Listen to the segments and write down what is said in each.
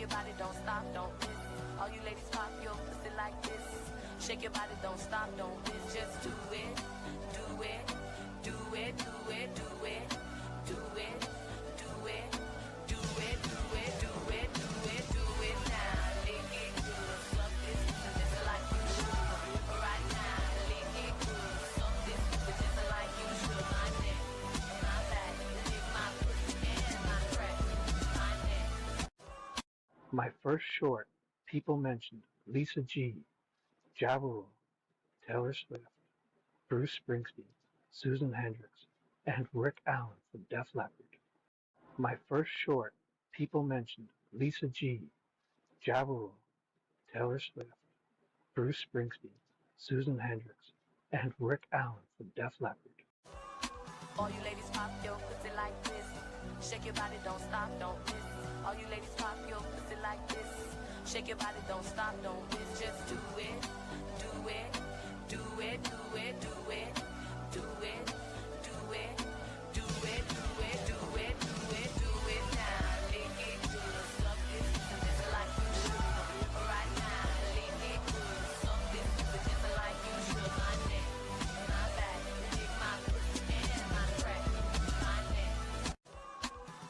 your body, don't stop, don't miss. All you ladies pop your pussy like this. Shake your body, don't stop, don't miss. Just do it, do it, do it, do it, do it, do it, do it, do it, do it, do it, do it, do it now. Lick it good, suck this just like you should. Right now, lick it good, suck this just like you should. My neck, my back, lick my pussy and my crack, my neck. My first short, people mentioned Lisa G, Ja Rule, Taylor Swift, Bruce Springsteen, Susan Hendricks, and Rick Allen from Def Leppard. My first short, people mentioned Lisa G, Ja Rule, Taylor Swift, Bruce Springsteen, Susan Hendricks, and Rick Allen from Def Leppard. All you ladies pop your pussy like this. Shake your body, don't stop, don't miss. All you ladies pop your pussy like this. Shake your body, don't stop, don't miss. Just do it, do it, do it, do it, do it, do it, do it, do it, do it, do it, do it, do it now. Lick it good, suck this just like you should. Right now, lick it good, suck this just like you should. My neck, my back, lick my pussy and my crack, my neck.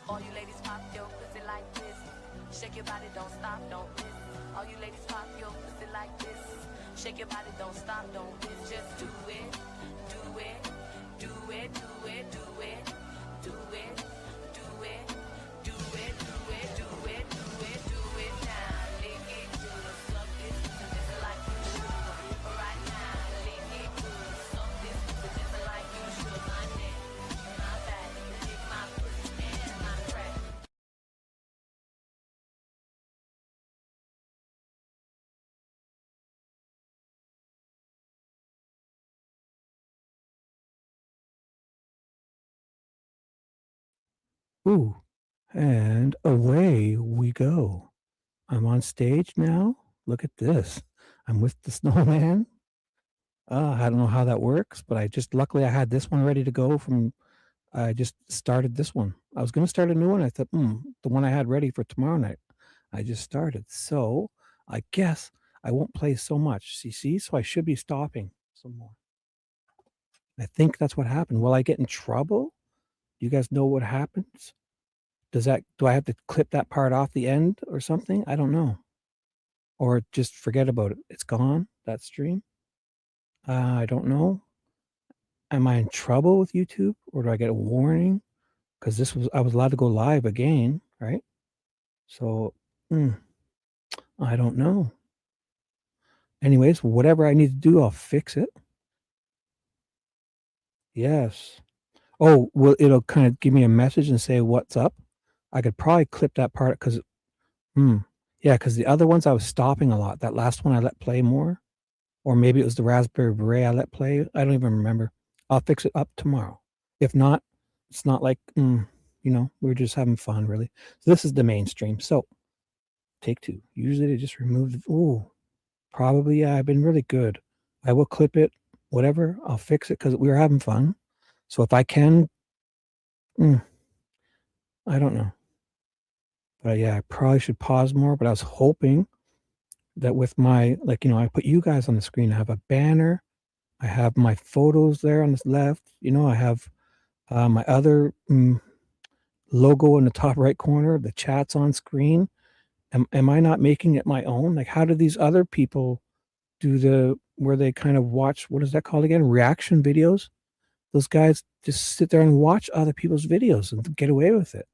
All you ladies pop your pussy like this. Shake your body, don't stop, don't miss. All you ladies pop your pussy like this. Shake your body, don't stop, don't miss. Just do it, do it, do it, do it, do it, do it, do it, do it, do it, do it, do it, do it now. Lick it good, suck this just like you should. Right now, lick it good, suck this just like you should. My neck, my back, lick my pussy and my crack. Ooh, and away we go. I'm on stage now. Look at this. I'm with the snowman. I don't know how that works, but luckily I had this one ready to go I just started this one. I was going to start a new one. I thought, the one I had ready for tomorrow night, I just started. So I guess I won't play so much. See, so I should be stopping some more. I think that's what happened. Will I get in trouble? Do you guys know what happens? Do I have to clip that part off the end or something? I don't know. Or just forget about it. It's gone, that stream. I don't know. Am I in trouble with YouTube or do I get a warning? Because I was allowed to go live again, right? So, I don't know. Anyways, whatever I need to do, I'll fix it. Yes. Oh, well, it'll kind of give me a message and say, what's up? I could probably clip that part because, yeah, because the other ones I was stopping a lot. That last one I let play more. Or maybe it was the Raspberry Beret I let play. I don't even remember. I'll fix it up tomorrow. If not, it's not like, we're just having fun, really. So this is the mainstream. So take two. Usually they just remove probably, yeah, I've been really good. I will clip it, whatever. I'll fix it because we were having fun. So if I can, I don't know. But yeah, I probably should pause more, but I was hoping that with my, I put you guys on the screen. I have a banner. I have my photos there on the left. I have my other logo in the top right corner. The chat's on screen. Am I not making it my own? Like, how do these other people do where they kind of watch, what is that called again? Reaction videos? Those guys just sit there and watch other people's videos and get away with it.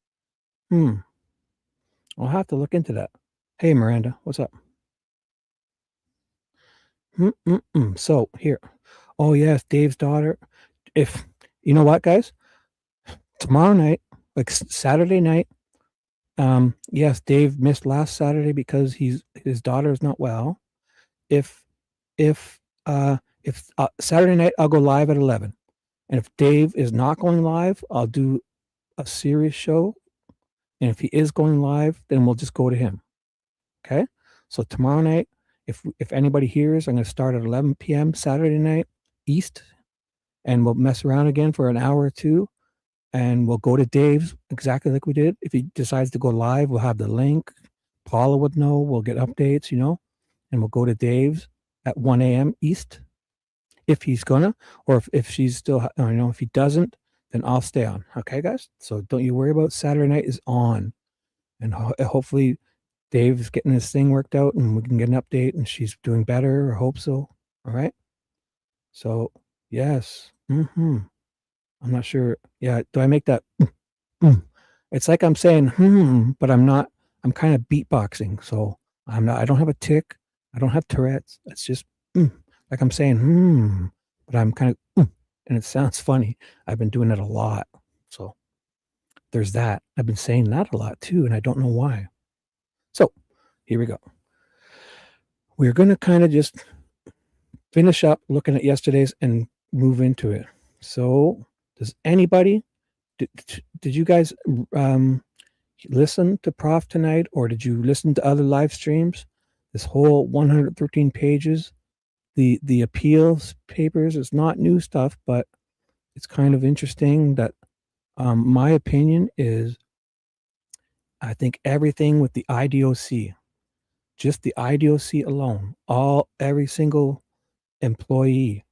I'll have to look into that. Hey, Miranda, what's up? So here. Oh, yes, Dave's daughter. If, you know what, guys? Tomorrow night, like Saturday night, yes, Dave missed last Saturday because his daughter is not well. If Saturday night, I'll go live at 11. And if Dave is not going live, I'll do a serious show. And if he is going live, then we'll just go to him. Okay? So tomorrow night, if anybody hears, I'm going to start at 11 p.m. Saturday night East, and we'll mess around again for an hour or two, and we'll go to Dave's exactly like we did. If he decides to go live, we'll have the link. Paula would know. We'll get updates, and we'll go to Dave's at 1 a.m. East if he's gonna, or if she's still, if he doesn't, then I'll stay on. Okay, guys? So don't you worry about Saturday night is on. And hopefully Dave's getting this thing worked out and we can get an update and she's doing better, or hope so. All right. So, yes. I'm not sure. Yeah. Do I make that? It's like I'm saying, but I'm not. I'm kind of beatboxing. So I'm not. I don't have a tick. I don't have Tourette's. It's just like I'm saying, but I'm kind of, and it sounds funny. I've been doing it a lot. So there's that. I've been saying that a lot too, and I don't know why. So here we go. We're going to kind of just finish up looking at yesterday's and move into it. So does anybody, did you guys listen to Prof tonight, or did you listen to other live streams? This whole 113 pages, the appeals papers, is not new stuff, but it's kind of interesting that my opinion is, I think everything with the IDOC, just the IDOC alone, every single employee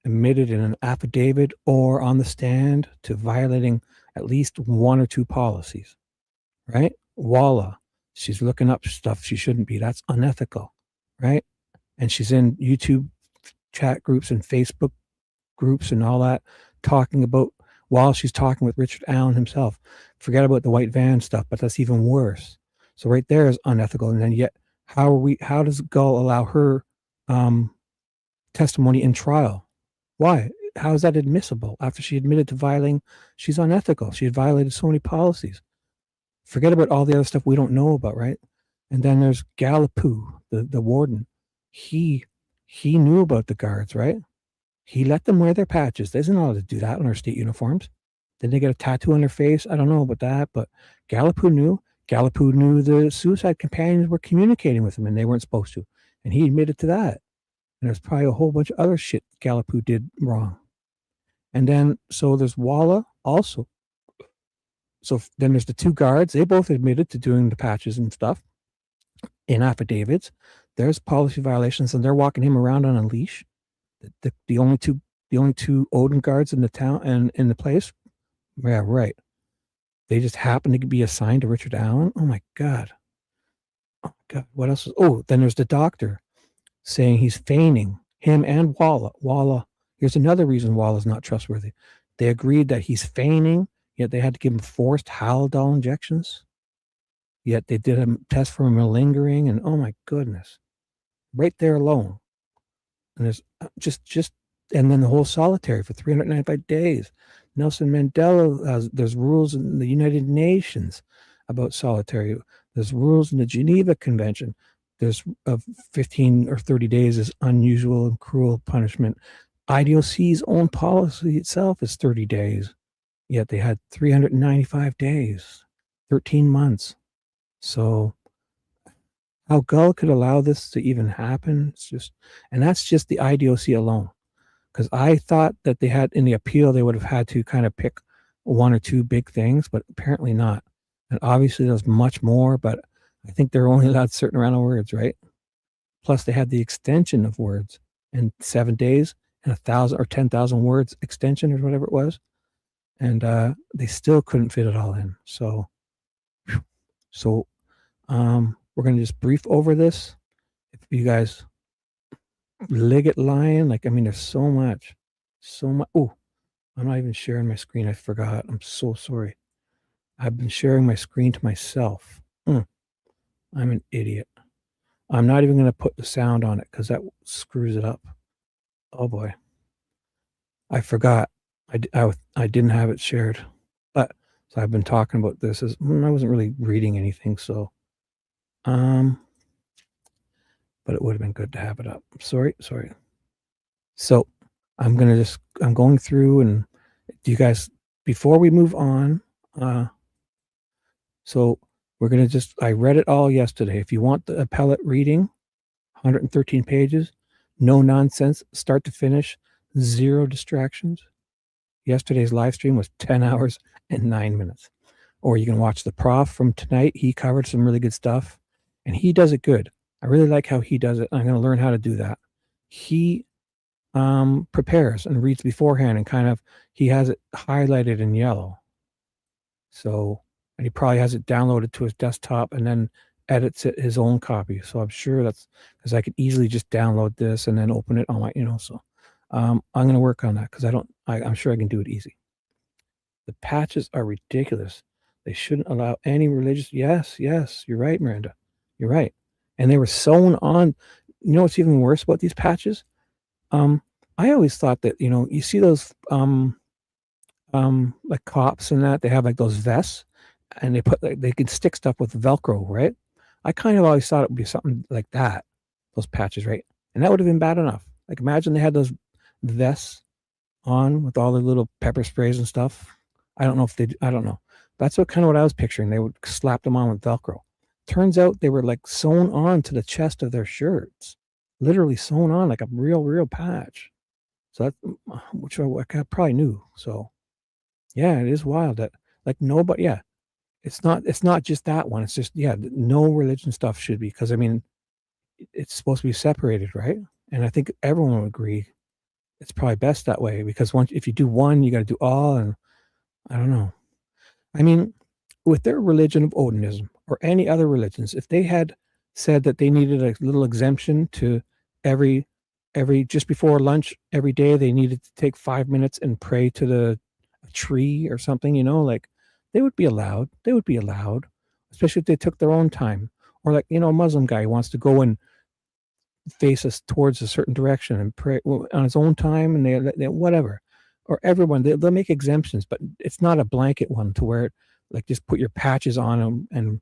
admitted in an affidavit or on the stand to violating at least one or two policies, right? Walla, she's looking up stuff she shouldn't be. That's unethical, right? And she's in YouTube chat groups and Facebook groups and all that, talking about, while she's talking with Richard Allen himself. Forget about the white van stuff, but that's even worse. So right there is unethical. And then yet, how does Gull allow her testimony in trial? Why? How is that admissible after she admitted to violating? She's unethical. She had violated so many policies. Forget about all the other stuff we don't know about, right? And then there's Galapoo, the warden. He knew about the guards, right? He let them wear their patches. They isn't allowed to do that in our state uniforms. Then they get a tattoo on their face. I don't know about that, but Galapoo knew. Galapoo knew the suicide companions were communicating with him and they weren't supposed to. And he admitted to that. And there's probably a whole bunch of other shit Galapoo did wrong. And then, so there's Walla also. So then there's the two guards. They both admitted to doing the patches and stuff in affidavits. There's policy violations, and they're walking him around on a leash. The only two Odin guards in the town and in the place. Yeah, right. They just happen to be assigned to Richard Allen. Oh my God. Oh God. What else? Then there's the doctor saying he's feigning, him and Walla. Walla. Here's another reason Walla's not trustworthy. They agreed that he's feigning, yet they had to give him forced Haldol injections. Yet they did a test for malingering, and oh my goodness. Right there alone. And there's just and then the whole solitary for 395 days. Nelson Mandela, there's rules in the United Nations about solitary. There's rules in the Geneva Convention. There's 15 or 30 days is unusual and cruel punishment. IDOC's own policy itself is 30 days. Yet they had 395 days, 13 months. So how Gull could allow this to even happen, and that's just the IDOC alone. Because I thought that they had, in the appeal, they would have had to kind of pick one or two big things, but apparently not. And obviously there's much more, but I think they're only allowed a certain amount of words, right? Plus they had the extension of words in 7 days and 1,000 or 10,000 words extension or whatever it was. And they still couldn't fit it all in. So we're going to just brief over this. If you guys Liggett Lion, there's so much. Oh, I'm not even sharing my screen. I forgot. I'm so sorry. I've been sharing my screen to myself. I'm an idiot. I'm not even going to put the sound on it because that screws it up. Oh boy. I forgot. I didn't have it shared. But so I've been talking about this as I wasn't really reading anything, so but it would have been good to have it up. Sorry. So I'm going through, and do you guys, before we move on, so we're going to I read it all yesterday. If you want the appellate reading, 113 pages, no nonsense, start to finish, 0 distractions. Yesterday's live stream was 10 hours and 9 minutes. Or you can watch the prof from tonight. He covered some really good stuff. and he does it good. I really like how he does it. I'm going to learn how to do that. He prepares and reads beforehand, and kind of he has it highlighted in yellow. So, and he probably has it downloaded to his desktop and then edits it his own copy. So I'm sure that's because I could easily just download this and then open it on my, so I'm going to work on that because I'm sure I can do it easy. The patches are ridiculous. They shouldn't allow any religious. Yes, you're right, Miranda. You're right. And they were sewn on. You know what's even worse about these patches? I always thought that, you see those like cops and that, they have like those vests and they put they can stick stuff with Velcro, right? I kind of always thought it would be something like that, those patches, right? And that would have been bad enough. Like imagine they had those vests on with all the little pepper sprays and stuff. I don't know. That's what I was picturing. They would slap them on with Velcro. Turns out they were like sewn on to the chest of their shirts, literally sewn on like a real patch. So that, which I probably knew. So yeah, it is wild that like nobody, yeah, it's not just that one. It's just, yeah, no religion stuff should be, because I mean, it's supposed to be separated, right? And I think everyone would agree it's probably best that way, because if you do one, you got to do all. And I don't know. I mean, with their religion of Odinism or any other religions, if they had said that they needed a little exemption to every just before lunch every day, they needed to take 5 minutes and pray to the tree or something, like they would be allowed. They would be allowed, especially if they took their own time. Or like, a Muslim guy who wants to go and face us towards a certain direction and pray on his own time, and they whatever. Or everyone, they'll make exemptions, but it's not a blanket one to where like just put your patches on them and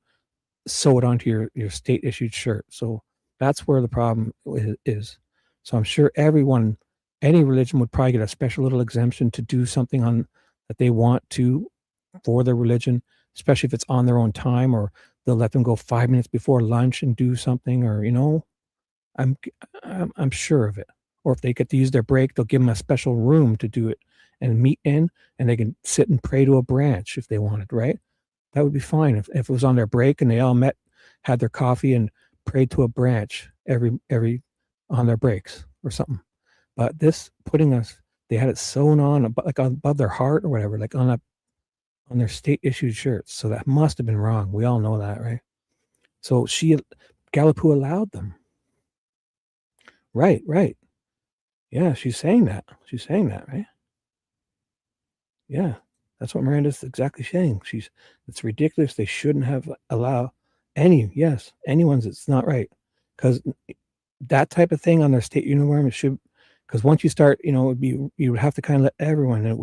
sew it onto your state issued shirt. So that's where the problem is. So I'm sure any religion would probably get a special little exemption to do something on that they want to for their religion, especially if it's on their own time, or they'll let them go 5 minutes before lunch and do something, or I'm sure of it. Or if they get to use their break, they'll give them a special room to do it and meet in, and they can sit and pray to a branch if they wanted, right? That would be fine if it was on their break and they all met, had their coffee, and prayed to a branch every on their breaks or something. But this they had it sewn on like above their heart or whatever, like on their state issued shirts. So that must have been wrong. We all know that, right? So Gallipo allowed them. Right. Yeah, she's saying that. Right? Yeah, that's what Miranda's exactly saying. It's ridiculous. They shouldn't have allowed anyone's. It's not right, because that type of thing on their state uniform, it should, because once you start, you would have to kind of let everyone, and it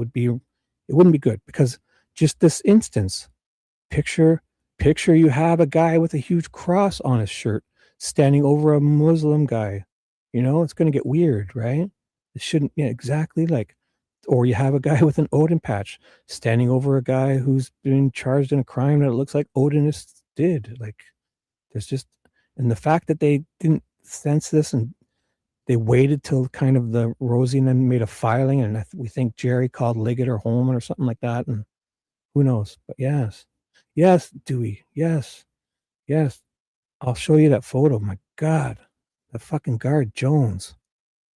wouldn't be good, because just this instance, picture you have a guy with a huge cross on his shirt standing over a Muslim guy. It's going to get weird, right? It shouldn't. Yeah, exactly. Like, or you have a guy with an Odin patch standing over a guy who's been charged in a crime that it looks like Odinists did. Like, there's just, and the fact that they didn't sense this and they waited till kind of the Rosie and then made a filing, and we think Jerry called Liggett or Holman or something like that, and who knows? But yes, Dewey, yes. I'll show you that photo. My God, the fucking guard Jones.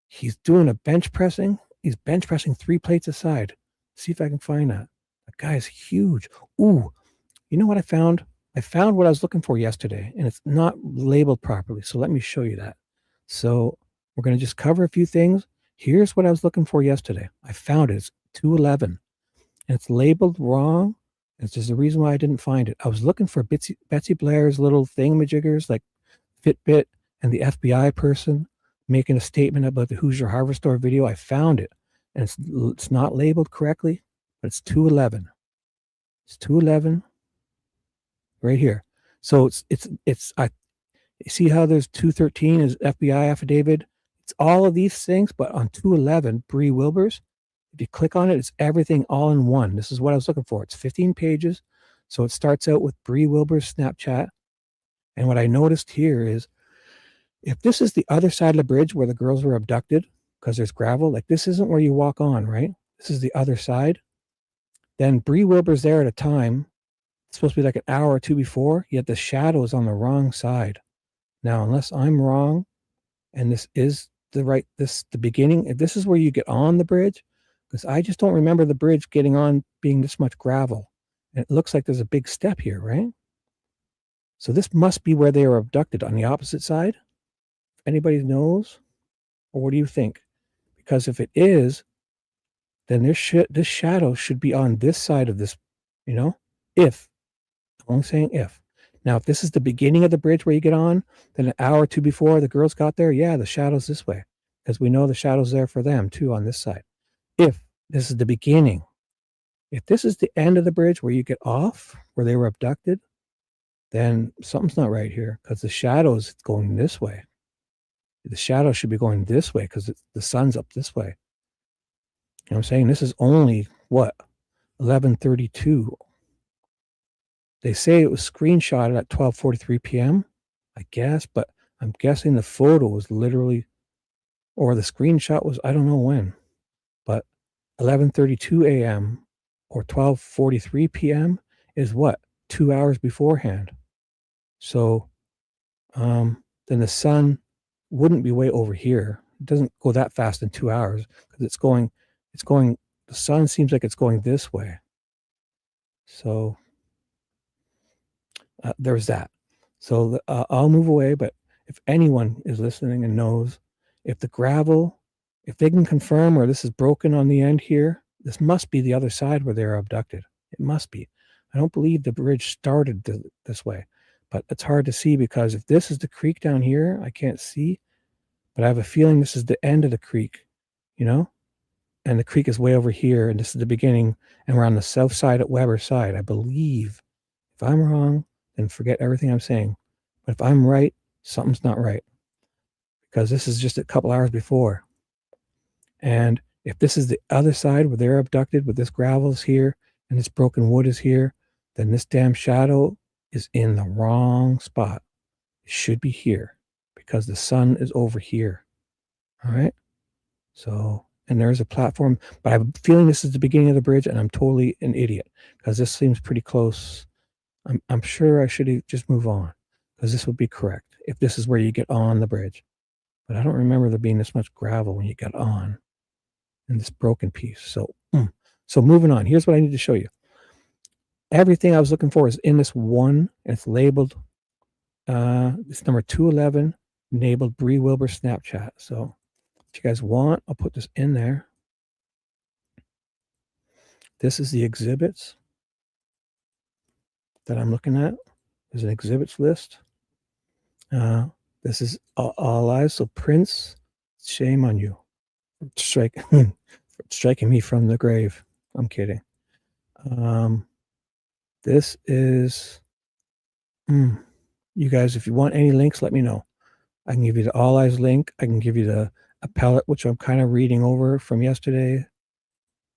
He's doing a bench pressing. He's bench pressing 3 plates aside. See if I can find that. That guy's huge. Ooh, you know what I found? I found what I was looking for yesterday, and it's not labeled properly. So let me show you that. So we're going to just cover a few things. Here's what I was looking for yesterday. I found it. It's 211. And it's labeled wrong. It's just the reason why I didn't find it. I was looking for Betsy Blair's little thingamajiggers like Fitbit and the FBI person making a statement about the Hoosier Harvest Store video. I found it, and it's not labeled correctly, but it's 211. It's 211 right here. So I see how there's 213 is FBI affidavit. It's all of these things, but on 211, Bree Wilbur's, if you click on it, it's everything all in one. This is what I was looking for. It's 15 pages. So it starts out with Bree Wilbur's Snapchat. And what I noticed here is, if this is the other side of the bridge where the girls were abducted, because there's gravel, like this isn't where you walk on, right? This is the other side. Then Bree Wilbur's there at a time. It's supposed to be like an hour or two before, yet the shadow is on the wrong side. Now, unless I'm wrong, and this is the beginning, if this is where you get on the bridge, because I just don't remember the bridge getting on being this much gravel. And it looks like there's a big step here, right? So this must be where they were abducted, on the opposite side. If anybody knows, or what do you think? Because if it is, then this shadow should be on this side of this, if, I'm only saying if. Now, if this is the beginning of the bridge where you get on, then an hour or two before the girls got there, yeah, the shadow's this way, because we know the shadow's there for them too on this side. If this is the beginning, if this is the end of the bridge where you get off, where they were abducted, then something's not right here, because the shadow's going this way. The shadow should be going this way because the sun's up this way. You know what I'm saying? This is only, what, 11:32. They say it was screenshotted at 12:43 p.m., I guess, but I'm guessing the photo was literally, or the screenshot was, I don't know when, but 11:32 a.m. or 12:43 p.m. is what? 2 hours beforehand. So then the sun wouldn't be way over here. It doesn't go that fast in 2 hours because it's going, the sun seems like it's going this way. So there's that. So I'll move away, but if anyone is listening and knows, if the gravel, if they can confirm where this is broken on the end here, this must be the other side where they were abducted. It must be. I don't believe the bridge started this way, but it's hard to see because if this is the creek down here, I can't see, but I have a feeling this is the end of the creek, and the creek is way over here, and this is the beginning, and we're on the south side at Weber's side, I believe. If I'm wrong, then forget everything I'm saying. But if I'm right, something's not right, because this is just a couple hours before. And if this is the other side where they're abducted, with this gravel is here and this broken wood is here, then this damn shadow is in the wrong spot. It should be here because the sun is over here. All right. So, and there's a platform, but I have a feeling this is the beginning of the bridge, and I'm totally an idiot because this seems pretty close. I'm sure I should just move on because this would be correct if this is where you get on the bridge. But I don't remember there being this much gravel when you got on in this broken piece. So moving on. Here's what I need to show you. Everything I was looking for is in this one, and it's labeled, it's number 211, labeled Bree Wilbur Snapchat. So if you guys want, I'll put this in there. This is the exhibits that I'm looking at. There's an exhibits list. This is all eyes. So Prince, shame on you for striking me from the grave. I'm kidding. This is, you guys, if you want any links, let me know. I can give you the All Eyes link. I can give you the appellate, which I'm kind of reading over from yesterday,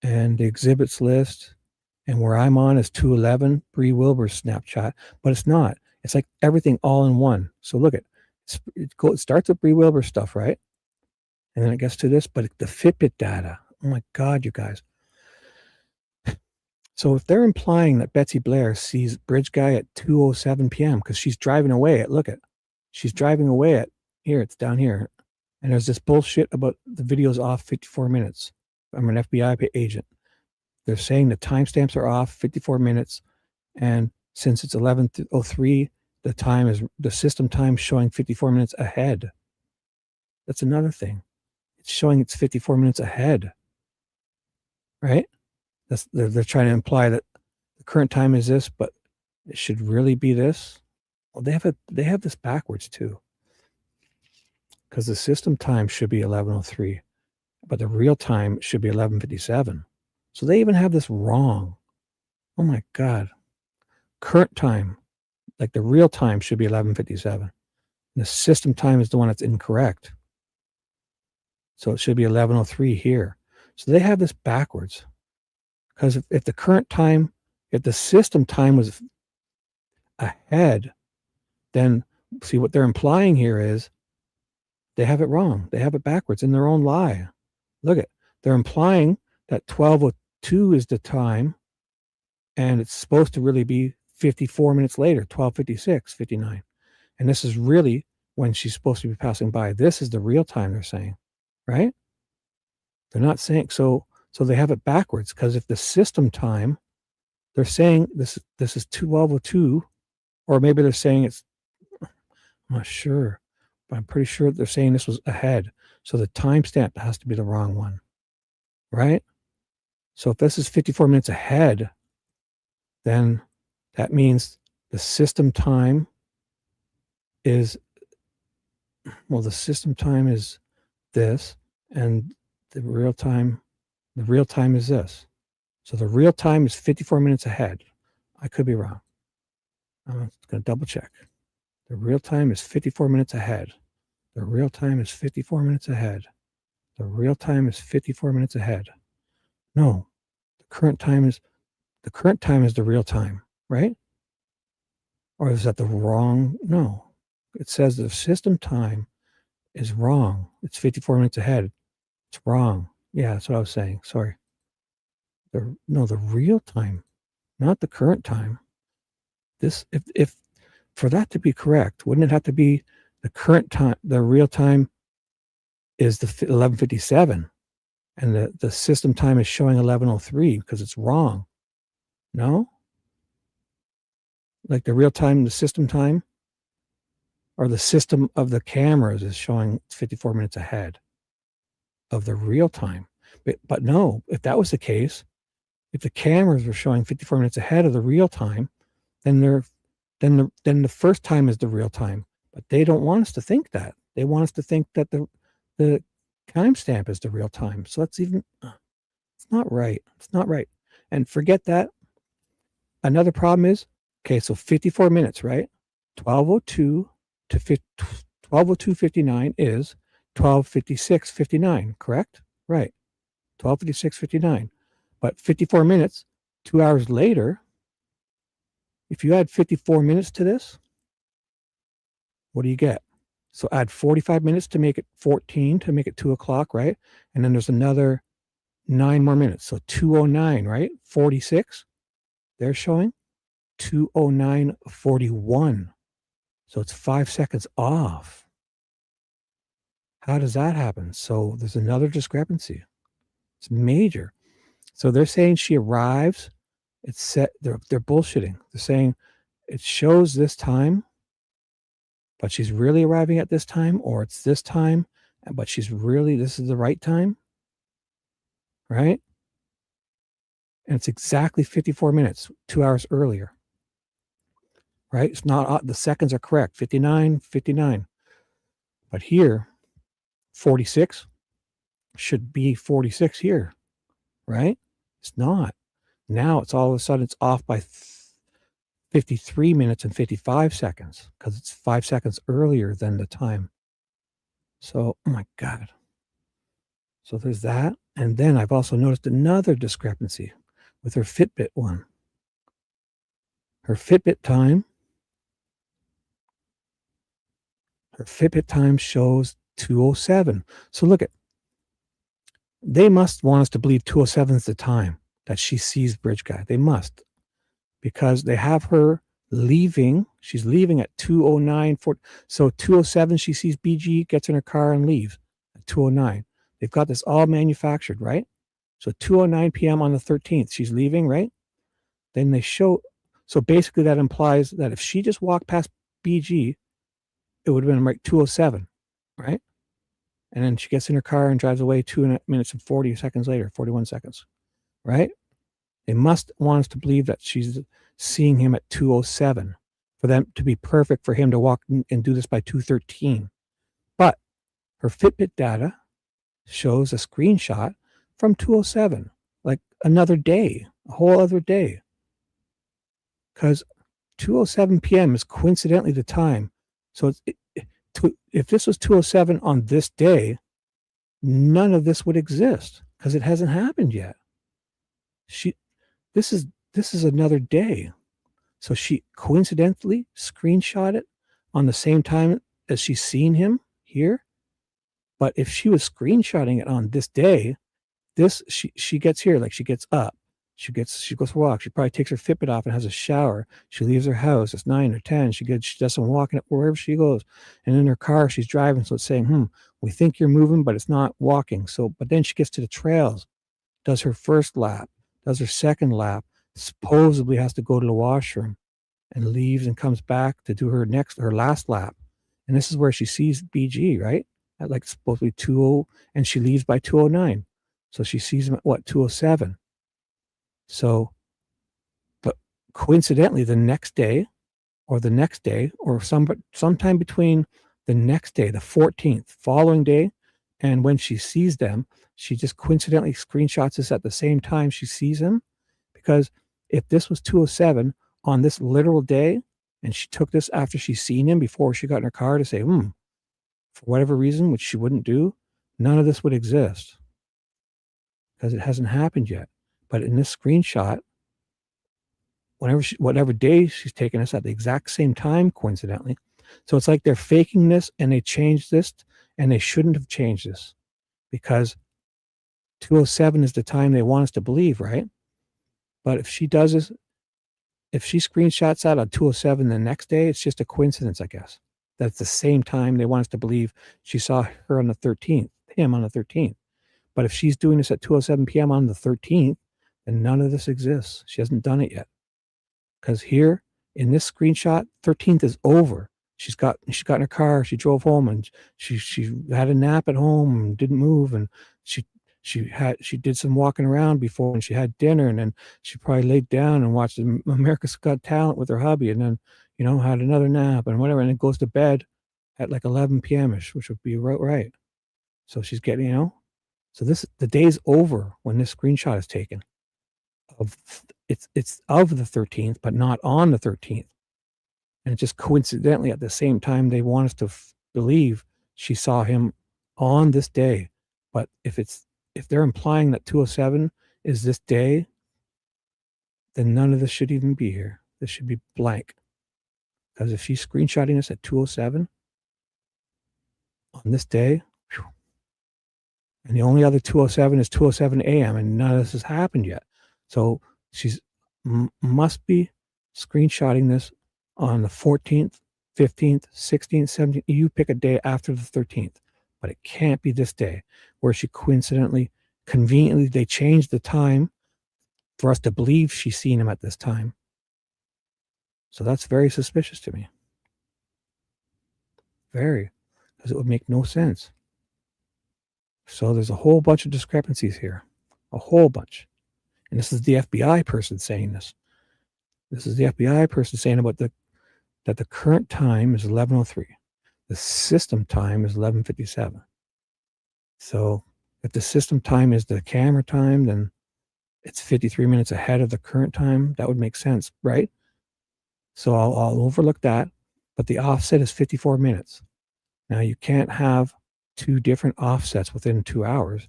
and the exhibits list. And where I'm on is 211, Bree Wilbur's Snapchat, but it's not. It's like everything all in one. So look at it starts with Bree Wilbur stuff, right? And then it gets to this, but the Fitbit data. Oh my God, you guys. So if they're implying that Betsy Blair sees Bridge Guy at 2:07 p.m. because she's driving away at, she's driving away at, here, it's down here. And there's this bullshit about the video's off 54 minutes. I'm an FBI agent. They're saying the timestamps are off 54 minutes. And since it's 11:03, the system time showing 54 minutes ahead. That's another thing. It's showing it's 54 minutes ahead. Right? They're trying to imply that the current time is this, but it should really be this. Well, they have this backwards too. Because the system time should be 11:03, but the real time should be 11:57. So they even have this wrong. Oh my God. Current time, like the real time, should be 11:57. The system time is the one that's incorrect. So it should be 11:03 here. So they have this backwards. Because if the current time, if the system time was ahead, then see what they're implying here is they have it wrong. They have it backwards in their own lie. Look at, they're implying that 12:02 is the time, and it's supposed to really be 54 minutes later, 12:56, 59. And this is really when she's supposed to be passing by. This is the real time, they're saying, right? They're not saying, so they have it backwards, because if the system time, they're saying this is 12:02, or maybe they're saying it's, I'm not sure, but I'm pretty sure they're saying this was ahead. So the timestamp has to be the wrong one, right? So if this is 54 minutes ahead, then that means the system time is, well, the system time is this, and the real time is this. So the real time is 54 minutes ahead. I could be wrong. I'm going to double check. The real time is 54 minutes ahead. The real time is 54 minutes ahead. The real time is 54 minutes ahead. No, the current time is the real time, right? Or is that the wrong? No, it says the system time is wrong. It's 54 minutes ahead. It's wrong. Yeah, that's what I was saying. Sorry. The real time, not the current time. This, if for that to be correct, wouldn't it have to be the current time? The real time is the 11:57, and the system time is showing 11:03 because it's wrong. No, like the real time, the system time, or the system of the cameras is showing 54 minutes ahead of the real time. But no, if that was the case, if the cameras were showing 54 minutes ahead of the real time, then the first time is the real time. But they don't want us to think that. They want us to think that the timestamp is the real time. So that's even, it's not right. It's not right. And forget that. Another problem is, okay, so 54 minutes, right? 12:02 to 12:02:59 is 12:56:59, correct? Right. 12:56:59. But 54 minutes, 2 hours later, if you add 54 minutes to this, what do you get? So add 45 minutes to make it 14, to make it 2 o'clock, right? And then there's another 9 more minutes. So 2:09, right? 46. They're showing 2:09:41. So it's 5 seconds off. How does that happen? So there's another discrepancy. It's major. So they're saying she arrives. It's set. They're bullshitting. They're saying it shows this time, but she's really arriving at this time, or it's this time, but this is the right time, right? And it's exactly 54 minutes, 2 hours earlier, right? It's not, the seconds are correct, 59. But here, 46 should be 46 here, right? It's not. Now it's all of a sudden it's off by 53 minutes and 55 seconds because it's 5 seconds earlier than the time. So, oh my God. So there's that. And then I've also noticed another discrepancy with her Fitbit one. Her Fitbit time shows 2:07. So look at, they must want us to believe 2:07 is the time that she sees Bridge Guy. They must, because they have her leaving. She's leaving at 2:09. So 2:07, she sees BG, gets in her car and leaves at 2:09. They've got this all manufactured, right? So 2:09 p.m. on the 13th, she's leaving, right? Then they show, so basically that implies that if she just walked past BG, it would have been like 2:07, right? And then she gets in her car and drives away 2 minutes and 40 seconds later, 41 seconds, right? They must want us to believe that she's seeing him at 2:07 for them to be perfect for him to walk and do this by 2:13. But her Fitbit data shows a screenshot from 2:07, like another day, a whole other day. Because 2:07 p.m. is coincidentally the time. So if this was 2:07 on this day, none of this would exist because it hasn't happened yet. This is another day. So she coincidentally screenshot it on the same time as she's seen him here. But if she was screenshotting it on this day, she gets here, like she gets up, She goes for a walk. She probably takes her Fitbit off and has a shower. She leaves her house. It's 9 or 10. She does some walking wherever she goes. And in her car, she's driving. So it's saying, we think you're moving, but it's not walking. So, but then she gets to the trails, does her first lap, does her second lap, supposedly has to go to the washroom and leaves and comes back to do her last lap. And this is where she sees BG, right? At like supposed to be 2:00, and she leaves by 2:09. So she sees him at what, 2:07. So, but coincidentally, the next day, or sometime between the next day, the 14th, following day, and when she sees them, she just coincidentally screenshots this at the same time she sees him. Because if this was 2:07 on this literal day, and she took this after she's seen him before she got in her car to say, for whatever reason, which she wouldn't do, none of this would exist because it hasn't happened yet. But in this screenshot, whatever day she's taken us at the exact same time, coincidentally. So it's like they're faking this and they changed this, and they shouldn't have changed this because 2:07 is the time they want us to believe, right? But if she does this, if she screenshots that on 2:07 the next day, it's just a coincidence, I guess. That's the same time they want us to believe she saw her on the 13th, him on the 13th. But if she's doing this at 2:07 p.m. on the 13th, then none of this exists. She hasn't done it yet. Because here in this screenshot, 13th is over. She got in her car, she drove home, and she had a nap at home and didn't move, and she did some walking around before, and she had dinner, and then she probably laid down and watched America's Got Talent with her hubby, and then had another nap and whatever, and it goes to bed at like 11 p.m. ish, which would be right. So she's getting, so the day's over when this screenshot is taken. It's of the 13th, but not on the 13th. And just coincidentally at the same time they want us to believe she saw him on this day. But if they're implying that 2:07 is this day, then none of this should even be here. This should be blank. Because if she's screenshotting us at 2:07 on this day, and the only other 2:07 is 2:07 a.m. and none of this has happened yet. So she's must be screenshotting this on the 14th, 15th, 16th, 17th. You pick a day after the 13th, but it can't be this day where she conveniently, they changed the time for us to believe she's seen him at this time. So that's very suspicious to me. Very, because it would make no sense. So there's a whole bunch of discrepancies here, a whole bunch. And this is the FBI person saying this. This is the FBI person saying about that the current time is 11:03. The system time is 11:57. So if the system time is the camera time, then it's 53 minutes ahead of the current time. That would make sense, right? So I'll overlook that. But the offset is 54 minutes. Now you can't have two different offsets within 2 hours.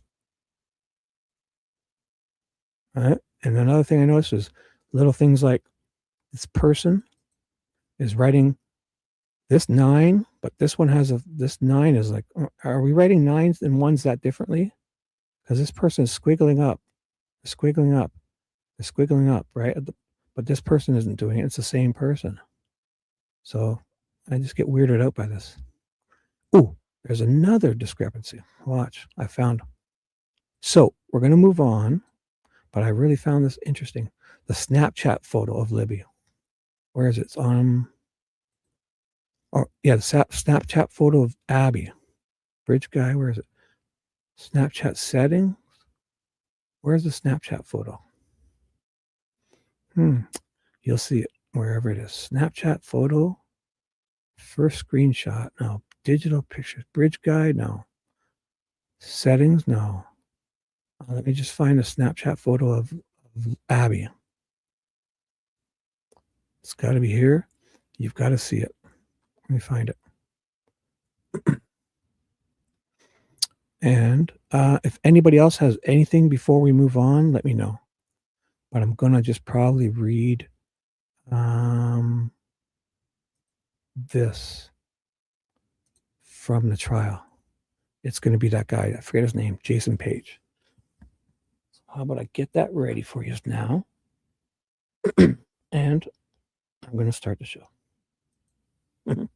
Right? And another thing I noticed is little things like this person is writing this 9, but this one has this 9 is like, are we writing 9s and 1s that differently? Because this person is squiggling up, right? But this person isn't doing it. It's the same person. So I just get weirded out by this. Oh, there's another discrepancy. Watch, I found. So we're going to move on, but I really found this interesting. The Snapchat photo of Libby. Where is it? It's on, the Snapchat photo of Abby. Bridge guy, where is it? Snapchat settings. Where's the Snapchat photo? You'll see it wherever it is. Snapchat photo. First screenshot. No. Digital pictures. Bridge guide. No. Settings. No. Let me just find a Snapchat photo of Abby. It's got to be here. You've got to see it. Let me find it. And if anybody else has anything before we move on, let me know. But I'm going to just probably read this from the trial. It's going to be that guy. I forget his name. Jason Page. how about I get that ready for you now? And I'm going to start the show. We're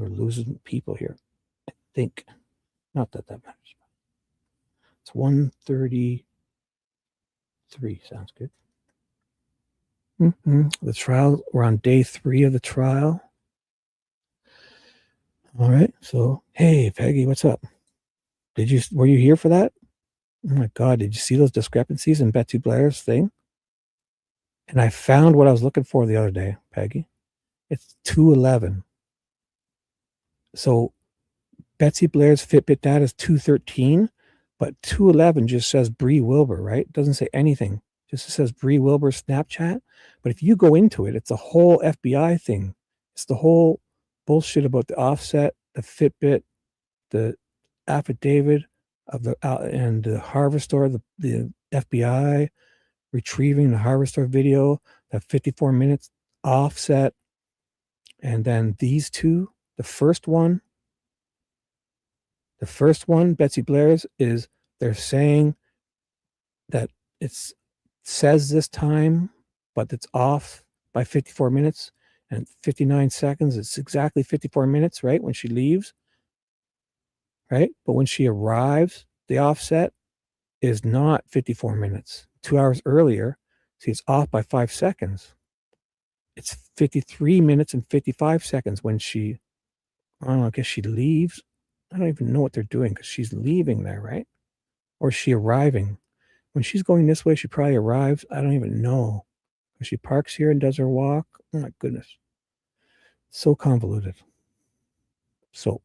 losing people here, I think. Not that matters. It's 1:33. Sounds good. The trial, we're on day 3 of the trial. All right. So, hey, Peggy, what's up? Were you here for that? Oh my God, did you see those discrepancies in Betsy Blair's thing? And I found what I was looking for the other day, Peggy. It's 2:11. So Betsy Blair's Fitbit data is 2:13, but 2:11 just says Bree Wilbur, right? It doesn't say anything. Just says Bree Wilbur Snapchat. But if you go into it, it's a whole FBI thing. It's the whole bullshit about the offset, the Fitbit, the affidavit of the and the Harvestor, the FBI retrieving the Harvestor video, that 54 minutes offset, and then these two. The first one, Betsy Blair's, is they're saying that it says this time, but it's off by 54 minutes and 59 seconds. It's exactly 54 minutes, right? When she leaves, right? But when she arrives, the offset is not 54 minutes. 2 hours earlier, see, it's off by 5 seconds. It's 53 minutes and 55 seconds when she, I don't know, I guess she leaves. I don't even know what they're doing because she's leaving there, right? Or is she arriving? When she's going this way, she probably arrives. I don't even know. She parks here and does her walk. Oh my goodness. So convoluted. So,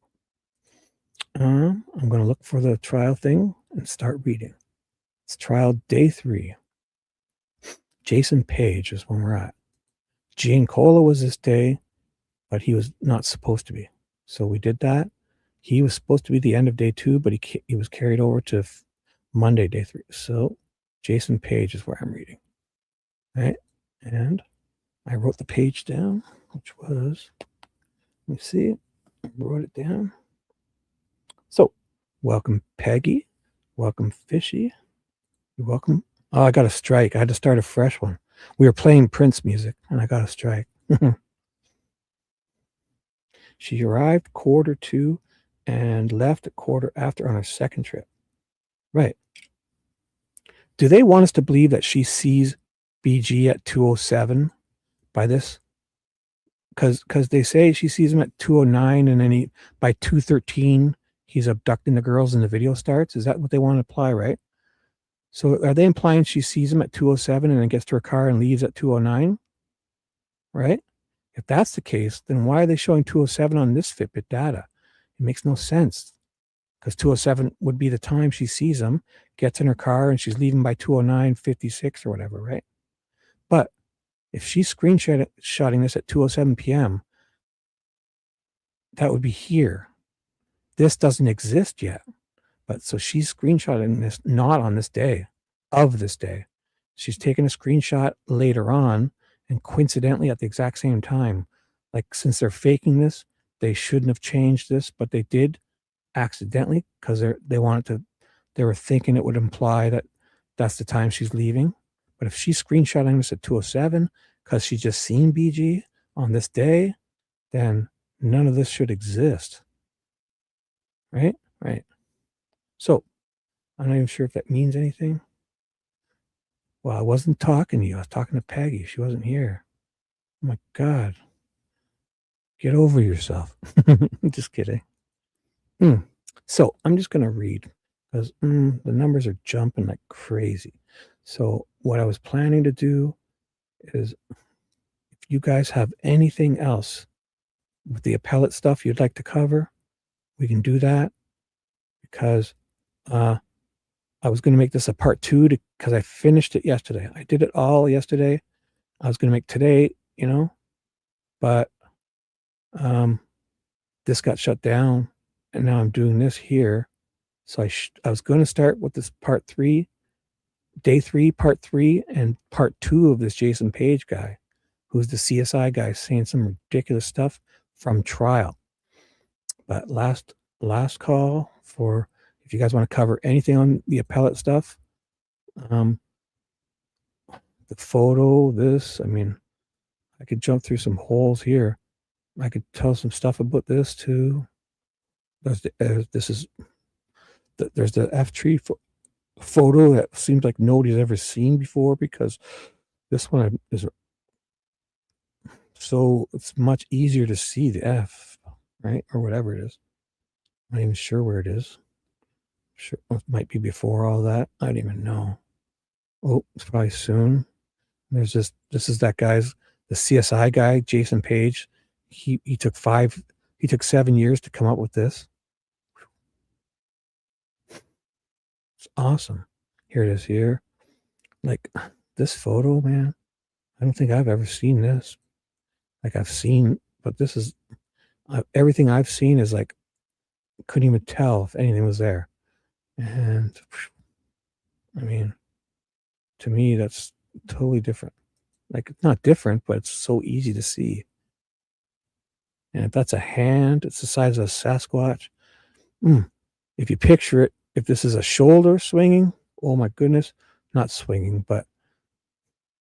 I'm going to look for the trial thing and start reading. It's trial day 3. Jason Page is when we're at. Giancola was this day, but he was not supposed to be. So we did that. He was supposed to be the end of day 2, but he was carried over to Monday, day 3. So Jason Page is where I'm reading. Right? And I wrote the page down, which was, let me see, I wrote it down. So, welcome Peggy. Welcome Fishy. You're welcome. Oh, I got a strike. I had to start a fresh one. We were playing Prince music, and I got a strike. She arrived 1:45 and left at 1:15 on her second trip. Right. Do they want us to believe that she sees BG at 2:07 by this? Because they say she sees him at 2:09, and then by 2:13 he's abducting the girls and the video starts. Is that what they want to imply, right? So are they implying she sees him at 2:07 and then gets to her car and leaves at 2:09? Right? If that's the case, then why are they showing 2:07 on this Fitbit data? It makes no sense, because 2:07 would be the time she sees him, gets in her car, and she's leaving by 2:09:56 or whatever, right? But if she's screenshotting this at 2:07 p.m., that would be here. This doesn't exist yet. But so she's screenshotting this not on this day, of this day. She's taking a screenshot later on, and coincidentally at the exact same time. Like, since they're faking this, they shouldn't have changed this, but they did accidentally, because they were thinking it would imply that that's the time she's leaving. But if she's screenshotting this at 2:07 because she's just seen BG on this day, then none of this should exist. Right? Right. So, I'm not even sure if that means anything. Well, I wasn't talking to you. I was talking to Peggy. She wasn't here. Oh my God. Get over yourself. Just kidding. So, I'm just going to read, because the numbers are jumping like crazy. So, what I was planning to do is, if you guys have anything else with the appellate stuff you'd like to cover, we can do that, because I was going to make this a part 2 because I finished it yesterday. I did it all yesterday. I was going to make today, but this got shut down, and now I'm doing this here. So I was going to start with this part 3, day 3, part 3, and part 2 of this Jason Page guy, who's the CSI guy saying some ridiculous stuff from trial. But last call for, if you guys want to cover anything on the appellate stuff, The photo, this, I mean, I could jump through some holes here. I could tell some stuff about this too. There's the F tree photo that seems like nobody's ever seen before, because this one is so it's much easier to see the F, right? Or whatever it is. I'm not even sure where it is. Sure, it might be before all that. I don't even know. Oh, it's probably soon. There's this is that guy's, the CSI guy, Jason Page. He took 7 years to come up with this. It's awesome. Here it is here. Like, this photo, man, I don't think I've ever seen this. Like, I've seen, but this is, everything I've seen is like, couldn't even tell if anything was there. And I mean, to me, that's totally different. Like, it's not different, but it's so easy to see. And if that's a hand, it's the size of a Sasquatch. If you picture it, if this is a shoulder swinging, oh my goodness, not swinging, but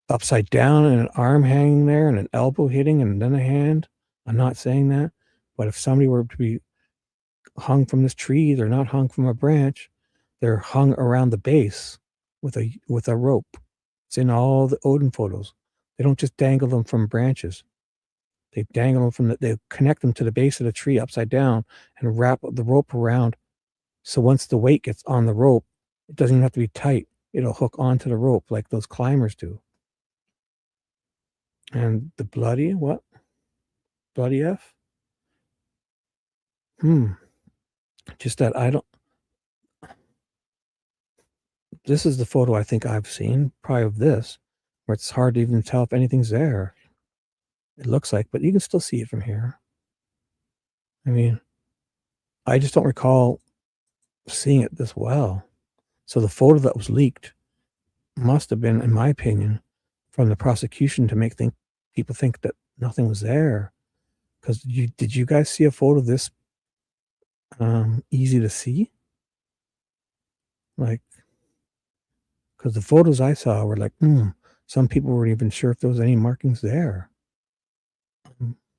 upside down and an arm hanging there and an elbow hitting and then a hand. I'm not saying that, but if somebody were to be hung from this tree, they're not hung from a branch. They're hung around the base with a rope. It's in all the Odin photos. They don't just dangle them from branches. They dangle them they connect them to the base of the tree upside down and wrap the rope around. So once the weight gets on the rope, it doesn't even have to be tight. It'll hook onto the rope like those climbers do. And the bloody what? Bloody F? Just that I don't. This is the photo I think I've seen, probably of this, where it's hard to even tell if anything's there. It looks like, but you can still see it from here. I mean, I just don't recall seeing it this well. So the photo that was leaked must have been, in my opinion, from the prosecution to make people think that nothing was there. Because did you guys see a photo this easy to see? Like, because the photos I saw were like, some people weren't even sure if there was any markings there.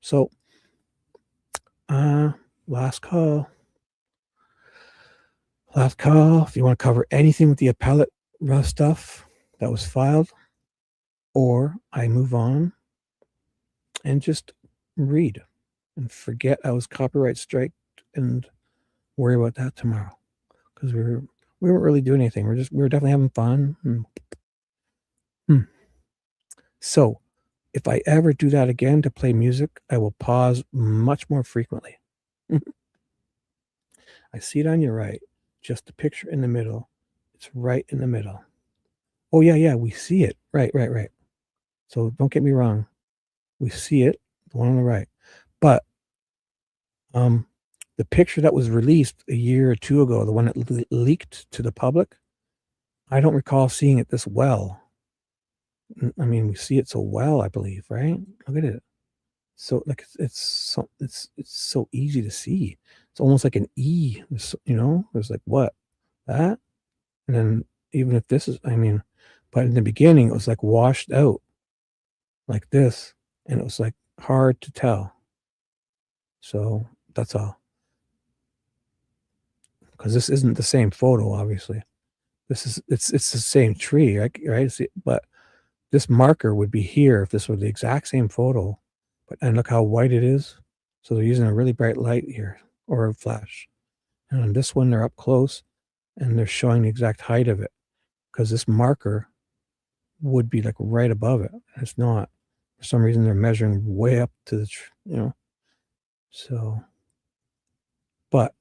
So, last call. Last call. If you want to cover anything with the appellate stuff that was filed, or I move on and just read and forget I was copyright striked and worry about that tomorrow, because we weren't really doing anything. We were definitely having fun. So if I ever do that again to play music, I will pause much more frequently. I see it on your right, just the picture in the middle. It's right in the middle. Oh yeah, we see it. Right. So don't get me wrong. We see it, the one on the right. But the picture that was released a year or two ago, the one that leaked to the public, I don't recall seeing it this well. I mean, we see it so well, I believe, right? Look at it. So like it's so easy to see. It's almost like an E, there's like what? That? And then even if this is, but in the beginning it was like washed out like this, and it was like hard to tell. So that's all. Because this isn't the same photo, obviously. It's the same tree, right? But this marker would be here if this were the exact same photo. And look how white it is. So they're using a really bright light here, or a flash. And on this one, they're up close and they're showing the exact height of it, because this marker would be like right above it. It's not. For some reason, they're measuring way up to the, So, but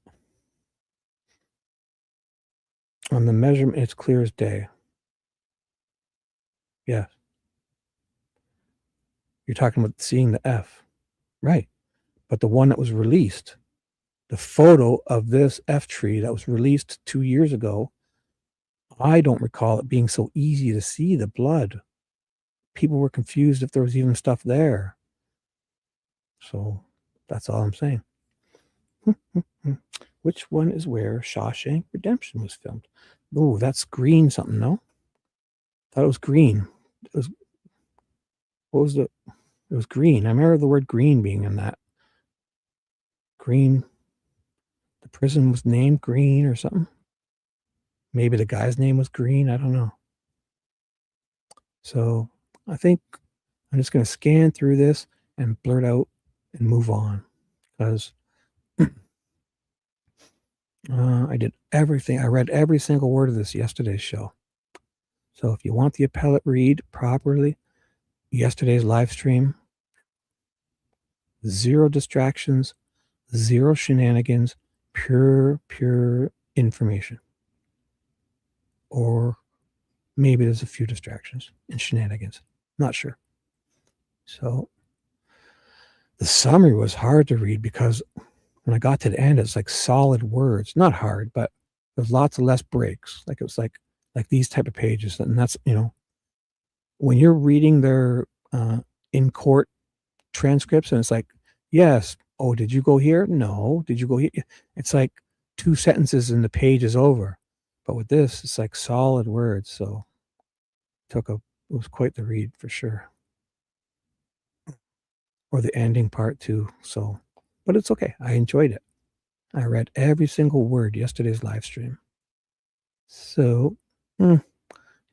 on the measurement, it's clear as day. Yeah. You're talking about seeing the F. Right. But the one that was released, the photo of this F tree that was released 2 years ago, I don't recall it being so easy to see the blood. People were confused if there was even stuff there. So that's all I'm saying. Which one is where Shawshank Redemption was filmed? Oh, that's green something, no? thought it was green. It was, what was it? It was green. I remember the word green being in that. Green. The prison was named Green or something. Maybe the guy's name was Green. I don't know. So I think I'm just going to scan through this and blurt out and move on, because I did everything. I read every single word of this yesterday's show. So if you want the appellate read properly, yesterday's live stream, 0 distractions, 0 shenanigans, pure information. Or maybe there's a few distractions and shenanigans. Not sure. So the summary was hard to read because when I got to the end, it's like solid words. Not hard, but there's lots of less breaks. Like it was like these type of pages. And that's, when you're reading their in-court transcripts and it's like, yes, oh, did you go here? No. Did you go here? It's like 2 sentences and the page is over. But with this, it's like solid words. So it was quite the read for sure. Or the ending part too. So, but it's okay. I enjoyed it. I read every single word yesterday's live stream. So, you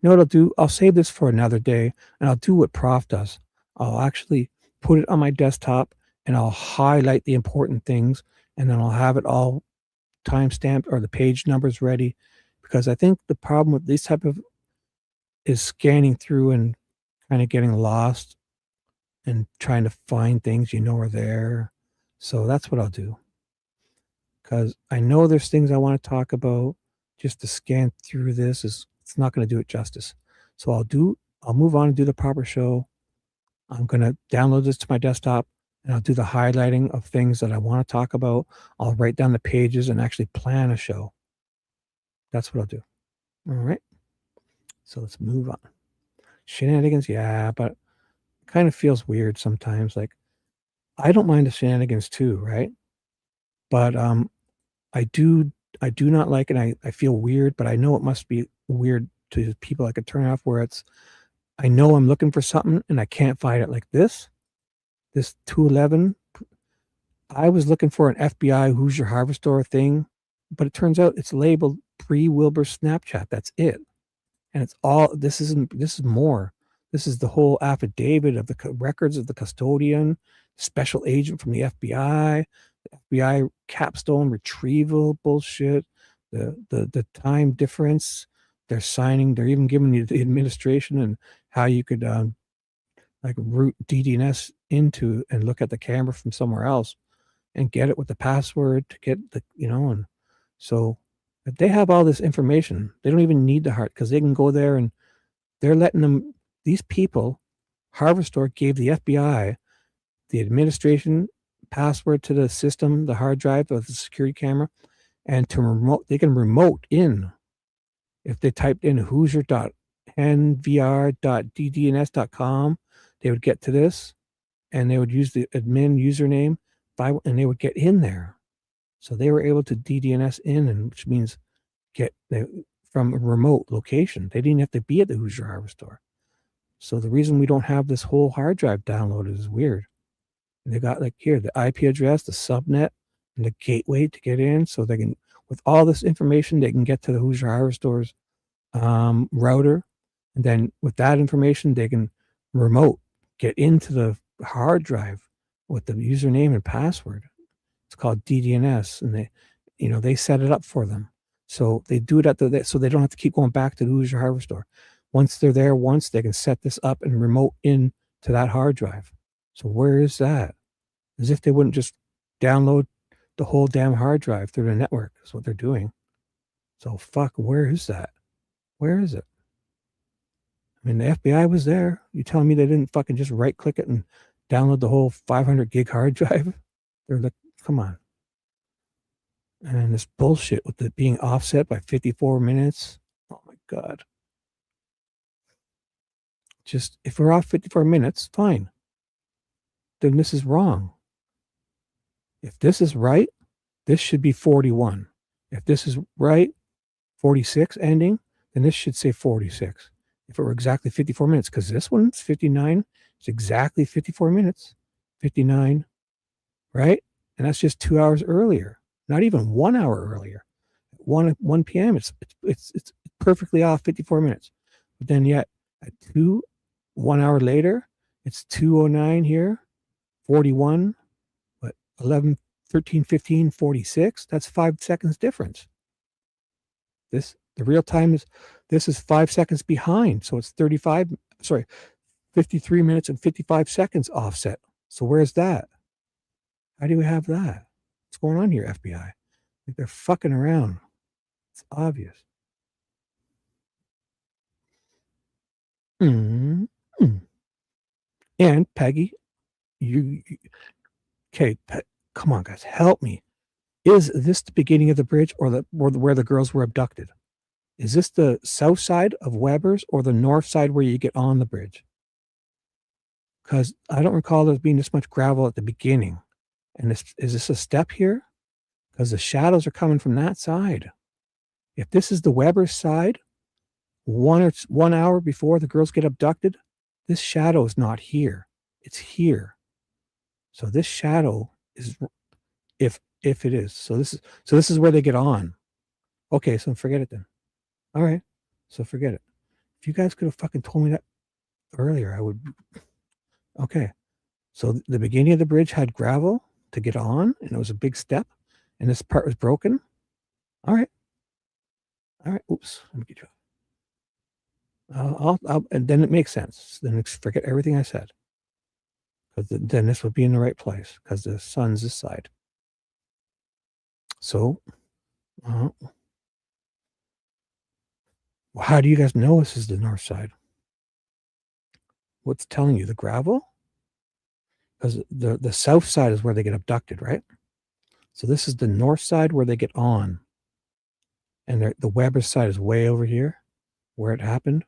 know what I'll do? I'll save this for another day and I'll do what Prof does. I'll actually put it on my desktop and I'll highlight the important things and then I'll have it all timestamped or the page numbers ready, because I think the problem with this type of is scanning through and kind of getting lost and trying to find things are there. So that's what I'll do, because I know there's things I want to talk about. Just to scan through this it's not going to do it justice. So I'll move on and do the proper show. I'm going to download this to my desktop and I'll do the highlighting of things that I want to talk about. I'll write down the pages and actually plan a show. That's what I'll do. All right. So let's move on. Shenanigans, yeah, but it kind of feels weird sometimes. Like, I don't mind the shenanigans too, right? But I do not like, and I feel weird, but I know it must be weird to people I could turn off, where it's, I know I'm looking for something and I can't find it. Like this 211, I was looking for an FBI Who's Your Harvestor thing, but it turns out it's labeled pre-Wilbur Snapchat. That's it. And it's all, this is more. This is the whole affidavit of the records of the custodian, special agent from the FBI capstone retrieval bullshit, the time difference. They're signing, they're even giving you the administration and how you could like route DDNS into and look at the camera from somewhere else and get it with the password to get the, and so if they have all this information, they don't even need the heart, because they can go there and they're letting them, these people, Harvestor gave the FBI the administration password to the system, the hard drive of the security camera, and they can remote in. If they typed in hoosier.nvr.ddns.com, they would get to this and they would use the admin username and they would get in there. So they were able to DDNS in, and which means from a remote location. They didn't have to be at the Hoosier Harvestor. So the reason we don't have this whole hard drive downloaded is weird. And they got like here, the IP address, the subnet, and the gateway to get in. So they can, with all this information, they can get to the Hoosier Harvestor's router. And then with that information, they can remote get into the hard drive with the username and password. It's called DDNS, and they set it up for them. So they do it so they don't have to keep going back to the Hoosier Harvestor. Once they're there, they can set this up and remote in to that hard drive. So where is that? As if they wouldn't just download the whole damn hard drive through the network. That's what they're doing. So fuck, where is that? Where is it? I mean, the FBI was there. You telling me they didn't fucking just right click it and download the whole 500 gig hard drive? They're like, come on. And this bullshit with it being offset by 54 minutes. Oh my God. Just, if we're off 54 minutes, fine. Then this is wrong. If this is right, this should be 41. If this is right, 46 ending, then this should say 46. if it were exactly 54 minutes, because this one's 59. It's exactly 54 minutes. 59, right? And that's just 2 hours earlier, not even 1 hour earlier. 1 p.m. It's perfectly off 54 minutes. But then yet at 1 hour later, it's 2:09 here, 41, but 11, 13, 15, 46. That's 5 seconds difference. The real time this is 5 seconds behind. So it's 53 minutes and 55 seconds offset. So where's that? How do we have that? What's going on here, FBI? Like they're fucking around. It's obvious. Mm-hmm. And Peggy, come on, guys, help me. Is this the beginning of the bridge or where the girls were abducted? Is this the south side of Weber's or the north side where you get on the bridge? Because I don't recall there being this much gravel at the beginning. And is this a step here? Because the shadows are coming from that side. If this is the Weber's side, 1 hour before the girls get abducted, this shadow is not here. It's here. So this shadow is, if it is, so this is where they get on. Okay, so forget it then. All right, so forget it. If you guys could have fucking told me that earlier, I would. Okay, so the beginning of the bridge had gravel to get on, and it was a big step, and this part was broken. All right. Oops, let me get you. And then it makes sense. Then forget everything I said, because then this would be in the right place because the sun's this side. So, how do you guys know this is the north side? What's telling you? The gravel? Because the south side is where they get abducted, right? So this is the north side where they get on. And the Weber side is way over here where it happened.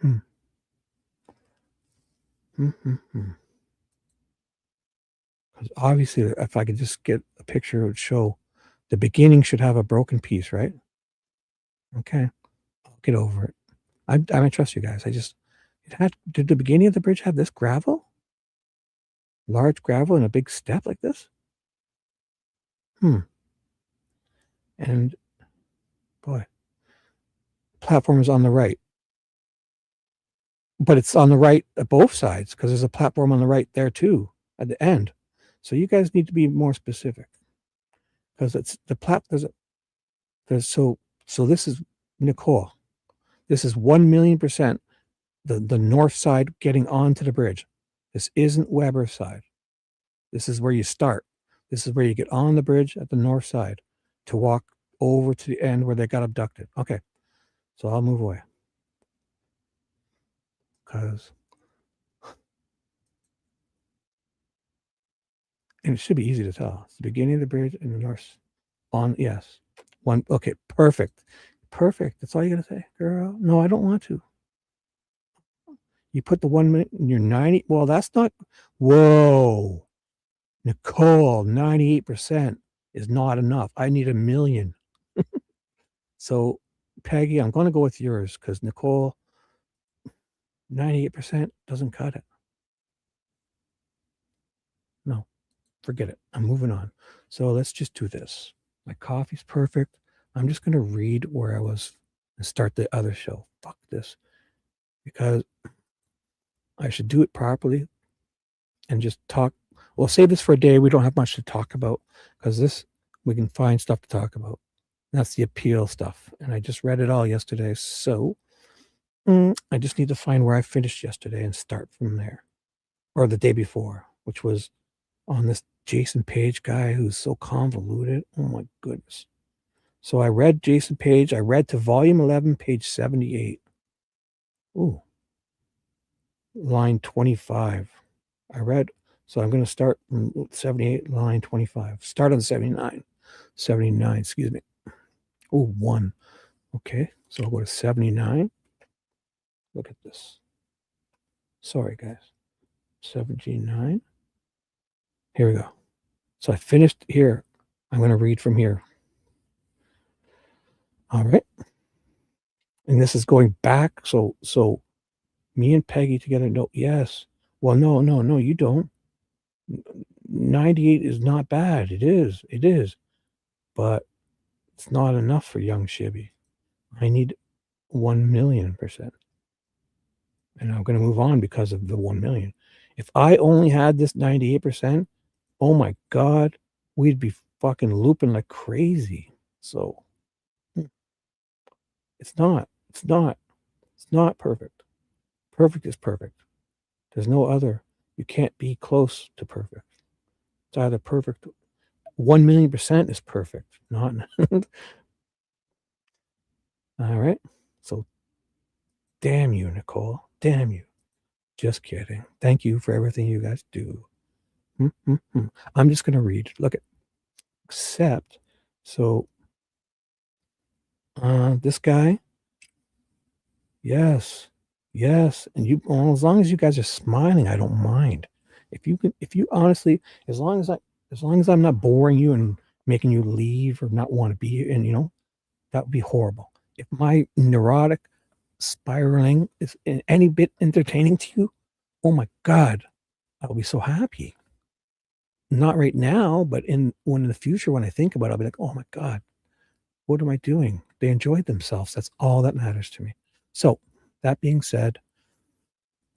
Because obviously, if I could just get a picture, it would show the beginning should have a broken piece, right? Okay, I'll get over it. I don't trust you guys. Did the beginning of the bridge have this gravel? Large gravel and a big step like this? And boy, platform is on the right. But it's on the right at both sides because there's a platform on the right there too at the end. So you guys need to be more specific because it's the so this is Nicole. This is 1,000,000% the north side getting onto the bridge. This isn't Weber's side. This is where you start. This is where you get on the bridge at the north side to walk over to the end where they got abducted. Okay, so I'll move away because. And it should be easy to tell. It's the beginning of the bridge and the north on, yes. One, okay, perfect. Perfect. That's all you gotta say, girl. No, I don't want to. You put the 1 minute and you're 90. Well, that's not, whoa. Nicole, 98% is not enough. I need 1,000,000. So, Peggy, I'm going to go with yours because Nicole, 98% doesn't cut it. No, forget it. I'm moving on. So let's just do this. My coffee's perfect. I'm just going to read where I was and start the other show. Fuck this. Because I should do it properly and just talk. We'll save this for a day. We don't have much to talk about because we can find stuff to talk about. That's the appeal stuff. And I just read it all yesterday. So I just need to find where I finished yesterday and start from there. Or the day before, which was on this Jason Page guy who's so convoluted. Oh my goodness. So I read Jason Page. I read to volume 11, page 78. Ooh. Line 25. I read. So I'm going to start from 78, line 25. Start on 79. 79, excuse me. Oh, 1. Okay. So I'll go to 79. Look at this. Sorry, guys. 79. Here we go. So I finished here. I'm going to read from here. All right. And this is going back. So me and Peggy together. No, yes. Well, no, you don't. 98 is not bad. It is. But it's not enough for young Shibby. I need 1,000,000%. And I'm going to move on because of the 1,000,000. If I only had this 98%, oh my God, we'd be fucking looping like crazy. So it's not perfect. Perfect is perfect. There's no other. You can't be close to perfect. It's either perfect. 1,000,000% is perfect. Not. All right. So damn you, Nicole. Damn you. Just kidding. Thank you for everything you guys do. I'm just going to read. Look at except. So this guy. Yes. And you, well, as long as you guys are smiling, I don't mind. If you honestly, as long as I'm not boring you and making you leave or not want to be here, and that would be horrible. If my neurotic spiraling is any bit entertaining to you, oh my God, I'll be so happy. Not right now, but in the future, when I think about it, I'll be like, oh my God, what am I doing? They enjoyed themselves. That's all that matters to me. So that being said,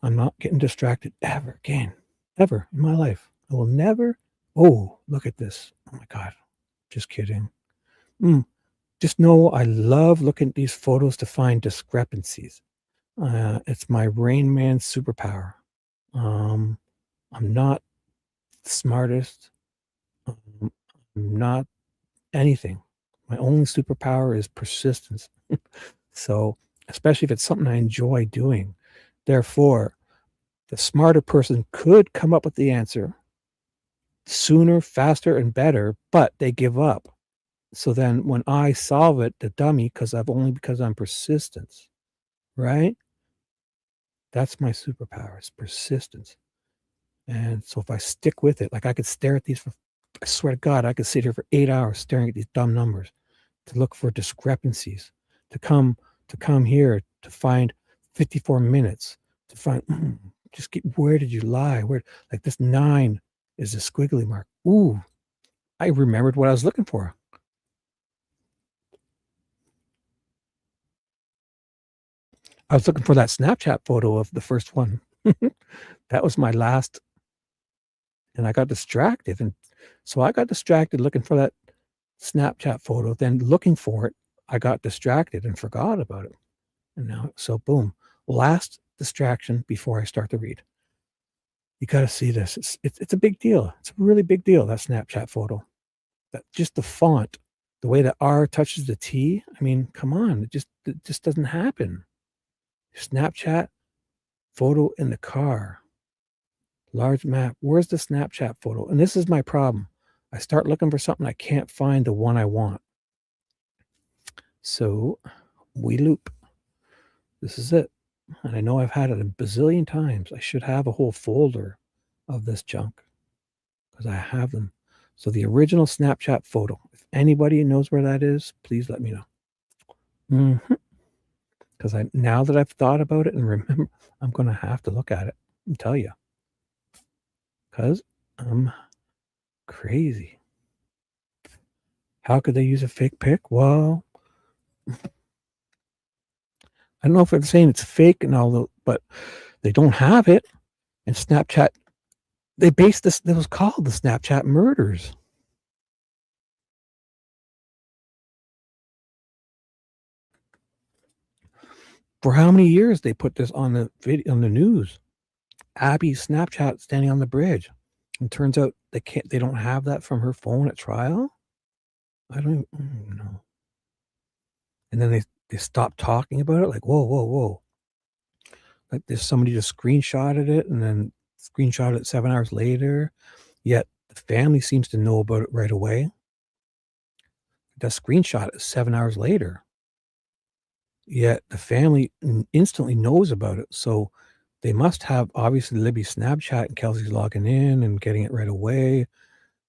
I'm not getting distracted ever again, ever in my life. I will never. Oh, look at this. Oh my God. Just kidding. Just know I love looking at these photos to find discrepancies. It's my Rain Man superpower. I'm not the smartest. I'm not anything. My only superpower is persistence. So, especially if it's something I enjoy doing. Therefore, the smarter person could come up with the answer sooner, faster, and better, but they give up. So then when I solve it, the dummy, because I'm persistent, right? That's my superpower, is persistence. And so if I stick with it, like I could stare at these I swear to God, I could sit here for 8 hours staring at these dumb numbers to look for discrepancies, to come here to find 54 minutes, to find, where did you lie? Like this 9 is a squiggly mark. Ooh, I remembered what I was looking for. I was looking for that Snapchat photo of the first one. That was my last. And I got distracted. And so I got distracted looking for that Snapchat photo. Then looking for it, I got distracted and forgot about it. And now, so boom, last distraction before I start to read. You got to see this. It's a big deal. It's a really big deal, that Snapchat photo. That just the font, the way that R touches the T. I mean, come on, it just doesn't happen. Snapchat photo in the car. Large map. Where's the Snapchat photo? And this is my problem. I start looking for something, I can't find the one I want. So we loop. This is it. And I know I've had it a bazillion times. I should have a whole folder of this junk because I have them. So the original Snapchat photo. If anybody knows where that is, please let me know. Because now that I've thought about it and remember, I'm going to have to look at it and tell you. Because I'm crazy. How could they use a fake pic? Well, I don't know if they're saying it's fake and all, but they don't have it. And Snapchat, they based this, it was called the Snapchat murders. For how many years they put this on the video, on the news? Abby's Snapchat standing on the bridge. And turns out they don't have that from her phone at trial. I don't even know. And then they stopped talking about it. Like, whoa. Like there's somebody just screenshotted it and then screenshotted it 7 hours later. Yet the family seems to know about it right away. The screenshot is 7 hours later. Yet the family instantly knows about it. So they must have obviously Libby's Snapchat and Kelsey's logging in and getting it right away.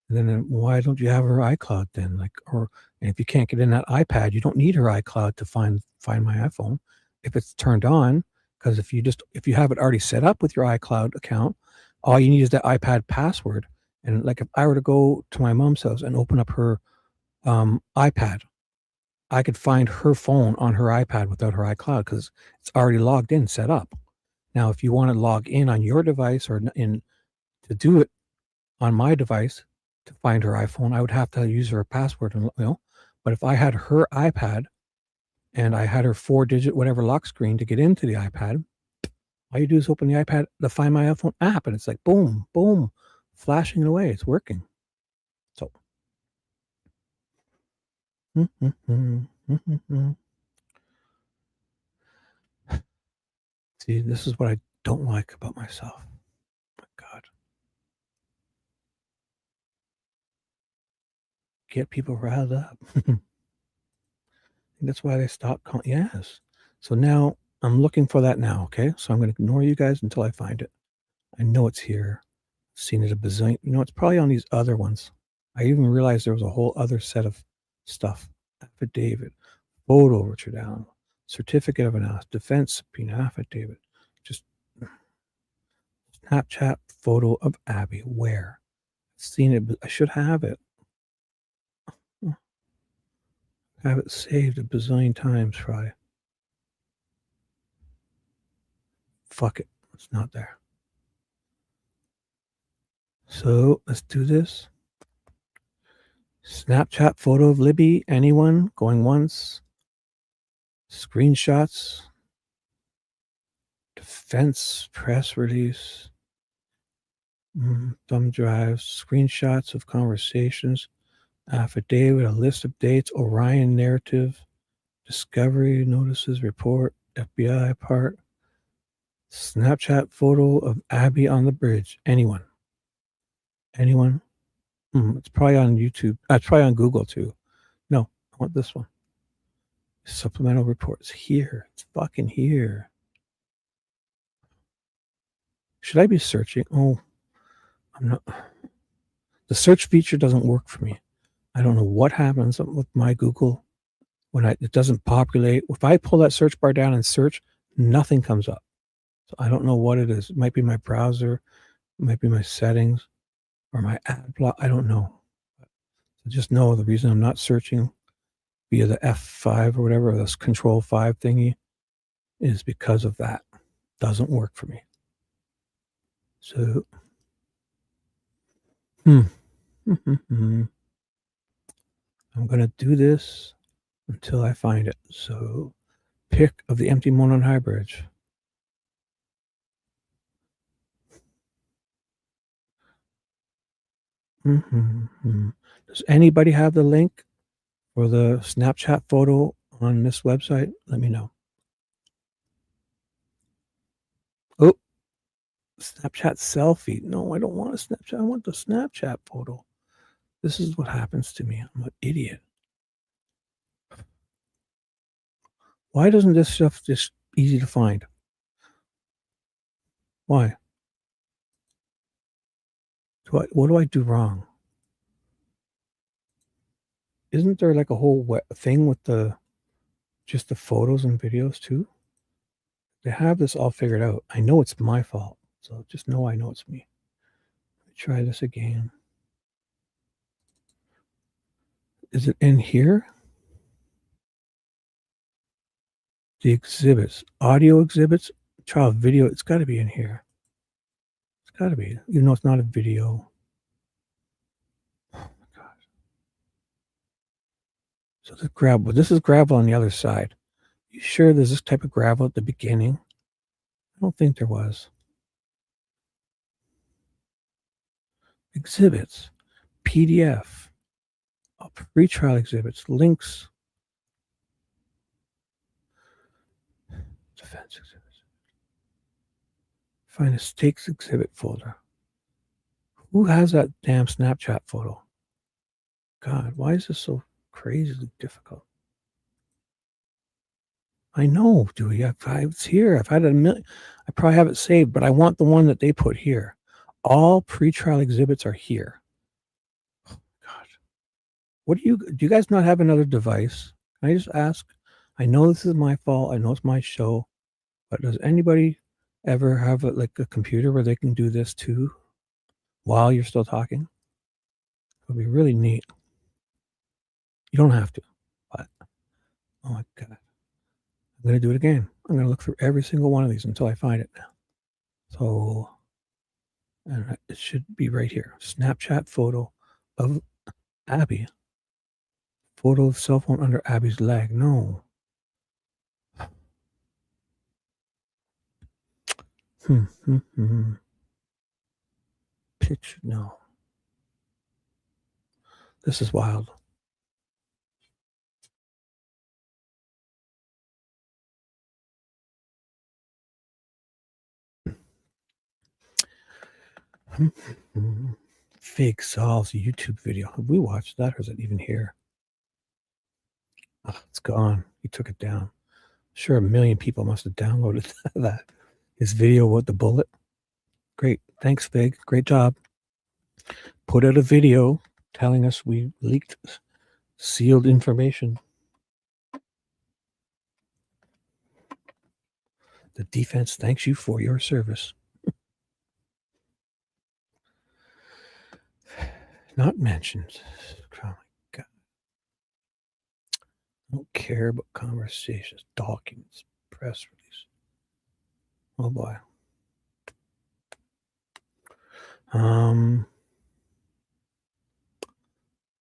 And then why don't you have her iCloud then? Like, or And if you can't get in that iPad, you don't need her iCloud to find my iPhone if it's turned on. Because if you have it already set up with your iCloud account, all you need is that iPad password. And like if I were to go to my mom's house and open up her iPad, I could find her phone on her iPad without her iCloud because it's already logged in, set up. Now, if you want to log in on your device or to do it on my device to find her iPhone, I would have to use her password. But if I had her iPad and I had her 4-digit whatever lock screen to get into the iPad, all you do is open the iPad to find my iPhone app, and it's like boom, boom, flashing it away. It's working. So. See, this is what I don't like about myself. My God. Get people riled up. That's why they stopped calling. Yes. So now I'm looking for that now. Okay. So I'm going to ignore you guys until I find it. I know it's here. I've seen it a bazillion. It's probably on these other ones. I even realized there was a whole other set of stuff. Affidavit, photo Richard Allen, certificate of analysis, defense subpoena, affidavit, just Snapchat photo of Abby. Where? I've seen it, but I should have it. Have it saved a bazillion times, Fry. Fuck it. It's not there. So let's do this. Snapchat photo of Libby. Anyone? Going once. Screenshots. Defense press release. Thumb drives. Screenshots of conversations. Affidavit. A list of dates. Orion narrative. Discovery notices. Report. FBI part. Snapchat photo of Abby on the bridge. Anyone? It's probably on YouTube. It's probably on Google too. No, I want this one. Supplemental reports. Here. It's fucking here. Should I be searching? Oh, I'm not. The search feature doesn't work for me. I don't know what happens with my Google when it doesn't populate. If I pull that search bar down and search, nothing comes up. So I don't know what it is. It might be my browser. It might be my settings or my ad block. I don't know. So just know the reason I'm not searching via the F5 or whatever, or this Control 5 thingy, is because of that. Doesn't work for me. So, I'm going to do this until I find it. So, pic of the empty Monon High Bridge. Does anybody have the link for the Snapchat photo on this website? Let me know. Oh, Snapchat selfie. No, I don't want a Snapchat. I want the Snapchat photo. This is what happens to me. I'm an idiot. Why doesn't this stuff just easy to find? Why? What do I do wrong? Isn't there like a whole thing with just the photos and videos too? They have this all figured out. I know it's my fault. So just know I know it's me. Let me try this again. Is it in here? The exhibits, audio exhibits, trial video. It's got to be in here. It's got to be. You know, it's not a video. Oh my God. So the gravel. This is gravel on the other side. You sure there's this type of gravel at the beginning? I don't think there was. Exhibits, PDF, pre-trial exhibits, links. Defense exhibits. Find a stakes exhibit folder. Who has that damn Snapchat photo? God, why is this so crazily difficult? I know, Dewey. It's here. I've had it a million. I probably have it saved, but I want the one that they put here. All pre-trial exhibits are here. Oh, God. What do you guys not have another device? Can I just ask? I know this is my fault. I know it's my show, but does anybody ever have like a computer where they can do this too while you're still talking? It would be really neat. You don't have to, but oh my God. I'm going to do it again. I'm going to look through every single one of these until I find it now. So, and it should be right here. Snapchat photo of Abby. Photo of cell phone under Abby's leg. No. Picture. No. This is wild. Fake solves YouTube video. Have we watched that or is it even here? Oh, it's gone. He took it down. Sure, 1 million people must have downloaded that. His video with the bullet. Great. Thanks, Fig. Great job. Put out a video telling us we leaked sealed information. The defense thanks you for your service. Not mentioned. Oh my God. I don't care about conversations, documents, press release. Oh boy. I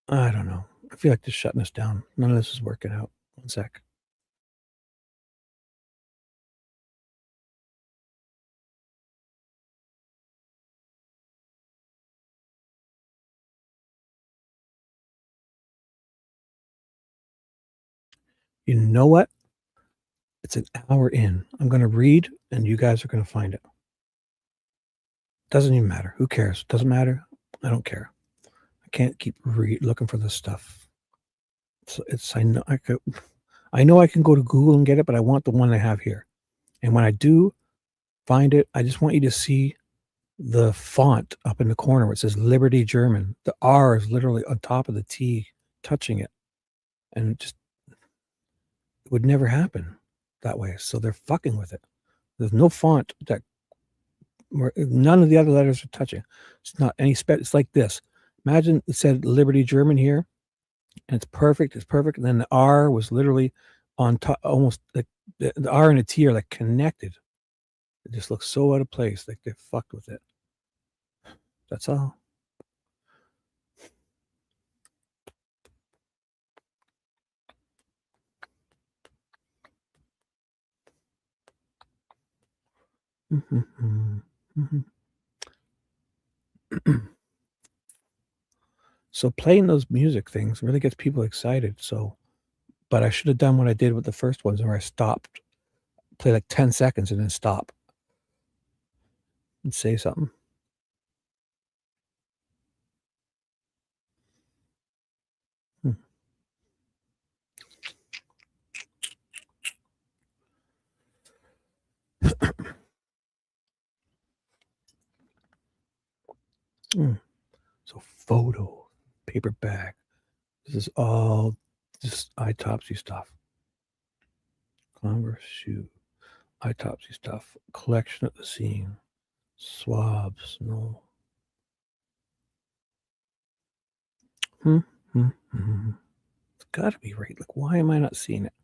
don't know. I feel like just shutting this down. None of this is working out. One sec. You know what? It's an hour in. I'm going to read and you guys are going to find it. Doesn't even matter. Who cares? Doesn't matter. I don't care. I can't keep looking for this stuff. So I know I can go to Google and get it, but I want the one I have here. And when I do find it, I just want you to see the font up in the corner where it says Liberty German. The R is literally on top of the T, touching it. And it would never happen that way. So they're fucking with it. There's no font that none of the other letters are touching. It's not any it's like this. Imagine it said Liberty German here, and it's perfect. It's perfect. And then the R was literally on top, almost like the R and the T are like connected. It just looks so out of place, like they fucked with it. That's all. So playing those music things really gets people excited. So, but I should have done what I did with the first ones where I stopped, play like 10 seconds and then stop and say something. So photo, paper bag. This is all just autopsy stuff. Converse shoe, autopsy stuff, collection at the scene, swabs, no. It's got to be right. Like, why am I not seeing it?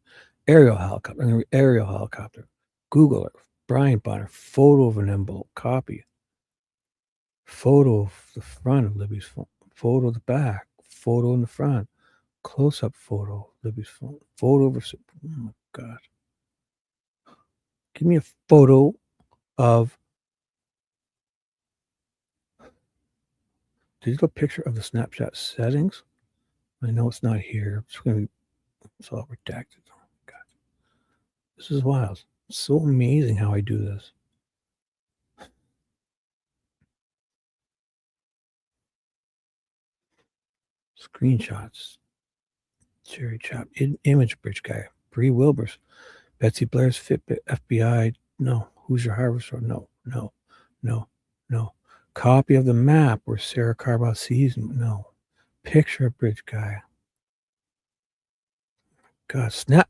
Aerial helicopter, Google Earth, Brian Bonner, photo of an envelope, copy, photo of the front of Libby's phone, photo of the back, photo in the front, close-up photo of Libby's phone, photo of her. Oh my God. Give me a photo of digital picture of the Snapchat settings. I know it's not here. It's going to be, it's all redacted. Oh my God. This is wild. It's so amazing how I do this. Screenshots. Cherry Chop. Image Bridge Guy. Bree Wilbers. Betsy Blair's Fitbit. FBI. No. Who's your harvester? No. Copy of the map where Sarah Carball sees him. No. Picture of Bridge Guy. God, snap.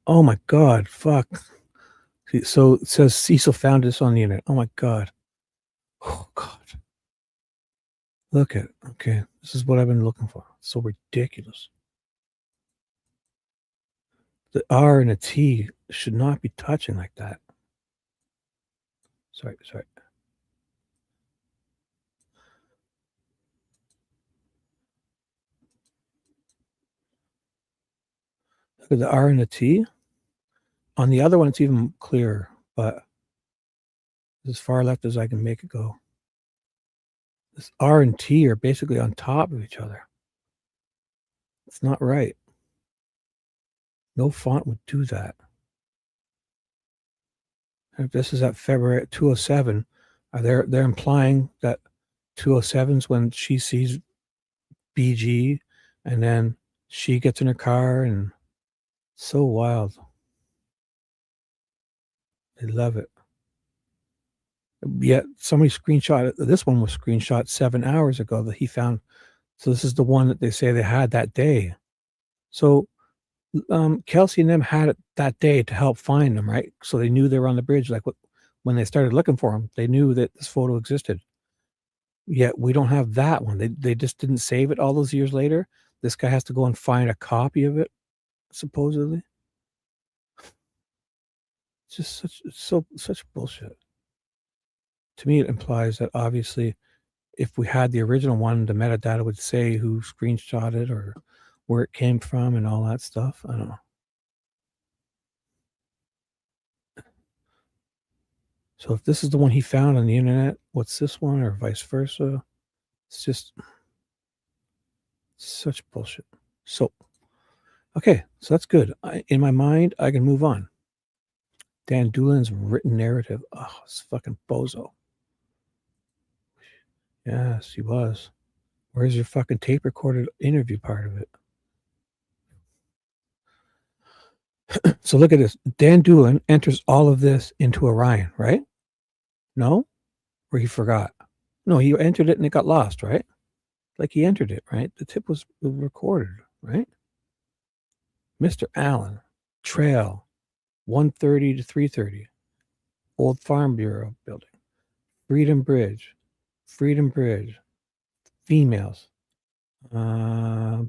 Oh my God, fuck. So it says Cecil found this on the internet. Oh my God. Oh God. Look at it. Okay, this is what I've been looking for. It's so ridiculous. The R and a T should not be touching like that. Sorry. Look at the R and the T. On the other one, it's even clearer, but as far left as I can make it go. This R and T are basically on top of each other. It's not right. No font would do that. If this is at February 207, they're implying that 207's when she sees BG and then she gets in her car, and so wild. They love it. Yet somebody screenshot it. This one was screenshot 7 hours ago that he found. So this is the one that they say they had that day. So Kelsey and them had it that day to help find them, right? So they knew they were on the bridge. Like when they started looking for them, they knew that this photo existed. Yet we don't have that one. They just didn't save it all those years later. This guy has to go and find a copy of it, supposedly. It's just such bullshit. To me, it implies that obviously, if we had the original one, the metadata would say who screenshot it or where it came from and all that stuff. I don't know. So if this is the one he found on the internet, what's this one, or vice versa? It's just such bullshit. So, okay, so that's good. In my mind, I can move on. Dan Doolin's written narrative. Oh, it's fucking bozo. Yes, he was. Where's your fucking tape recorded interview part of it? So look at this. Dan Doolin enters all of this into Orion, right? No? Or he forgot? No, he entered it and it got lost, right? Like he entered it, right? The tip was recorded, right? Mr. Allen, Trail, 130 to 330, Old Farm Bureau building, Freedom Bridge, females, all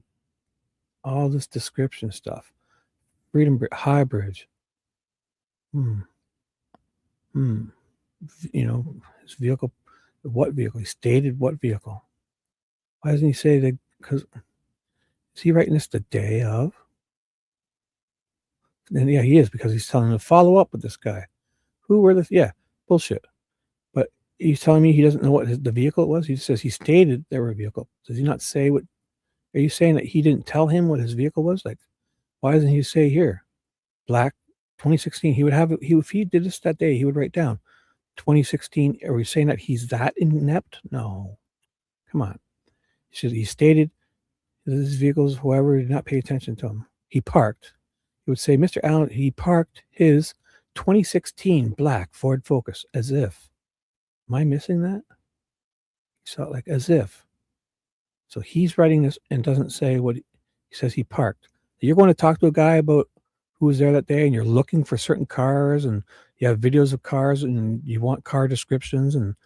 this description stuff, High Bridge, you know, his vehicle, what vehicle? He stated what vehicle. Why doesn't he say that? Because is he writing this the day of? And yeah, he is, because he's telling him to follow up with this guy. Who were the? Yeah, bullshit. But he's telling me he doesn't know what the vehicle was. He says he stated there were a vehicle. Does he not say what? Are you saying that he didn't tell him what his vehicle was? Like, why doesn't he say here, black 2016? He would have it. If he did this that day, he would write down 2016. Are we saying that he's that inept? No, come on. He stated his vehicles. Whoever did not pay attention to him, he parked. He would say, Mr. Allen, he parked his 2016 black Ford Focus, as if. Am I missing that? So like as if. So he's writing this and doesn't say what he says he parked. You're going to talk to a guy about who was there that day, and you're looking for certain cars, and you have videos of cars, and you want car descriptions, and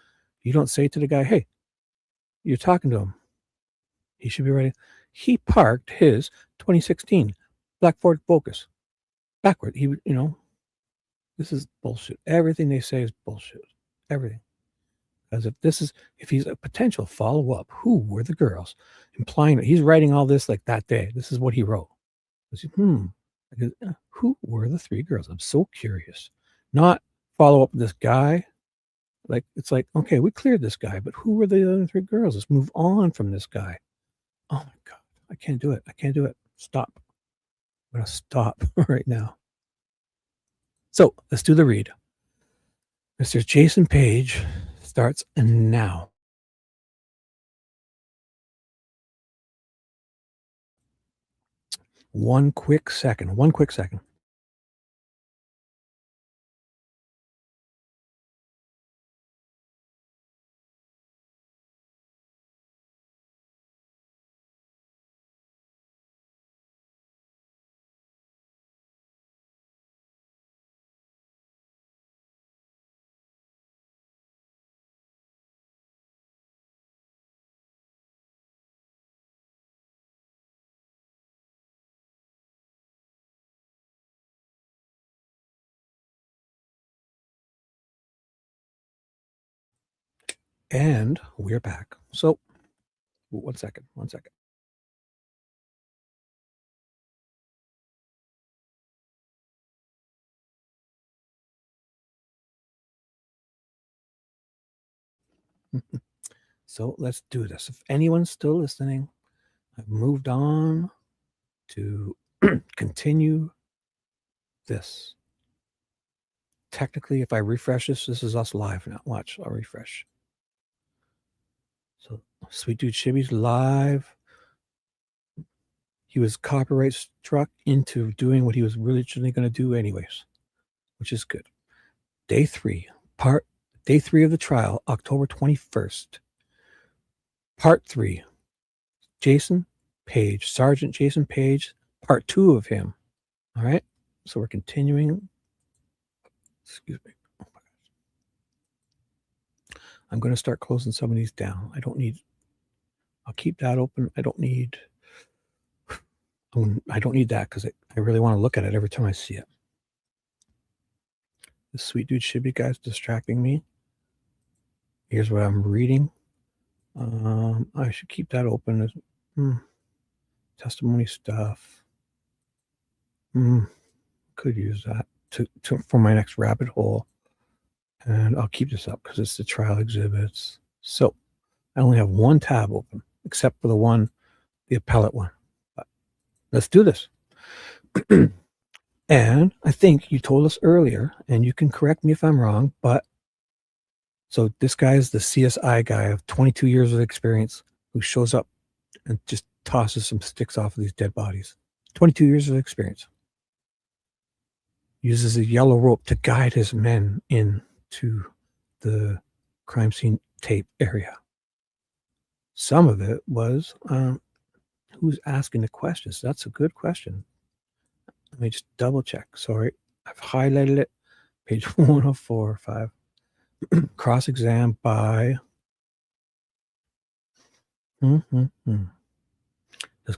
you don't say to the guy, hey, you're talking to him. He should be writing, he parked his 2016 black Ford Focus backward. He would, this is bullshit. Everything they say is bullshit. Everything. As if he's a potential follow-up, who were the girls? Implying that he's writing all this like that day. This is what he wrote. Who were the three girls? I'm so curious. Not follow up with this guy. Like, it's like, okay, we cleared this guy, but who were the other three girls? Let's move on from this guy. Oh my God. I can't do it. Stop. I'm going to stop right now. So let's do the read. Mr. Jason Page starts now. One quick second. And we're back. So, one second. So let's do this. If anyone's still listening, I've moved on to continue this. Technically, if I refresh this is us live now. Watch, I'll refresh. So Sweet Dude Shibby's live. He was copyright struck into doing what he was originally going to do anyways, which is good. Day 3 of the trial, October 21st. Part 3. Jason Page, Sergeant Jason Page, part 2 of him. All right. So we're continuing. Excuse me. Oh my gosh. I'm going to start closing some of these down. I'll keep that open. I don't need that because I really want to look at it every time I see it. The Sweet Dude Shibby guy's distracting me. Here's what I'm reading. I should keep that open. Testimony stuff. Could use that for my next rabbit hole. And I'll keep this up because it's the trial exhibits. So I only have one tab open, except for the appellate one. But let's do this. And I think you told us earlier, and you can correct me if I'm wrong, but so this guy is the CSI guy of 22 years of experience who shows up and just tosses some sticks off of these dead bodies. 22 years of experience. Uses a yellow rope to guide his men into the crime scene tape area. Some of it was who's asking the questions. That's a good question. Let me just double check. Sorry, I've highlighted it. Page 104 or 5. Cross-exam by. Does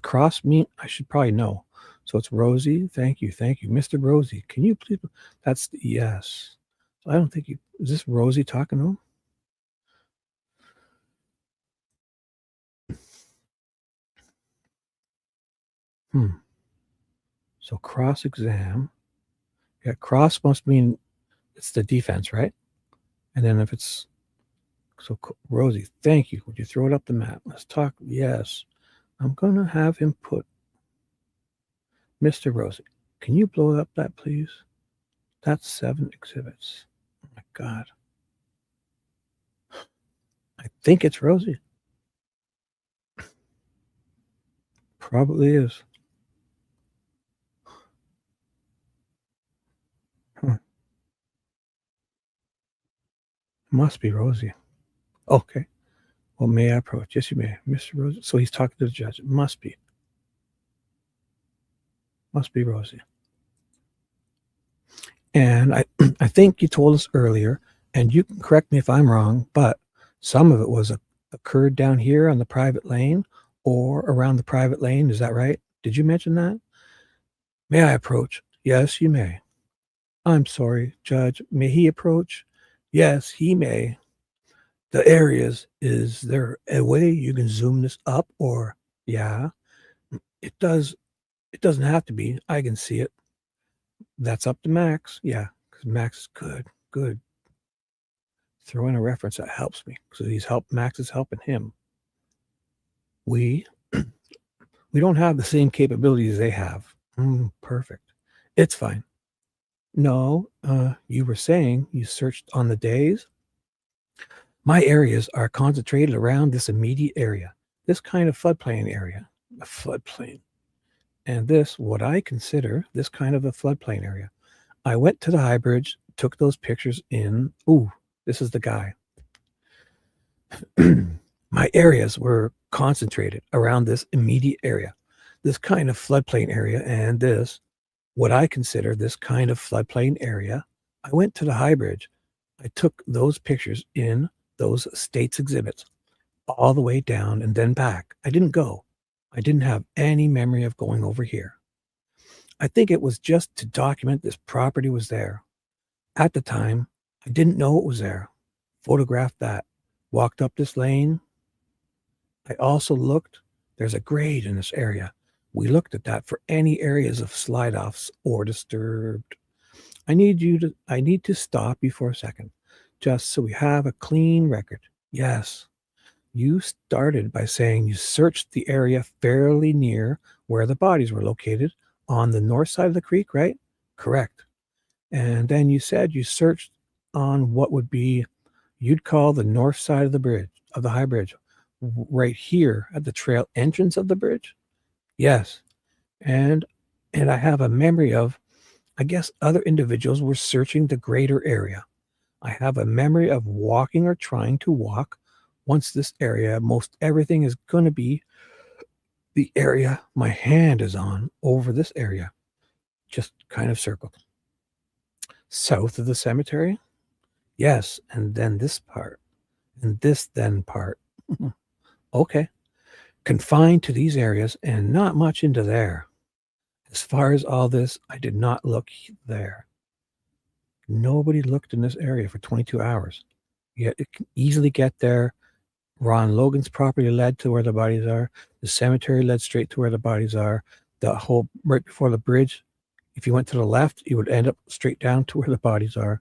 cross mean? I should probably know. So it's Rosie. Thank you. Mr. Rosie, can you please? That's the yes. So I don't think you. Is this Rosie talking to him? So cross-exam. Yeah, cross must mean it's the defense, right? And then if it's so, Rosie, thank you. Would you throw it up the map? Let's talk. Yes. I'm going to have him put Mr. Rosie. Can you blow up that, please? That's 7 exhibits. Oh, my God. I think it's Rosie. Probably is. Must be Rosie. Okay. Well, may I approach? Yes, you may. Mr. Rosie. So he's talking to the judge. It must be. Must be Rosie. And I think you told us earlier, and you can correct me if I'm wrong, but some of it was occurred down here on the private lane or around the private lane. Is that right? Did you mention that? May I approach? Yes, you may. I'm sorry, Judge. May he approach? Yes, he may. The areas, is there a way you can zoom this up? Or, yeah, it doesn't have to be. I can see it. That's up to Max. Yeah, because Max is good. Throw in a reference that helps me. So Max is helping him. We don't have the same capabilities they have. Perfect. It's fine. No, you were saying you searched on the days. My areas are concentrated around this immediate area, this kind of floodplain area, a floodplain. And this, what I consider this kind of a floodplain area. I went to the High Bridge, took those pictures in. Ooh, this is the guy. My areas were concentrated around this immediate area, this kind of floodplain area, and this, what I consider this kind of floodplain area. I went to the High Bridge. I took those pictures in those states exhibits all the way down and then back. I didn't go. I didn't have any memory of going over here. I think it was just to document this property was there. At the time, I didn't know it was there. Photographed that. walked up this lane. I also looked. There's a grade in this area. We looked at that for any areas of slide-offs or disturbed. I need to stop you for a second, just so we have a clean record. Yes, you started by saying you searched the area fairly near where the bodies were located on the north side of the creek, right? Correct. And then you said you searched on what would be, you'd call the north side of the bridge, of the high bridge, right here at the trail entrance of the bridge. Yes. And I have a memory of, I guess other individuals were searching the greater area. I have a memory of walking or trying to walk once this area, most everything is going to be the area my hand is on over this area, just kind of circled. South of the cemetery? Yes, and then this part, and this then part. Okay. Confined to these areas and not much into there. As far as all this, I did not look there. Nobody looked in this area for 22 hours. Yet it can easily get there. Ron Logan's property led to where the bodies are. The cemetery led straight to where the bodies are. The whole, right before the bridge, if you went to the left, you would end up straight down to where the bodies are.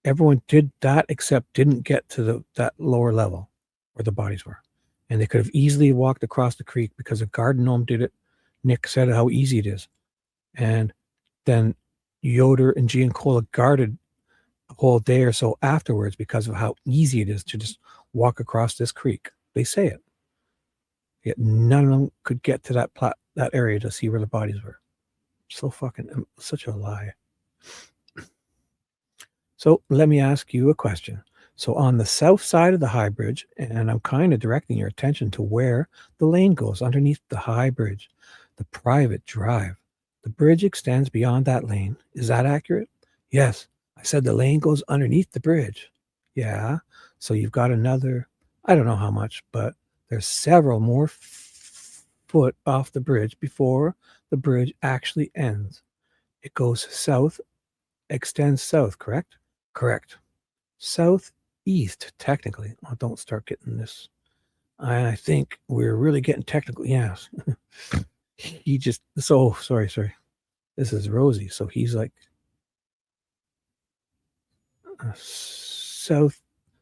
Everyone did that except didn't get to that lower level where the bodies were. And they could have easily walked across the creek because a garden gnome did it. Nick said how easy it is. And then Yoder and Giancola guarded a whole day or so afterwards because of how easy it is to just walk across this creek. They say it. Yet none of them could get to that area to see where the bodies were. So fucking, such a lie. So let me ask you a question. So on the south side of the high bridge, and I'm kind of directing your attention to where the lane goes underneath the high bridge, the private drive. The bridge extends beyond that lane. Is that accurate? Yes. I said the lane goes underneath the bridge. Yeah. So you've got another, I don't know how much, but there's several more foot off the bridge before the bridge actually ends. It goes south, extends south, correct? Correct. Southeast, technically. Oh, don't start getting this. I think we're really getting technical. Yes. He just, so sorry. This is Rosie. So he's like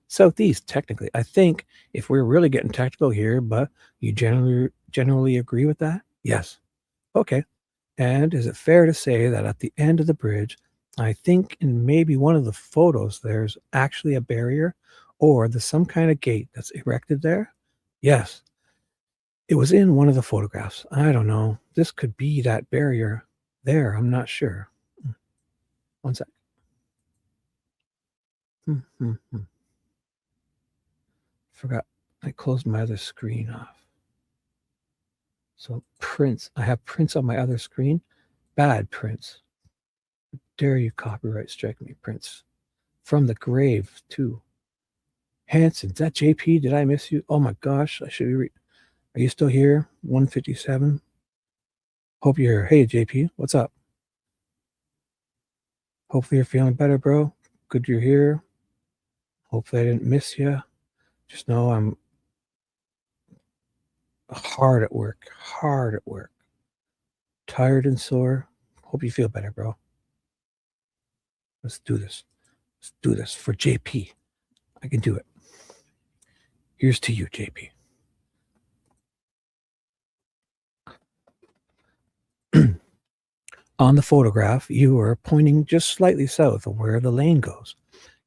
southeast, technically. I think if we're really getting technical here, but you generally agree with that? Yes. Okay. And is it fair to say that at the end of the bridge, I think in maybe one of the photos, there's actually a barrier or there's some kind of gate that's erected there? Yes. It was in one of the photographs. I don't know. This could be that barrier there. I'm not sure. One sec. Forgot. I closed my other screen off. So prints. I have prints on my other screen. Bad prints. Dare you copyright strike me, prints. From the grave, too. Hanson, is that JP? Did I miss you? Oh my gosh, I should be are you still here? 157. Hope you're here. Hey JP, what's up? Hopefully you're feeling better, bro. Good you're here. Hopefully I didn't miss you. Just know I'm hard at work. Tired and sore. Hope you feel better, bro. Let's do this. For JP. I can do it. Here's to you, JP. On the photograph, you are pointing just slightly south of where the lane goes.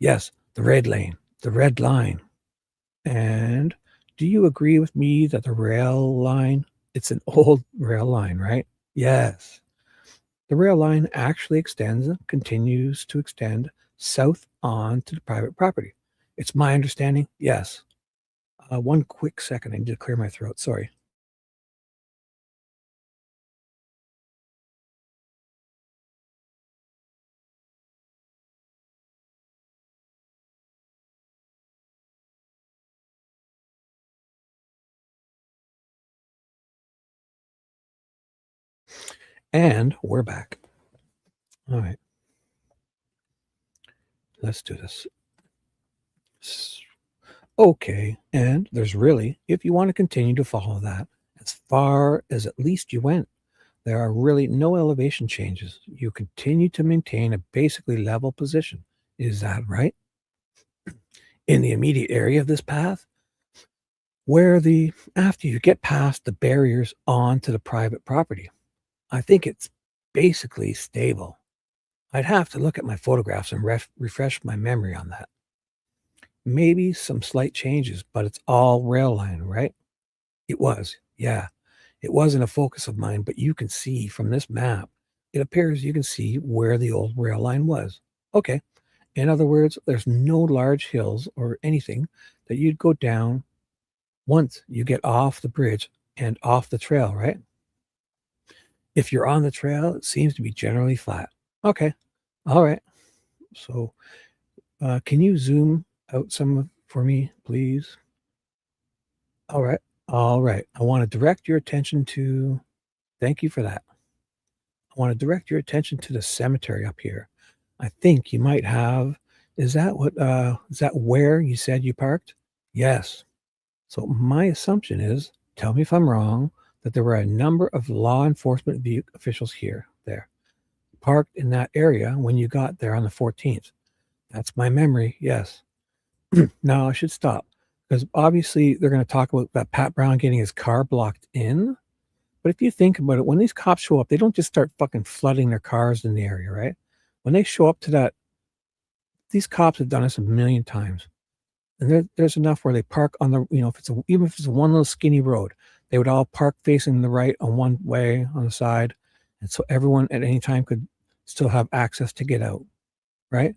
Yes, the red lane, the red line. And do you agree with me that the rail line, it's an old rail line, right? Yes. The rail line actually continues to extend south on to the private property. It's my understanding, yes. One quick second, I need to clear my throat, sorry. And we're back. All right. Let's do this. Okay, and there's really, if you want to continue to follow that, as far as at least you went, there are really no elevation changes. You continue to maintain a basically level position. Is that right? In the immediate area of this path, where after you get past the barriers onto the private property, I think it's basically stable. I'd have to look at my photographs and refresh my memory on that. Maybe some slight changes, but it's all rail line, right? It was, yeah. It wasn't a focus of mine, but you can see from this map, it appears you can see where the old rail line was. Okay. In other words, there's no large hills or anything that you'd go down once you get off the bridge and off the trail, right? If you're on the trail, it seems to be generally flat. Okay. All right. So, can you zoom out some for me, please? All right. All right. I want to direct your attention to, thank you for that. I want to direct your attention to the cemetery up here. I think you might have, is that where you said you parked? Yes. So my assumption is, tell me if I'm wrong, that there were a number of law enforcement officials there, parked in that area when you got there on the 14th. That's my memory, yes. Now I should stop, because obviously they're going to talk about that Pat Brown getting his car blocked in. But if you think about it, when these cops show up, they don't just start fucking flooding their cars in the area, right? When they show up to that, these cops have done this a million times. And there's enough where they park on the, even if it's one little skinny road, they would all park facing the right on one way on the side. And so everyone at any time could still have access to get out, right?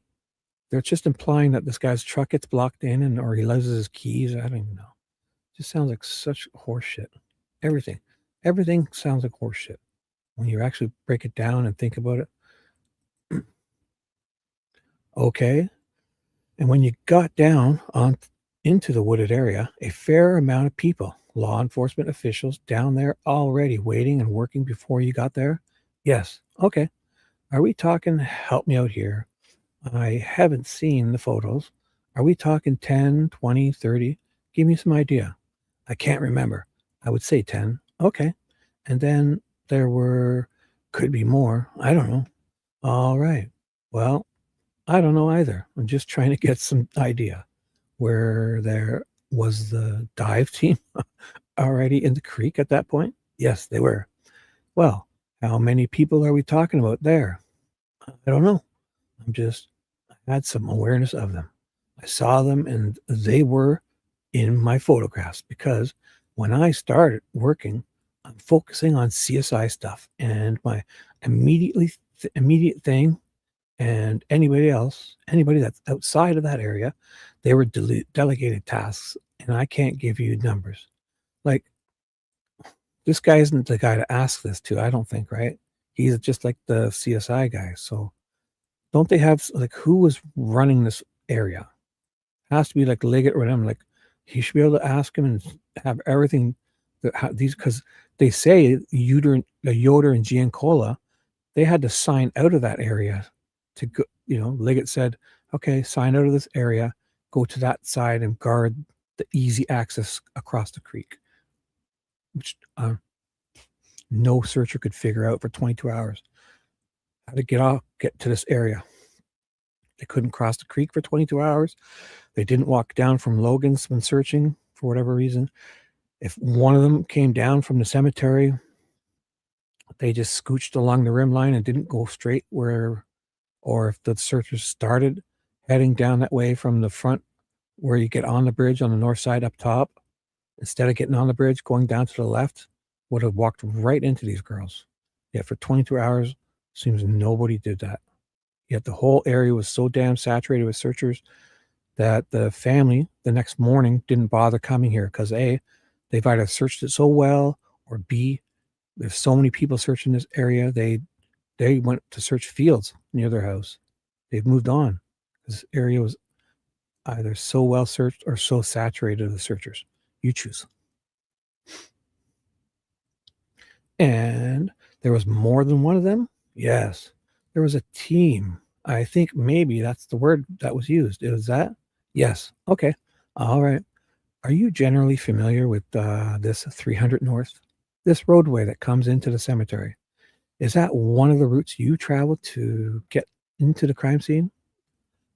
They're just implying that this guy's truck gets blocked in or he loses his keys. I don't even know. It just sounds like such horseshit. Everything sounds like horseshit when you actually break it down and think about it. Okay. And when you got down into the wooded area, a fair amount of people, law enforcement officials down there already waiting and working before you got there? Yes. Okay. Are we talking, help me out here, I haven't seen the photos. Are we talking 10, 20, 30? Give me some idea. I can't remember. I would say 10. Okay. And then there could be more. I don't know. All right. Well, I don't know either. I'm just trying to get some idea. Where there was the dive team already in the creek at that point? Yes, they were. Well, how many people are we talking about there? I don't know. I had some awareness of them. I saw them and they were in my photographs because when I started working, I'm focusing on CSI stuff and my immediate thing and anybody that's outside of that area, they were delegated tasks and I can't give you numbers. Like, this guy isn't the guy to ask this to, I don't think, right? He's just like the CSI guy. So don't they have, like, who was running this area? It has to be like Liggett or whatever. Like, he should be able to ask him and have everything because they say Yoder and Giancola, they had to sign out of that area to go. Liggett said, okay, sign out of this area, go to that side and guard the easy access across the creek, which no searcher could figure out for 22 hours. How to get to this area. They couldn't cross the creek for 22 hours. They didn't walk down from Logan's when searching for whatever reason. If one of them came down from the cemetery, they just scooched along the rim line and didn't go straight or if the searchers started heading down that way from the front where you get on the bridge on the north side up top, instead of getting on the bridge, going down to the left, would have walked right into these girls. Yet for 22 hours, seems nobody did that. Yet the whole area was so damn saturated with searchers that the family the next morning didn't bother coming here because A, they've either searched it so well, or B, there's so many people searching this area, they went to search fields near their house. They've moved on. This area was either so well searched or so saturated with searchers. You choose. And there was more than one of them? Yes. There was a team. I think maybe that's the word that was used. Is that? Yes. Okay. All right. Are you generally familiar with this 300 North? This roadway that comes into the cemetery? Is that one of the routes you travel to get into the crime scene?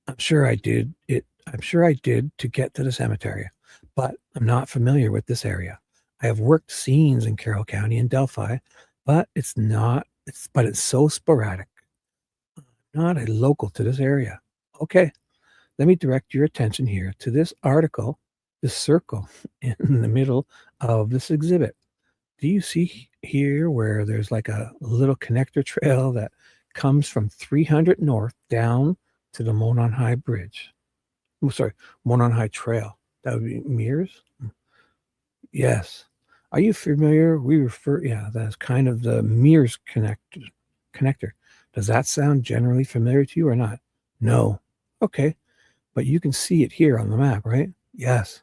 I'm sure I did to get to the cemetery, but I'm not familiar with this area. I have worked scenes in Carroll County and Delphi, but it's so sporadic. Not a local to this area. Okay, let me direct your attention here to this article, this circle in the middle of this exhibit. Do you see here where there's like a little connector trail that comes from 300 North down to the Olehy Bridge? Oh, sorry, Olehy Trail. That would be Mears? Yes. Are you familiar? That's kind of the Mears connector. Does that sound generally familiar to you or not? No. Okay. But you can see it here on the map, right? Yes.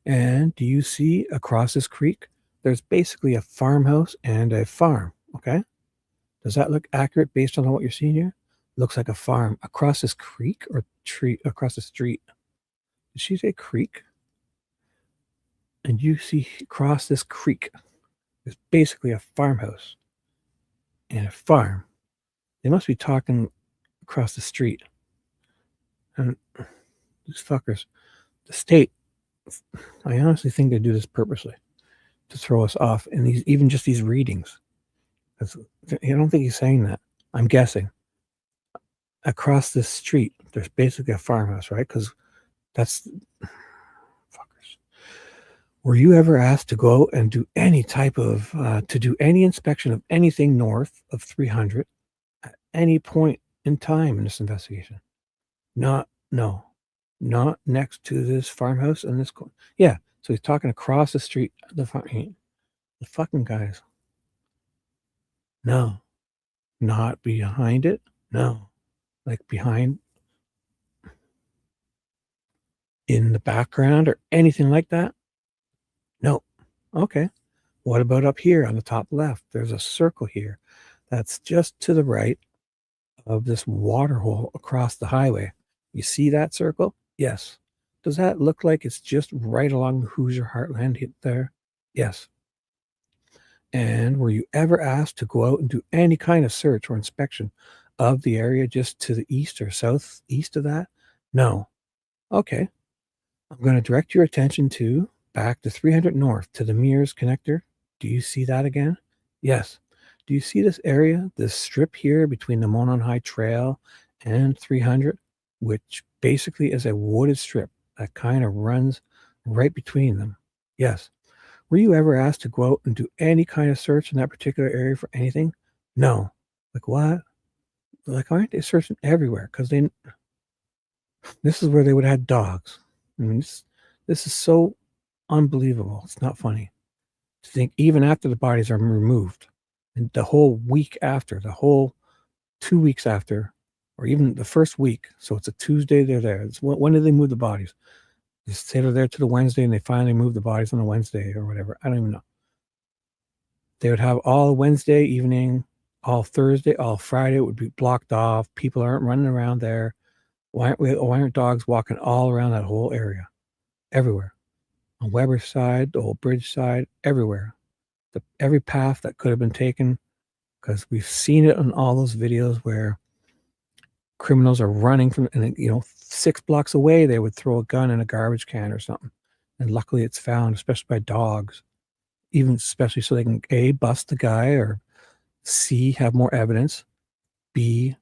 And do you see across this creek? There's basically a farmhouse and a farm, okay? Does that look accurate based on what you're seeing here? Looks like a farm across this creek or tree across the street. Did she say creek? And you see across this creek, there's basically a farmhouse and a farm. They must be talking across the street. And these fuckers, the state, I honestly think they do this purposely to throw us off in these readings. I don't think he's saying that. I'm guessing. Across this street, there's basically a farmhouse, right? Because that's fuckers. Were you ever asked to go out and do any type of to do any inspection of anything north of 300 at any point in time in this investigation? Not next to this farmhouse and this. Yeah, so he's talking across the street. The fucking guys. No, not behind it. No, like behind, in the background or anything like that. No. Okay. What about up here on the top left? There's a circle here that's just to the right of this water hole across the highway. You see that circle? Yes. Does that look like it's just right along the Hoosier Heartland hit there? Yes. And were you ever asked to go out and do any kind of search or inspection of the area just to the east or southeast of that? No. Okay. I'm going to direct your attention to back to 300 North to the Mears connector. Do you see that again? Yes. Do you see this area, this strip here between the Olehy Trail and 300, which basically is a wooded strip that kind of runs right between them? Yes. Were you ever asked to go out and do any kind of search in that particular area for anything? No. Like what? Like, aren't they searching everywhere? Because this is where they would have had dogs. I mean, this is so unbelievable. It's not funny to think even after the bodies are removed and the whole week after, the whole 2 weeks after, or even the first week. So it's a Tuesday they're there. When did they move the bodies? They say they're there to the Wednesday and they finally move the bodies on a Wednesday or whatever. I don't even know. They would have all Wednesday evening, all Thursday, all Friday would be blocked off. People aren't running around there. Why aren't dogs walking all around that whole area? Everywhere. On Weber's side, the old bridge side, everywhere. Every path that could have been taken, because we've seen it on all those videos where criminals are running from, and 6 blocks away, they would throw a gun in a garbage can or something. And luckily it's found, especially by dogs, especially so they can A, bust the guy, or C, have more evidence, B,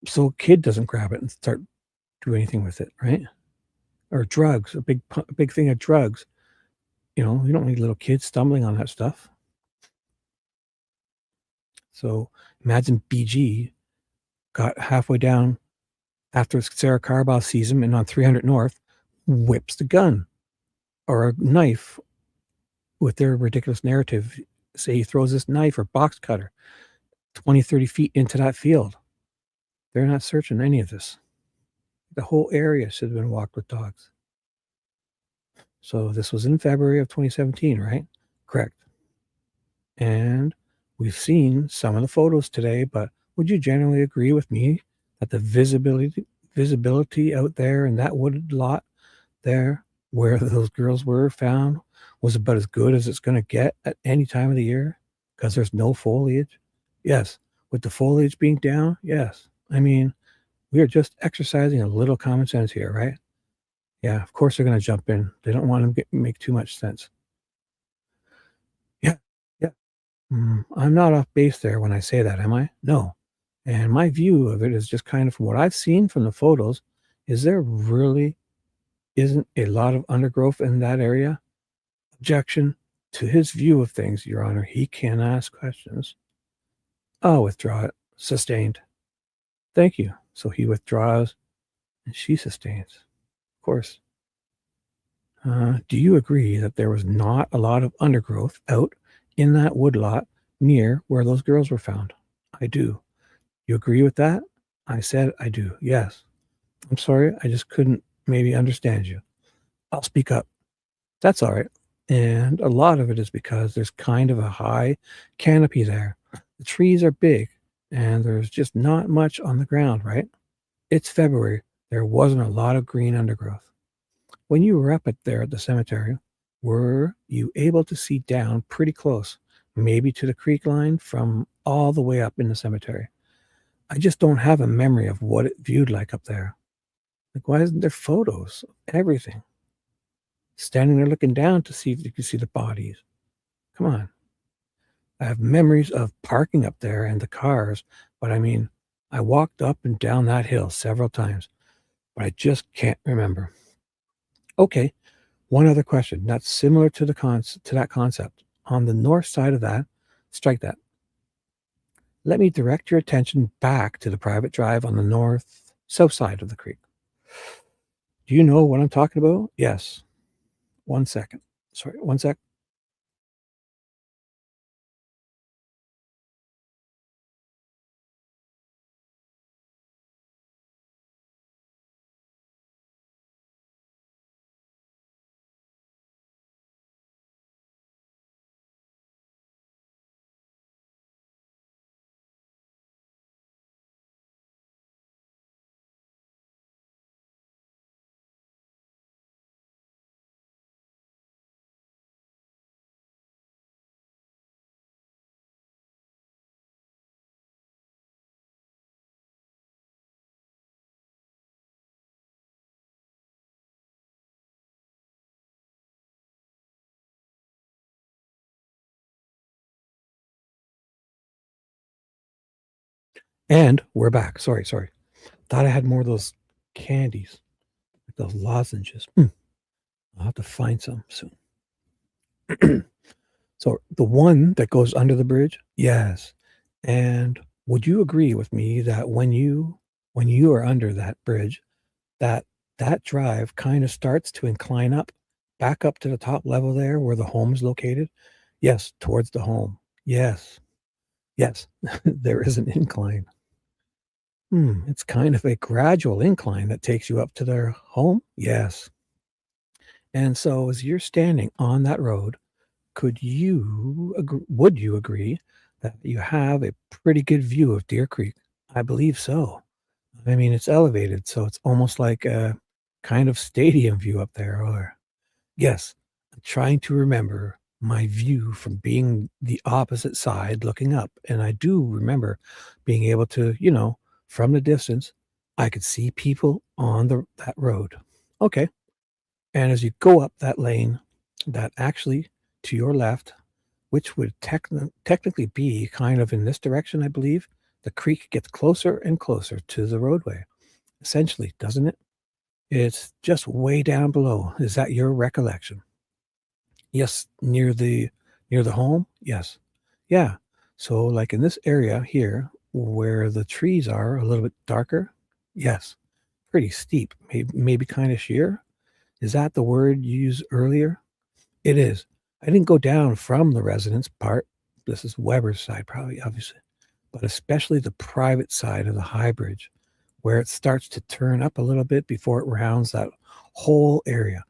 so a kid doesn't grab it and start do anything with it, right? Or drugs, a big thing of drugs. You don't need little kids stumbling on that stuff. So imagine BG got halfway down after Sarah Carball sees him and on 300 North, whips the gun or a knife with their ridiculous narrative. Say he throws this knife or box cutter 20, 30 feet into that field. They're not searching any of this. The whole area should have been walked with dogs. So this was in February of 2017, right? Correct. And we've seen some of the photos today, but would you generally agree with me that the visibility out there in that wooded lot there where those girls were found was about as good as it's going to get at any time of the year because there's no foliage? Yes. With the foliage being down? Yes. I mean, we are just exercising a little common sense here, right? Yeah, of course they're going to jump in. They don't want to make too much sense. Yeah, yeah. I'm not off base there when I say that, am I? No. And my view of it is just kind of from what I've seen from the photos, is there really isn't a lot of undergrowth in that area? Objection to his view of things, Your Honor. He can ask questions. I'll withdraw it. Sustained. Thank you. So he withdraws and she sustains. Of course. Do you agree that there was not a lot of undergrowth out in that woodlot near where those girls were found? I do. You agree with that? I said I do. Yes. I'm sorry. I just couldn't maybe understand you. I'll speak up. That's all right. And a lot of it is because there's kind of a high canopy there. The trees are big and there's just not much on the ground, right? It's February. There wasn't a lot of green undergrowth. When you were up there at the cemetery, were you able to see down pretty close, maybe to the creek line from all the way up in the cemetery? I just don't have a memory of what it viewed like up there. Like, why isn't there photos of everything? Standing there looking down to see if you can see the bodies. Come on. I have memories of parking up there and the cars, but I mean, I walked up and down that hill several times, but I just can't remember. Okay, one other question that's similar to that concept. On the north side of that, strike that. Let me direct your attention back to the private drive on the south side of the creek. Do you know what I'm talking about? Yes. 1 second. Sorry, 1 sec. And we're back. Sorry. Thought I had more of those candies, like those lozenges. I'll have to find some soon. So the one that goes under the bridge? Yes. And would you agree with me that when you are under that bridge, that drive kind of starts to incline up, back up to the top level there where the home is located? Yes, towards the home. Yes. There is an incline. It's kind of a gradual incline that takes you up to their home? Yes. And so as you're standing on that road, would you agree that you have a pretty good view of Deer Creek? I believe so. I mean, it's elevated, so it's almost like a kind of stadium view up there. Or yes, I'm trying to remember my view from being the opposite side looking up. And I do remember being able to, from the distance, I could see people on that road. Okay. And as you go up that lane, that actually to your left, which would technically be kind of in this direction, I believe, the creek gets closer and closer to the roadway, essentially, doesn't it? It's just way down below. Is that your recollection? Yes, near the home? Yes. Yeah. So like in this area here where the trees are a little bit darker? Yes. Pretty steep, maybe kind of sheer. Is that the word you used earlier? It is. I didn't go down from the residence part. This is Weber's side, probably, obviously, but especially the private side of the high bridge, where it starts to turn up a little bit before it rounds that whole area.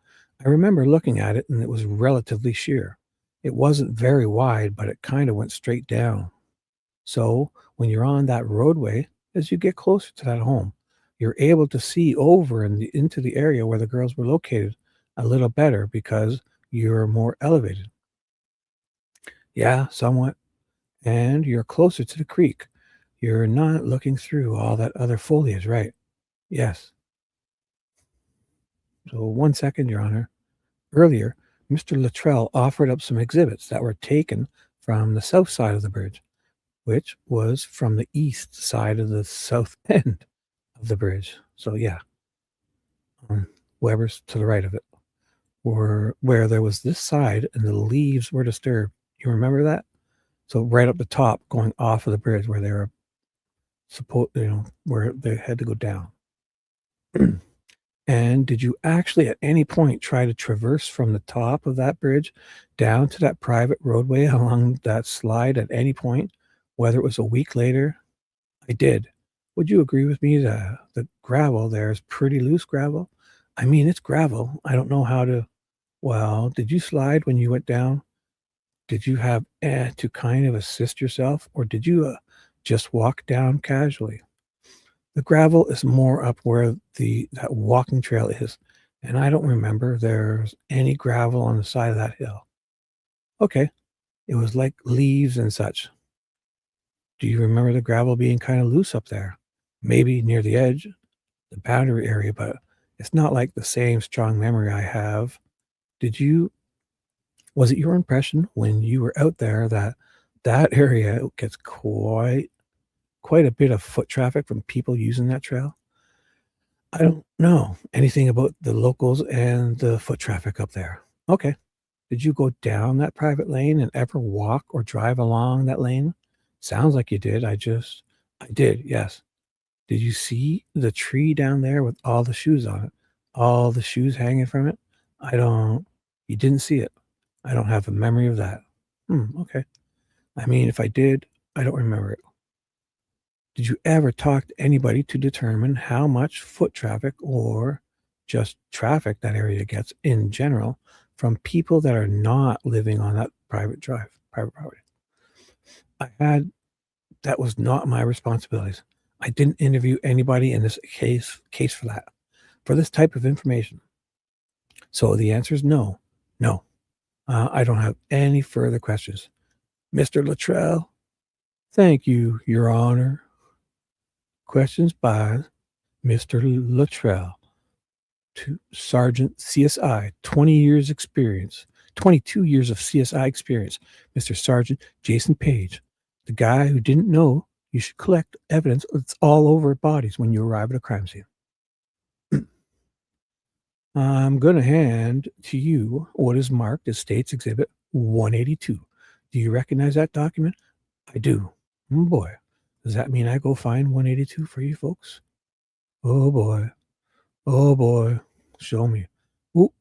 I remember looking at it and it was relatively sheer. It wasn't very wide, but it kind of went straight down. So when you're on that roadway, as you get closer to that home, you're able to see over into the area where the girls were located, a little better because you're more elevated. Yeah, somewhat. And you're closer to the creek. You're not looking through all that other foliage, right? Yes. So 1 second, Your Honor. Earlier, Mr. Luttrull offered up some exhibits that were taken from the south side of the bridge, which was from the east side of the south end of the bridge. So yeah, Weber's to the right of it, where there was this side and the leaves were disturbed. You remember that? So right up the top, going off of the bridge where they were where they had to go down. And did you actually at any point try to traverse from the top of that bridge down to that private roadway along that slide at any point, whether it was a week later? I did. Would you agree with me that the gravel there is pretty loose gravel? I mean, it's gravel. I don't know how to. Well, did you slide when you went down? Did you have to kind of assist yourself, or did you just walk down casually? The gravel is more up where that walking trail is, and I don't remember there's any gravel on the side of that hill. Okay, it was like leaves and such. Do you remember the gravel being kind of loose up there? Maybe near the edge, the boundary area, but it's not like the same strong memory I have. Was it your impression when you were out there that area gets quite a bit of foot traffic from people using that trail? I don't know anything about the locals and the foot traffic up there. Okay. Did you go down that private lane and ever walk or drive along that lane? Sounds like you did. I did, yes. Did you see the tree down there with all the shoes on it? All the shoes hanging from it? You didn't see it. I don't have a memory of that. Okay. I mean, if I did, I don't remember it. Did you ever talk to anybody to determine how much foot traffic or just traffic that area gets in general from people that are not living on that private property? That was not my responsibilities. I didn't interview anybody in this case for that, for this type of information. So the answer is no. I don't have any further questions. Mr. Luttrull? Thank you, Your Honor. Questions by Mr. Luttrull to Sergeant CSI, 20 years experience, 22 years of CSI experience, Mr. Sergeant Jason Page, the guy who didn't know you should collect evidence that's all over bodies when you arrive at a crime scene. I'm going to hand to you what is marked as State's Exhibit 182. Do you recognize that document? I do. Oh boy. Does that mean I go find 182 for you folks? Oh boy. Oh boy. Show me. Ooh.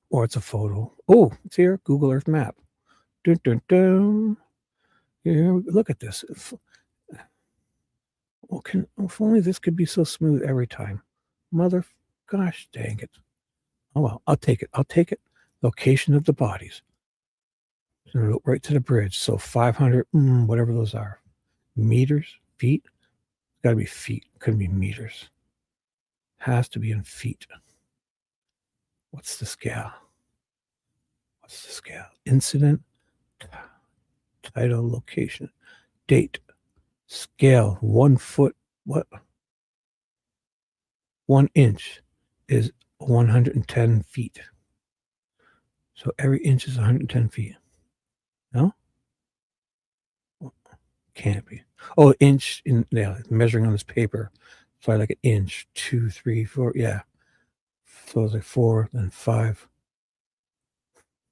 Or it's a photo. Oh, it's here. Google Earth map. Dun, dun, dun. Here, look at this. If only this could be so smooth every time. Gosh dang it. Oh well, I'll take it. Location of the bodies. Right to the bridge. So 500, whatever those are. Meters, feet. Got to be feet. Couldn't be meters. Has to be in feet. What's the scale? Incident, title, location, date, scale, 1 foot. What? 1 inch is 110 feet. So every inch is 110 feet. No? Can't be. Oh, inch measuring on this paper. So I like an inch, 2, 3, 4. Yeah. So it's like 4, then 5.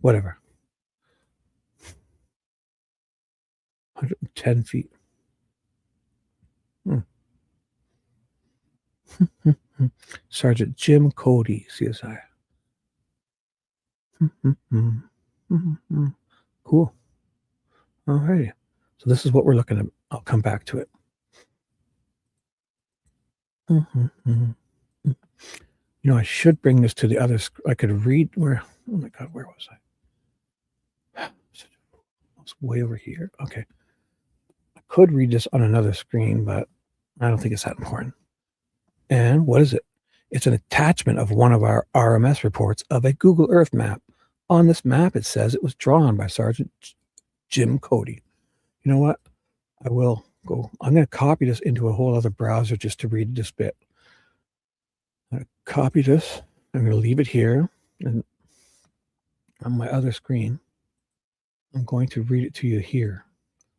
Whatever. 110 feet. Sergeant Jim Cody, CSI. Cool. All righty. So this is what we're looking at. I'll come back to it. I should bring this to the other. I could read where. Oh my God, where was I? I was way over here. Okay. I could read this on another screen, but I don't think it's that important. And what is it? It's an attachment of one of our RMS reports of a Google Earth map. On this map, it says it was drawn by Sergeant Jim Cody. You know what? I will go. I'm going to copy this into a whole other browser just to read this bit. I'm going to copy this. I'm going to leave it here. And on my other screen, I'm going to read it to you here,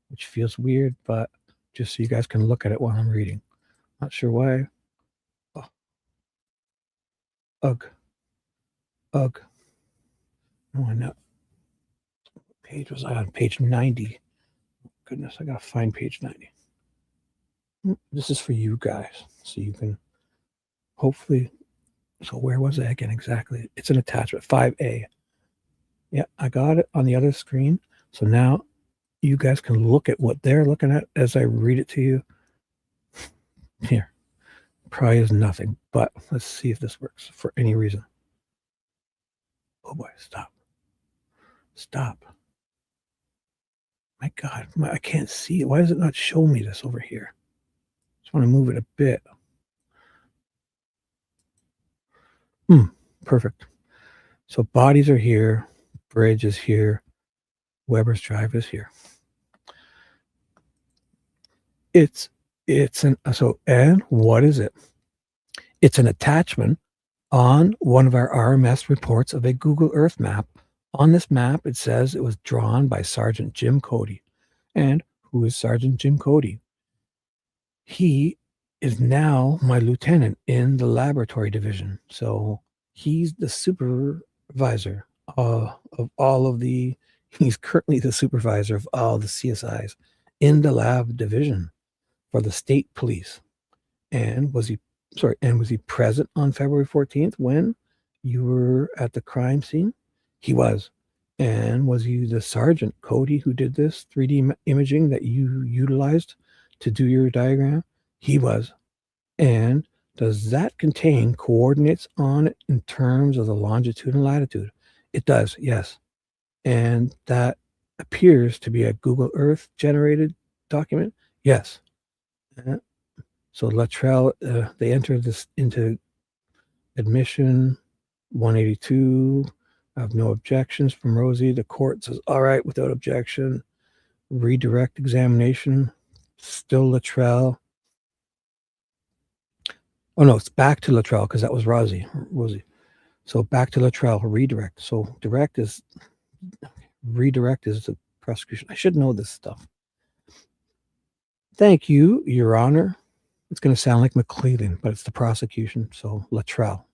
which feels weird, but just so you guys can look at it while I'm reading. Not sure why. Oh. Ugh. Ugh. No, I'm not. What page was I on? Page 90. Goodness, I got to find page 90. This is for you guys, so you can hopefully. So where was I again exactly? It's an attachment, 5A. Yeah, I got it on the other screen. So now you guys can look at what they're looking at as I read it to you. Here, probably is nothing, but let's see if this works for any reason. Oh boy, stop. Stop. My God, I can't see it. Why does it not show me this over here? Just want to move it a bit. Perfect. So bodies are here. Bridge is here. Weber's Drive is here. And what is it? It's an attachment on one of our RMS reports of a Google Earth map. On this map, it says it was drawn by Sergeant Jim Cody. And who is Sergeant Jim Cody? He is now my lieutenant in the laboratory division. So he's the supervisor of all of he's currently the supervisor of all the CSIs in the lab division for the state police. And was he present on February 14th when you were at the crime scene? He was. And was he the Sergeant Cody who did this 3D imaging that you utilized to do your diagram? He was. And does that contain coordinates on it in terms of the longitude and latitude? It does, yes. And that appears to be a Google Earth generated document? Yes. So Luttrull, they entered this into admission 182. I have no objections from Rosie. The court says, all right, without objection. Redirect examination, still Luttrull. Oh, no, it's back to Luttrull because that was Rosie. So back to Luttrull, redirect. So redirect is the prosecution. I should know this stuff. Thank you, Your Honor. It's going to sound like McClellan, but it's the prosecution. So Luttrull.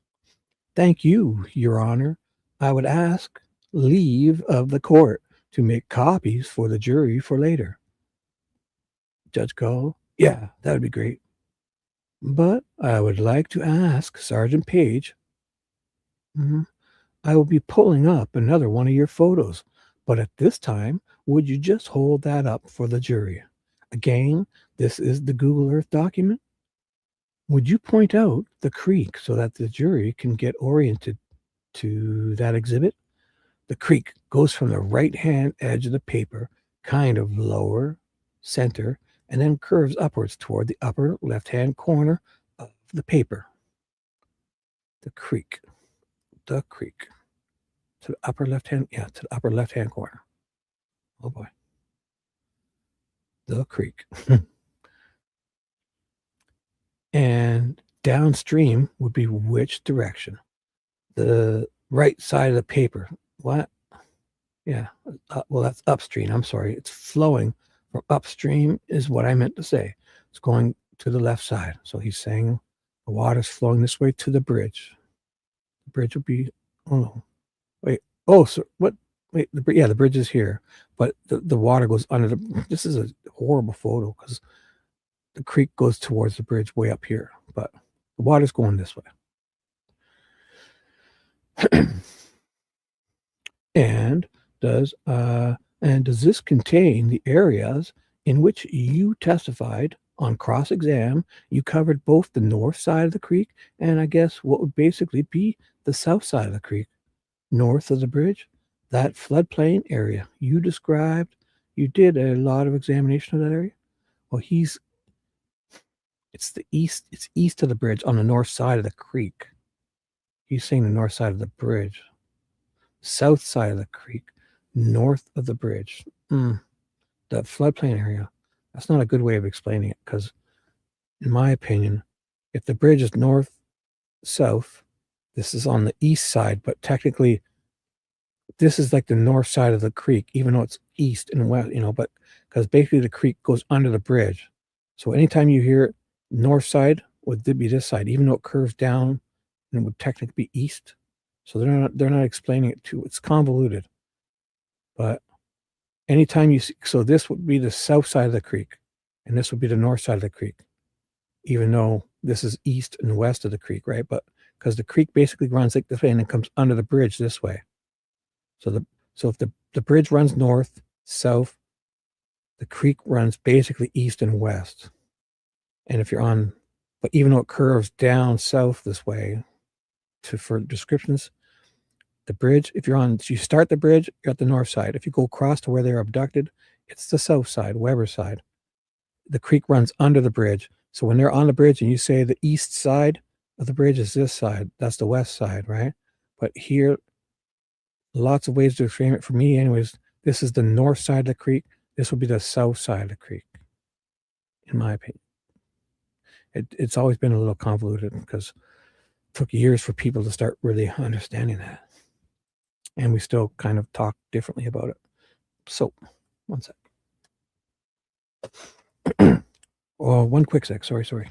Thank you, Your Honor. I would ask leave of the court to make copies for the jury for later. Judge Cole, yeah, that would be great. But I would like to ask Sergeant Page. I will be pulling up another one of your photos, but at this time, would you just hold that up for the jury? Again, this is the Google Earth document. Would you point out the creek so that the jury can get oriented to that exhibit? The creek goes from the right-hand edge of the paper, kind of lower, center, and then curves upwards toward the upper left-hand corner of the paper. The creek. To the upper left-hand, to the upper left-hand corner. Oh boy. The creek. And downstream would be which direction? The right side of the paper. What? Yeah. Well, that's upstream. I'm sorry. It's flowing from upstream is what I meant to say. It's going to the left side. So he's saying the water's flowing this way to the bridge. The bridge will be, oh no. Wait. Oh, so what? Wait, the bridge is here, but the water goes under the, this is a horrible photo because the creek goes towards the bridge way up here, but the water's going this way. And does this contain the areas in which you testified on cross-exam? You covered both the north side of the creek and I guess what would basically be the south side of the creek, north of the bridge, that floodplain area you described. You did a lot of examination of that area. Well, It's the east. It's east of the bridge on the north side of the creek. He's saying the north side of the bridge. South side of the creek, north of the bridge. The floodplain area. That's not a good way of explaining it because, in my opinion, if the bridge is north, south, this is on the east side, but technically this is like the north side of the creek, even though it's east and west, but because basically the creek goes under the bridge. So anytime you hear north side would be this side, even though it curves down and it would technically be east. So they're not explaining it too. It's convoluted. But anytime you see, so this would be the south side of the creek, and this would be the north side of the creek, even though this is east and west of the creek, right? But because the creek basically runs like this way and it comes under the bridge this way. So if the bridge runs north, south, the creek runs basically east and west. And if you're on, but even though it curves down south this way, for descriptions, the bridge, if you start the bridge, you're at the north side. If you go across to where they're abducted, it's the south side, Weber side. The creek runs under the bridge. So when they're on the bridge and you say the east side of the bridge is this side, that's the west side, right? But here, lots of ways to frame it for me anyways. This is the north side of the creek. This would be the south side of the creek, in my opinion. It's always been a little convoluted because it took years for people to start really understanding that. And we still kind of talk differently about it. So, one sec. Oh, one quick sec. Sorry.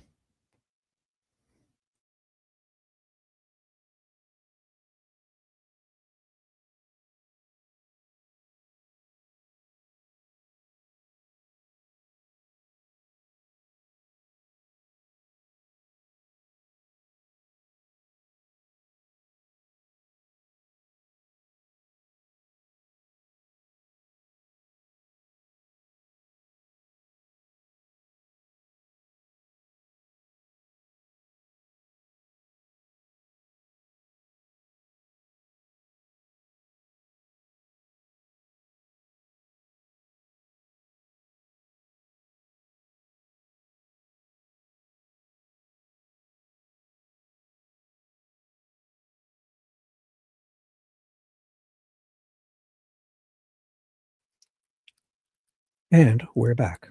And we're back.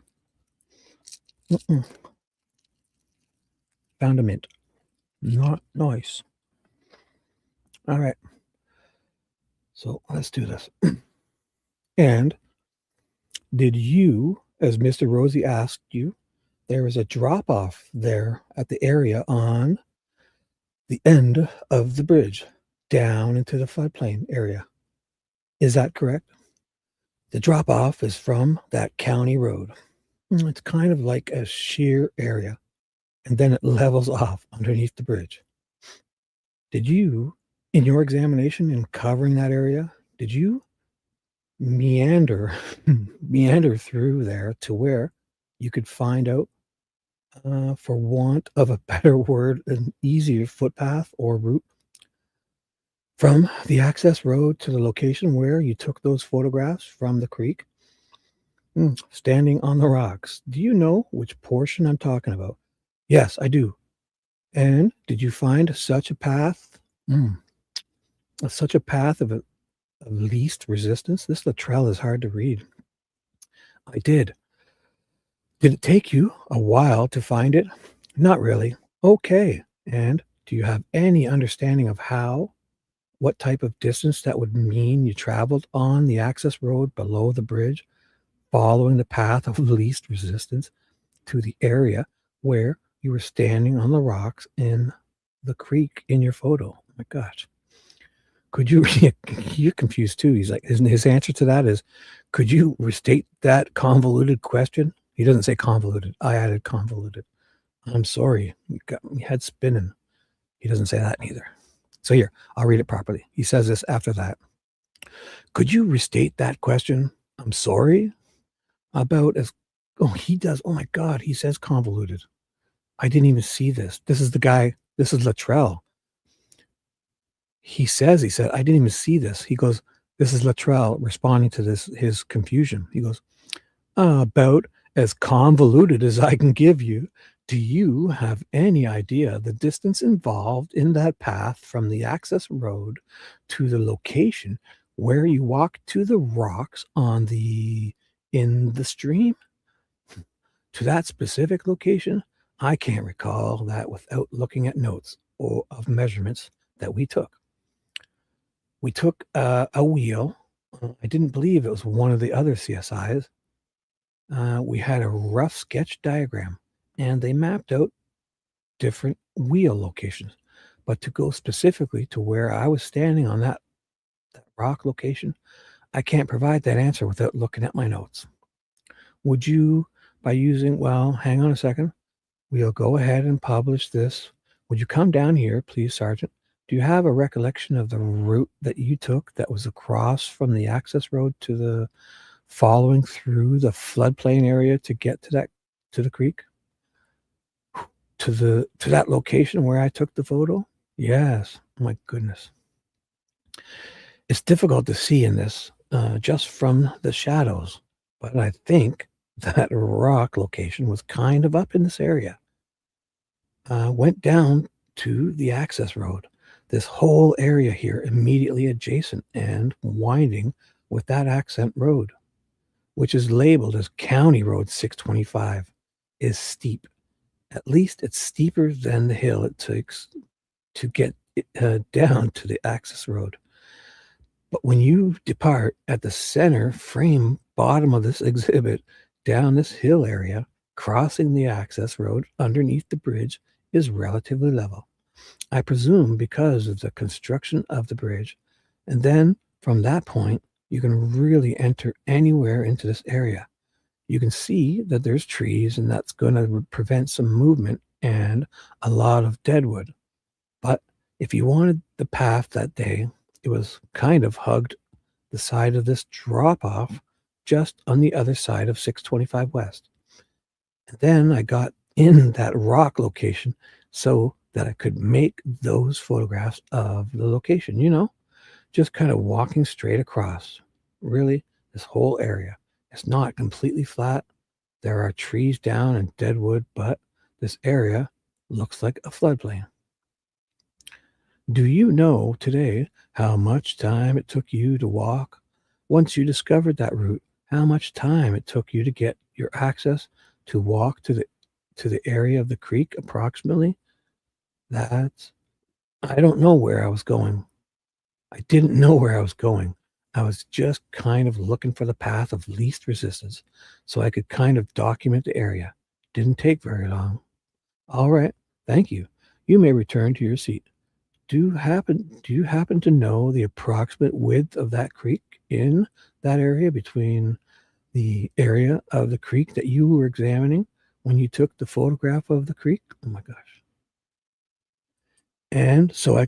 Found a mint. Not nice. All right. So let's do this. And did you, as Mr. Rosie asked you, there was a drop off there at the area on the end of the bridge down into the floodplain area. Is that correct? The drop off is from that county road. It's kind of like a sheer area, and then it levels off underneath the bridge. Did you, in your examination in covering that area, did you meander through there to where you could find out, for want of a better word, an easier footpath or route from the access road to the location where you took those photographs from the creek? Standing on the rocks. Do you know which portion I'm talking about? Yes, I do. And did you find such a path? Such a path of least resistance? This Luttrull is hard to read. I did. Did it take you a while to find it? Not really. Okay. And do you have any understanding of what type of distance that would mean you traveled on the access road below the bridge, following the path of least resistance to the area where you were standing on the rocks in the creek in your photo? Oh my gosh. Could you, you're confused too. He's like, his answer to that is, could you restate that convoluted question? He doesn't say convoluted. I added convoluted. I'm sorry. You got me head spinning. He doesn't say that either. So here, I'll read it properly. He says this after that. Could you restate that question? I'm sorry. He does. Oh my God. He says convoluted. I didn't even see this. This is the guy. This is Luttrull. He said, I didn't even see this. He goes, this is Luttrull responding to his confusion. He goes, about as convoluted as I can give you. Do you have any idea the distance involved in that path from the access road to the location where you walk to the rocks in the stream? To that specific location, I can't recall that without looking at notes or of measurements that we took. We took a wheel. I didn't believe it was one of the other CSIs. We had a rough sketch diagram, and they mapped out different wheel locations. But to go specifically to where I was standing on that rock location, I can't provide that answer without looking at my notes. Would you, by using, well, hang on a second. We'll go ahead and publish this. Would you come down here, please, Sergeant? Do you have a recollection of the route that you took that was across from the access road to the following through the floodplain area to get to the creek? To that location where I took the photo? Yes. Oh my goodness. It's difficult to see in this just from the shadows, but I think that rock location was kind of up in this area. Went down to the access road. This whole area here immediately adjacent and winding with that accent road, which is labeled as County Road 625, is steep. At least it's steeper than the hill it takes to get down to the access road. But when you depart at the center frame bottom of this exhibit down this hill area, crossing the access road underneath the bridge is relatively level. I presume because of the construction of the bridge. And then from that point, you can really enter anywhere into this area. You can see that there's trees, and that's going to prevent some movement and a lot of deadwood. But if you wanted the path that day, it was kind of hugged the side of this drop off just on the other side of 625 West. And then I got in that rock location so that I could make those photographs of the location, just kind of walking straight across. Really, this whole area. It's not completely flat. There are trees down and deadwood, but this area looks like a floodplain. Do you know today how much time it took you to walk? Once you discovered that route, how much time it took you to get your access to walk to the area of the creek approximately? I don't know where I was going. I didn't know where I was going. I was just kind of looking for the path of least resistance so I could kind of document the area. Didn't take very long. All right, thank you. You may return to your seat. Do you happen to know the approximate width of that creek in that area between the area of the creek that you were examining when you took the photograph of the creek? Oh my gosh. And so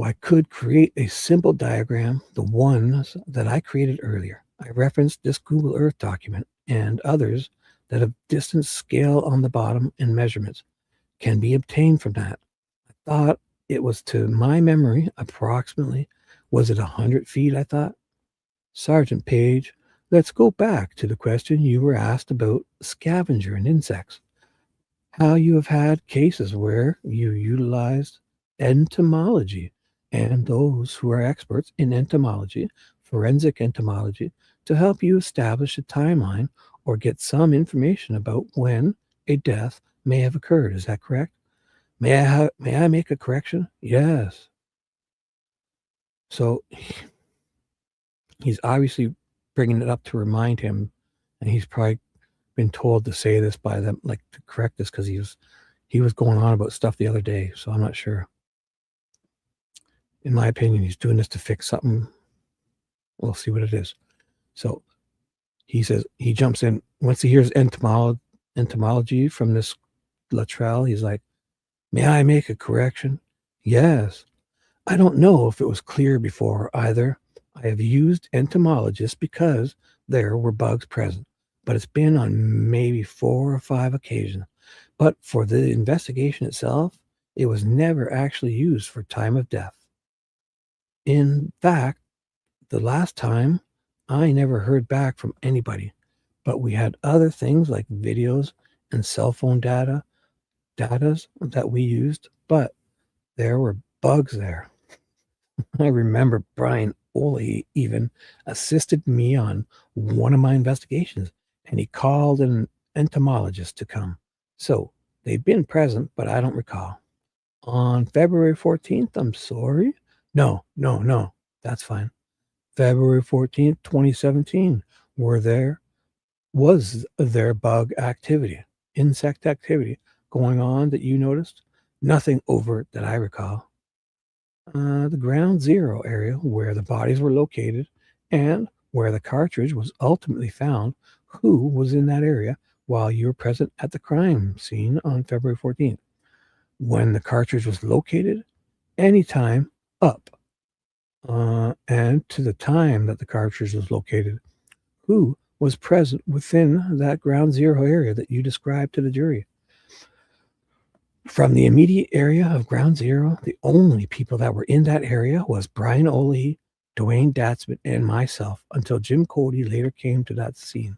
I could create a simple diagram, the ones that I created earlier. I referenced this Google Earth document and others that have distance scale on the bottom and measurements can be obtained from that. I thought it was, to my memory, approximately, was it 100 feet, I thought? Sergeant Page, let's go back to the question you were asked about scavenger and insects. How you have had cases where you utilized entomology and those who are experts in entomology, forensic entomology, to help you establish a timeline or get some information about when a death may have occurred. Is that correct? May I make a correction? Yes. So he's obviously bringing it up to remind him, and he's probably been told to say this by them, like to correct this, because he was going on about stuff the other day, so I'm not sure. In my opinion, he's doing this to fix something. We'll see what it is. So he says, he jumps in. Once he hears entomology from this Luttrull, he's like, may I make a correction? Yes. I don't know if it was clear before either. I have used entomologists because there were bugs present, but it's been on maybe 4 or 5 occasions. But for the investigation itself, it was never actually used for time of death. In fact, the last time, I never heard back from anybody, but we had other things like videos and cell phone data datas that we used, but there were bugs there. I remember Brian Olehy even assisted me on one of my investigations, and he called an entomologist to come. So they've been present, but I don't recall. On February 14th, I'm sorry. No, that's fine. February 14th, 2017, was there bug activity, insect activity going on that you noticed? Nothing overt that I recall. The ground zero area where the bodies were located and where the cartridge was ultimately found, who was in that area while you were present at the crime scene on February 14th? When the cartridge was located, anytime up and to the time that the cartridge was located, who was present within that ground zero area that you described to the jury? From the immediate area of ground zero, the only people that were in that area was Brian Olehy, Duane Datzman, and myself until Jim Cody later came to that scene,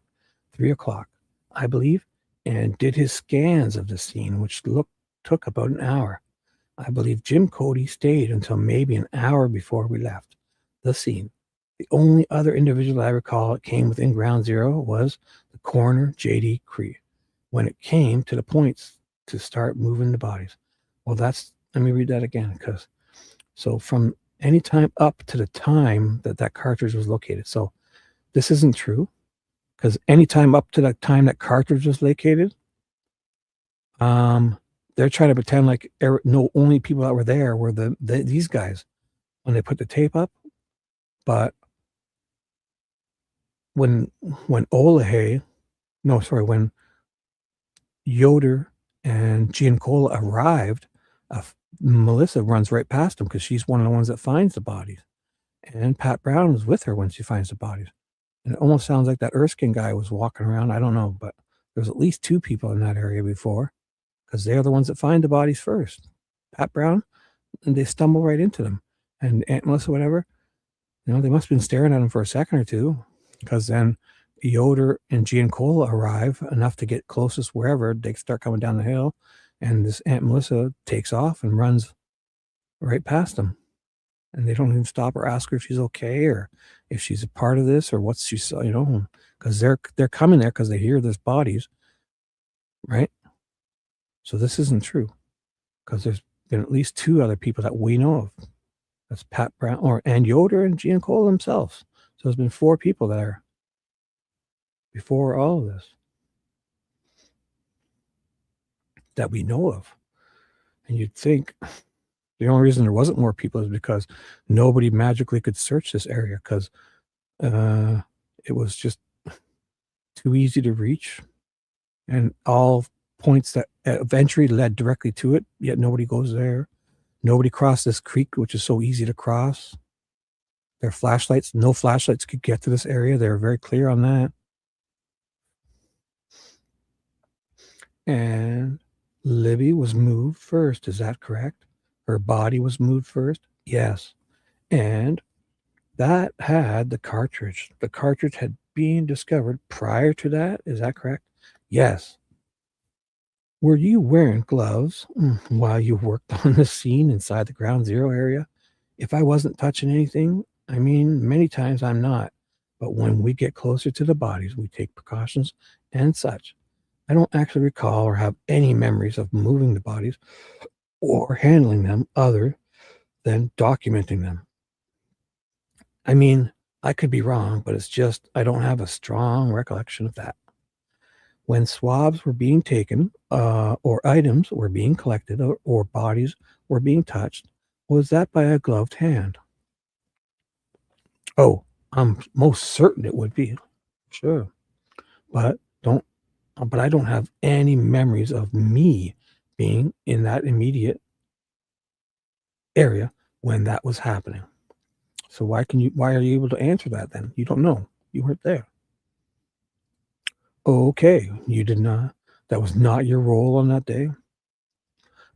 3 o'clock, I believe, and did his scans of the scene, which took about an hour. I believe Jim Cody stayed until maybe an hour before we left the scene. The only other individual I recall that came within ground zero was the coroner, J.D. Cree, when it came to the points to start moving the bodies. Well, let me read that again, so from any time up to the time that cartridge was located. So this isn't true, because any time up to that time that cartridge was located, they're trying to pretend like no only people that were there were these guys when they put the tape up. But when Olehay, when Yoder and Giancola arrived, Melissa runs right past them because she's one of the ones that finds the bodies. And Pat Brown was with her when she finds the bodies. And it almost sounds like that Erskine guy was walking around. I don't know, but there's at least 2 people in that area before, because they're the ones that find the bodies first. Pat Brown, and they stumble right into them. And Aunt Melissa, whatever, they must have been staring at them for a second or two, because then Yoder and Giancola arrive enough to get closest wherever. They start coming down the hill, and this Aunt Melissa takes off and runs right past them. And they don't even stop or ask her if she's okay or if she's a part of this or what's she, because they're coming there because they hear there's bodies, right? So this isn't true, because there's been at least 2 other people that we know of. That's Pat Brown and Yoder and Giancola themselves. So there's been 4 people there before all of this that we know of. And you'd think the only reason there wasn't more people is because nobody magically could search this area, because it was just too easy to reach, and all points that of entry led directly to it, yet nobody goes there. Nobody crossed this creek, which is so easy to cross. Their flashlights, no flashlights could get to this area. They were very clear on that. And Libby was moved first. Is that correct? Her body was moved first? Yes. And that had the cartridge. The cartridge had been discovered prior to that. Is that correct? Yes. Were you wearing gloves while you worked on the scene inside the ground zero area? If I wasn't touching anything, I mean, many times I'm not. But when we get closer to the bodies, we take precautions and such. I don't actually recall or have any memories of moving the bodies or handling them other than documenting them. I mean, I could be wrong, but it's just I don't have a strong recollection of that. When swabs were being taken or items were being collected or bodies were being touched, was that by a gloved hand? Oh, I'm most certain it would be. Sure. But I don't have any memories of me being in that immediate area when that was happening. So why are you able to answer that then? You don't know. You weren't there. Okay, you did not. That was not your role on that day.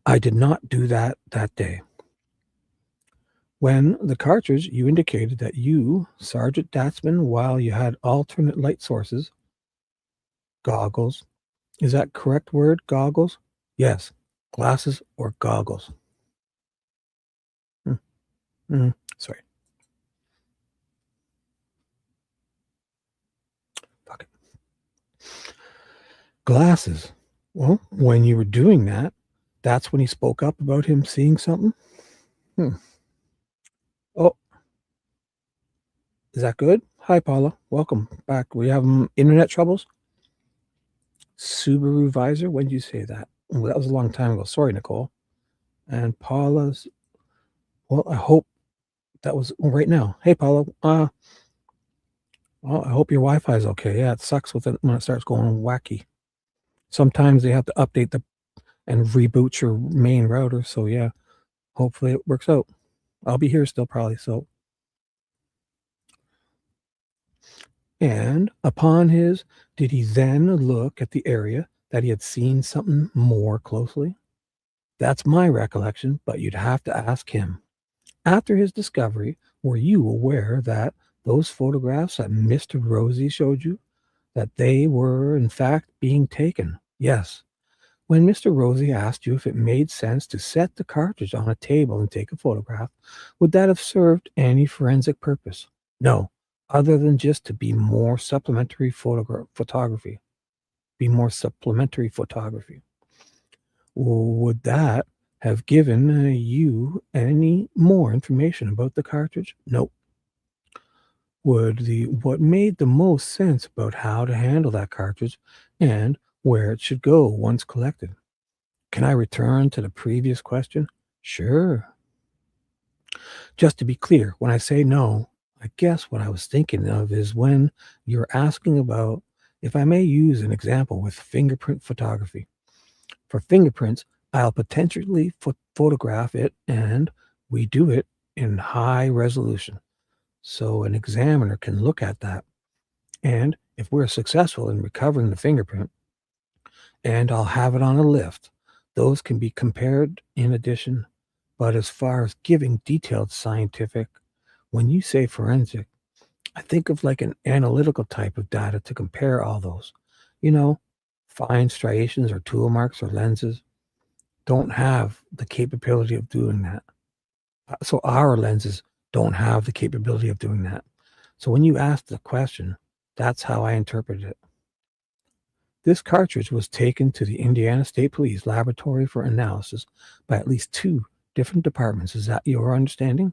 I did not do that day. When the cartridge, you indicated that you, Sergeant Datzman, while you had alternate light sources, goggles. Is that correct word, goggles? Yes. Glasses or goggles? Sorry. Fuck it. Glasses. Well, when you were doing that, that's when he spoke up about him seeing something? Oh, is that good? Hi, Paula. Welcome back. We have internet troubles? Subaru Visor? When did you say that? Well, that was a long time ago. Sorry, Nicole. And Paula's... Well, I hope that was right now. Hey, Paula. Well, I hope your Wi-Fi is okay. Yeah, it sucks when it starts going wacky. Sometimes they have to update and reboot your main router. So yeah, hopefully it works out. I'll be here still probably. So, and upon did he then look at the area that he had seen something more closely? That's my recollection, but you'd have to ask him. After his discovery, were you aware that those photographs that Mr. Rosie showed you, that they were in fact being taken? Yes. When Mr. Rosie asked you if it made sense to set the cartridge on a table and take a photograph, would that have served any forensic purpose? No, other than just to be more supplementary photography. Be more supplementary photography. Would that have given you any more information about the cartridge? Nope. What made the most sense about how to handle that cartridge and where it should go once collected? Can I return to the previous question? Sure. Just to be clear, when I say no, I guess what I was thinking of is when you're asking about, if I may use an example with fingerprint photography. For fingerprints, I'll potentially photograph it, and we do it in high resolution, so an examiner can look at that. And if we're successful in recovering the fingerprint, and I'll have it on a lift, those can be compared in addition. But as far as giving detailed scientific, when you say forensic, I think of like an analytical type of data to compare all those. Fine striations or tool marks or lenses don't have the capability of doing that. So our lenses don't have the capability of doing that. So when you ask the question, that's how I interpret it. This cartridge was taken to the Indiana State Police Laboratory for analysis by at least 2 different departments. Is that your understanding?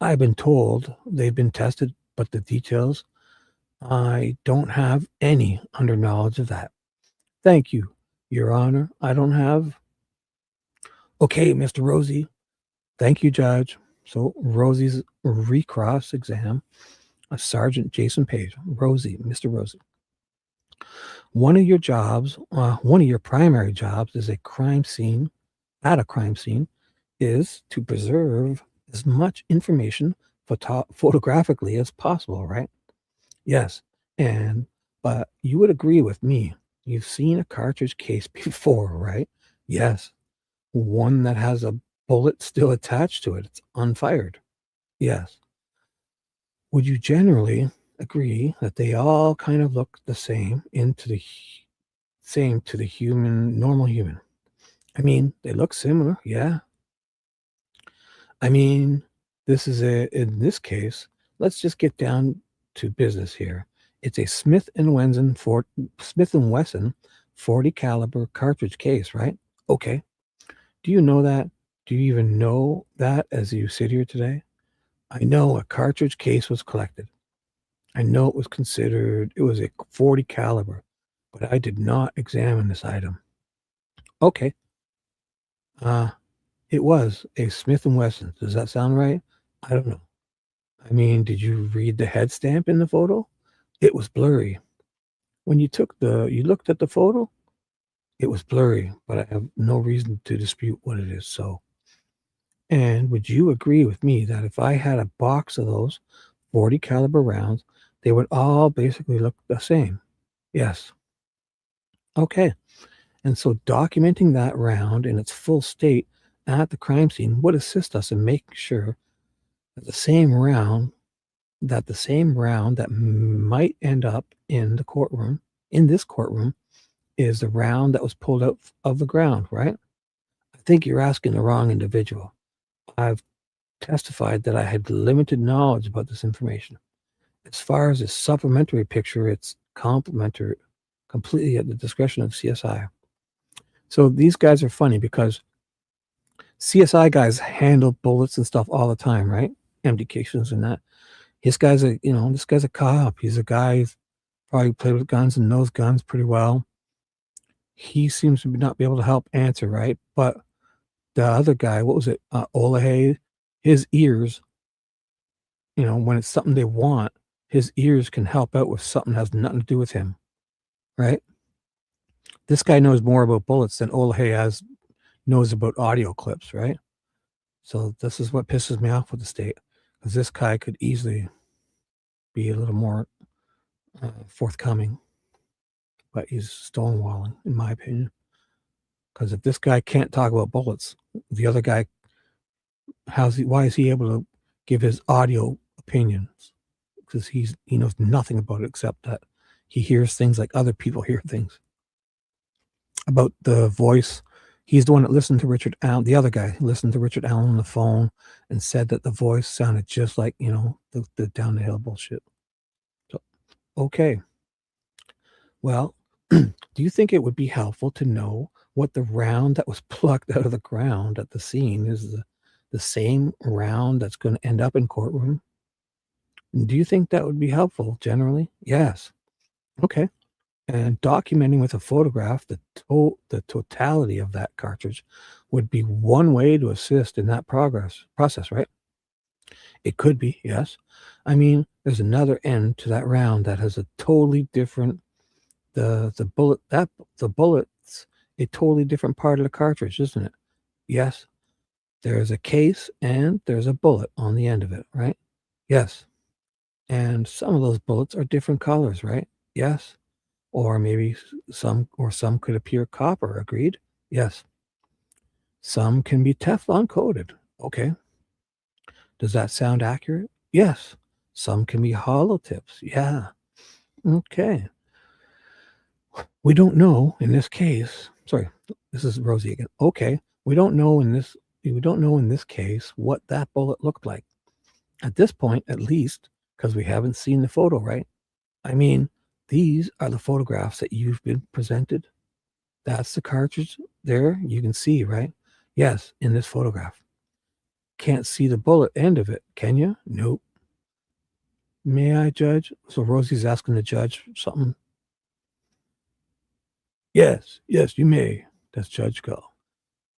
I've been told they've been tested, but the details, I don't have any under knowledge of that. Thank you, Your Honor. I don't have. Okay, Mr. Rosie. Thank you, Judge. So Rosie's recross exam of Sergeant Jason Page. Rosie, Mr. Rosie. One of your primary jobs at a crime scene, is to preserve as much information photographically as possible, right? Yes. But you would agree with me. You've seen a cartridge case before, right? Yes. One that has a bullet still attached to it. It's unfired. Yes. Would you generally agree that they all kind of look the same to the normal human? I mean, they look similar, yeah. I mean, in this case, let's just get down to business here. It's a Smith & Wesson 40 caliber cartridge case, right? Okay. Do you know that? Do you even know that as you sit here today? I know a cartridge case was collected. I know it was a 40 caliber, but I did not examine this item. Okay. It was a Smith & Wesson. Does that sound right? I don't know. I mean, did you read the head stamp in the photo? It was blurry. When you looked at the photo, it was blurry, but I have no reason to dispute what it is. So, and would you agree with me that if I had a box of those 40 caliber rounds, they would all basically look the same? Yes. Okay. And so documenting that round in its full state at the crime scene would assist us in making sure that the same round that might end up in this courtroom, is the round that was pulled out of the ground, right? I think you're asking the wrong individual. I've testified that I had limited knowledge about this information. As far as a supplementary picture, it's complementary, completely at the discretion of CSI. So these guys are funny because CSI guys handle bullets and stuff all the time, right? Empty cases and that. This guy's a cop. He's a guy who's probably played with guns and knows guns pretty well. He seems to not be able to help answer, right? But the other guy, what was it? Olehay, his ears, when it's something they want, his ears can help out with something that has nothing to do with him, right? This guy knows more about bullets than Olehay knows about audio clips, right? So this is what pisses me off with the state, because this guy could easily be a little more forthcoming, but he's stonewalling, in my opinion. Because if this guy can't talk about bullets, the other guy, why is he able to give his audio opinions? Because he knows nothing about it except that he hears things like other people hear things. About the voice, he's the one that listened to Richard Allen. The other guy listened to Richard Allen on the phone and said that the voice sounded just like, the down the hill bullshit. So, okay. Well, do you think it would be helpful to know what the round that was plucked out of the ground at the scene is the same round that's going to end up in courtroom? Do you think that would be helpful generally? Yes. Okay. And documenting with a photograph the totality of that cartridge would be one way to assist in that process, right? It could be, yes. I mean, there's another end to that round that has a totally different the bullet's a totally different part of the cartridge, isn't it? Yes. There's a case and there's a bullet on the end of it, right? Yes. And some of those bullets are different colors, right? Yes. Or maybe some could appear copper, agreed? Yes. Some can be Teflon coated. Okay. Does that sound accurate? Yes. Some can be hollow tips. Yeah. Okay. We don't know in this case. Sorry, this is Rosie again. Okay. We don't know in this case what that bullet looked like. At this point, at least, because we haven't seen the photo, right? I mean, these are the photographs that you've been presented. That's the cartridge there. You can see, right? Yes, in this photograph. Can't see the bullet end of it, can you? Nope. May I judge? So Rosie's asking the judge something. Yes, you may. That's Judge Go.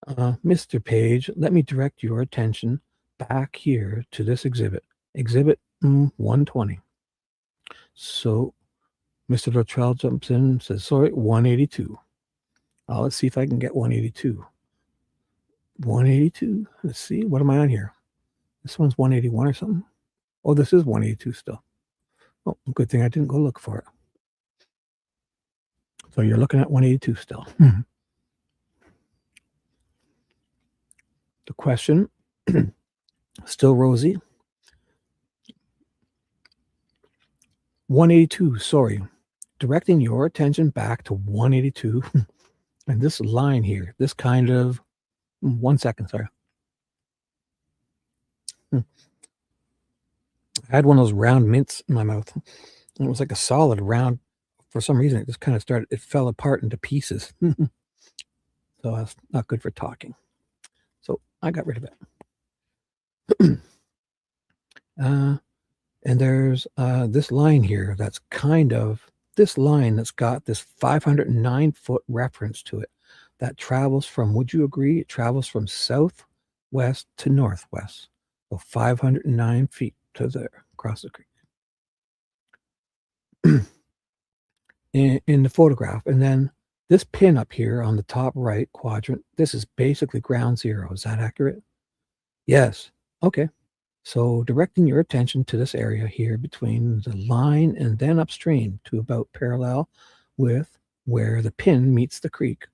Mr. Page, let me direct your attention back here to this exhibit. Exhibit 120. So Mr. Luttrull jumps in and says, sorry, 182. Let's see if I can get 182. 182. Let's see. What am I on here? This one's 181 or something. Oh, this is 182 still. Oh, good thing I didn't go look for it. So you're looking at 182 still. The question, still Rosie. 182, sorry. Directing your attention back to 182. And this line here, this kind of, 1 second, sorry. I had one of those round mints in my mouth. And it was like a solid round. For some reason, it just kind of it fell apart into pieces. So that's not good for talking. So I got rid of it. And there's this line here that's this line that's got this 509-foot reference to it that travels from, would you agree, it travels from southwest to northwest. So 509 feet to there, across the creek. in the photograph. And then this pin up here on the top right quadrant, this is basically ground zero. Is that accurate? Yes. Okay. So directing your attention to this area here between the line and then upstream to about parallel with where the pin meets the creek.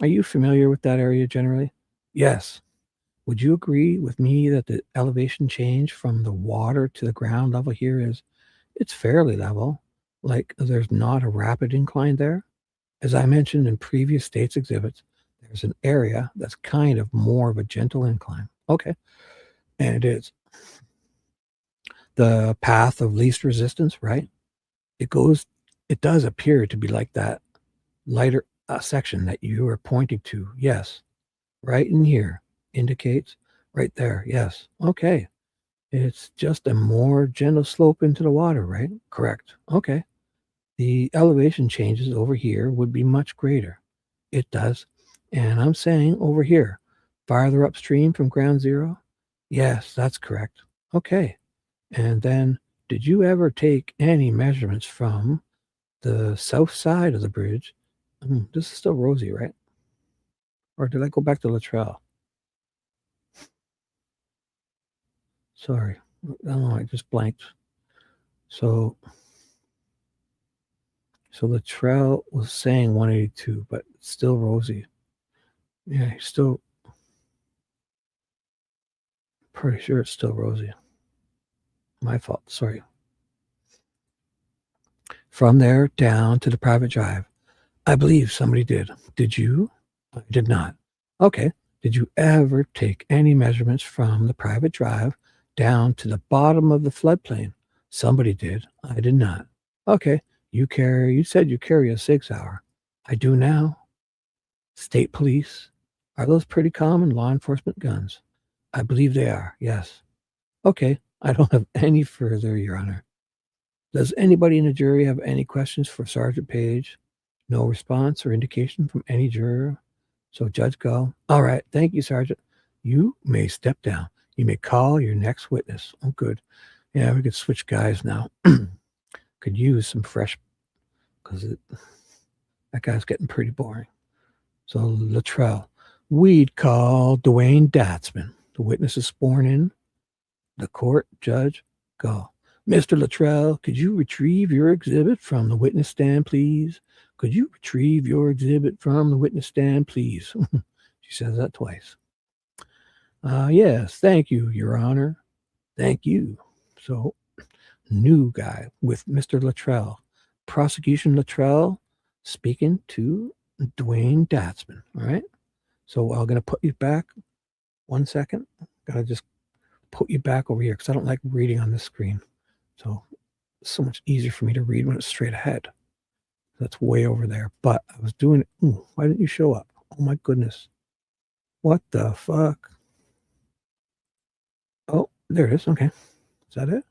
Are you familiar with that area generally? Yes. Would you agree with me that the elevation change from the water to the ground level here it's fairly level? Like there's not a rapid incline there? As I mentioned in previous states exhibits, there's an area that's kind of more of a gentle incline. Okay. And it is the path of least resistance, right? It does appear to be like that lighter section that you are pointing to. Yes. Right in here indicates right there. Yes. Okay. It's just a more gentle slope into the water, right? Correct. Okay. The elevation changes over here would be much greater. It does. And I'm saying over here, farther upstream from ground zero? Yes, that's correct. Okay. And then, did you ever take any measurements from the south side of the bridge? This is still rosy, right? Or did I go back to Luttrull? Sorry. I don't know, I just blanked. So Luttrull was saying 182, but it's still rosy. Yeah, he's still pretty sure it's still rosy. My fault. Sorry. From there down to the private drive. I believe somebody did. Did you? I did not. Okay. Did you ever take any measurements from the private drive down to the bottom of the floodplain? Somebody did. I did not. Okay. You said you carry a 6 hour. I do now. State police. Are those pretty common law enforcement guns? I believe they are. Yes. Okay. I don't have any further, Your Honor. Does anybody in the jury have any questions for Sergeant Page? No response or indication from any juror. So Judge Gull. All right. Thank you, Sergeant. You may step down. You may call your next witness. Oh, good. Yeah, we could switch guys now. Could use some fresh, because that guy's getting pretty boring. So Luttrull. We'd call Daanne Datzmun. The witness is sworn in. The court, Judge Gull. Mr. Luttrull, could you retrieve your exhibit from the witness stand, please? Could you retrieve your exhibit from the witness stand, please? She says that twice. Yes, thank you, Your Honor. Thank you. So, new guy with Mr. Luttrull. Prosecution Luttrull speaking to Daanne Datzmun. All right. So I'm going to put you back 1 second. Got to just put you back over here because I don't like reading on this screen. So it's so much easier for me to read when it's straight ahead. That's way over there. But I was doing it. Ooh, why didn't you show up? Oh my goodness. What the fuck? Oh, there it is. Okay. Is that it?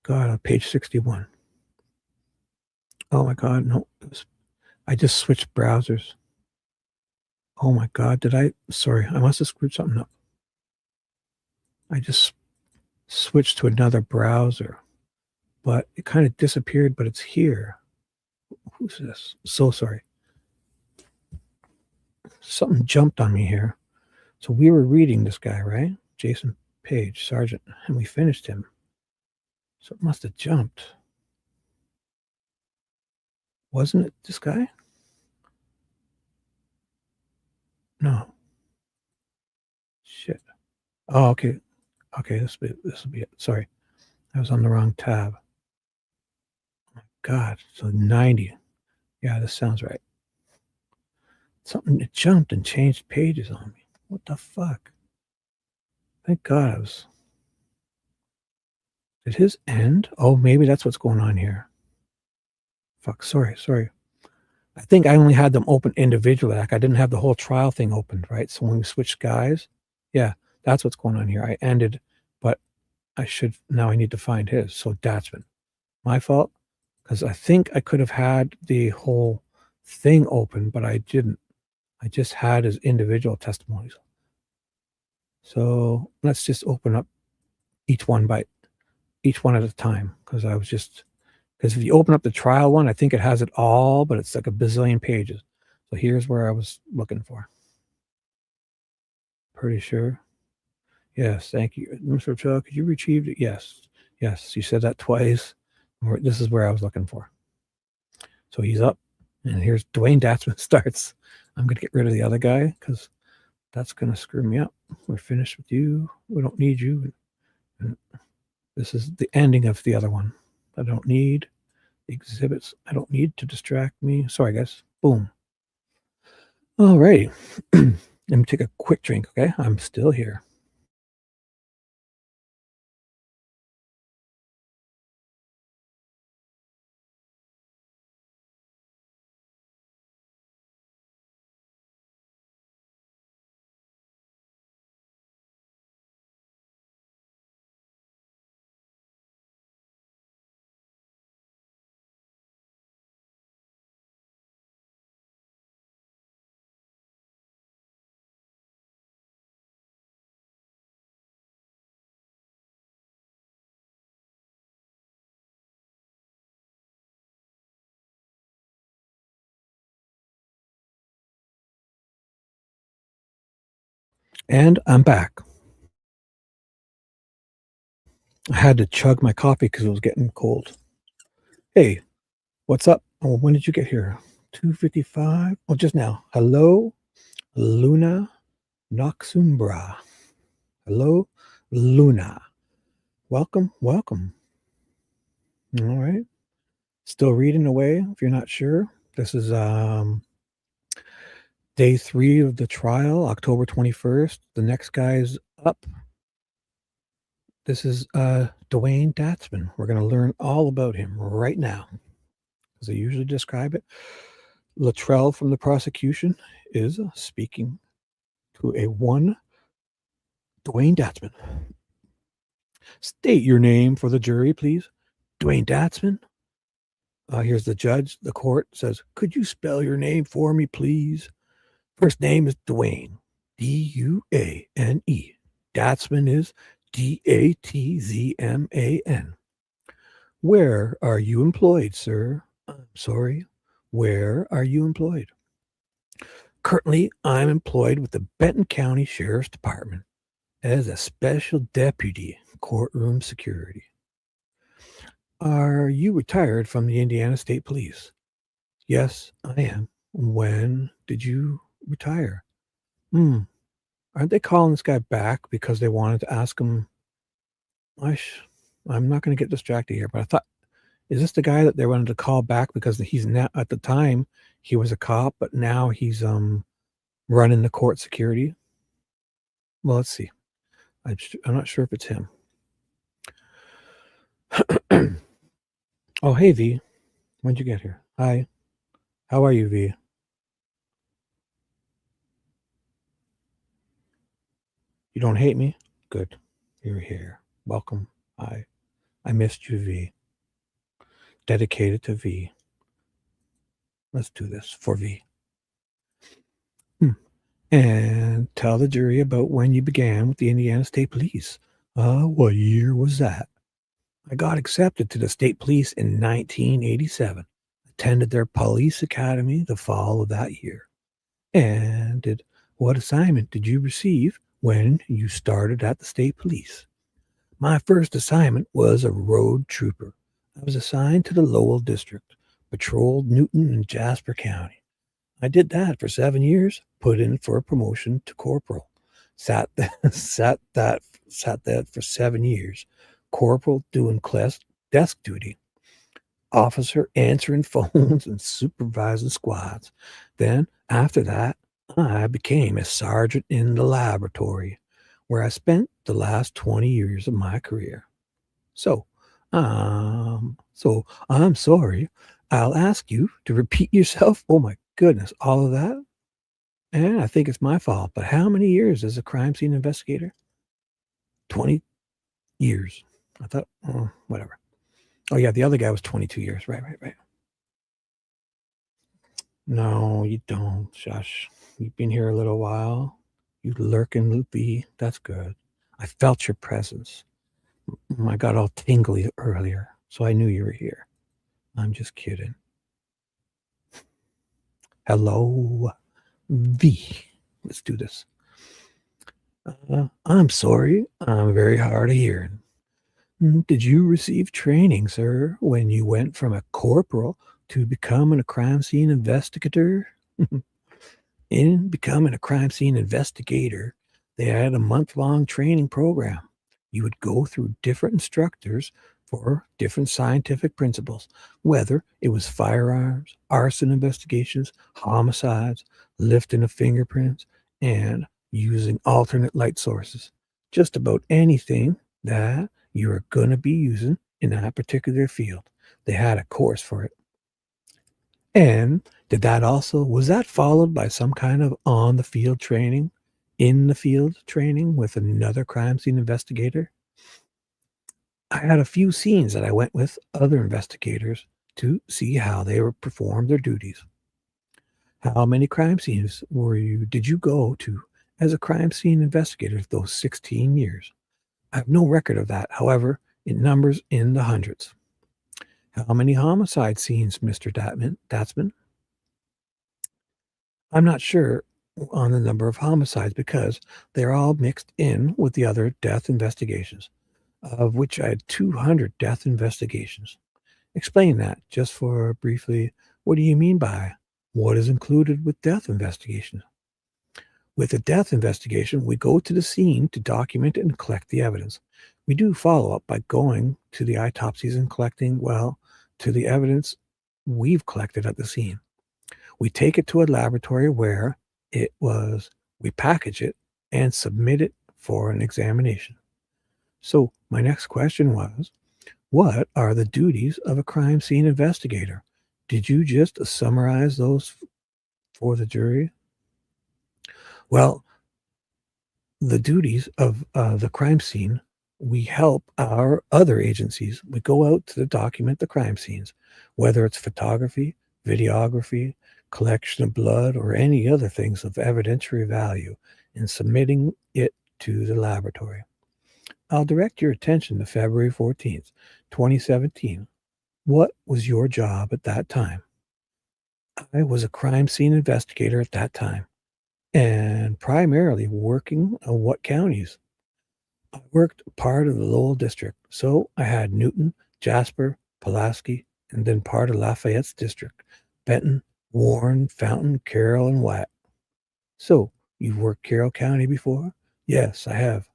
God, on page 61. Oh my God. No, I just switched browsers. Oh my God. Sorry, I must have screwed something up. I just switched to another browser, but it kind of disappeared, but it's here. Who's this? So sorry. Something jumped on me here. So we were reading this guy, right? Jason Page, Sergeant, and we finished him. So it must have jumped. Wasn't it this guy? No. Shit. Oh, okay. Okay, this will be it. Sorry. I was on the wrong tab. Oh my God. So 90. Yeah, this sounds right. Something, it jumped and changed pages on me. What the fuck? Thank God I was. Did his end? Oh, maybe that's what's going on here. Fuck, sorry. I think I only had them open individually. Like I didn't have the whole trial thing opened, right? So when we switched guys, yeah, that's what's going on here. I ended, but now I need to find his. So Datzman. My fault, because I think I could have had the whole thing open, but I didn't. I just had his individual testimonies. So let's just open up each one at a time, because if you open up the trial one, I think it has it all, but it's like a bazillion pages. So here's where I was looking for. Pretty sure. Yes, thank you. Mr. Chuck, could you retrieve it? Yes, you said that twice. This is where I was looking for. So he's up, and here's Daanne Datzmun starts. I'm going to get rid of the other guy because that's going to screw me up. We're finished with you. We don't need you. And this is the ending of the other one. I don't need exhibits. I don't need to distract me. Sorry, guys. Boom. All right. Let me take a quick drink, okay? I'm still here. And I'm back. I had to chug my coffee because it was getting cold. Hey, what's up? Oh, when did you get here? 2:55? Oh, just now. Hello, Luna Noxumbra. Hello, Luna. Welcome, welcome. All right. Still reading away, if you're not sure. This is day 3 of the trial, October 21st. The next guy's up. This is Dwayne Datzman. We're going to learn all about him right now. As I usually describe it, Luttrull from the prosecution is speaking to a one Dwayne Datzman. State your name for the jury, please. Dwayne Datzman. Here's the judge. The court says, could you spell your name for me, please? First name is Dwayne, D-U-A-N-E. Datzman is D-A-T-Z-M-A-N. Where are you employed, sir? I'm sorry. Where are you employed? Currently, I'm employed with the Benton County Sheriff's Department as a special deputy courtroom security. Are you retired from the Indiana State Police? Yes, I am. When did you retire? Aren't they calling this guy back because they wanted to ask him? I'm not going to get distracted here, but I thought, is this the guy that they wanted to call back because he's now, at the time he was a cop, but now he's running the court security? Well, let's see. I'm not sure if it's him. Oh, hey, V. When'd you get here? Hi. How are you, V? You don't hate me? Good. You're here. Welcome. Hi. I missed you, V. Dedicated to V. Let's do this for V. And tell the jury about when you began with the Indiana State Police. What year was that? I got accepted to the state police in 1987. Attended their police academy the fall of that year. And what assignment did you receive when you started at the state police? My first assignment was a road trooper. I was assigned to the Lowell District, patrolled Newton and Jasper County. I did that for 7 years, put in for a promotion to corporal. Sat that for 7 years. Corporal doing desk duty. Officer answering phones and supervising squads. Then, after that, I became a sergeant in the laboratory, where I spent the last 20 years of my career. So I'm sorry. I'll ask you to repeat yourself. Oh my goodness, all of that? And I think it's my fault, but how many years as a crime scene investigator? 20 years. I thought, whatever. Oh yeah, the other guy was 22 years. Right. No, you don't. Shush. You've been here a little while. You lurking, Loopy. That's good. I felt your presence. I got all tingly earlier, so I knew you were here. I'm just kidding. Hello, V. Let's do this. I'm sorry. I'm very hard of hearing. Did you receive training, sir, when you went from a corporal to becoming a crime scene investigator? In becoming a crime scene investigator, they had a month-long training program. You would go through different instructors for different scientific principles, whether it was firearms, arson investigations, homicides, lifting of fingerprints, and using alternate light sources. Just about anything that you're going to be using in that particular field. They had a course for it. And was that followed by some kind of on the field training, in the field training with another crime scene investigator? I had a few scenes that I went with other investigators to see how they performed their duties. How many crime scenes did you go to as a crime scene investigator those 16 years? I have no record of that. However, it numbers in the hundreds. How many homicide scenes, Mr. Datzman? I'm not sure on the number of homicides because they're all mixed in with the other death investigations, of which I had 200 death investigations. Explain that just for briefly. What do you mean by what is included with death investigation? With a death investigation, we go to the scene to document and collect the evidence. We do follow up by going to the autopsies and collecting, to the evidence we've collected at the scene. We take it to a laboratory where we package it and submit it for an examination. So my next question was, what are the duties of a crime scene investigator? Did you just summarize those for the jury? Well, the duties of the crime scene, we help our other agencies. We go out to document the crime scenes, whether it's photography, videography, collection of blood, or any other things of evidentiary value, and submitting it to the laboratory. I'll direct your attention to February 14th, 2017. What was your job at that time? I was a crime scene investigator at that time, and primarily working on what counties? I worked part of the Lowell district, so I had Newton, Jasper, Pulaski, and then part of Lafayette's district, Benton, Warren, Fountain, Carroll, and Watt. So, you've worked Carroll County before? Yes, I have.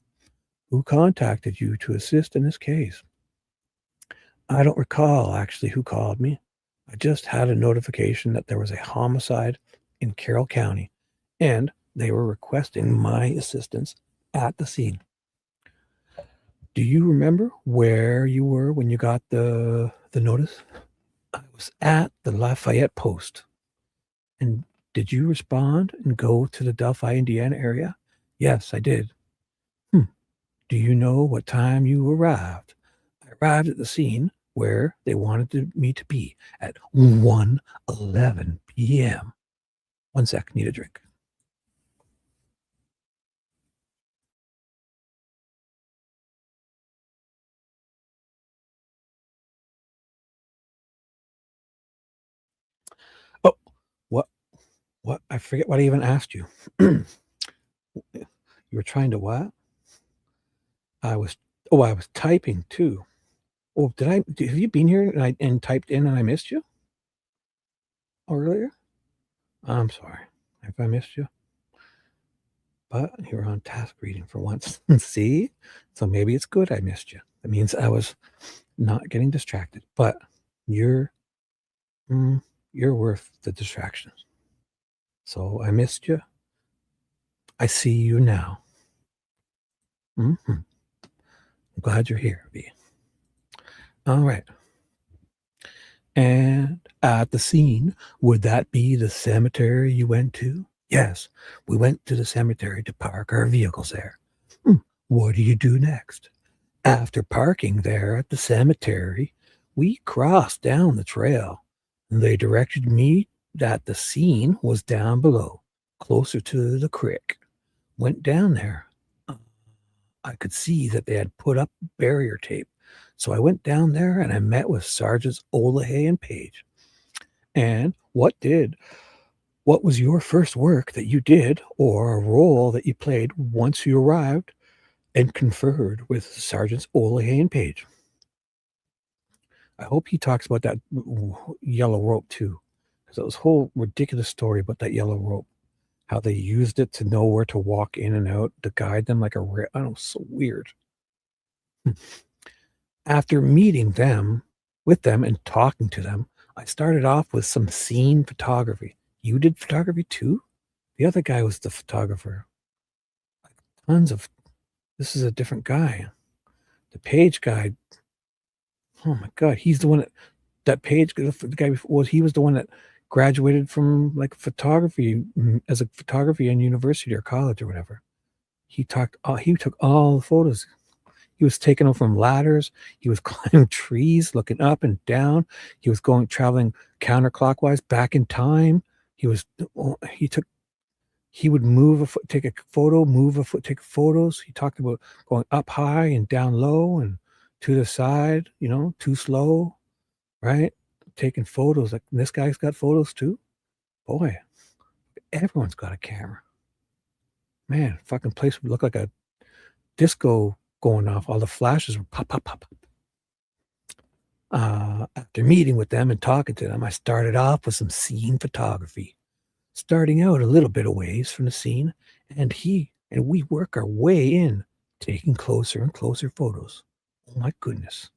Who contacted you to assist in this case? I don't recall actually who called me. I just had a notification that there was a homicide in Carroll County, and they were requesting my assistance at the scene. Do you remember where you were when you got the notice? I was at the Lafayette Post. And did you respond and go to the Delphi, Indiana area? Yes, I did. Do you know what time you arrived? I arrived at the scene where they wanted me to be at 1:11 p.m. 1 sec, need a drink. Oh, what? I forget what I even asked you. You were trying to what? I was typing too. Oh, have you been here and typed in and I missed you earlier? I'm sorry if I missed you. But you were on task reading for once. See? So maybe it's good I missed you. That means I was not getting distracted. But you're worth the distractions. So I missed you. I see you now. I'm glad you're here, V. All right. And at the scene, would that be the cemetery you went to? Yes, we went to the cemetery to park our vehicles there. What do you do next? After parking there at the cemetery, we crossed down the trail. They directed me that the scene was down below, closer to the creek. Went down there. I could see that they had put up barrier tape. So I went down there and I met with Sergeants Olehay and Page. And what was your first work that you did or a role that you played once you arrived and conferred with Sergeants Olehay and Page? I hope he talks about that yellow rope too, because it was a whole ridiculous story about that yellow rope, how they used it to know where to walk in and out to guide them like I don't know, so weird. After meeting them, with them and talking to them, I started off with some scene photography. You did photography too? The other guy was the photographer. Tons of, this is a different guy. The Page guy, oh my God, he's the one that Page, the guy before, he was the one that graduated from like photography as a photography in university or college or whatever. He took all the photos. He was taking them from ladders. He was climbing trees, looking up and down. He was traveling counterclockwise back in time. He would move a foot, take a photo, move a foot, take photos. He talked about going up high and down low and to the side, too slow, right? Taking photos. Like this guy's got photos too. Boy, everyone's got a camera. Man, fucking place would look like a disco going off. All the flashes were pop, pop, pop. After meeting with them and talking to them, I started off with some scene photography, starting out a little bit of ways from the scene, and we work our way in, taking closer and closer photos. Oh my goodness.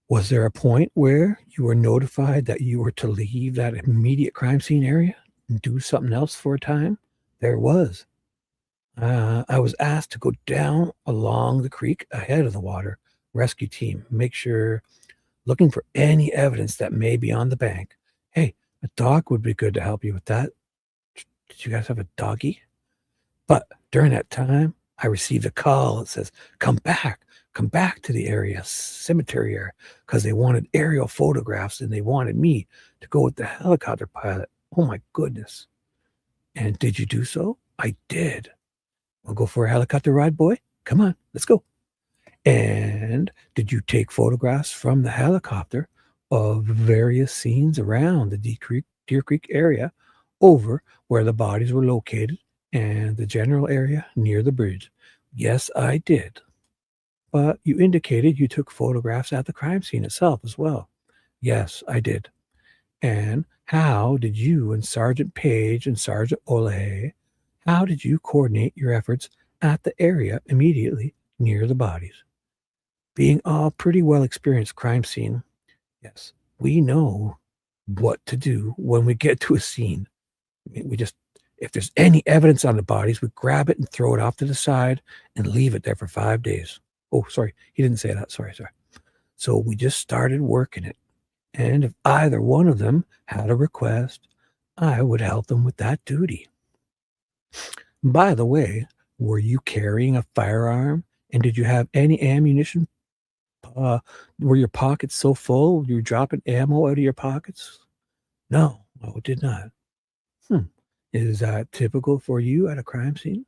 Was there a point where you were notified that you were to leave that immediate crime scene area and do something else for a time? There was. I was asked to go down along the creek ahead of the water rescue team, make sure, looking for any evidence that may be on the bank. Hey, a dog would be good to help you with that. Did you guys have a doggy? But during that time, I received a call that says, come back to the area, cemetery area, because they wanted aerial photographs and they wanted me to go with the helicopter pilot. Oh my goodness. And did you do so? I did. We'll go for a helicopter ride, boy. Come on, let's go. And did you take photographs from the helicopter of various scenes around the Deer Creek area over where the bodies were located and the general area near the bridge? Yes, I did. But you indicated you took photographs at the crime scene itself as well. Yes, I did. And how did you and Sergeant Page and Sergeant Olehay, how did you coordinate your efforts at the area immediately near the bodies? Being all pretty well experienced crime scene, yes, we know what to do when we get to a scene. I mean, if there's any evidence on the bodies, we grab it and throw it off to the side and leave it there for 5 days. Oh, sorry, he didn't say that. Sorry. So we just started working it. And if either one of them had a request, I would help them with that duty. By the way, were you carrying a firearm? And did you have any ammunition? Were your pockets so full you were dropping ammo out of your pockets? No, it did not. Is that typical for you at a crime scene?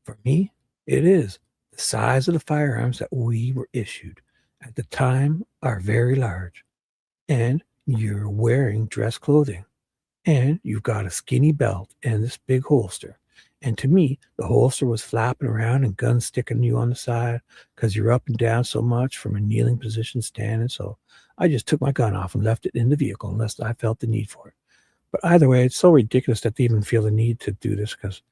For me, it is. The size of the firearms that we were issued at the time are very large, and you're wearing dress clothing, and you've got a skinny belt and this big holster. And to me, the holster was flapping around and guns sticking you on the side because you're up and down so much from a kneeling position standing. So I just took my gun off and left it in the vehicle unless I felt the need for it. But either way, it's so ridiculous that they even feel the need to do this because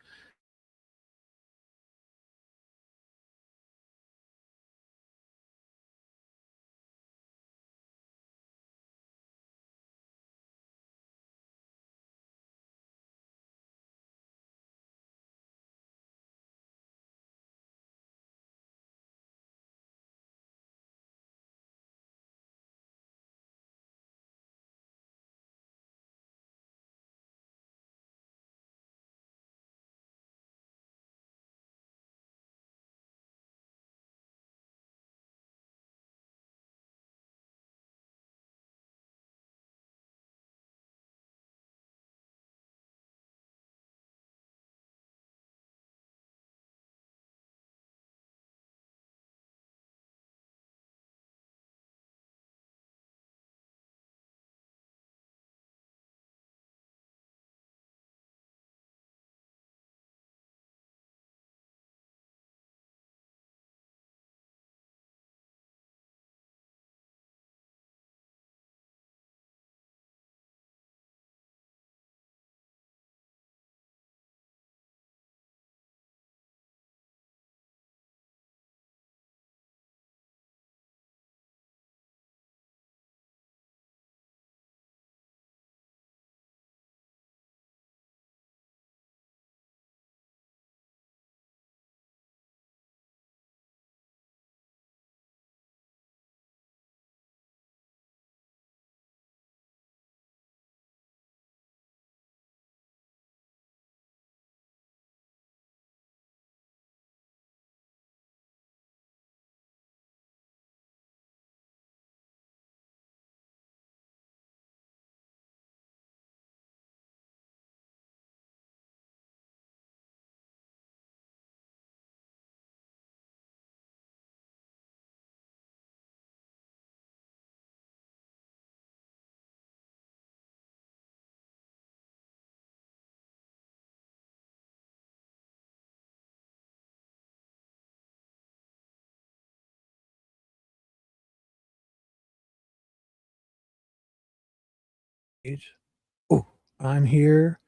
Oh, I'm here.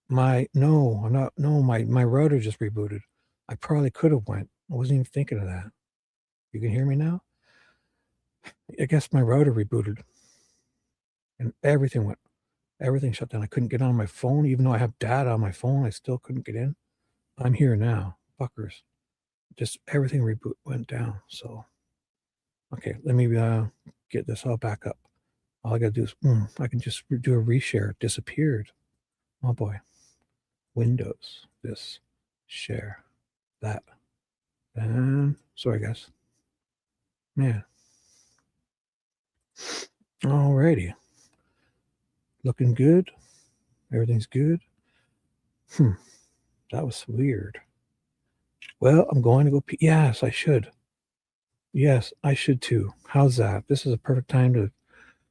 No, I'm not. No, my router just rebooted. I probably could have went. I wasn't even thinking of that. You can hear me now? I guess my router rebooted and everything shut down. I couldn't get on my phone. Even though I have data on my phone, I still couldn't get in. I'm here now. Fuckers. Just everything went down. So, okay, let me get this all back up. All I got to do is, I can just do a reshare. It disappeared. Oh boy. Windows. This. Share. That. And sorry, guys. Man. Alrighty. Looking good. Everything's good. That was weird. Well, I'm going to go pee. Yes, I should. Yes, I should too. How's that? This is a perfect time to.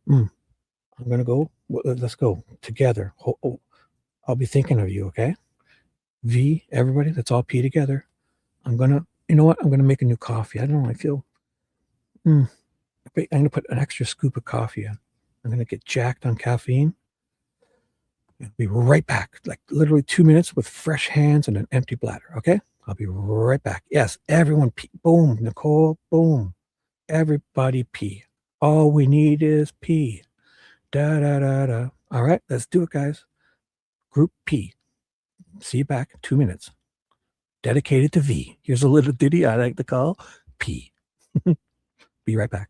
I'm going to go. Let's go together. I'll be thinking of you, okay? V, everybody, let's all pee together. I'm going to, you know what? I'm going to make a new coffee. I don't know. I feel. I'm going to put an extra scoop of coffee in. I'm going to get jacked on caffeine. I'll be right back. Like literally 2 minutes with fresh hands and an empty bladder, okay? I'll be right back. Yes, everyone pee. Boom, Nicole, boom. Everybody pee. All we need is pee. Da, da, da, da. All right, let's do it, guys. Group P. See you back in 2 minutes. Dedicated to V. Here's a little ditty I like to call P. Be right back.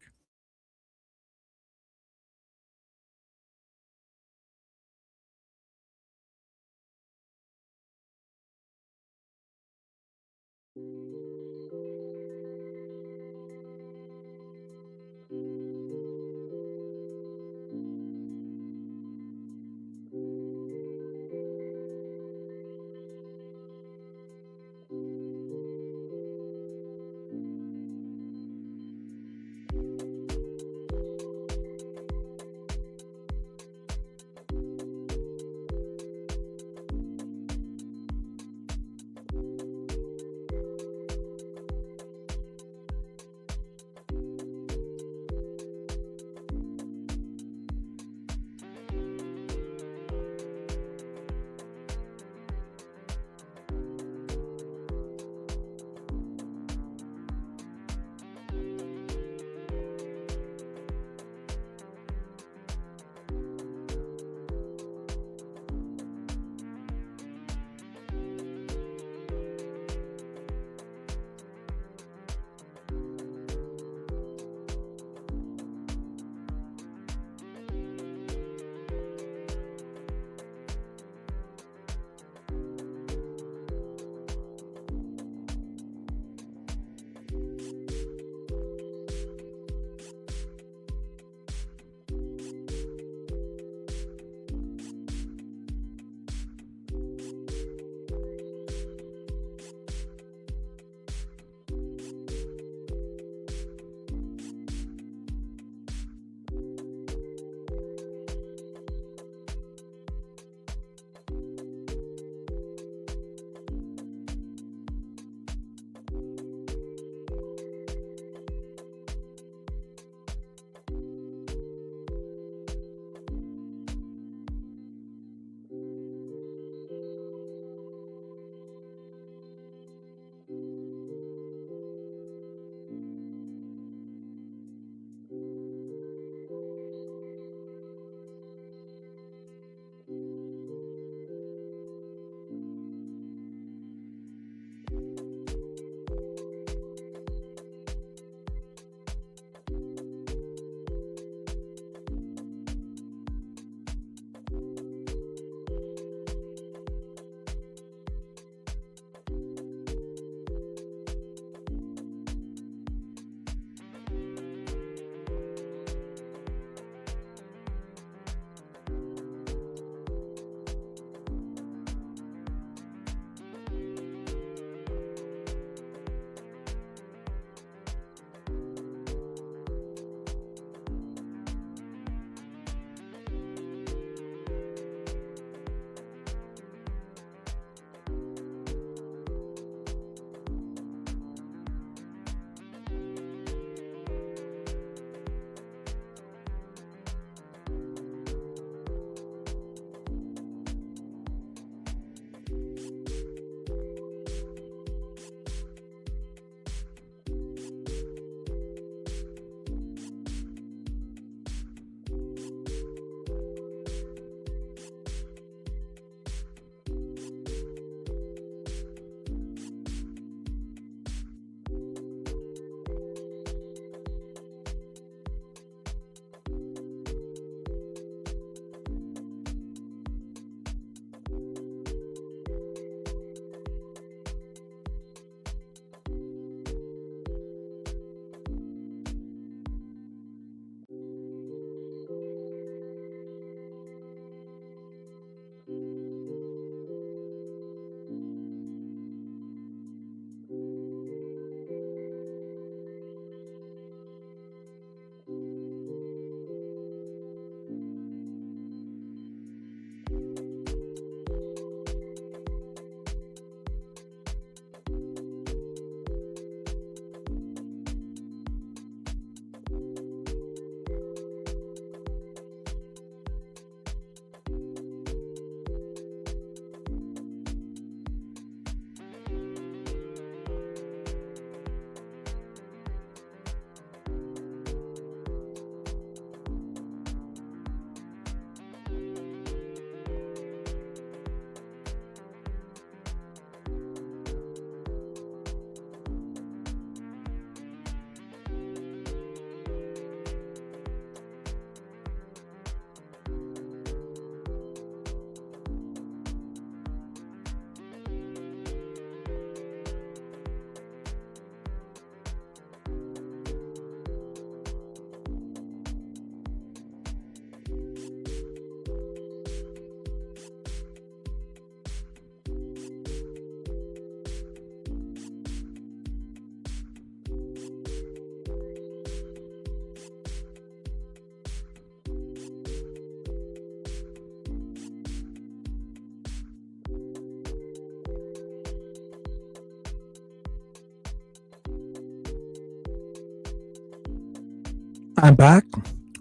I'm back.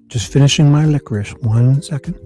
Just finishing my licorice. 1 second.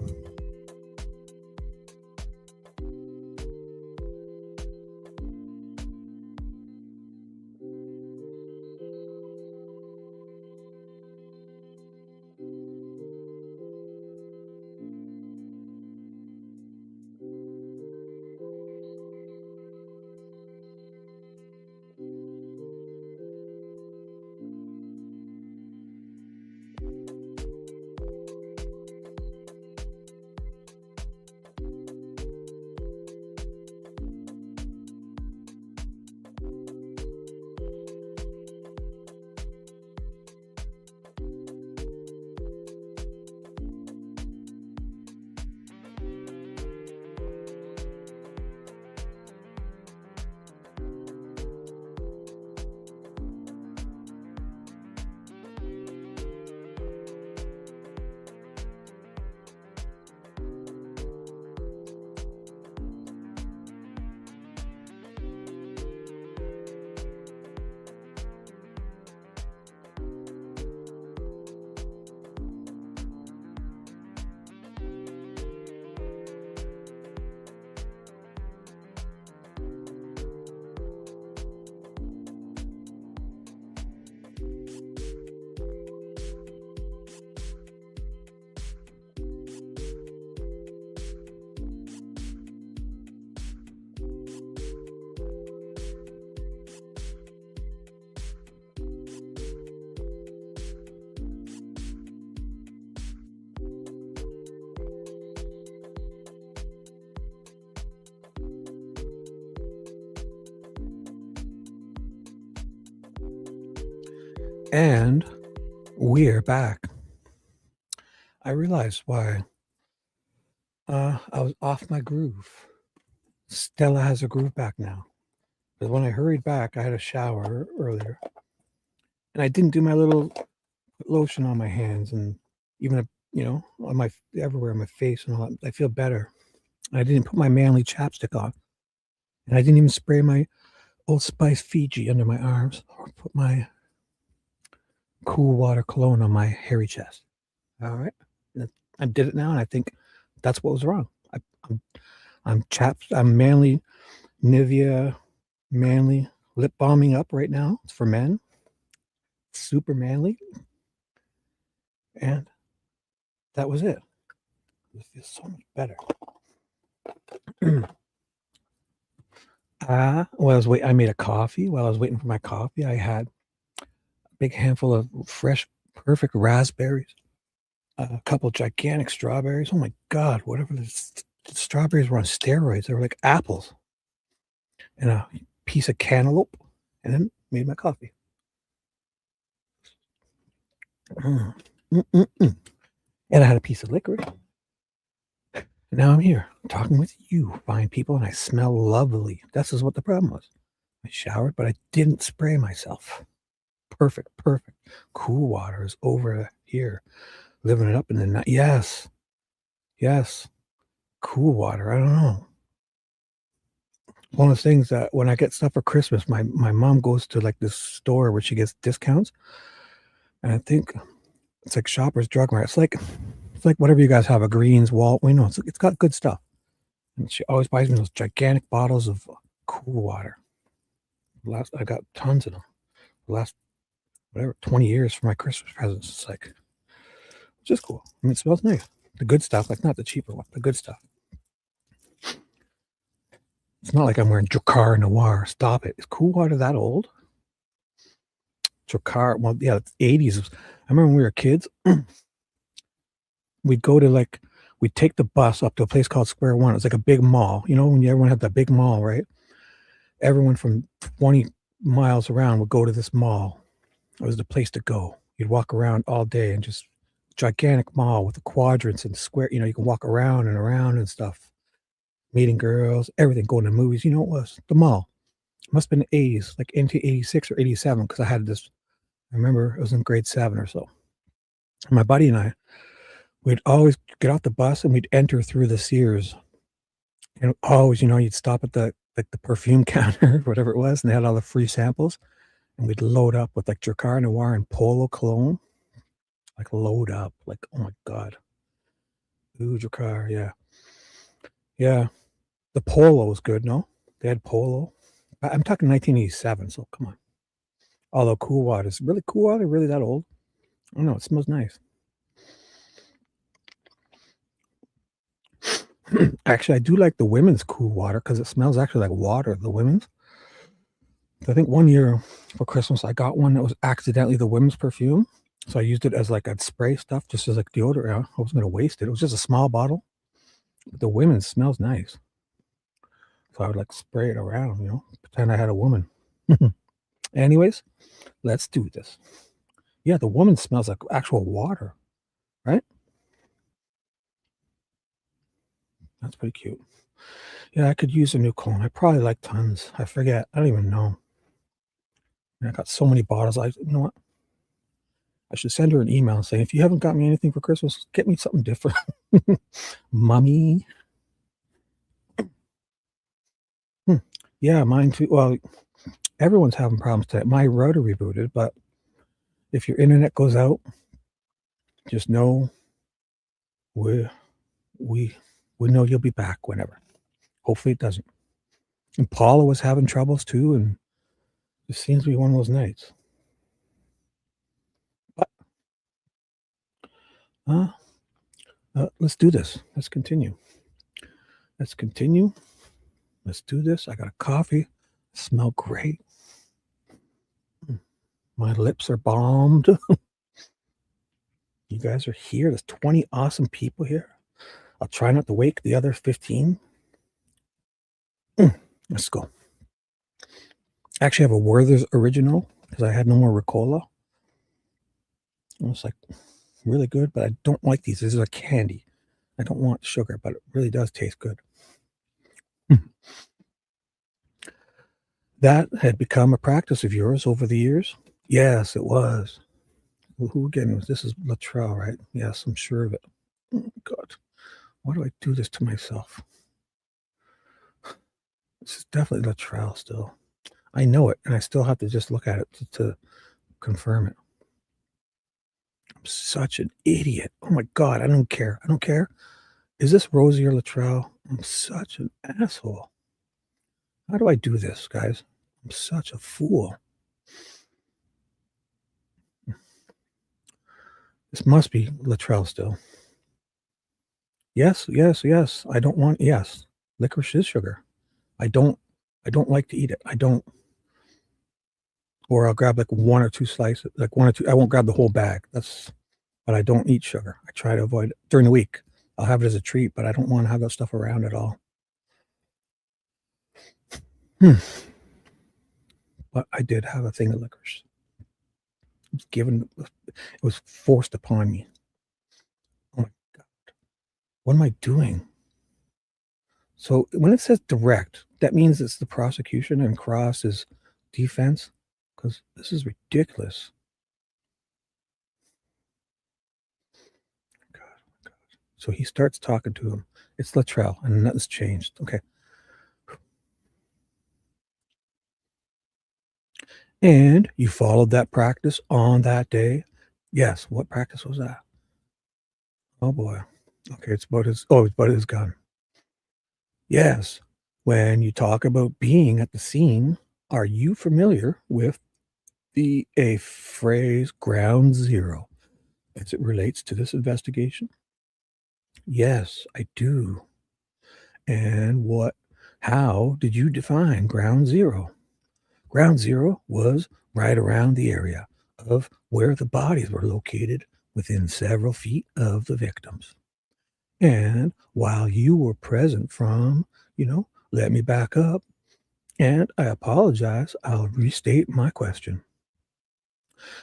And we're back. I realized why I was off my groove. Stella has a groove back now. But when I hurried back, I had a shower earlier. And I didn't do my little lotion on my hands and even, on my everywhere on my face and all that. I feel better. I didn't put my manly chapstick on. And I didn't even spray my Old Spice Fiji under my arms or put my cool water cologne on my hairy chest. All right. I did it now, and I think that's what was wrong. I'm manly Nivea manly lip balming up right now. It's for men. Super manly. And that was it. It feels so much better. I made a coffee. While I was waiting for my coffee, I had a big handful of fresh, perfect raspberries, a couple gigantic strawberries. Oh my God, whatever. The strawberries were on steroids. They were like apples. And a piece of cantaloupe, and then made my coffee. And I had a piece of licorice. And now I'm here talking with you, fine people, and I smell lovely. This is what the problem was. I showered, but I didn't spray myself. Perfect. Cool water is over here, living it up in the night. Yes. Cool water. I don't know. One of the things that when I get stuff for Christmas, my mom goes to like this store where she gets discounts. And I think it's like Shoppers Drug Mart. It's like whatever you guys have, a Greens, Walt. It's got good stuff. And she always buys me those gigantic bottles of cool water. I got tons of them. The last 20 years for my Christmas presents. It's like, it's just cool. I mean, it smells nice. The good stuff, like not the cheaper one, the good stuff. It's not like I'm wearing Drakkar Noir. Stop it. Is cool water that old? Drakkar, well, yeah, it's 80s. I remember when we were kids, we'd take the bus up to a place called Square One. It was like a big mall. You know, when everyone had that big mall, right? Everyone from 20 miles around would go to this mall. It was the place to go. You'd walk around all day and just gigantic mall with the quadrants and square. You know, you can walk around and stuff. Meeting girls, everything, going to movies. You know, it was the mall. It must have been the 80s, like into 86 or 87, because I had this. I remember it was in grade 7 or so. And my buddy and I, we'd always get off the bus and we'd enter through the Sears. And always, you'd stop at the perfume counter, whatever it was, and they had all the free samples. And we'd load up with like Drakkar Noir and Polo cologne. like load up. Like, oh my God. Who's your car? Yeah. Yeah. The Polo was good, no? They had Polo. I'm talking 1987, so come on. Although Cool Water is really Cool Water, really that old? I don't know. It smells nice. Actually, I do like the women's Cool Water because it smells actually like water, the women's. I think one year for Christmas, I got one that was accidentally the women's perfume. So I used it as like a spray stuff, just as like deodorant. I wasn't going to waste it. It was just a small bottle. But the women's smells nice. So I would like spray it around, pretend I had a woman. Anyways, let's do this. Yeah, the woman smells like actual water, right? That's pretty cute. Yeah, I could use a new cologne. I probably like tons. I forget. I don't even know. I got so many bottles. You know what? I should send her an email and say, if you haven't got me anything for Christmas, get me something different. Mommy. Yeah, mine too. Well, everyone's having problems today. My router rebooted, but if your internet goes out, just know we know you'll be back whenever. Hopefully it doesn't. And Paula was having troubles too, and it seems to be one of those nights. But let's do this. Let's continue. Let's do this. I got a coffee. Smell great. My lips are bombed. You guys are here. There's 20 awesome people here. I'll try not to wake the other 15. Let's go. I actually have a Werther's original because I had no more Ricola. It's like really good, but I don't like these. This is a candy. I don't want sugar, but it really does taste good. That had become a practice of yours over the years? Yes, it was. Well, who again was this? Is Luttrull, right? Yes, I'm sure of it. Oh, God. Why do I do this to myself? This is definitely Luttrull still. I know it, and I still have to just look at it to confirm it. I'm such an idiot. Oh my God, I don't care. I don't care. Is this Rosie or Luttrull? I'm such an asshole. How do I do this, guys? I'm such a fool. This must be Luttrull still. Yes. I don't want, yes. Licorice is sugar. I don't like to eat it. I don't. Or I'll grab like one or two slices, like one or two. I won't grab the whole bag. But I don't eat sugar. I try to avoid it during the week. I'll have it as a treat, but I don't want to have that stuff around at all. But I did have a thing of licorice. It was forced upon me. Oh my God. What am I doing? So when it says direct, that means it's the prosecution and cross is defense? Because this is ridiculous. God. So he starts talking to him. It's Luttrull, and nothing's changed. Okay. And you followed that practice on that day? Yes. What practice was that? Oh boy. Okay, it's about his gun. Yes. When you talk about being at the scene, are you familiar with a phrase ground zero as it relates to this investigation? Yes, I do. And how did you define ground zero? Ground zero was right around the area of where the bodies were located within several feet of the victims. And while you were present from, let me back up, and I apologize, I'll restate my question.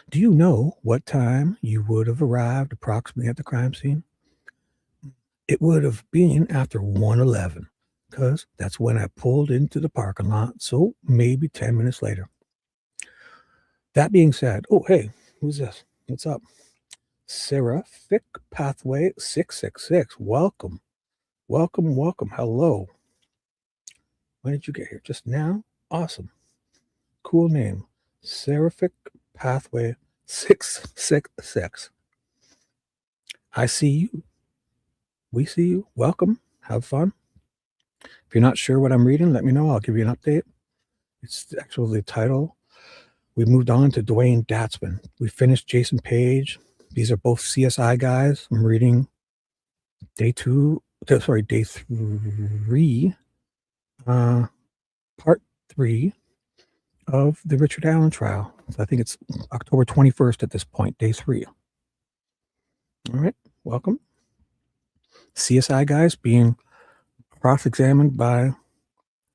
Do you know what time you would have arrived approximately at the crime scene? It would have been after 1:11, because that's when I pulled into the parking lot, so maybe 10 minutes later. That being said, oh, hey, who's this? What's up? Seraphic Pathway 666. Welcome. Hello. When did you get here? Just now? Awesome. Cool name. Seraphic Pathway 666. I see you. We see you. Welcome. Have fun. If you're not sure what I'm reading, let me know. I'll give you an update. It's actually the title. We moved on to Dwayne Datzman. We finished Jason Page. These are both CSI guys. I'm reading day 3, part 3 of the Richard Allen trial. So I think it's October 21st at this point, day 3. All right, welcome. CSI guys being cross-examined by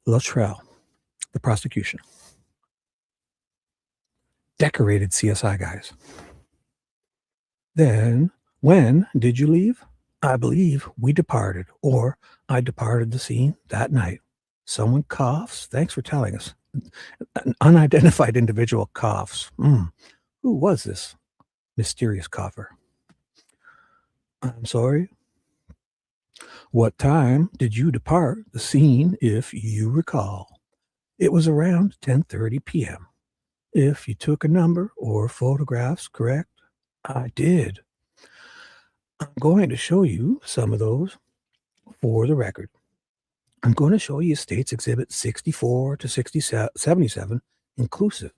Luttrull, the prosecution. Decorated CSI guys. Then, when did you leave? I believe we departed, or I departed the scene that night. Someone coughs. Thanks for telling us. An unidentified individual coughs. Who was this mysterious cougher? I'm sorry. What time did you depart the scene, if you recall? It was around 10:30 p.m. If you took a number or photographs, correct? I did. I'm going to show you some of those for the record. I'm going to show you States Exhibit 64 to 77 inclusive.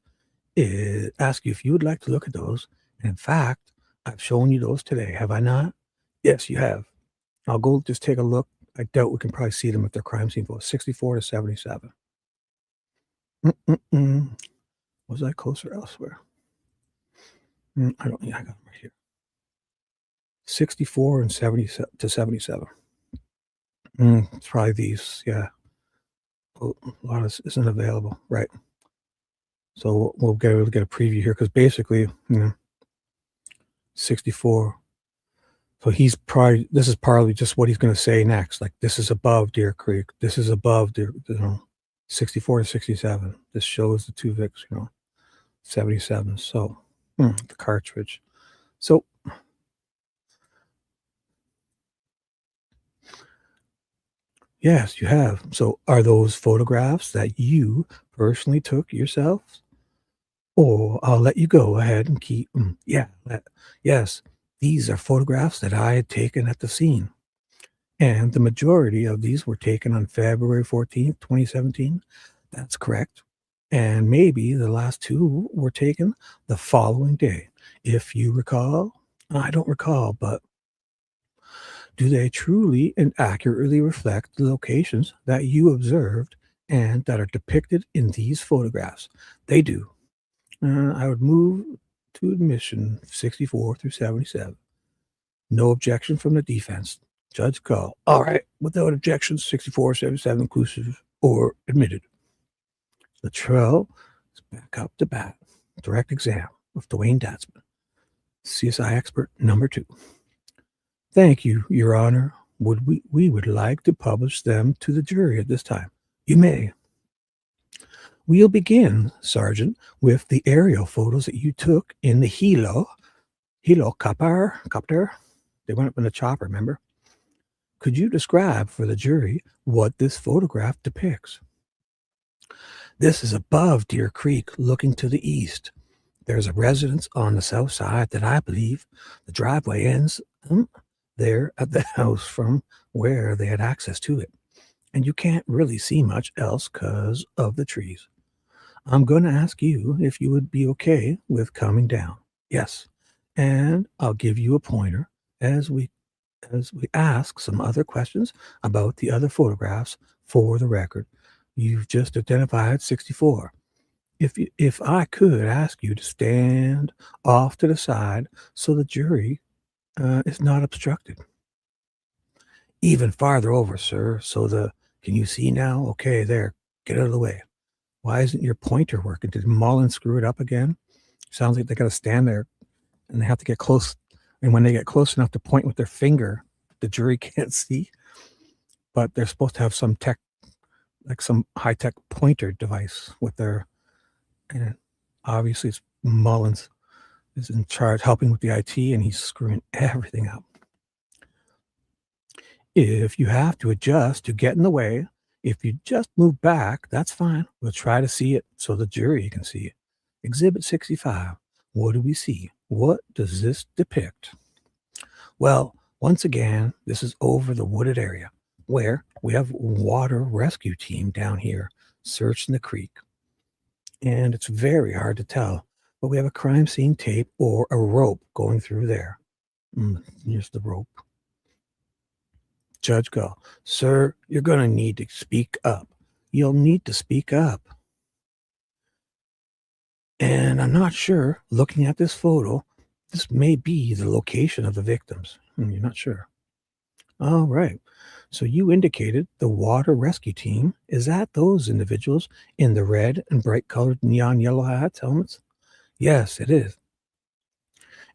Ask you if you would like to look at those. And in fact, I've shown you those today, have I not? Yes, you have. I'll go just take a look. I doubt we can probably see them at their crime scene photos. 64 to 77. Was I closer elsewhere? I don't. Yeah, I got them right here. 64 and 70 to 77. It's probably these. Yeah. A lot of this isn't available, right? So we'll get a preview here because basically, 64. So this is probably just what he's going to say next. Like, this is above Deer Creek. This is above 64 to 67. This shows the two Vicks, 77. So the cartridge. So yes, you have. So are those photographs that you personally took yourself? Or I'll let you go ahead and keep. Yes, these are photographs that I had taken at the scene. And the majority of these were taken on February 14th, 2017. That's correct. And maybe the last two were taken the following day. If you recall, I don't recall, but do they truly and accurately reflect the locations that you observed and that are depicted in these photographs? They do. I would move to admission 64 through 77. No objection from the defense. Judge call. All right. Without objection, 64, 77 inclusive or admitted. The trial is back up to bat. Direct exam of Dwayne Datzman, CSI expert number 2. Thank you, Your Honor. We would like to publish them to the jury at this time. You may. We'll begin, Sergeant, with the aerial photos that you took in the helicopter. They went up in a chopper, remember? Could you describe for the jury what this photograph depicts? This is above Deer Creek, looking to the east. There's a residence on the south side that I believe the driveway ends there at the house from where they had access to it. And you can't really see much else because of the trees. I'm going to ask you if you would be okay with coming down. Yes. And I'll give you a pointer as we ask some other questions about the other photographs for the record. You've just identified 64. If I could ask you to stand off to the side so the jury is not obstructed. Even farther over, sir, can you see now? Okay, there, get out of the way. Why isn't your pointer working? Did Mullen screw it up again? Sounds like they got to stand there and they have to get close. And when they get close enough to point with their finger, the jury can't see. But they're supposed to have some tech, like some high-tech pointer device with their, and obviously it's Mullins is in charge helping with the IT and he's screwing everything up. If you have to adjust to get in the way, if you just move back, that's fine. We'll try to see it so the jury can see it. Exhibit 65. What do we see? What does this depict? Well, once again, this is over the wooded area where we have water rescue team down here searching the creek. And it's very hard to tell, but we have a crime scene tape or a rope going through there. Here's the rope. Judge Gull, sir, you're going to need to speak up. You'll need to speak up. And I'm not sure, looking at this photo, this may be the location of the victims. You're not sure. All right. So you indicated the water rescue team. Is that those individuals in the red and bright colored neon yellow hats, helmets? Yes, it is.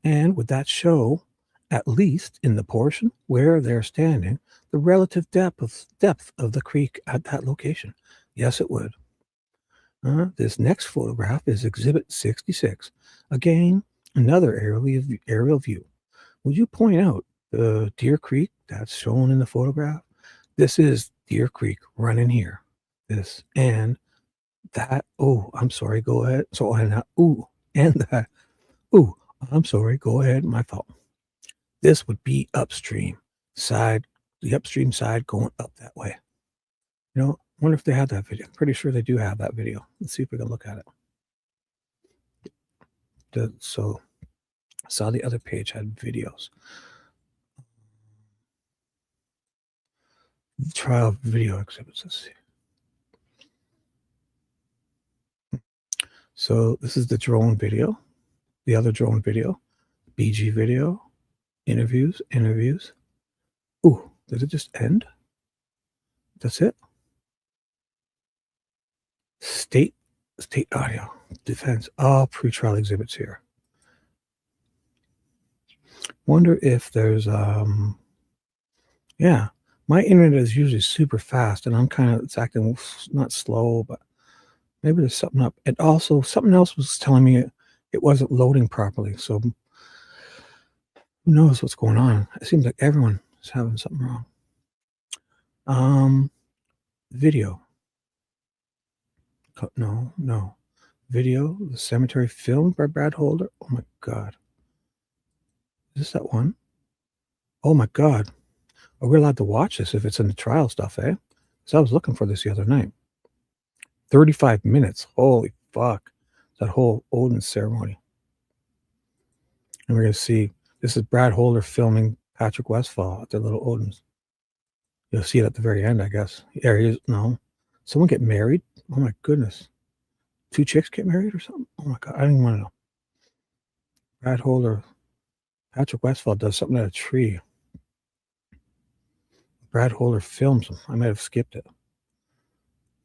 And would that show, at least in the portion where they're standing, the relative depth of the creek at that location? Yes, it would. This next photograph is Exhibit 66. Again, another aerial view. Would you point out the Deer Creek that's shown in the photograph? This is Deer Creek running here. This and that. Oh, I'm sorry. Go ahead. So and that. Ooh, and that. Ooh, I'm sorry. Go ahead. My fault. This would be upstream side, the upstream side going up that way. You know, I wonder if they have that video. I'm pretty sure they do have that video. Let's see if we can look at it. So I saw the other page had videos. Trial video exhibits. Let's see. So this is the drone video, the other drone video, BG video, interviews. Ooh, did it just end? That's it? State audio, defense, all pretrial exhibits here. Wonder if there's, yeah, my internet is usually super fast and I'm kind of, it's acting not slow, but maybe there's something up. And also something else was telling me it wasn't loading properly. So who knows what's going on? It seems like everyone is having something wrong. Video. No. Video, the cemetery filmed by Brad Holder. Oh my God. Is this that one? Oh my God. Are we allowed to watch this if it's in the trial stuff, eh? Because I was looking for this the other night. 35 minutes. Holy fuck. That whole Odin ceremony. And we're going to see, this is Brad Holder filming Patrick Westfall at the little Odins. You'll see it at the very end, I guess. There he is. No. Someone get married? Oh my goodness. 2 chicks get married or something? Oh my God. I don't even want to know. Brad Holder, Patrick Westfall does something at a tree. Brad Holder films him. I might have skipped it.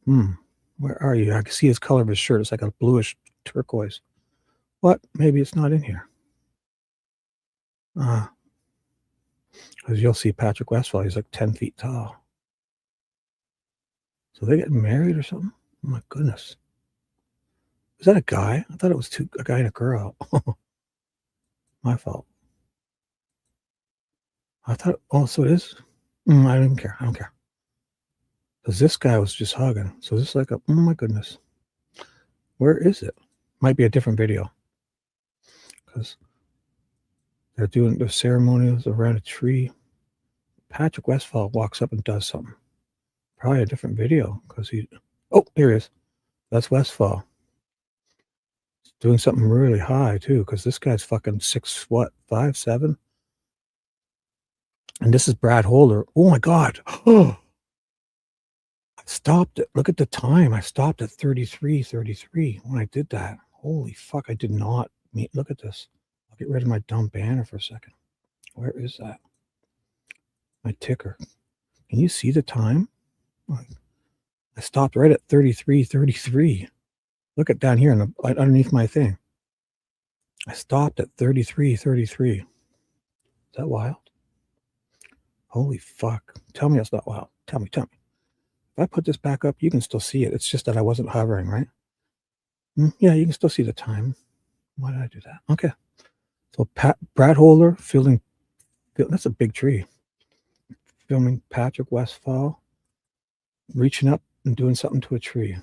Where are you? I can see his color of his shirt. It's like a bluish turquoise. What? Maybe it's not in here. Because you'll see Patrick Westfall. He's like 10 feet tall. So they get married or something? Oh my goodness. Is that a guy? I thought it was a guy and a girl. My fault. I thought, oh, so it is? I don't even care. I don't care. Because this guy was just hugging. So this is like a, oh my goodness. Where is it? Might be a different video. Because they're doing the ceremonials around a tree. Patrick Westfall walks up and does something. Probably a different video. Because he, oh, here he is. That's Westfall. He's doing something really high too. Because this guy's fucking 5'7". And this is Brad Holder. Oh my God. Oh, I stopped it. Look at the time. I stopped at 33:33 when I did that. Holy fuck. I did not mean, look at this. I'll get rid of my dumb banner for a second. Where is that? My ticker. Can you see the time? I stopped right at 33:33. Look at down here underneath my thing. I stopped at 33:33. Is that wild? Holy fuck. Tell me it's not wild. Tell me. If I put this back up, you can still see it. It's just that I wasn't hovering, right? Yeah, you can still see the time. Why did I do that? Okay. So Brad Holder filming, that's a big tree. Filming Patrick Westfall reaching up and doing something to a tree.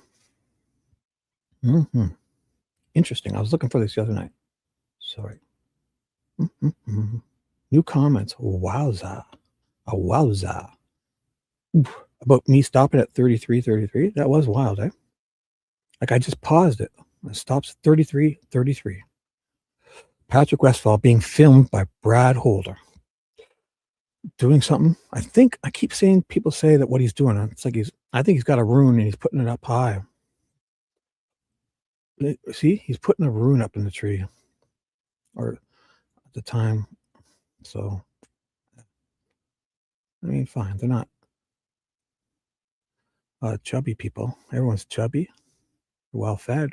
Interesting. I was looking for this the other night. Sorry. New comments. Wowza. A wowza. Oof. About me stopping at 33. That was wild, eh? Like I just paused it. It stops at 33. Patrick Westphal being filmed by Brad Holder. Doing something. I think I keep seeing people say that what he's doing. It's like I think he's got a rune and he's putting it up high. See, he's putting a rune up in the tree, or at the time. So, I mean, fine. They're not chubby people. Everyone's chubby, well fed.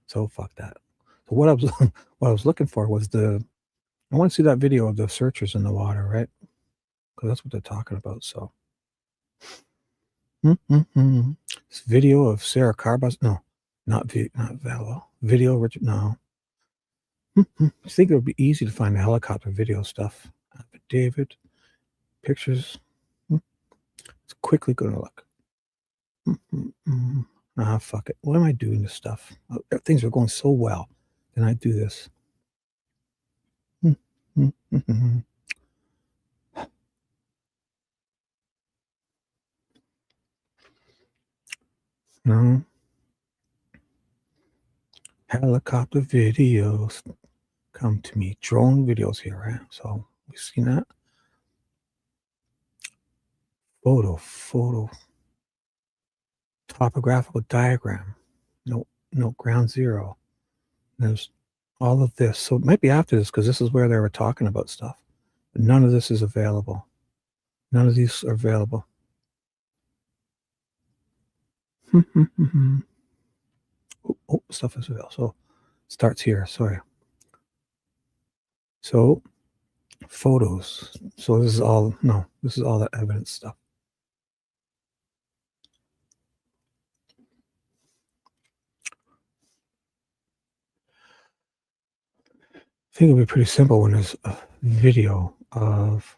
So fuck that. So what I was looking for was I want to see that video of the searchers in the water, right? Because that's what they're talking about. So, this video of Sarah Carbus. No, not Velo. Video, Richard. No. I think it would be easy to find the helicopter video stuff. David, pictures. It's quickly going to look. Fuck it. Why am I doing this stuff? Things are going so well. Then I do this. No. Helicopter videos. Come to me. Drone videos here, right? So we've seen that. Photo. Topographical diagram. No, ground zero. There's all of this. So it might be after this because this is where they were talking about stuff. But none of this is available. None of these are available. Stuff is available. So it starts here. Sorry. So photos. So this is all that evidence stuff. I think it'll be pretty simple when there's a video of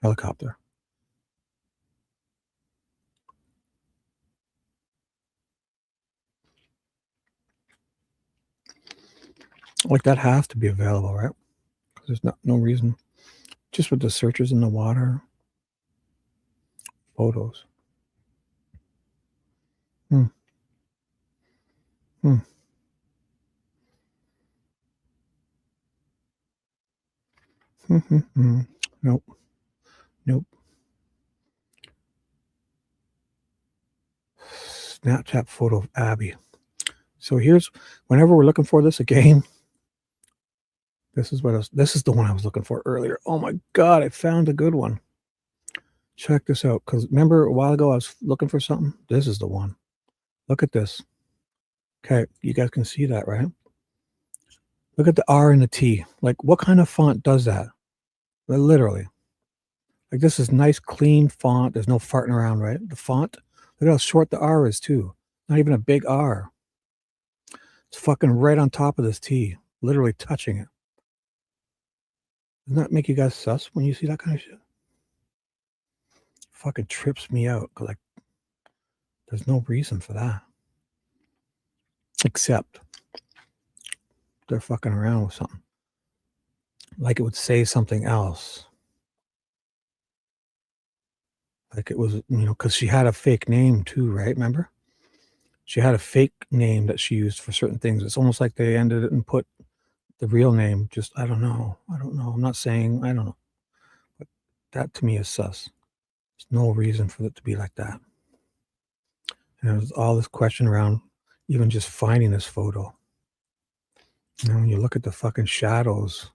helicopter. Like that has to be available, right? Because there's no reason. Just with the searchers in the water. Photos. Nope. Snapchat photo of Abby. So here's, whenever we're looking for this again, this is the one I was looking for earlier. Oh my God, I found a good one. Check this out. Because remember a while ago I was looking for something? This is the one. Look at this. Okay, you guys can see that, right? Look at the R and the T. Like, what kind of font does that? Literally. Like, this is nice, clean font. There's no farting around, right? The font. Look at how short the R is, too. Not even a big R. It's fucking right on top of this T. Literally touching it. Doesn't that make you guys sus when you see that kind of shit? Fucking trips me out. Cause like, there's no reason for that. Except they're fucking around with something. Like it would say something else. Like it was, because she had a fake name too, right? Remember? She had a fake name that she used for certain things. It's almost like they ended it and put the real name. Just, I don't know. I'm not saying, I don't know. But that to me is sus. There's no reason for it to be like that. And there's all this question around even just finding this photo. When you look at the fucking shadows,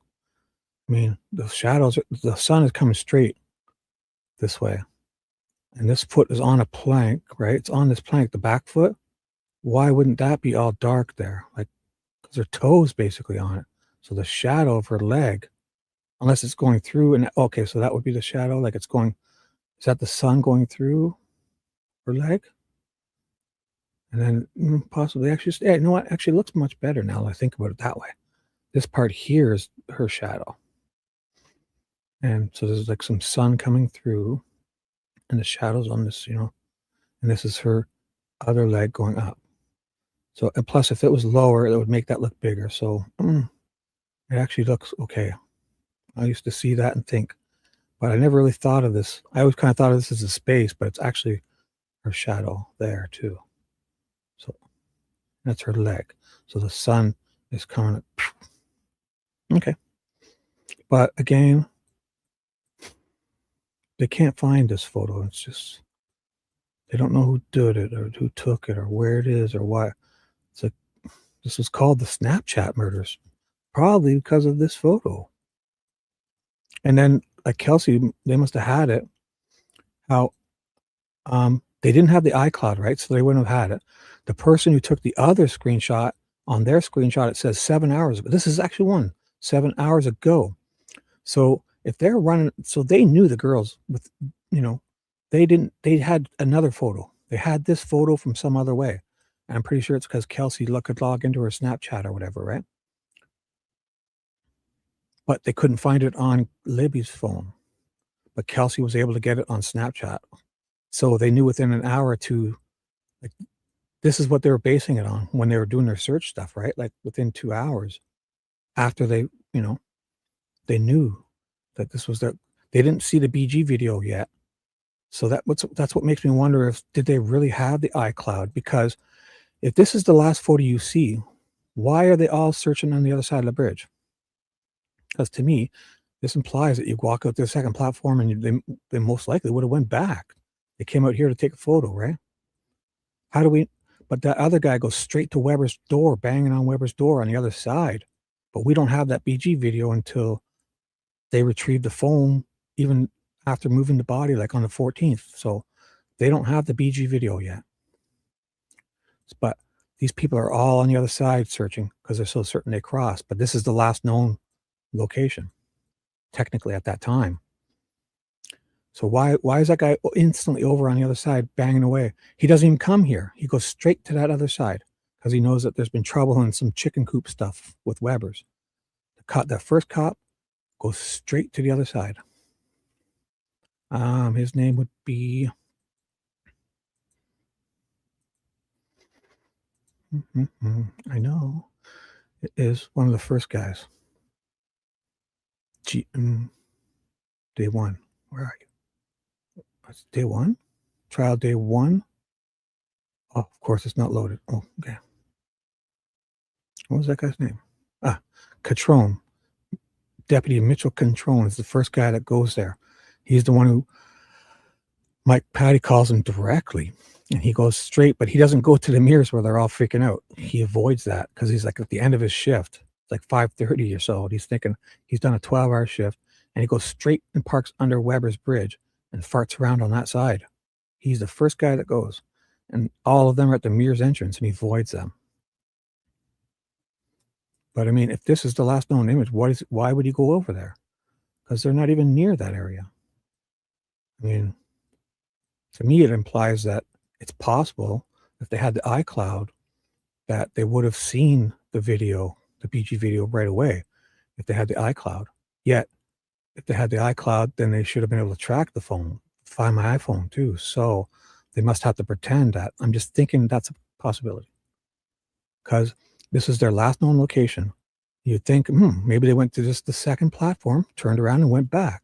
I mean, the shadows, the sun is coming straight this way. And this foot is on a plank, right? It's on this plank, the back foot. Why wouldn't that be all dark there? Like, because her toes basically on it. So the shadow of her leg, unless it's going through, and okay, so that would be the shadow. Like it's going, is that the sun going through her leg? And then possibly actually, yeah, you know what? Actually, it looks much better now that I think about it that way. This part here is her shadow. And so there's like some sun coming through and the shadows on this, and this is her other leg going up. So, and plus if it was lower, it would make that look bigger. So It actually looks okay. I used to see that and think, but I never really thought of this. I always kind of thought of this as a space, but it's actually her shadow there too. So that's her leg. So the sun is coming. Okay. But again, they can't find this photo. It's just, they don't know who did it or who took it or where it is or why. It's like, this was called the Snapchat murders, probably because of this photo. And then like Kelsey, they must have had it. How they didn't have the iCloud, right? So they wouldn't have had it. The person who took the other screenshot, on their screenshot, it says 7 hours, but this is actually 7 hours ago. So if they're running, so they knew the girls with, they had another photo. They had this photo from some other way. And I'm pretty sure it's because Kelsey could log into her Snapchat or whatever, right? But they couldn't find it on Libby's phone. But Kelsey was able to get it on Snapchat. So they knew within an hour or two, like, this is what they were basing it on when they were doing their search stuff, right? Like within 2 hours after they knew that this was they didn't see the BG video yet. So that's what makes me wonder if, did they really have the iCloud? Because if this is the last photo you see, why are they all searching on the other side of the bridge? Because to me, this implies that you walk out to the second platform and they most likely would have went back. They came out here to take a photo, right? But that other guy goes straight to Weber's door, banging on Weber's door on the other side. But we don't have that BG video until they retrieve the phone, even after moving the body, like on the 14th. So they don't have the BG video yet. But these people are all on the other side searching because they're so certain they crossed. But this is the last known location, technically, at that time. So why is that guy instantly over on the other side banging away? He doesn't even come here. He goes straight to that other side because he knows that there's been trouble and some chicken coop stuff with Weber's. The first cop goes straight to the other side. His name would be I know it is one of the first guys. Day one. Where are you? It's day one. Trial day one. Oh, of course it's not loaded. Oh, okay. What was that guy's name? Catrone. Deputy Mitchell Catrone is the first guy that goes there. He's the one who Mike Patty calls him directly, and he goes straight, but he doesn't go to the mirrors where they're all freaking out. He avoids that because he's like at the end of his shift. It's like 5:30 or so. And he's thinking he's done a 12-hour shift, and he goes straight and parks under Weber's bridge and farts around on that side. He's the first guy that goes, and all of them are at the mirrors entrance, and he avoids them. But I mean, if this is the last known image, why would he go over there? Because they're not even near that area. I mean, to me, it implies that it's possible if they had the iCloud that they would have seen the video, the BG video right away if they had the iCloud. Yet, if they had the iCloud, then they should have been able to track the phone, find my iPhone too. So they must have to pretend that. I'm just thinking that's a possibility. Because this is their last known location. You'd think, maybe they went to just the second platform, turned around and went back.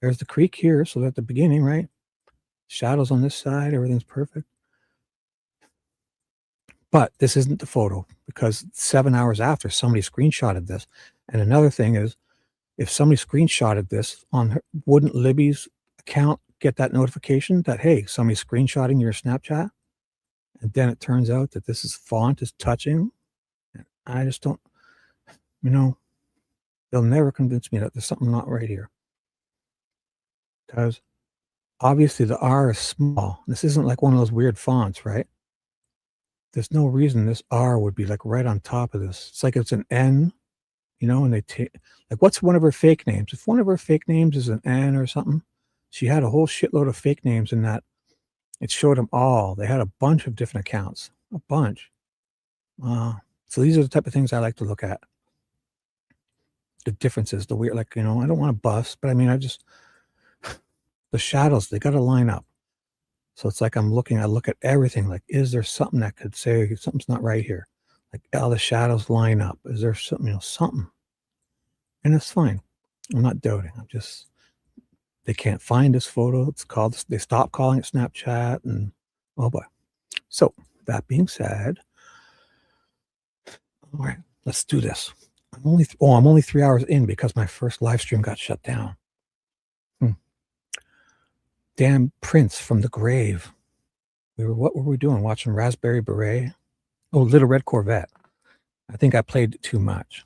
There's the creek here, so at the beginning, right? Shadows on this side, everything's perfect. But this isn't the photo because 7 hours after, somebody screenshotted this. And another thing is, if somebody screenshotted this on her, wouldn't Libby's account get that notification that, hey, somebody's screenshotting your Snapchat? And then it turns out that this font is touching. I just don't, they'll never convince me that there's something not right here. Because obviously the R is small. This isn't like one of those weird fonts, right? There's no reason this R would be like right on top of this. It's like it's an N, and they take, like, what's one of her fake names? If one of her fake names is an N or something, she had a whole shitload of fake names in that. It showed them all. They had a bunch of different accounts, a bunch. So these are the type of things I like to look at. The differences, the weird, like, I don't want to bust, but I mean, the shadows, they got to line up. So it's like I look at everything, like, is there something that could say something's not right here? Like, all the shadows line up. Is there something, something? And it's fine. I'm not doubting. I'm just, they can't find this photo. It's called, they stopped calling it Snapchat, and oh boy. So that being said, all right, let's do this. I'm only 3 hours in because my first live stream got shut down. Damn Prince from the grave. What were we doing? Watching Raspberry Beret? Oh, Little Red Corvette. I think I played too much.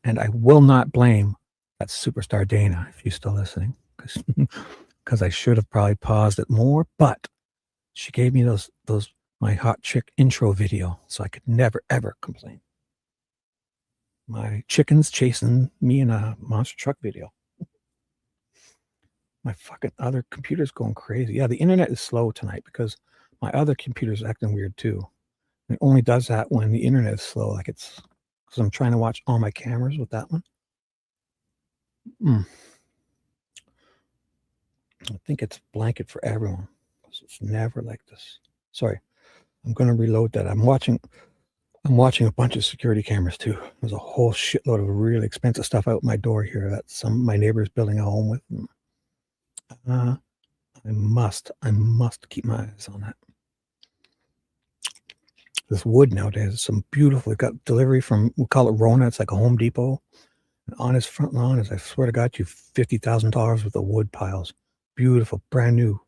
And I will not blame that superstar Dana if you're still listening, because I should have probably paused it more, but she gave me those my hot chick intro video, so I could never ever complain. My chickens chasing me in a monster truck video. My fucking other computer's going crazy. Yeah, the internet is slow tonight because my other computer's acting weird too. It only does that when the internet is slow, like it's because I'm trying to watch all my cameras with that one. I think it's blanket for everyone. It's never like this. Sorry, I'm going to reload that. I'm watching a bunch of security cameras too. There's a whole shitload of really expensive stuff out my door here that some of my neighbors building a home with. I must keep my eyes on that. This wood nowadays is some beautiful. We got delivery from, we call it Rona. It's like a Home Depot. And on his front lawn is, I swear to God, you $50,000 worth of wood piles. Beautiful, brand new,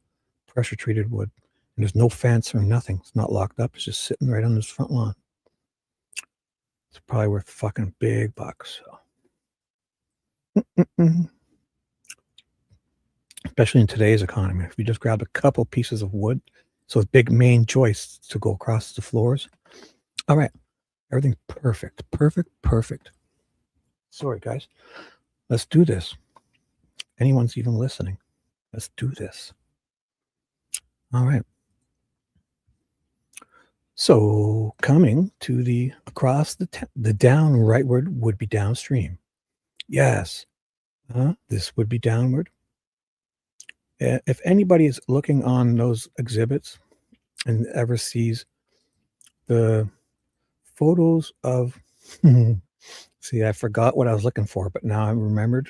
pressure treated wood. And there's no fence or nothing. It's not locked up. It's just sitting right on his front lawn. It's probably worth fucking big bucks. So. Especially in today's economy. If you just grab a couple pieces of wood, so it's big main joists to go across the floors. All right. Everything's perfect. Perfect. Sorry, guys. Let's do this. Anyone's even listening. Let's do this. All right. So coming to the across the down rightward would be downstream. Yes. This would be downward. If anybody is looking on those exhibits and ever sees the photos of, see, I forgot what I was looking for, but now I remembered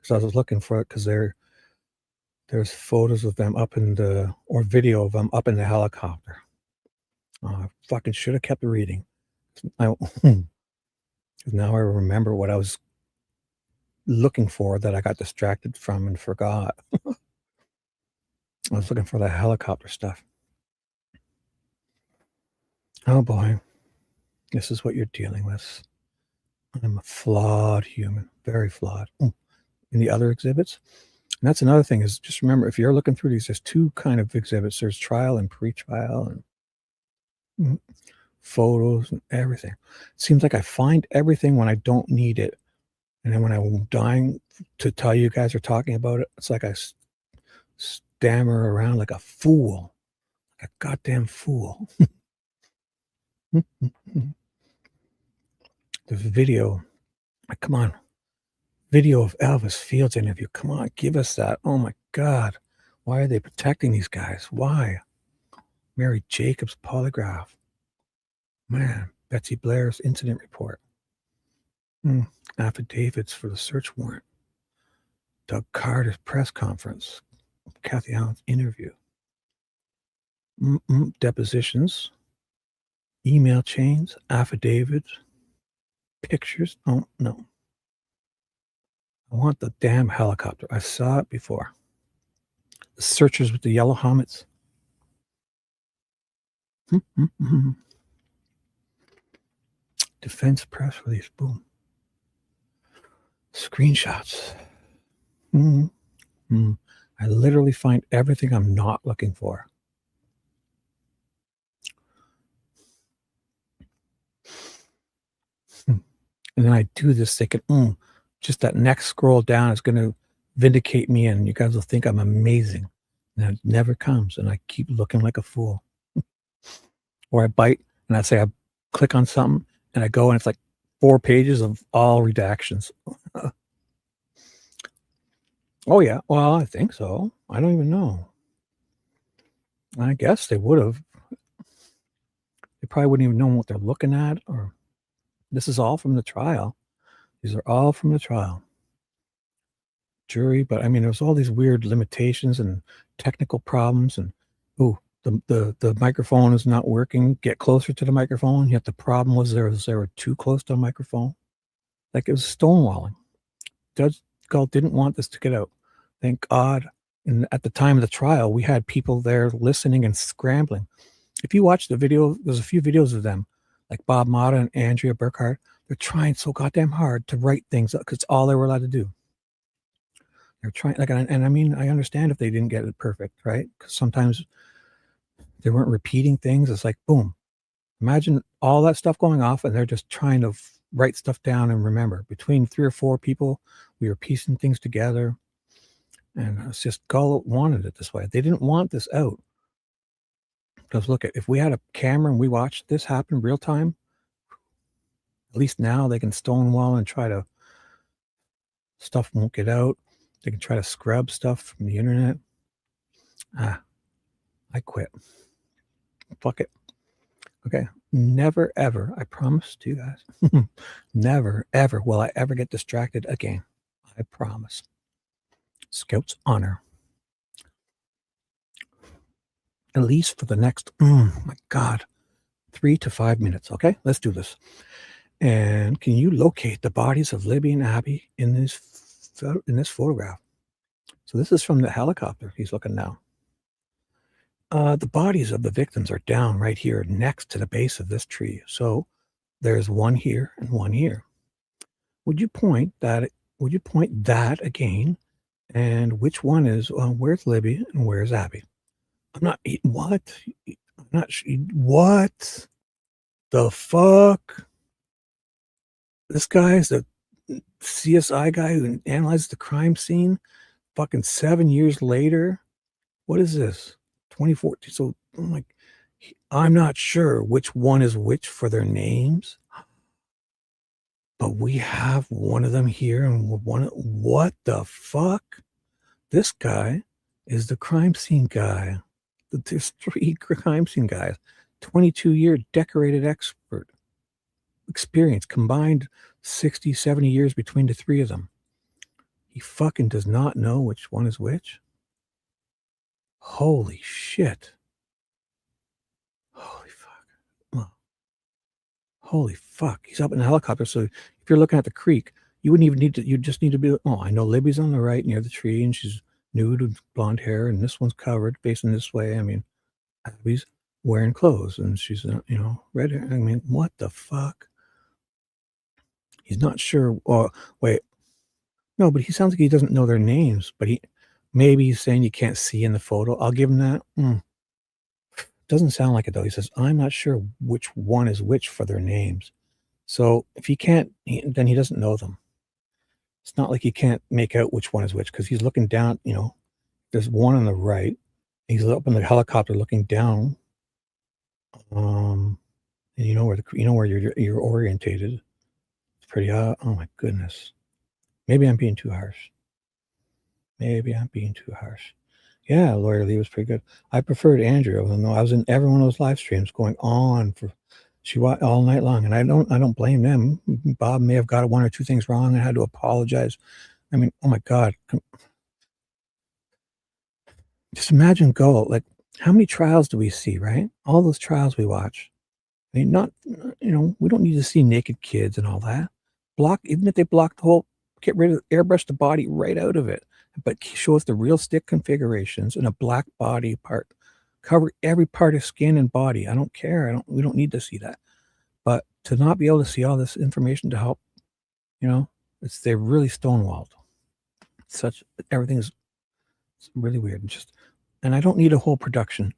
because I was looking for it because there's photos of them up in or video of them up in the helicopter. I fucking should have kept reading. Now I remember what I was looking for that I got distracted from and forgot. I was looking for the helicopter stuff. Oh boy, this is what you're dealing with. I'm a flawed human, very flawed. In the other exhibits, and that's another thing is just remember, if you're looking through these, there's two kind of exhibits. There's trial and pre-trial and photos and everything. It seems like I find everything when I don't need it. And then when I'm dying to tell you guys are talking about it, it's like I stammer around like a fool, like a goddamn fool. There's a video. Come on. Video of Elvis Fields interview. Come on, give us that. Oh my God. Why are they protecting these guys? Why? Mary Jacobs polygraph. Man, Betsy Blair's incident report. Affidavits for the search warrant. Doug Carter's press conference. Kathy Allen's interview. Depositions. Email chains. Affidavits. Pictures. Oh, no. I want the damn helicopter. I saw it before. The searchers with the yellow helmets. Defense press release. Boom. Screenshots. I literally find everything I'm not looking for. And then I do this thinking, just that next scroll down is going to vindicate me and you guys will think I'm amazing. And it never comes. And I keep looking like a fool. Or I bite and I say I click on something and I go and it's like 4 pages of all redactions. Oh, yeah. Well, I think so. I don't even know. I guess they would have. They probably wouldn't even know what they're looking at. Or this is all from the trial. These are all from the trial. Jury, but I mean, there was all these weird limitations and technical problems, and the microphone is not working. Get closer to the microphone. Yet the problem was they were too close to the microphone. Like, it was stonewalling. Judge Galt didn't want this to get out. Thank God. And at the time of the trial, we had people there listening and scrambling. If you watch the video, there's a few videos of them, like Bob Mata and Andrea Burkhardt. They're trying so goddamn hard to write things up because it's all they were allowed to do. They're trying, like, and I mean, I understand if they didn't get it perfect, right? Because sometimes they weren't repeating things. It's like, boom. Imagine all that stuff going off, and they're just trying to write stuff down and remember. Between 3 or 4 people, we were piecing things together, and it's just Galt wanted it this way. They didn't want this out. Because look, if we had a camera and we watched this happen real time, at least now they can stonewall and try to, stuff won't get out. They can try to scrub stuff from the internet. I quit. Fuck it. Okay. Never, ever, I promise to you guys, never, ever will I ever get distracted again. I promise. Scout's honor. At least for the next, my God, 3 to 5 minutes. Okay, let's do this. And can you locate the bodies of Libby and Abby in this photograph? So this is from the helicopter. He's looking now. The bodies of the victims are down right here next to the base of this tree. So there's one here and one here. Would you point that again? And which one is, where's Libby and where's Abby? I'm not, what? I'm not, what the fuck? This guy's the CSI guy who analyzed the crime scene fucking 7 years later. What is this? 2014. So I'm like, I'm not sure which one is which for their names, but we have one of them here and what the fuck? This guy is the crime scene guy. There's 3 crime scene guys, 22-year decorated expert experience, combined 60, 70 years between the 3 of them. He fucking does not know which one is which. Holy shit. Holy fuck. Oh. Holy fuck. He's up in a helicopter. So if you're looking at the creek, you wouldn't even need to, you just need to be, I know Libby's on the right near the tree and she's nude with blonde hair, and this one's covered facing this way. I mean, Abby's wearing clothes and she's, red hair. I mean, what the fuck? He's not sure. Oh, wait. No, but he sounds like he doesn't know their names, but maybe he's saying you can't see in the photo. I'll give him that. Doesn't sound like it though. He says, I'm not sure which one is which for their names. So if he can't, then he doesn't know them. It's not like he can't make out which one is which, because he's looking down, there's one on the right. He's up in the helicopter looking down. And where you're orientated. It's pretty oh my goodness. Maybe I'm being too harsh. Yeah, Lawyer Lee was pretty good. I preferred Andrea, even though I was in every one of those live streams going on for all night long, and I don't blame them. Bob may have got 1 or 2 things wrong and had to apologize. I mean, oh my God. Just imagine like, how many trials do we see, right? All those trials we watch. I mean, we don't need to see naked kids and all that. Even if they block the whole, get rid of, airbrush the body right out of it, but show us the real stick configurations and a black body part. Cover every part of skin and body. I don't care. We don't need to see that. But to not be able to see all this information to help, they're really stonewalled. Everything's really weird. And I don't need a whole production.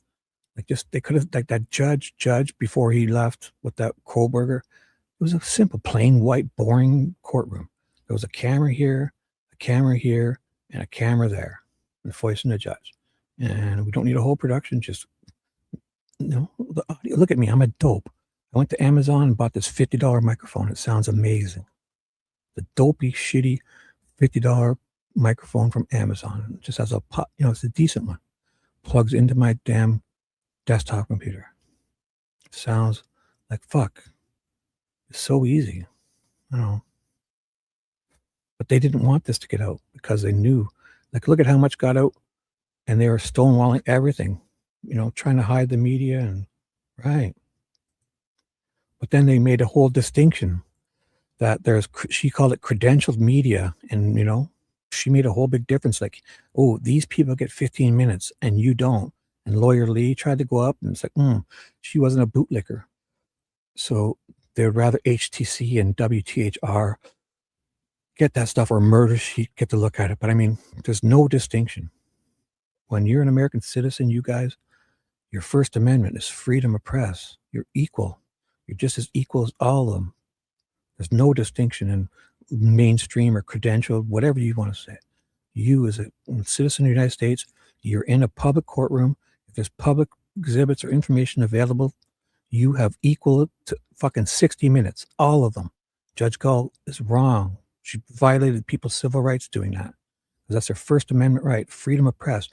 They could have, like that judge before he left with that Kohlberger. It was a simple, plain, white, boring courtroom. There was a camera here, and a camera there, and voicing the judge. And we don't need a whole production. Just, the audio. Look at me. I'm a dope. I went to Amazon and bought this $50 microphone. It sounds amazing. The dopey, shitty $50 microphone from Amazon. It just has a pot. It's a decent one. Plugs into my damn desktop computer. Sounds like fuck. It's so easy. I don't know. But they didn't want this to get out because they knew, like, look at how much got out, and they were stonewalling everything, trying to hide the media and right. But then they made a whole distinction that she called it credentialed media, and she made a whole big difference. Like, oh, these people get 15 minutes and you don't. And Lawyer Lee tried to go up, and it's like, she wasn't a bootlicker, so they would rather HTC and WTHR get that stuff, or Murder Sheet get to look at it. But I mean, there's no distinction. When you're an American citizen, you guys, your First Amendment is freedom of press. You're equal. You're just as equal as all of them. There's no distinction in mainstream or credentialed, whatever you want to say. You, as a citizen of the United States, you're in a public courtroom. If there's public exhibits or information available, you have equal to fucking 60 minutes, all of them. Judge Gull is wrong. She violated people's civil rights doing that. Because that's their First Amendment right, freedom of press.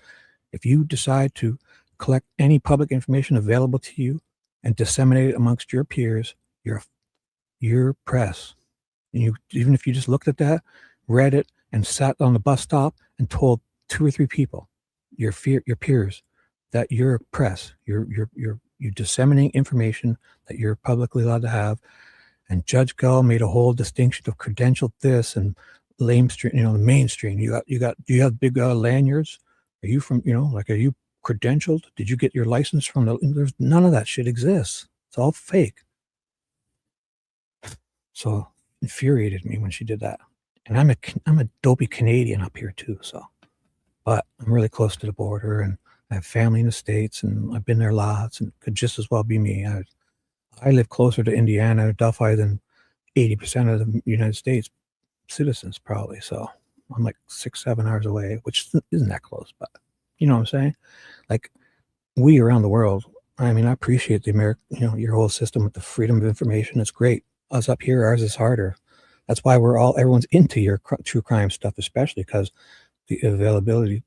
If you decide to collect any public information available to you and disseminate it amongst your peers, your press. And even if you just looked at that, read it, and sat on the bus stop and told 2 or 3 people, your peers, that you're press, you're disseminating information that you're publicly allowed to have. And Judge Gull made a whole distinction of credentialed this and lamestream, the mainstream. Do you have big lanyards? Are you from, are you credentialed? Did you get your license from there's none of that shit exists. It's all fake. So infuriated me when she did that. And I'm a dopey Canadian up here too. So, but I'm really close to the border, and I have family in the States, and I've been there lots, and could just as well be me. I live closer to Indiana, Delphi, than 80% of the United States citizens probably. So I'm like 6-7 hours away, which isn't that close, but you know what I'm saying? Like, we around the world, I mean, I appreciate the American, your whole system with the freedom of information. It's great. Us up here, ours is harder. That's why everyone's into your true crime stuff, especially because the availability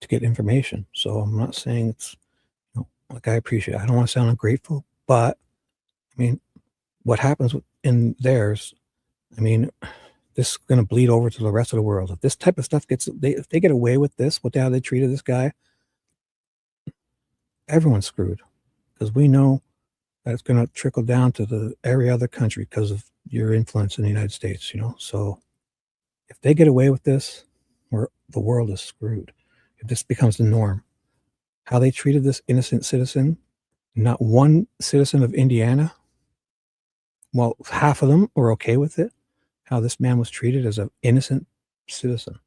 to get information. So I'm not saying it's, like, I appreciate it. I don't want to sound ungrateful, but I mean, what happens in theirs, I mean, this is going to bleed over to the rest of the world. If this type of stuff if they get away with this, how they treated this guy, everyone's screwed, because we know that it's going to trickle down to every other country because of your influence in the United States, So if they get away with this, the world is screwed. If this becomes the norm, how they treated this innocent citizen, not one citizen of Indiana, well, half of them were okay with it, how this man was treated as an innocent citizen.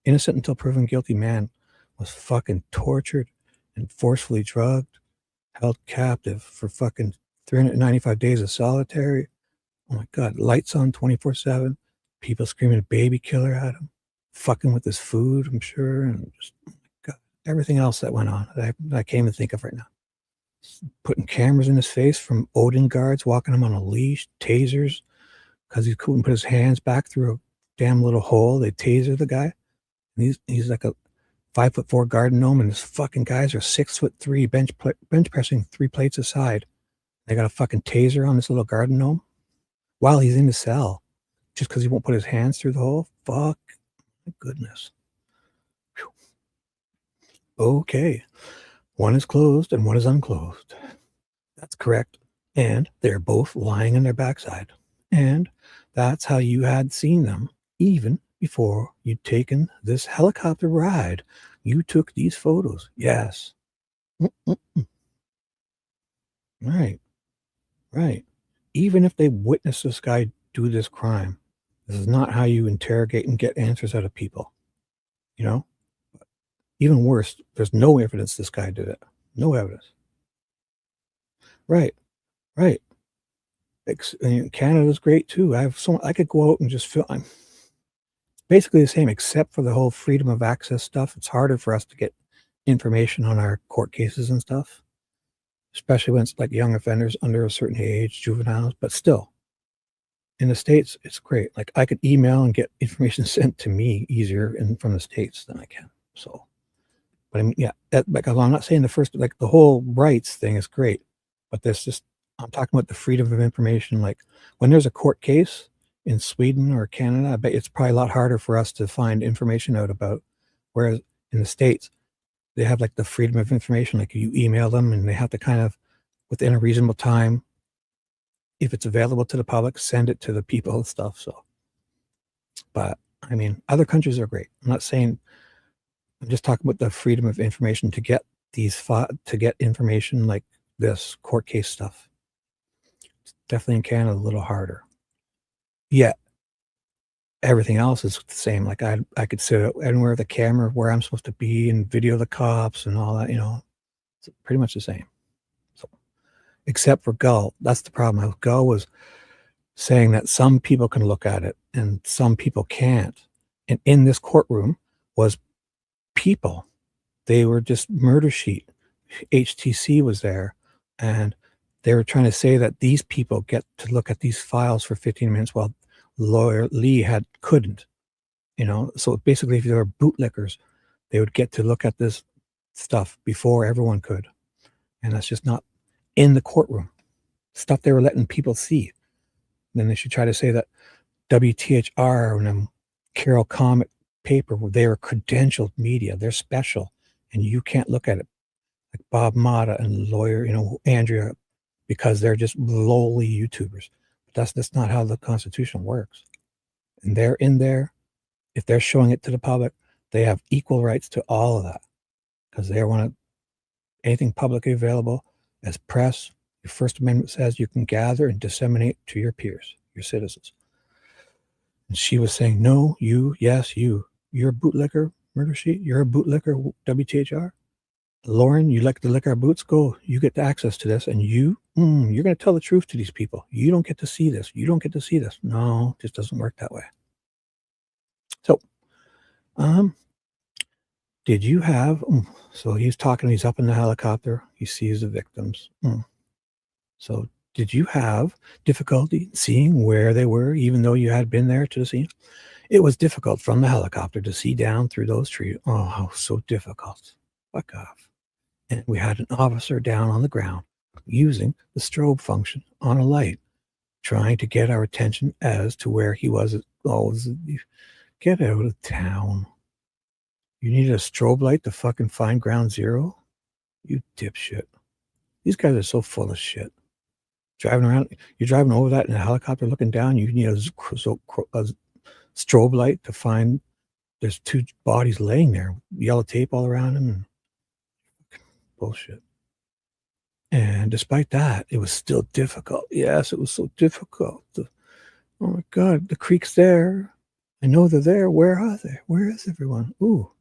Innocent until proven guilty man was fucking tortured and forcefully drugged, held captive for fucking 395 days of solitary. Oh my God, lights on 24/7, people screaming baby killer at him, fucking with his food, I'm sure, and just, oh my God, everything else that went on that I can't even think of right now. Putting cameras in his face from Odin guards, walking him on a leash, tasers, because he couldn't put his hands back through a damn little hole. They taser the guy. And he's like a 5'4" garden gnome, and his fucking guys are 6'3", bench pressing 3 plates aside. They got a fucking taser on this little garden gnome while he's in the cell, just because he won't put his hands through the hole. Fuck, my goodness. Whew. Okay, one is closed and one is unclosed. That's correct. And they're both lying on their backside. And that's how you had seen them even before you'd taken this helicopter ride. You took these photos. Yes. Right. Even if they witnessed this guy do this crime, this is not how you interrogate and get answers out of people. Even worse, there's no evidence this guy did it. No evidence. Right. Canada's great too. I could go out and just feel it's basically the same, except for the whole freedom of access stuff. It's harder for us to get information on our court cases and stuff, especially when it's like young offenders under a certain age, juveniles. But still, in the States, it's great. Like, I could email and get information sent to me easier from the States than I can. So, but I mean, yeah, because I'm not saying the whole rights thing is great, but I'm talking about the freedom of information. Like, when there's a court case in Sweden or Canada, I bet it's probably a lot harder for us to find information out about. Whereas in the States, they have like the freedom of information, like you email them and they have to kind of, within a reasonable time, if it's available to the public, send it to the people and stuff. So, but I mean, other countries are great. I'm not saying, I'm just talking about the freedom of information to get to get information like this court case stuff. It's definitely in Canada a little harder. Yet everything else is the same. Like I could sit anywhere with a camera where I'm supposed to be and video the cops and all that, you know, it's pretty much the same. So, except for Gull, that's the problem. Gull was saying that some people can look at it and some people can't. And in this courtroom was people. They were just murder sheet. HTC was there, and they were trying to say that these people get to look at these files for 15 minutes while lawyer Lee couldn't, you know. So basically, if there were bootlickers, they would get to look at this stuff before everyone could. And that's just not in the courtroom. Stuff they were letting people see. Then they should try to say that WTHR and Carroll Comet paper, they are credentialed media. They're special, and you can't look at it. Like Bob Mata and lawyer, you know, Andrea, because they're just lowly YouTubers. But that's not how the Constitution works. And they're in there. If they're showing it to the public, they have equal rights to all of that, because they want anything publicly available as press. Your First Amendment says you can gather and disseminate to your peers, your citizens. And she was saying, no, yes, you're a bootlicker, murder sheet. You're a bootlicker, WTHR. Lauren, you like to lick our boots? Go. You get access to this, and you're going to tell the truth to these people. You don't get to see this. You don't get to see this. No, it just doesn't work that way. So, did you have? So he's talking. He's up in the helicopter. He sees the victims. So, did you have difficulty seeing where they were, even though you had been there to the scene? It was difficult from the helicopter to see down through those trees. Oh, how so difficult. Fuck off. And we had an officer down on the ground using the strobe function on a light, trying to get our attention as to where he was. Oh, get out of town. You needed a strobe light to fucking find ground zero? You dipshit. These guys are so full of shit. Driving around, you're driving over that in a helicopter looking down, you need a strobe light to find there's two bodies laying there, yellow tape all around them, and bullshit. And despite that, it was still difficult. Yes, it was so difficult. Oh my God, the creek's there. I know they're there. Where are they? Where is everyone? Ooh.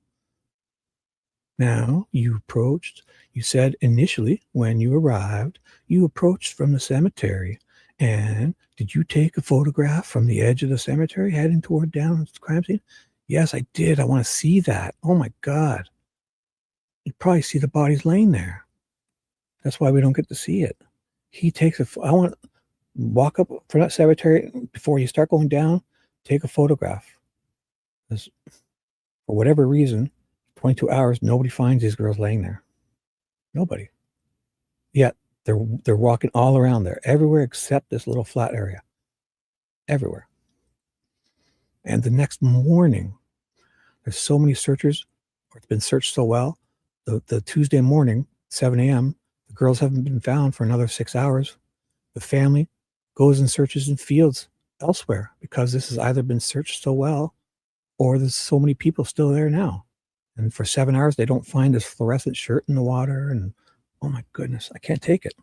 Now you approached, you said initially when you arrived, you approached from the cemetery. And did you take a photograph from the edge of the cemetery heading toward down the crime scene? Yes, I did. I want to see that. Oh my God. You'd probably see the bodies laying there. That's why we don't get to see it. He takes I want to walk up for that cemetery before you start going down, take a photograph. Because for whatever reason, 22 hours, nobody finds these girls laying there. Nobody. Yet they're walking all around there, everywhere except this little flat area. Everywhere. And the next morning, there's so many searchers, or it's been searched so well, the Tuesday morning, 7 a.m., the girls haven't been found for another 6 hours. The family goes and searches in fields elsewhere because this has either been searched so well or there's so many people still there now. And for 7 hours, they don't find this fluorescent shirt in the water. And oh my goodness, I can't take it.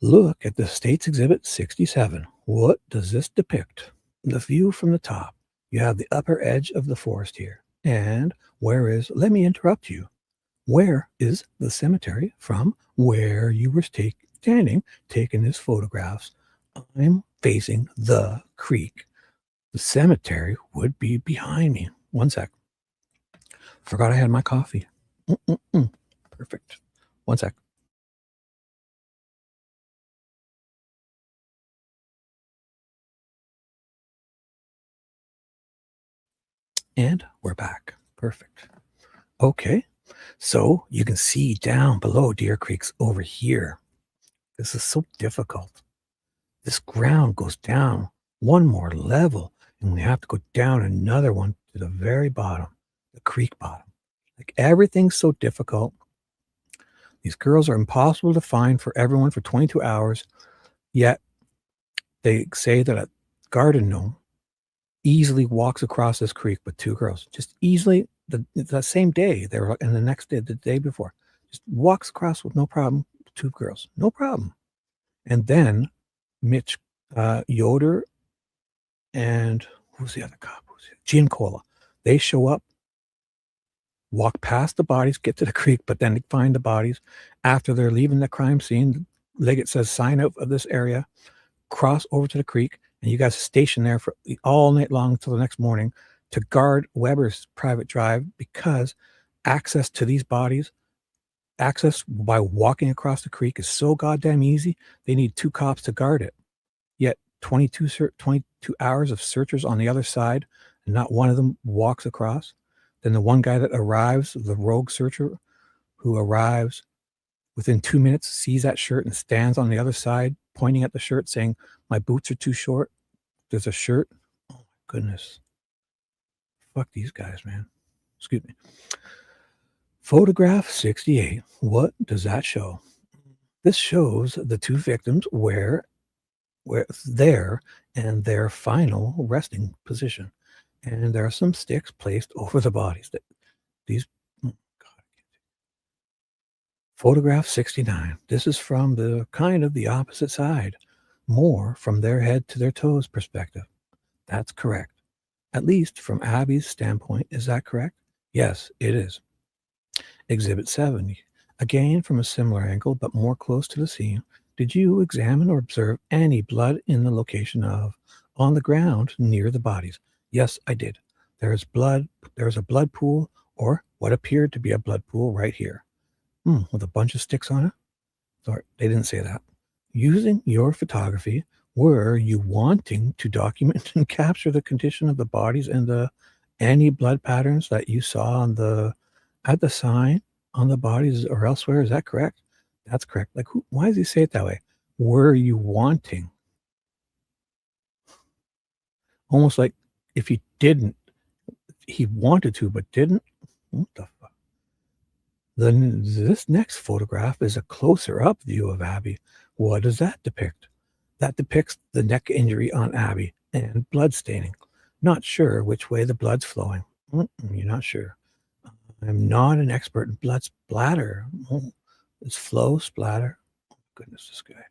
Look at the State's Exhibit 67. What does this depict? The view from the top. You have the upper edge of the forest here. And let me interrupt you. Where is the cemetery from where you were standing taking these photographs? I'm facing the creek. The cemetery would be behind me. One sec. Forgot I had my coffee. Perfect. One sec. And we're back. Perfect. Okay. So you can see down below Deer Creek's over here. This is so difficult. This ground goes down one more level, and we have to go down another one to the very bottom, the creek bottom. Like everything's so difficult. These girls are impossible to find for everyone for 22 hours, yet they say that a garden gnome easily walks across this creek with two girls, just easily the same day. They were, and the next day, the day before, just walks across with no problem. Two girls, no problem. And then Mitch Yoder and who's the other cop? Gene Cola. They show up, walk past the bodies, get to the creek, but then they find the bodies after they're leaving the crime scene. Liggett says, sign out of this area, cross over to the creek, and you guys station there for all night long until the next morning to guard Weber's private drive, because access to these bodies, access by walking across the creek, is so goddamn easy. They need two cops to guard it. Yet 22 hours of searchers on the other side, and not one of them walks across. Then the one guy that arrives, the rogue searcher who arrives within 2 minutes, sees that shirt and stands on the other side, pointing at the shirt, saying, my boots are too short. There's a shirt. Oh my goodness. Fuck these guys, man. Excuse me. Photograph 68. What does that show? This shows the two victims where there and their final resting position. And there are some sticks placed over the bodies. Photograph 69. This is from the kind of the opposite side, more from their head to their toes perspective. That's correct. At least from Abby's standpoint, is that correct? Yes, it is. Exhibit 70. Again, from a similar angle, but more close to the scene, did you examine or observe any blood in the location of, on the ground near the bodies? Yes, I did. There is blood. There is a blood pool, or what appeared to be a blood pool right here. With a bunch of sticks on it? Sorry, they didn't say that. Using your photography, were you wanting to document and capture the condition of the bodies and any blood patterns that you saw on at the sign on the bodies or elsewhere? Is that correct? That's correct. Like, why does he say it that way? Were you wanting? Almost like if he didn't, he wanted to but didn't. What the fuck? Then this next photograph is a closer up view of Abby. What does that depict? That depicts the neck injury on Abby and blood staining. Not sure which way the blood's flowing. You're not sure. I'm not an expert in blood splatter. It's flow, splatter. Oh, goodness, this guy.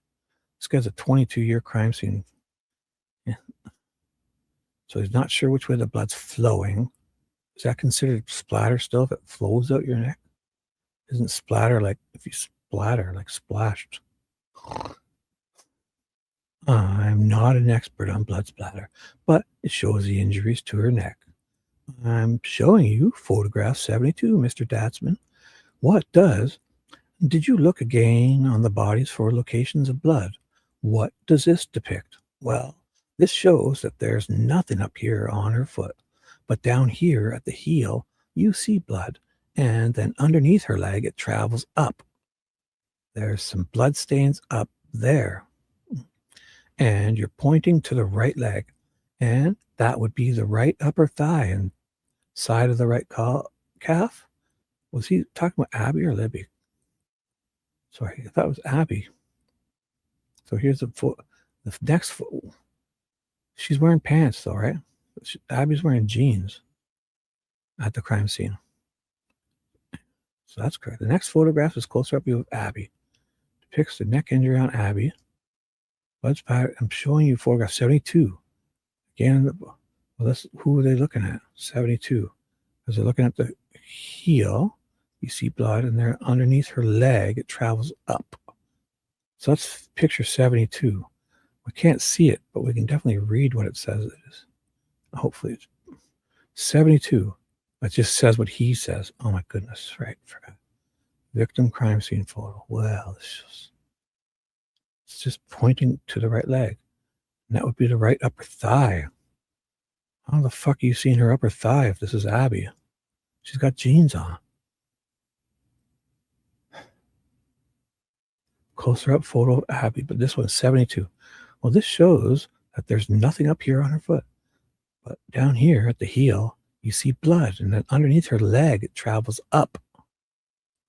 This guy's a 22-year crime scene. Yeah. So he's not sure which way the blood's flowing. Is that considered splatter still if it flows out your neck? Isn't splatter like if you splatter, like splashed? I'm not an expert on blood splatter, but it shows the injuries to her neck. I'm showing you photograph 72, Mr. Datzman. Did you look again on the bodies for locations of blood? What does this depict? Well, this shows that there's nothing up here on her foot, but down here at the heel, you see blood, and then underneath her leg, it travels up. There's some blood stains up there. And you're pointing to the right leg, and that would be the right upper thigh and side of the right calf. Was he talking about Abby or Libby? Sorry, I thought it was Abby. So here's the next foot. She's wearing pants though, right? Abby's wearing jeans at the crime scene. So that's correct. The next photograph is closer up view of Abby. Depicts the neck injury on Abby. I'm showing you photograph 72. Again, who are they looking at? 72. As they're looking at the heel, you see blood, and there underneath her leg, it travels up. So that's picture 72. We can't see it, but we can definitely read what it says it is. Hopefully it's 72. It just says what he says. Oh my goodness, right? Forgot. Victim crime scene photo. Well, it's just pointing to the right leg. And that would be the right upper thigh. How the fuck are you seeing her upper thigh if this is Abby? She's got jeans on. Closer up photo of Abby, but this one's 72. Well, this shows that there's nothing up here on her foot. But down here at the heel, you see blood, and then underneath her leg, it travels up.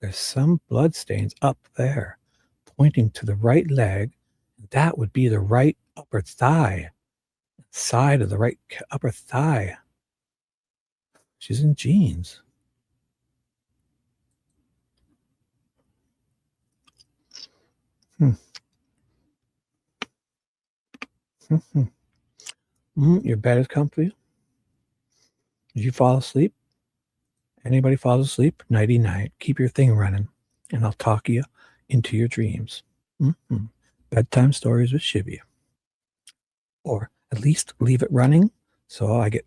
There's some blood stains up there, pointing to the right leg. That would be the right upper thigh, side of the right upper thigh. She's in jeans. Your bed is comfy. Did you fall asleep? Anybody falls asleep? Nighty night. Keep your thing running, and I'll talk you into your dreams. Bedtime stories with Shibby. Or at least leave it running so I get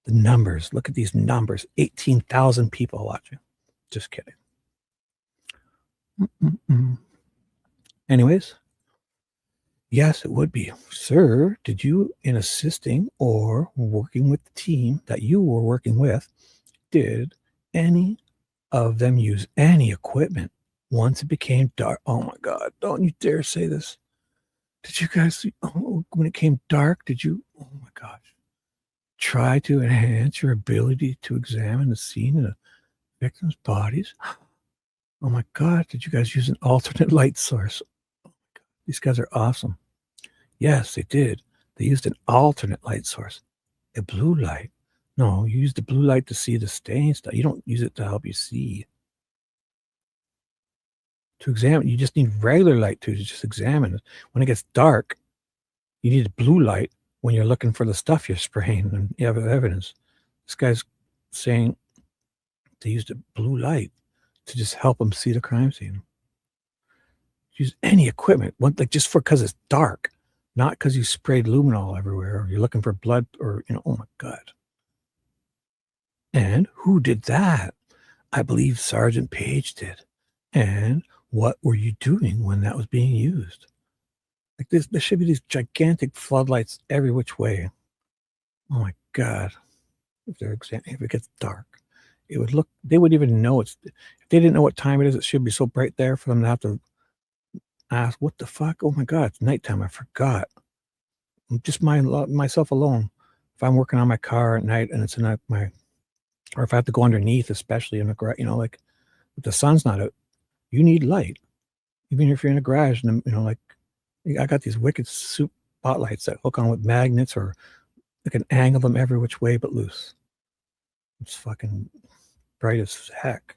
the numbers. Look at these numbers. 18,000 people watching. Just kidding. Anyways, yes, it would be. Sir, did you, in assisting or working with the team that you were working with, did any of them use any equipment once it became dark? Oh my God, don't you dare say this. Did you guys, when it came dark, did you, oh my gosh, try to enhance your ability to examine the scene of the victims' bodies? Oh my God, did you guys use an alternate light source? Oh my God, these guys are awesome. Yes, they did. They used an alternate light source, a blue light. No, you use the blue light to see the stain stuff. You don't use it to help you see. To examine, you just need regular light to just examine it. When it gets dark, you need a blue light when you're looking for the stuff you're spraying and you have evidence. This guy's saying they used a blue light to just help them see the crime scene. Use any equipment, like just because it's dark, not because you sprayed luminol everywhere or you're looking for blood or, oh my God. And who did that? I believe Sergeant Page did. And what were you doing when that was being used? Like this, there should be these gigantic floodlights every which way. Oh my God. If it gets dark, it would look, they would even know if they didn't know what time it is, it should be so bright there for them to have to ask, what the fuck? Oh my God, it's nighttime. I forgot. I'm just myself alone. If I'm working on my car at night and it's in or if I have to go underneath, especially in the garage, like if the sun's not out, you need light. Even if you're in a garage and, like I got these wicked spotlights that hook on with magnets or I can angle them every which way but loose. It's fucking bright as heck.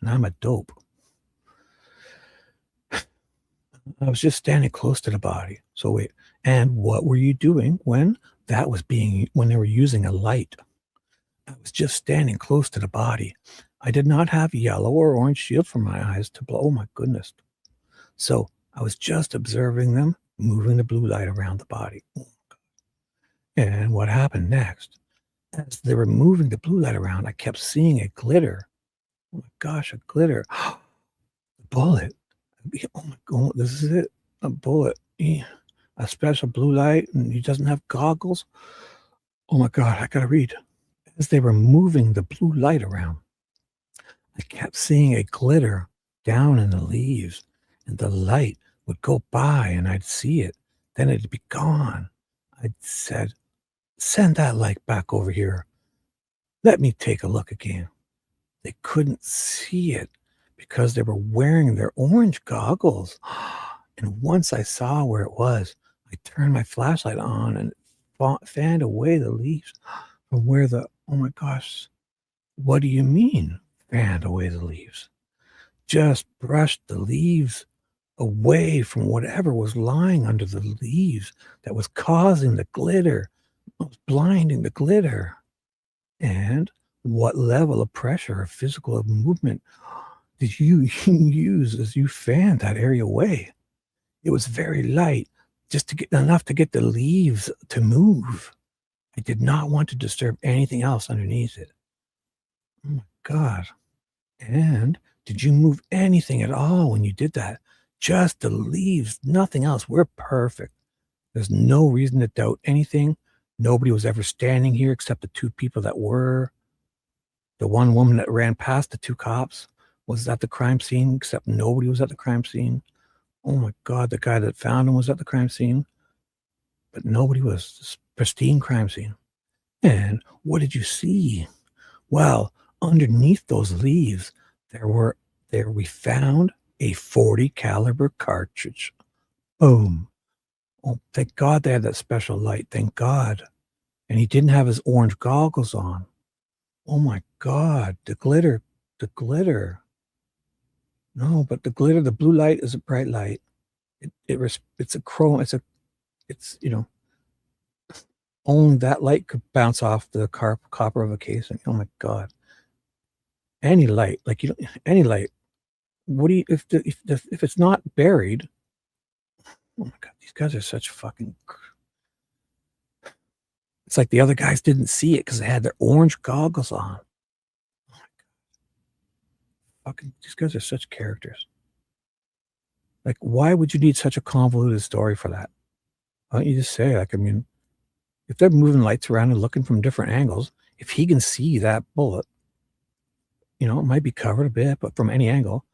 And I'm a dope. I was just standing close to the body. So wait, and what were you doing when they were using a light? I was just standing close to the body. I did not have yellow or orange shield for my eyes to blow. Oh my goodness. So I was just observing them moving the blue light around the body. And what happened next? As they were moving the blue light around, I kept seeing a glitter. Oh my gosh, a glitter. A bullet. Oh my God, this is it. A bullet. A special blue light, and he doesn't have goggles. Oh my God, I gotta read. As they were moving the blue light around, I kept seeing a glitter down in the leaves, and the light would go by and I'd see it. Then it'd be gone. I said, send that light back over here. Let me take a look again. They couldn't see it because they were wearing their orange goggles. And once I saw where it was, I turned my flashlight on and fanned away the leaves from where oh my gosh, what do you mean fanned away the leaves? Just brushed the leaves away from whatever was lying under the leaves that was causing the glitter, was blinding the glitter. And what level of pressure or physical movement did you use as you fanned that area away? It was very light, just to get enough to get the leaves to move. I did not want to disturb anything else underneath it. Oh my God. And did you move anything at all when you did that? Just the leaves, nothing else. We're perfect. There's no reason to doubt anything. Nobody was ever standing here except the two people that were. The one woman that ran past the two cops was at the crime scene, except nobody was at the crime scene. Oh my God, the guy that found him was at the crime scene. but nobody was. This pristine crime scene. And what did you see? Well, underneath those leaves, we found a 40 caliber cartridge. Boom. Oh, thank God they had that special light. Thank God. And he didn't have his orange goggles on. Oh my God. The glitter. No, but the glitter, the blue light is a bright light. It's a chrome. It's, only that light could bounce off the copper of a casing. Oh my God. Any light, any light. What do you, if it's not buried, oh my God, these guys are such fucking, it's like the other guys didn't see it because they had their orange goggles on. Oh my God. Fucking, these guys are such characters. Like, why would you need such a convoluted story for that? Why don't you just say, if they're moving lights around and looking from different angles, if he can see that bullet, it might be covered a bit, but from any angle,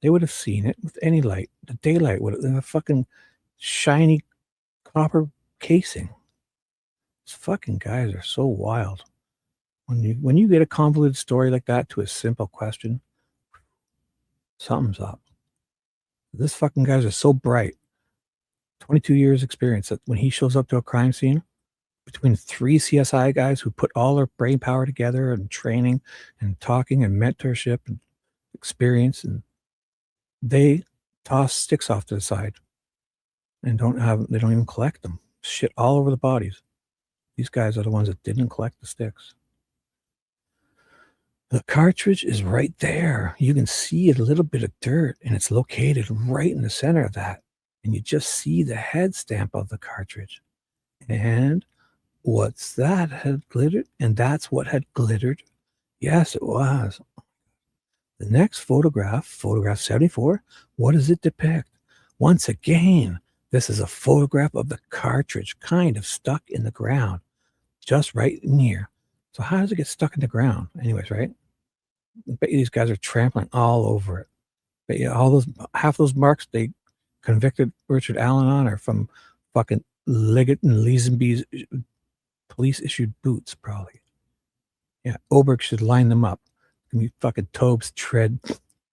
they would have seen it with any light. The daylight would have, a fucking shiny copper casing. These fucking guys are so wild. When you get a convoluted story like that to a simple question, something's up. This fucking guys are so bright. 22 years experience that when he shows up to a crime scene, between 3 CSI guys who put all their brain power together and training and talking and mentorship and experience, and they toss sticks off to the side and they don't even collect them. Shit all over the bodies. These guys are the ones that didn't collect the sticks. The cartridge is right there. You can see a little bit of dirt, and it's located right in the center of that. And you just see the head stamp of the cartridge. And what's that had glittered? And that's what had glittered. Yes, it was. The next photograph 74, what does it depict? Once again, this is a photograph of the cartridge kind of stuck in the ground, just right in here. So how does it get stuck in the ground? Anyways, right? I bet you these guys are trampling all over it. But yeah, half those marks they convicted Richard Allen on are from fucking Liggett and Leesenby's police issued boots, probably. Yeah, Oberg should line them up. Give me fucking Tobe's tread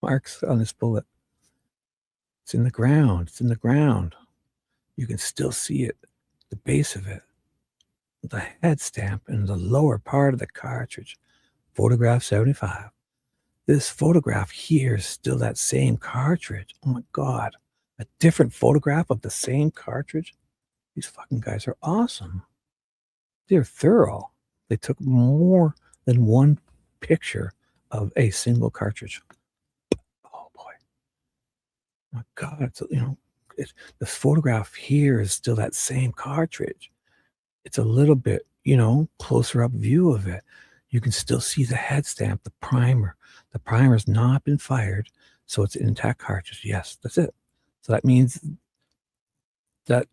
marks on this bullet. It's in the ground. It's in the ground. You can still see it, the base of it, the head stamp in the lower part of the cartridge. Photograph 75. This photograph here is still that same cartridge. Oh my God. A different photograph of the same cartridge? These fucking guys are awesome. They're thorough. They took more than one picture of a single cartridge. Oh boy. My God. The photograph here is still that same cartridge. It's a little bit, closer up view of it. You can still see the head stamp, the primer. The primer's not been fired, so it's an intact cartridge. Yes, that's it. So that means that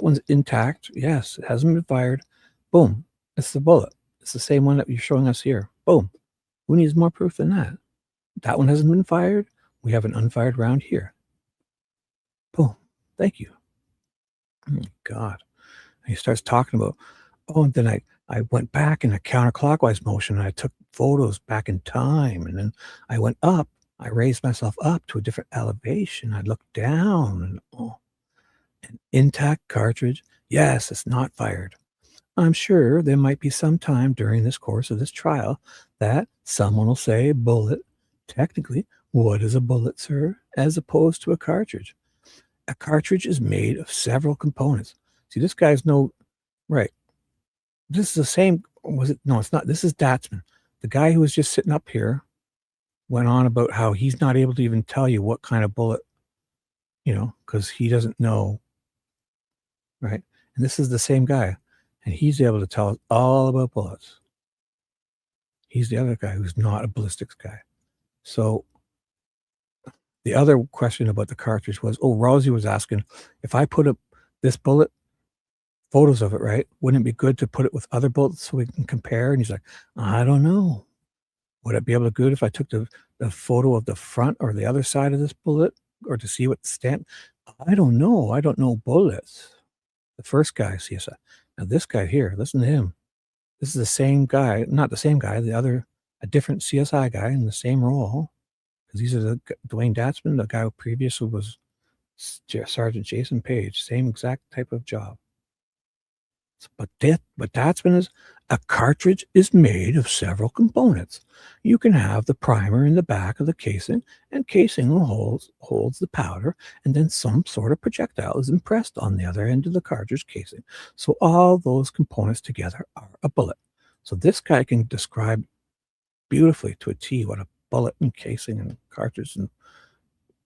one's intact. Yes, it hasn't been fired. Boom. It's the bullet. It's the same one that you're showing us here. Boom. Who needs more proof than that? That one hasn't been fired. We have an unfired round here. Boom. Thank you. Oh my God. And he starts talking about, and then I went back in a counterclockwise motion and I took photos back in time. And then I went up. I raised myself up to a different elevation. I looked down and an intact cartridge. Yes, it's not fired. I'm sure there might be some time during this course of this trial that someone will say bullet. Technically, what is a bullet, sir, as opposed to a cartridge? A cartridge is made of several components. See, this guy's right. This is the same. Was it? No, it's not. This is Datzman. The guy who was just sitting up here went on about how he's not able to even tell you what kind of bullet, because he doesn't know. Right. And this is the same guy. And he's able to tell us all about bullets. He's the other guy who's not a ballistics guy. So the other question about the cartridge was, Rosie was asking, if I put up this bullet, photos of it, right? Wouldn't it be good to put it with other bullets so we can compare? And he's like, I don't know. Would it be able to good if I took the photo of the front or the other side of this bullet or to see what the stamp? I don't know. I don't know bullets. The first guy, CSI. Now this guy here, listen to him. This is the same guy, not the same guy, a different CSI guy in the same role. Because these are the Duane Datzman, the guy who previously was Sergeant Jason Page, same exact type of job. But Datzman is, a cartridge is made of several components. You can have the primer in the back of the casing, and casing holds the powder, and then some sort of projectile is impressed on the other end of the cartridge casing. So all those components together are a bullet. So this guy can describe beautifully to a T what a bullet and casing and cartridge and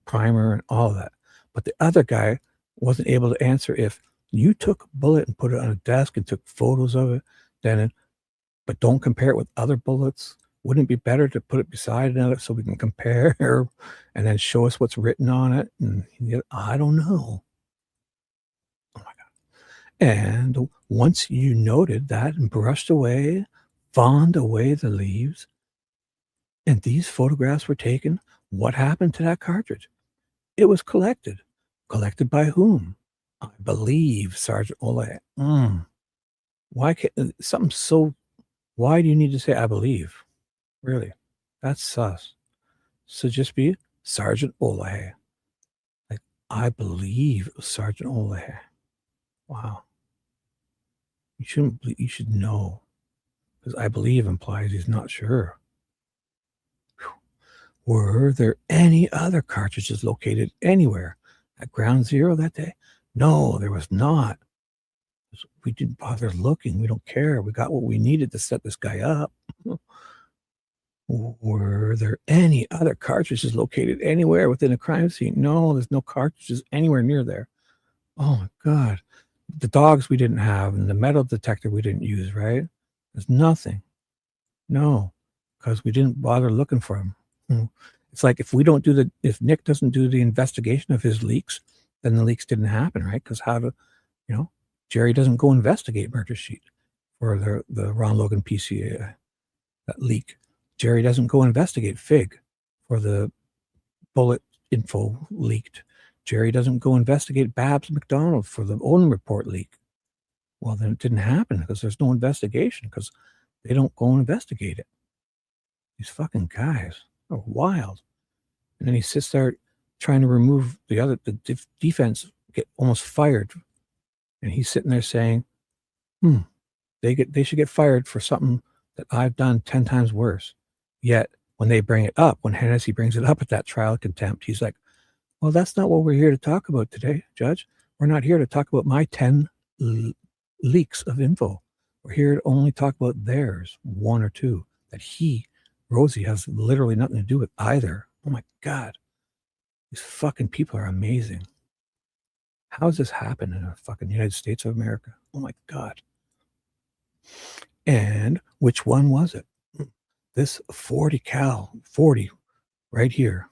primer and all of that. But the other guy wasn't able to answer if you took a bullet and put it on a desk and took photos of it, but don't compare it with other bullets. Wouldn't it be better to put it beside another so we can compare and then show us what's written on it? And I don't know. Oh my God. And once you noted that and brushed away, fawned away the leaves, and these photographs were taken, what happened to that cartridge? It was collected. Collected by whom? I believe Sergeant Olehy. Why can't something so? Why do you need to say I believe? Really, that's sus. So just be Sergeant Olehy. Like I believe it was Sergeant Olehy. Wow. You shouldn't. You should know, because I believe implies he's not sure. Were there any other cartridges located anywhere at Ground Zero that day? No, there was not. We didn't bother looking. We don't care. We got what we needed to set this guy up. Were there any other cartridges located anywhere within a crime scene? No, there's no cartridges anywhere near there. Oh my God. The dogs we didn't have and the metal detector we didn't use, right? There's nothing. No, because we didn't bother looking for him. It's like if Nick doesn't do the investigation of his leaks, then the leaks didn't happen, right? Because Jerry doesn't go investigate Murder Sheet for the Ron Logan PCA, that leak. Jerry doesn't go investigate FIG for the bullet info leaked. Jerry doesn't go investigate Babs McDonald for the own report leak. Well, then it didn't happen because there's no investigation because they don't go investigate it. These fucking guys are wild. And then he sits there trying to remove the defense, get almost fired. And he's sitting there saying, they should get fired for something that I've done 10 times worse. Yet when they bring it up, when Hennessy brings it up at that trial of contempt, he's like, well, that's not what we're here to talk about today, Judge. We're not here to talk about my 10 leaks of info. We're here to only talk about theirs, one or two, that Rosie, has literally nothing to do with either. Oh my God. These fucking people are amazing. How does this happen in the fucking United States of America? Oh my God. And which one was it? This 40 right here.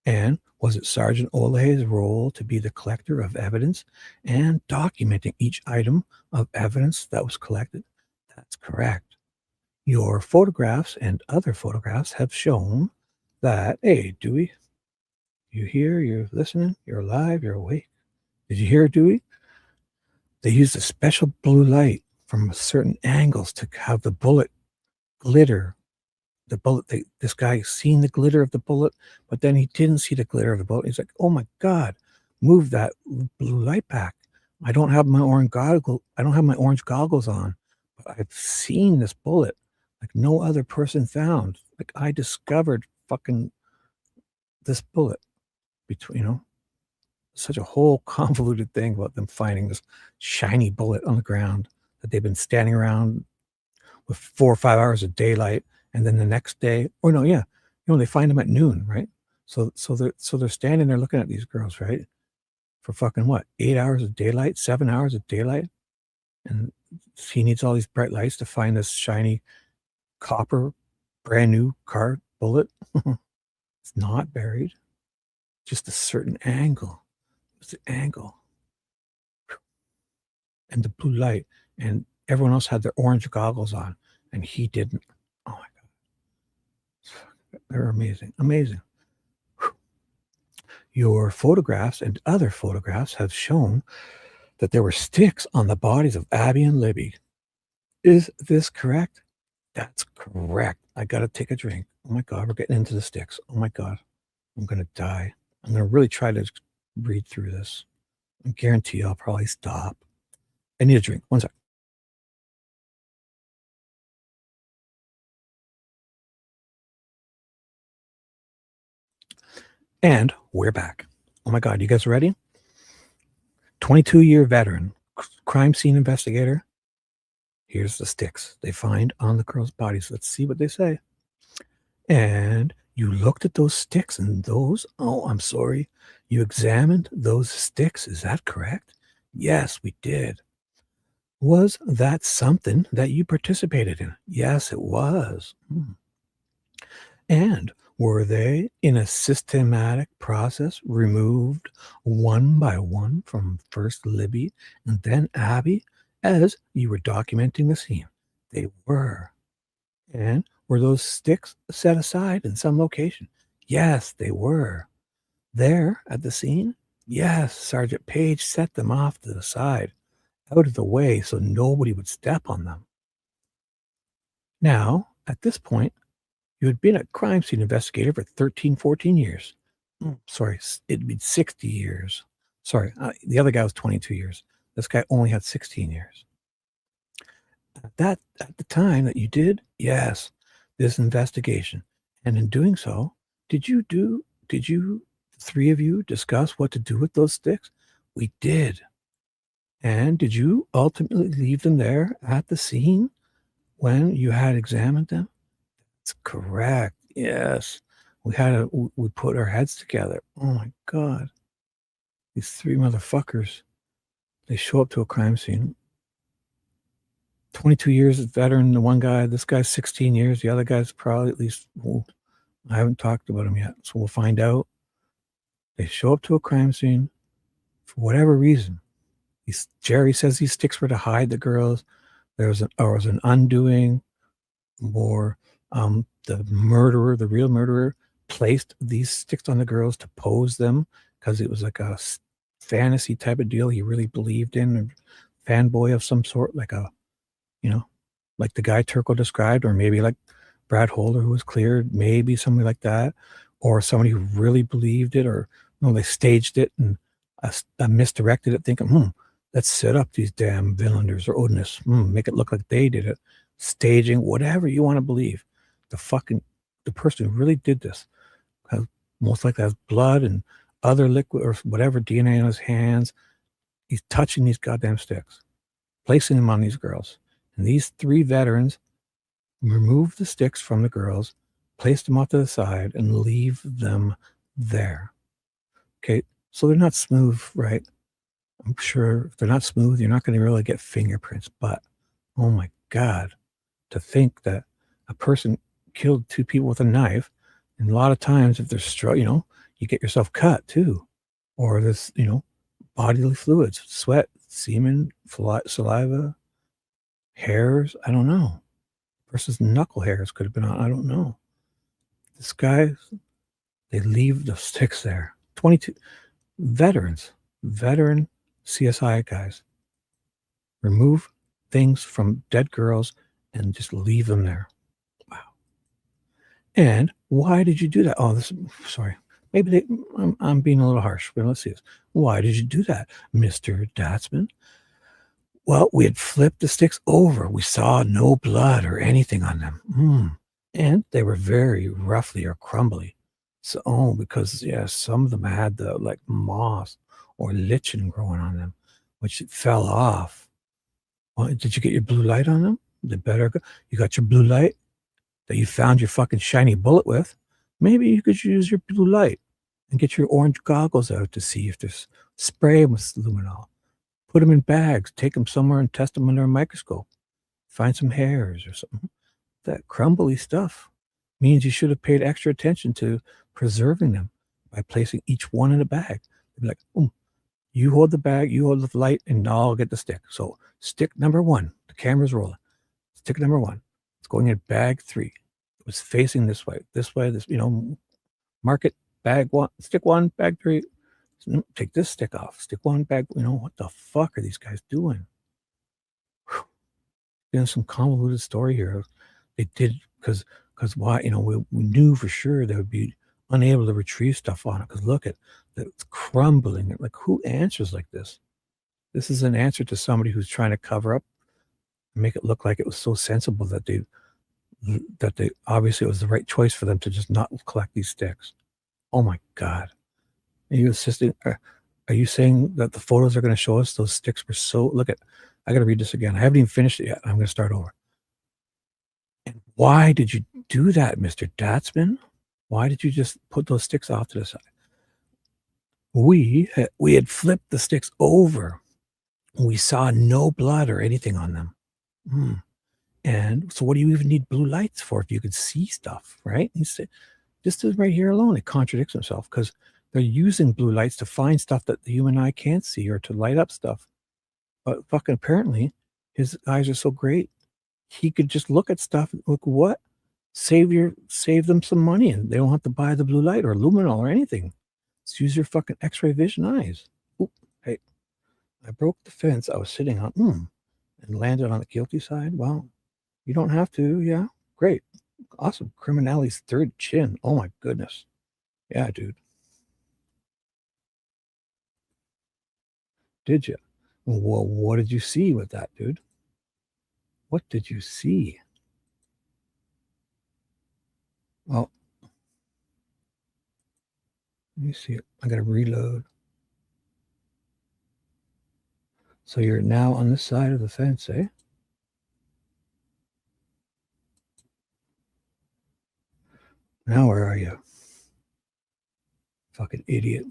And was it Sergeant Olehy's role to be the collector of evidence and documenting each item of evidence that was collected? That's correct. Your photographs and other photographs have shown that, hey, Dewey, you here, you're listening, you're alive, you're awake. Did you hear, Dewey? They used a special blue light from certain angles to have the bullet glitter. The bullet, this guy seen the glitter of the bullet, but then he didn't see the glitter of the bullet. He's like, oh my God, move that blue light back. I don't have my orange goggles on, but I've seen this bullet like no other person found. Like I discovered fucking this bullet between, such a whole convoluted thing about them finding this shiny bullet on the ground that they've been standing around with 4 or 5 hours of daylight. And then the next day, they find them at noon, right? So they're standing there looking at these girls, right? For fucking what? 8 hours of daylight, 7 hours of daylight. And he needs all these bright lights to find this shiny copper, brand new car bullet. It's not buried. Just a certain angle. It's the angle. And the blue light. And everyone else had their orange goggles on. And he didn't. Oh my God. They're amazing. Amazing. Your photographs and other photographs have shown that there were sticks on the bodies of Abby and Libby. Is this correct? That's correct. I got to take a drink. Oh my God, we're getting into the sticks. Oh my God, I'm going to die. I'm going to really try to read through this. I guarantee I'll probably stop. I need a drink. One sec. And we're back. Oh my God, you guys ready? 22-year veteran, crime scene investigator. Here's the sticks they find on the girls' bodies. Let's see what they say. And you looked at those sticks and those, oh, I'm sorry. You examined those sticks. Is that correct? Yes, we did. Was that something that you participated in? Yes, it was. And were they in a systematic process removed one by one from first Libby and then Abby as you were documenting the scene? They were. And were those sticks set aside in some location? Yes, they were. There at the scene? Yes, Sergeant Page set them off to the side, out of the way so nobody would step on them. Now, at this point, you had been a crime scene investigator for 13, 14 years. Sorry, it'd been 60 years. Sorry, the other guy was 22 years. This guy only had 16 years. At the time that you did, yes, this investigation. And in doing so, did you, the three of you, discuss what to do with those sticks? We did. And did you ultimately leave them there at the scene when you had examined them? That's correct. Yes. We put our heads together. Oh my God. These three motherfuckers, they show up to a crime scene. 22 years as veteran, the one guy, this guy's 16 years. The other guy's probably at least, I haven't talked about him yet. So we'll find out. They show up to a crime scene for whatever reason. Jerry says these sticks were to hide the girls. There was an undoing, or the murderer, the real murderer, placed these sticks on the girls to pose them because it was like a fantasy type of deal he really believed in, a fanboy of some sort, like like the guy Turco described, or maybe like Brad Holder, who was cleared, maybe somebody like that, or somebody who really believed it, or they staged it and misdirected it, thinking, let's set up these damn villainers or Odinists, make it look like they did it. Staging, whatever you want to believe. The person who really did this most likely has blood and other liquid or whatever DNA in his hands. He's touching these goddamn sticks, placing them on these girls. And these three veterans remove the sticks from the girls, place them off to the side, and leave them there. Okay, so they're not smooth, right? I'm sure if they're not smooth, you're not going to really get fingerprints. But, oh my God, to think that a person killed two people with a knife, and a lot of times if they're you get yourself cut too, or this, bodily fluids, sweat, semen, saliva, hairs. I don't know. Person's knuckle hairs could have been on. I don't know. This guy, they leave the sticks there. 22 veteran CSI guys remove things from dead girls and just leave them there. Wow. And why did you do that? Oh, sorry. Maybe I'm being a little harsh, but let's see this. Why did you do that, Mr. Datzman? Well, we had flipped the sticks over. We saw no blood or anything on them. And they were very roughly or crumbly. So, because, some of them had the moss or lichen growing on them, which fell off. Well, did you get your blue light on them? You got your blue light that you found your fucking shiny bullet with. Maybe you could use your blue light and get your orange goggles out to see if there's spray with luminol. Put them in bags, take them somewhere and test them under a microscope. Find some hairs or something. That crumbly stuff means you should have paid extra attention to preserving them by placing each one in a bag. They'd be like, you hold the bag, you hold the light, and I'll get the stick. So stick number 1, the camera's rolling. Stick number 1, it's going in bag 3. It was facing this way, this, mark it, bag 1, stick 1, bag 3, Take this stick off. Stick one back. What the fuck are these guys doing? There's some convoluted story here. They did because why? We knew for sure they would be unable to retrieve stuff on it. Because look at it's crumbling. Like, who answers like this? This is an answer to somebody who's trying to cover up, make it look like it was so sensible that they obviously it was the right choice for them to just not collect these sticks. Oh my God. Are you assisting? Are you saying that the photos are going to show us those sticks were so, look at, I got to read this again. I haven't even finished it yet. I'm going to start over. And why did you do that, Mr. Datzman? Why did you just put those sticks off to the side? We had flipped the sticks over. We saw no blood or anything on them. And so what do you even need blue lights for if you could see stuff, right? He said, just right here alone, it contradicts himself because they're using blue lights to find stuff that the human eye can't see or to light up stuff. But fucking apparently his eyes are so great, he could just look at stuff and look, what? Save them some money and they don't have to buy the blue light or luminol or anything. Just use your fucking x-ray vision eyes. Ooh, hey, I broke the fence I was sitting on and landed on the guilty side. Well, you don't have to. Yeah, great. Awesome. Criminality's third chin. Oh my goodness. Yeah, dude. Did you? Well, what did you see with that, dude? What did you see? Well, let me see it. I got to reload. So you're now on this side of the fence, eh? Now where are you? Fucking idiot.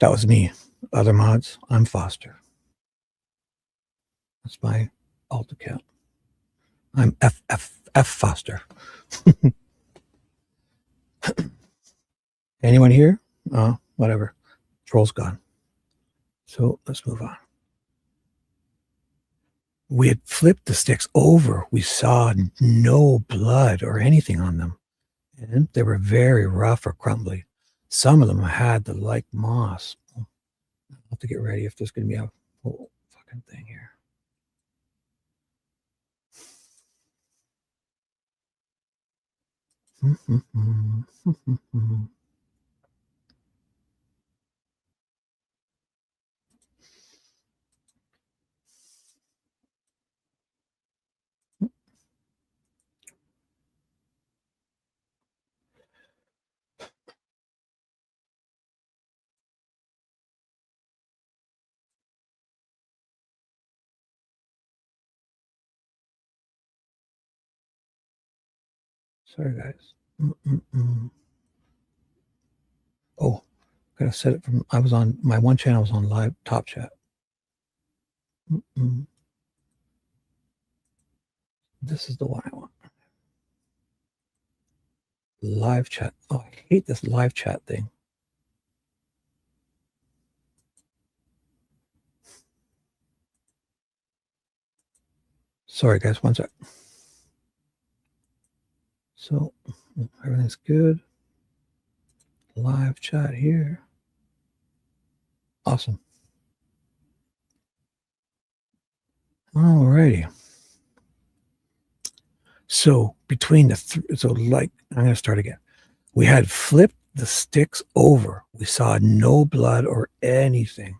That was me. Other mods, I'm Foster. That's my alt account. I'm F Foster. Anyone here? Whatever. Troll's gone. So let's move on. We had flipped the sticks over. We saw no blood or anything on them. And they were very rough or crumbly. Some of them had the like moss. I'll have to get ready if there's going to be a whole fucking thing here. Sorry, guys. Oh, gotta set it from. I was on my one channel was on live top chat. This is the one I want. Live chat. Oh, I hate this live chat thing. Sorry, guys. One sec. So everything's good. Live chat here. Awesome. Alrighty. So between the I'm going to start again. We had flipped the sticks over. We saw no blood or anything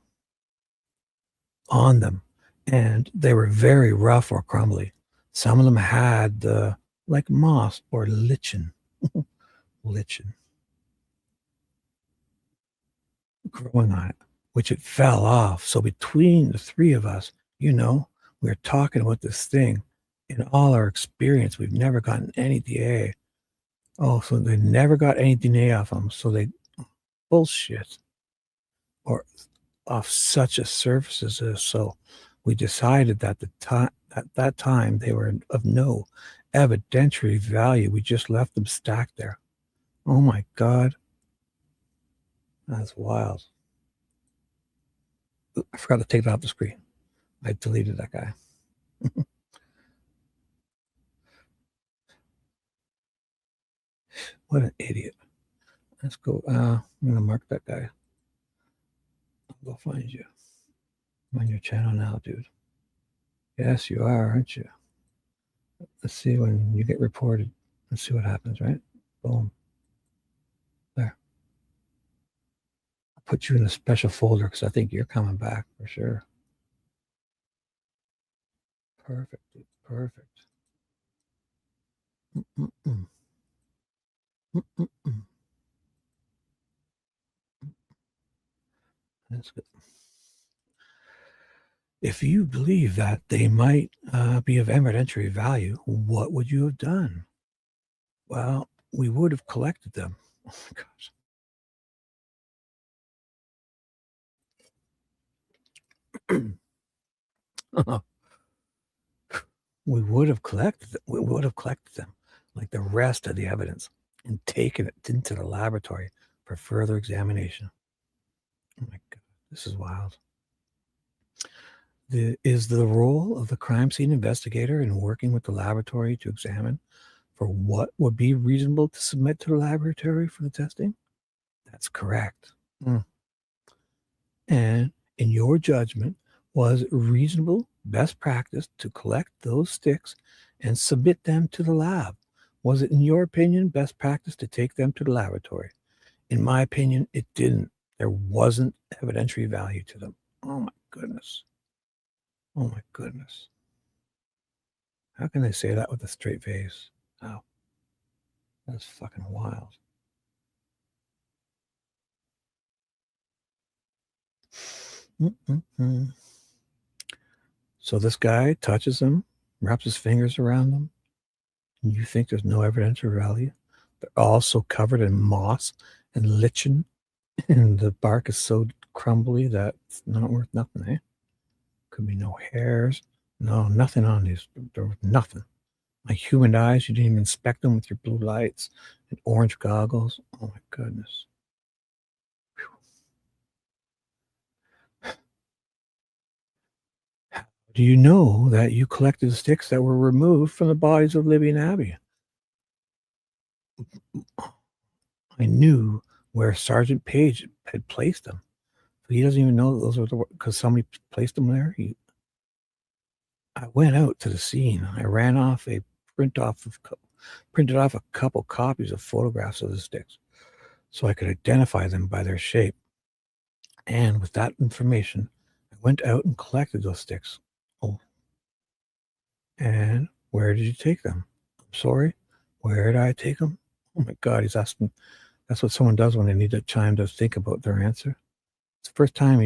on them, and they were very rough or crumbly. Some of them had like moss or lichen. Lichen growing on it, which it fell off. So between the three of us, we were talking about this thing. In all our experience, we've never gotten any DA. Oh, so they never got any DNA off them. So they bullshit or off such a surface as this. So we decided that at that time they were of no evidentiary value. We just left them stacked there. Oh my God. That's wild. I forgot to take it off the screen. I deleted that guy. What an idiot. Let's go. I'm going to mark that guy. I'll go find you. I'm on your channel now, dude. Yes, you are, aren't you? Let's see when you get reported. Let's see what happens, right? Boom. There. I'll put you in a special folder because I think you're coming back for sure. Perfect, dude. Perfect. Mm-mm-mm. Mm-mm-mm. That's good. If you believe that they might be of evidentiary value, what would you have done? Well, we would have collected them. Oh my gosh. We would have collected them like the rest of the evidence and taken it into the laboratory for further examination. Oh my God, this is wild. Is the role of the crime scene investigator in working with the laboratory to examine for what would be reasonable to submit to the laboratory for the testing? That's correct. And in your judgment, was it reasonable, best practice to collect those sticks and submit them to the lab? Was it, in your opinion, best practice to take them to the laboratory? In my opinion, it didn't. There wasn't evidentiary value to them. Oh my goodness. Oh my goodness. How can they say that with a straight face? Wow. That's fucking wild. Mm-mm-mm. So this guy touches them, wraps his fingers around them, and you think there's no evidentiary value? They're also covered in moss and lichen, and the bark is so crumbly that it's not worth nothing, eh? Could be no hairs, no, nothing on these. There was nothing. My human eyes, you didn't even inspect them with your blue lights and orange goggles. Oh my goodness. Do you know that you collected sticks that were removed from the bodies of Libby and Abby? I knew where Sergeant Page had placed them. He doesn't even know those were the, because somebody placed them there. I went out to the scene. I ran off printed off a couple copies of photographs of the sticks so I could identify them by their shape. And with that information, I went out and collected those sticks. Oh. And where did you take them? I'm sorry, where did I take them? Oh my God, he's asking. That's what someone does when they need a time to think about their answer. It's the first time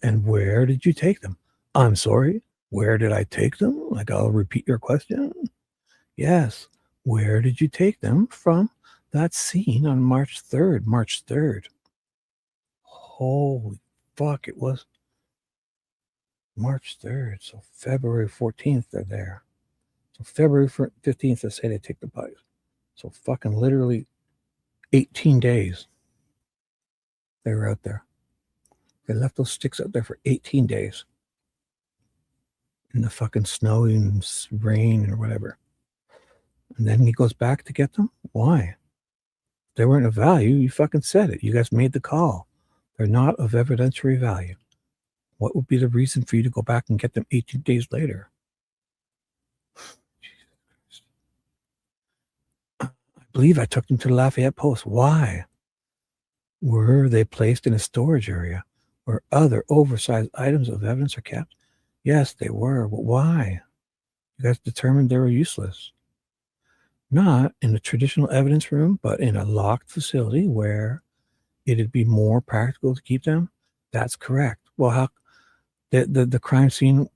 and where did you take them? I'm sorry, where did I take them? Like, I'll repeat your question. Yes, where did you take them from that scene on March 3rd? March 3rd. Holy fuck, it was March 3rd. So February 14th, they're there. So February 15th, they say they take the bodies. So fucking literally 18 days they were out there. They left those sticks out there for 18 days in the fucking snow and rain or whatever. And then he goes back to get them? Why? If they weren't of value, you fucking said it. You guys made the call. They're not of evidentiary value. What would be the reason for you to go back and get them 18 days later? I believe I took them to the Lafayette Post. Why? Were they placed in a storage area where other oversized items of evidence are kept? Yes, they were. But why? You guys determined they were useless. Not in a traditional evidence room, but in a locked facility where it'd be more practical to keep them? That's correct. Well, how the crime scene,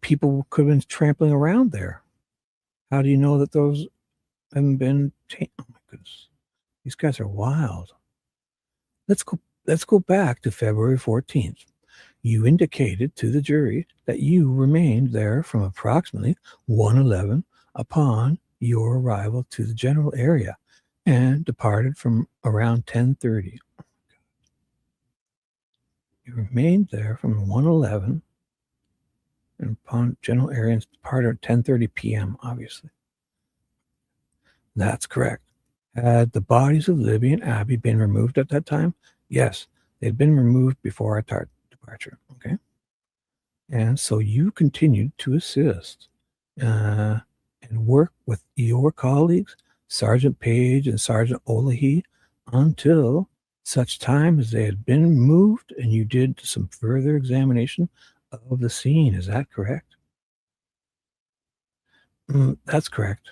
people could have been trampling around there. How do you know that those haven't been taken? Oh my goodness. These guys are wild. Let's go back to February 14th. You indicated to the jury that you remained there from approximately 1:11 upon your arrival to the general area and departed from around 10:30. You remained there from 1:11 and upon general area and departed at 10:30 p.m., obviously. That's correct. Had the bodies of Libby and Abby been removed at that time? Yes, they'd been removed before our departure. Okay. And so you continued to assist and work with your colleagues, Sergeant Page and Sergeant Olehy, until such time as they had been moved and you did some further examination of the scene. Is that correct? That's correct.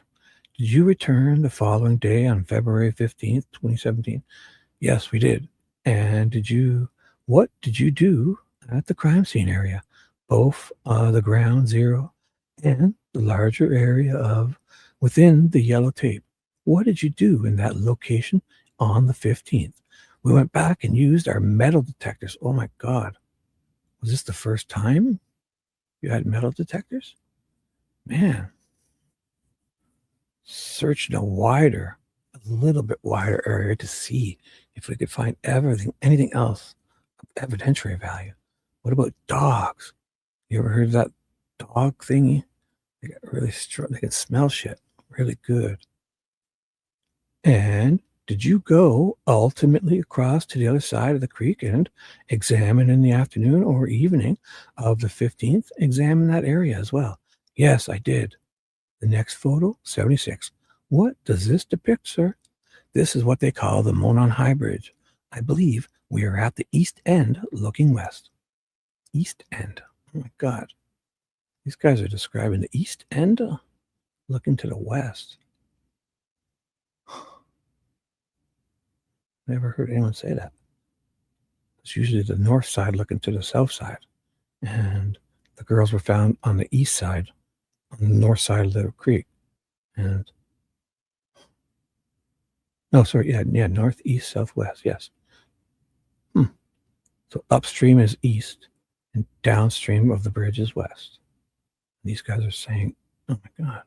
Did you return the following day on February 15th, 2017? Yes, we did. And what did you do at the crime scene area? Both the ground zero and the larger area of within the yellow tape. What did you do in that location on the 15th? We went back and used our metal detectors. Oh my God. Was this the first time you had metal detectors? Man. Searched a little bit wider area to see if we could find anything else of evidentiary value. What about dogs? You ever heard of that dog thingy? They get really strong. They can smell shit really good. And did you go ultimately across to the other side of the creek and examine in the afternoon or evening of the 15th? Examine that area as well. Yes, I did. The next photo, 76. What does this depict, sir? This is what they call the Monon High Bridge. I believe we are at the east end looking west. East end. Oh my God. These guys are describing the east end looking to the west. Never heard anyone say that. It's usually the north side looking to the south side. And the girls were found on the east side, on the north side of the creek. And northeast, southwest, yes. So upstream is east and downstream of the bridge is west. These guys are saying, oh my God.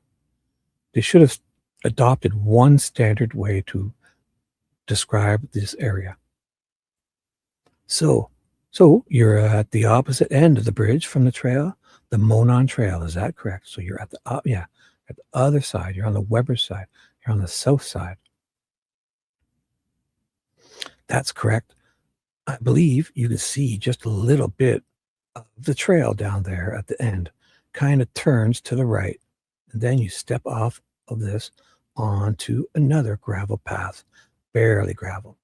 They should have adopted one standard way to describe this area. So you're at the opposite end of the bridge from the trail, the Monon Trail. Is that correct? So you're at the at the other side. You're on the Weber side. You're on the south side. That's correct. I believe you can see just a little bit of the trail down there at the end. Kind of turns to the right, and then you step off of this onto another gravel path, barely gravel.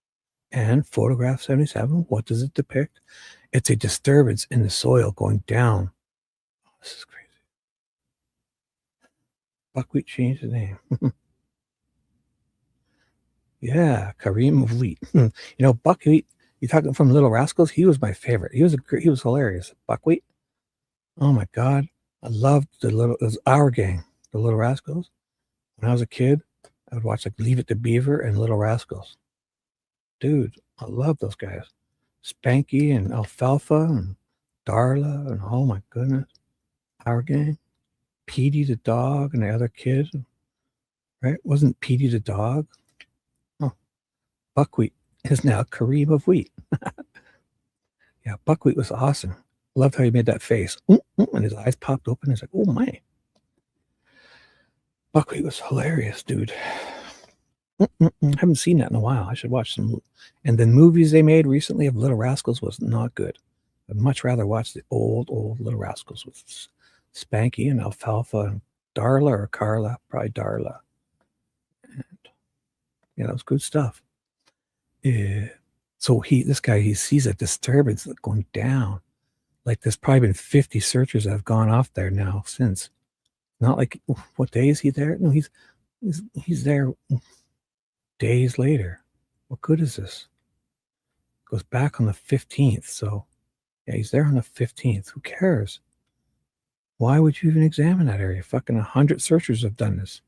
And photograph 77, what does it depict? It's a disturbance in the soil going down. Oh, this is crazy. Buckwheat changed the name. Yeah, Kareem of Wheat. Buckwheat, you're talking from Little Rascals? He was my favorite. He was hilarious. Buckwheat. Oh my God. I loved it was our gang, the Little Rascals. When I was a kid, I would watch Leave It to Beaver and Little Rascals. Dude, I love those guys. Spanky and Alfalfa and Darla and oh my goodness. Our gang. Petey the dog and the other kid. Right? Wasn't Petey the dog? Oh. Buckwheat is now Kareem of Wheat. Yeah, Buckwheat was awesome. Loved how he made that face. And his eyes popped open. He's like, oh my. Buckwheat was hilarious, dude. I haven't seen that in a while. I should watch some. And the movies they made recently of Little Rascals was not good. I'd much rather watch the old Little Rascals with Spanky and Alfalfa and Darla or Carla. Probably Darla. And that was good stuff. So this guy sees a disturbance going down. Like there's probably been 50 searchers that have gone off there now since. Not like, what day is he there? No, he's there days later. What good is this? Goes back on the 15th. So yeah, he's there on the 15th. Who cares? Why would you even examine that area? Fucking 100 searchers have done this.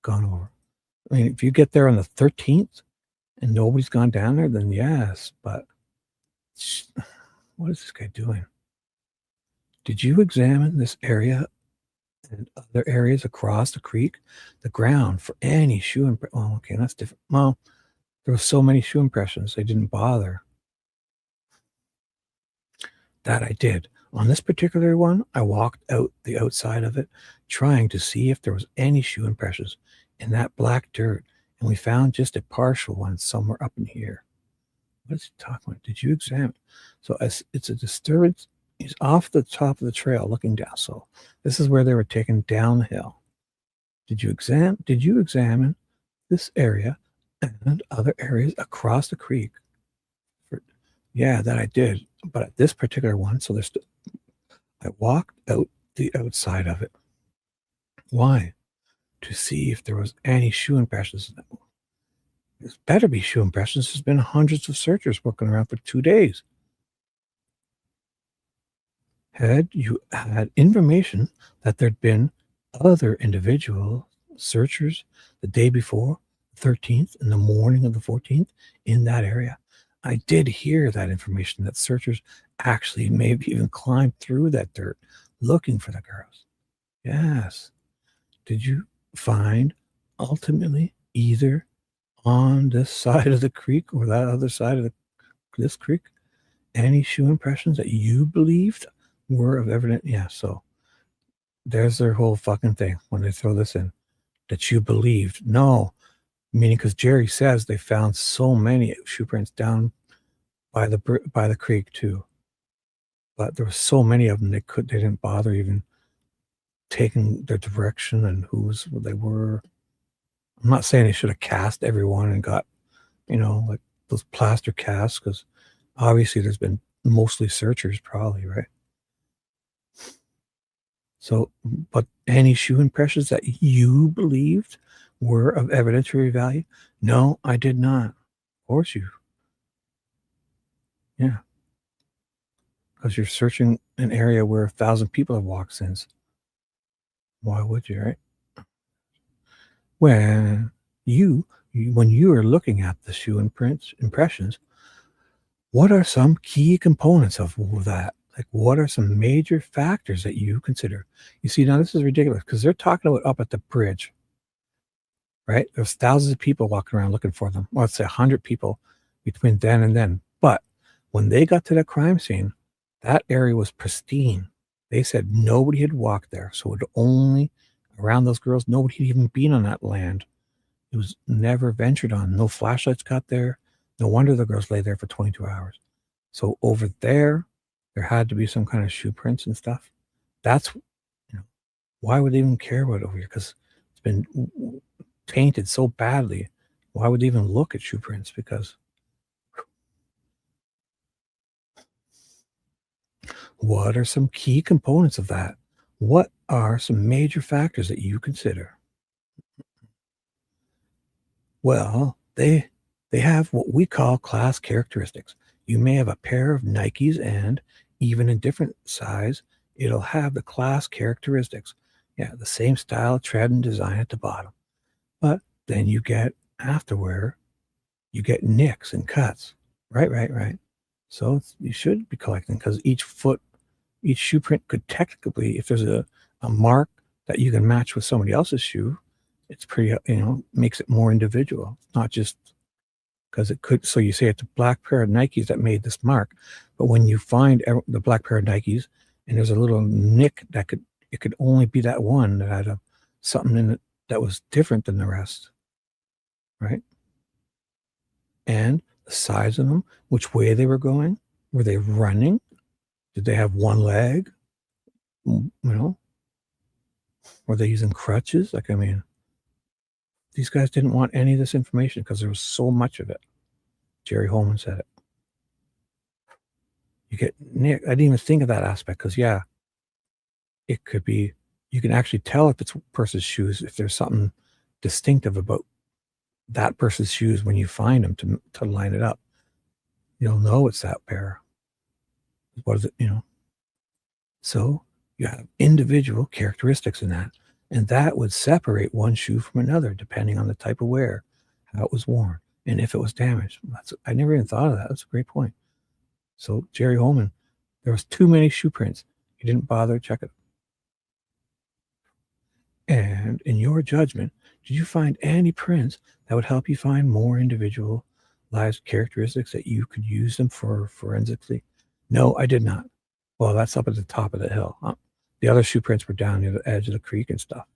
Gone over. I mean, if you get there on the 13th and nobody's gone down there, then yes, but what is this guy doing? Did you examine this area and other areas across the creek, the ground, for any shoe impressions? Oh, okay, that's different. Well, there were so many shoe impressions, they didn't bother. That I did. On this particular one, I walked out the outside of it, trying to see if there was any shoe impressions in that black dirt. and we found just a partial one somewhere up in here. What is he talking about? Did you examine? So it's a disturbance. He's off the top of the trail looking down. So this is where they were taken down the hill. Did you examine this area and other areas across the creek? Yeah, that I did. But at this particular one, so I walked out the outside of it. Why? To see if there was any shoe impressions. There's better be shoe impressions. There's been hundreds of searchers working around for 2 days. Had you had information that there'd been other individual searchers the day before, 13th, in the morning of the 14th, in that area? I did hear that information that searchers actually maybe even climbed through that dirt looking for the girls. Yes. Did you find ultimately either on this side of the creek or that other side of this creek any shoe impressions that you believed were of evidence? Yeah, so there's their whole fucking thing when they throw this in, that you believed. No, meaning because Jerry says they found so many shoe prints down by the creek too, but there were so many of them they didn't bother even taking their direction and who they were. I'm not saying they should have cast everyone and got, like those plaster casts, because obviously there's been mostly searchers probably, right? So, but any shoe impressions that you believed were of evidentiary value? No, I did not. Of course you. Yeah. Because you're searching an area where 1,000 people have walked since. Why would you, right? When you are looking at the shoe impressions, what are some key components of that? Like, what are some major factors that you consider? You see, now this is ridiculous because they're talking about up at the bridge, right? There's thousands of people walking around looking for them. Well, let's say 100 people between then and then. But when they got to the crime scene, that area was pristine. They said nobody had walked there. So it only around those girls, nobody had even been on that land. It was never ventured on. No flashlights got there. No wonder the girls lay there for 22 hours. So over there had to be some kind of shoe prints and stuff. That's, why would they even care about it over here? Because it's been tainted so badly. Why would they even look at shoe prints? Because what are some key components of that? What are some major factors that you consider? Well, they have what we call class characteristics. You may have a pair of Nikes, and even in different size, it'll have the class characteristics. Yeah, the same style, tread, and design at the bottom. But then you get afterwear, you get nicks and cuts. Right. So you should be collecting, because each shoe print could technically, if there's a mark that you can match with somebody else's shoe, it's pretty, makes it more individual. It's not just because it could. So you say it's a black pair of Nikes that made this mark, but when you find the black pair of Nikes and there's a little nick it could only be that one that had something in it that was different than the rest, right? And the size of them, which way they were going, were they running? Did they have one leg? Were they using crutches? These guys didn't want any of this information because there was so much of it. Jerry Holman said it. You get Nick. I didn't even think of that aspect because, yeah, it could be, you can actually tell if it's a person's shoes, if there's something distinctive about that person's shoes when you find them to line it up. You'll know it's that pair. What is it, So you have individual characteristics in that. And that would separate one shoe from another, depending on the type of wear, how it was worn, and if it was damaged. I never even thought of that. That's a great point. So Jerry Holman, there was too many shoe prints. He didn't bother to check it. And in your judgment, did you find any prints that would help you find more individualized characteristics that you could use them for forensically? No, I did not. Well, that's up at the top of the hill. The other shoe prints were down near the edge of the creek and stuff.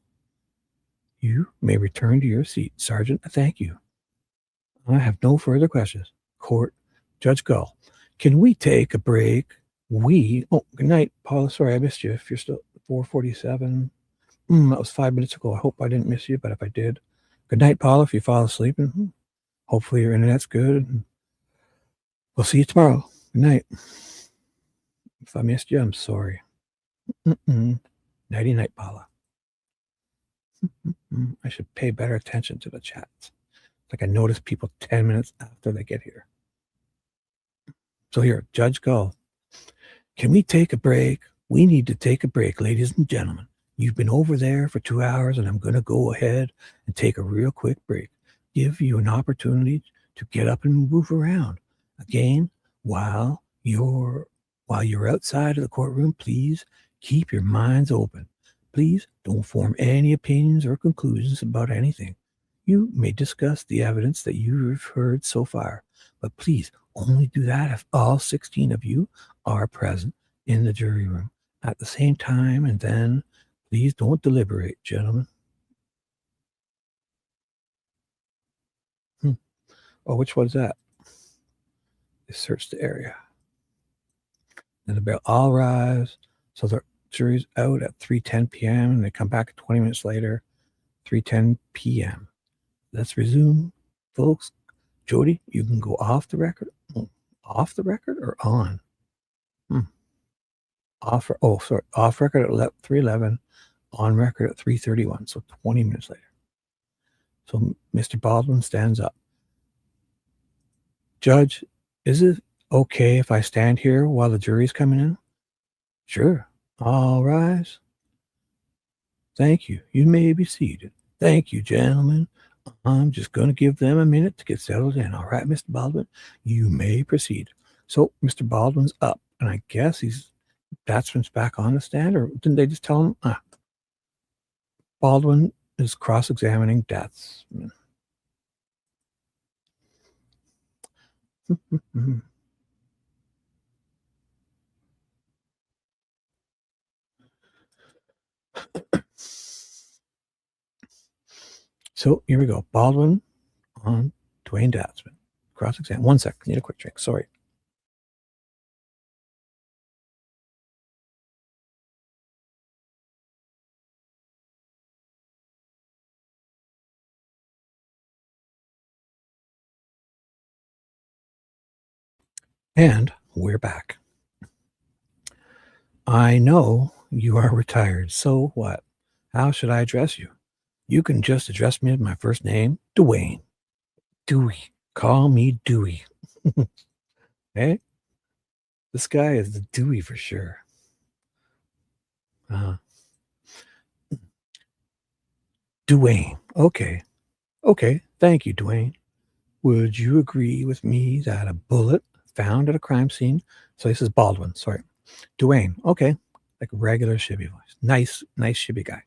You may return to your seat. Sergeant, thank you. I have no further questions. Court, Judge Gull, can we take a break? Oh, good night, Paula. Sorry, I missed you. If you're still 4:47, that was 5 minutes ago. I hope I didn't miss you, but if I did, good night, Paula. If you fall asleep, and hopefully your internet's good. We'll see you tomorrow. Good night. If I missed you, I'm sorry. Nighty night, Paula. I should pay better attention to the chats. Like I notice people 10 minutes after they get here. So here, Judge Gull, can we take a break? We need to take a break, ladies and gentlemen. You've been over there for 2 hours, and I'm going to go ahead and take a real quick break. Give you an opportunity to get up and move around. Again, while you're outside of the courtroom, please keep your minds open. Please don't form any opinions or conclusions about anything. You may discuss the evidence that you've heard so far, but please only do that if all 16 of you are present in the jury room at the same time, and then please don't deliberate, gentlemen. Oh, which one's that? They search the area. Then the bell all rise. So the jury's out at 3:10 p.m. and they come back 20 minutes later, 3:10 p.m. Let's resume, folks. Jody, you can go off the record. Off the record or on? Off record at 3:11, on record at 3:31. So 20 minutes later. So Mr. Baldwin stands up. Judge, is it okay if I stand here while the jury's coming in? Sure. All rise. Thank you. You may be seated. Thank you, gentlemen. I'm just going to give them a minute to get settled in. All right, Mr. Baldwin, you may proceed. So Mr. Baldwin's up, and I guess Datzman's back on the stand, or didn't they just tell him? Baldwin is cross-examining Datzman. So here we go. Baldwin on Duane Datzman. Cross-exam. 1 sec. Need a quick drink. Sorry. And we're back. I know you are retired. So what? How should I address you? You can just address me as my first name, Duane. Dewey. Call me Dewey. Hey? This guy is the Dewey for sure. Duane. Okay. Thank you, Duane. Would you agree with me that a bullet found at a crime scene? So this is Baldwin. Sorry. Duane. Okay. Like a regular Shibby voice. Nice Shibby guy.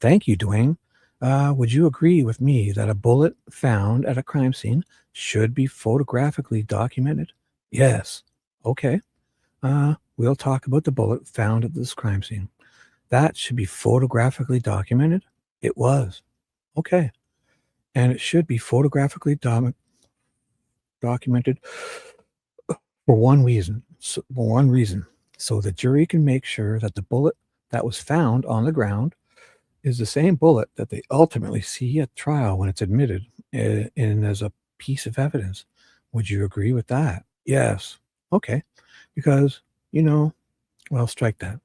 Thank you, Duane. Would you agree with me that a bullet found at a crime scene should be photographically documented? Yes. Okay. We'll talk about the bullet found at this crime scene. That should be photographically documented? It was. Okay. And it should be photographically documented for one reason. So the jury can make sure that the bullet that was found on the ground is the same bullet that they ultimately see at trial when it's admitted in as a piece of evidence. Would you agree with that? Yes. Okay. Because, strike that.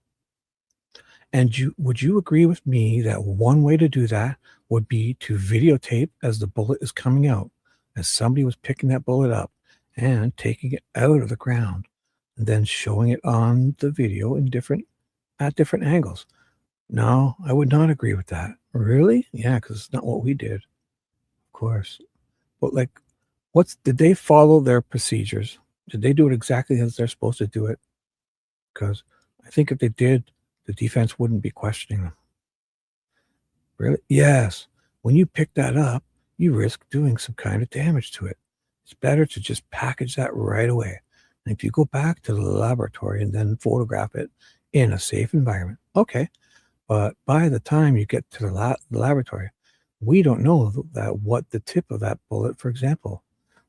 And would you agree with me that one way to do that would be to videotape as the bullet is coming out, as somebody was picking that bullet up and taking it out of the ground, and then showing it on the video at different angles? No, I would not agree with that. Really? Yeah, because it's not what we did. Of course. But did they follow their procedures? Did they do it exactly as they're supposed to do it? Because I think if they did, the defense wouldn't be questioning them. Really? Yes. When you pick that up, you risk doing some kind of damage to it. It's better to just package that right away. And if you go back to the laboratory and then photograph it in a safe environment, okay, But by the time you get to the laboratory, we don't know that what the tip of that bullet, for example,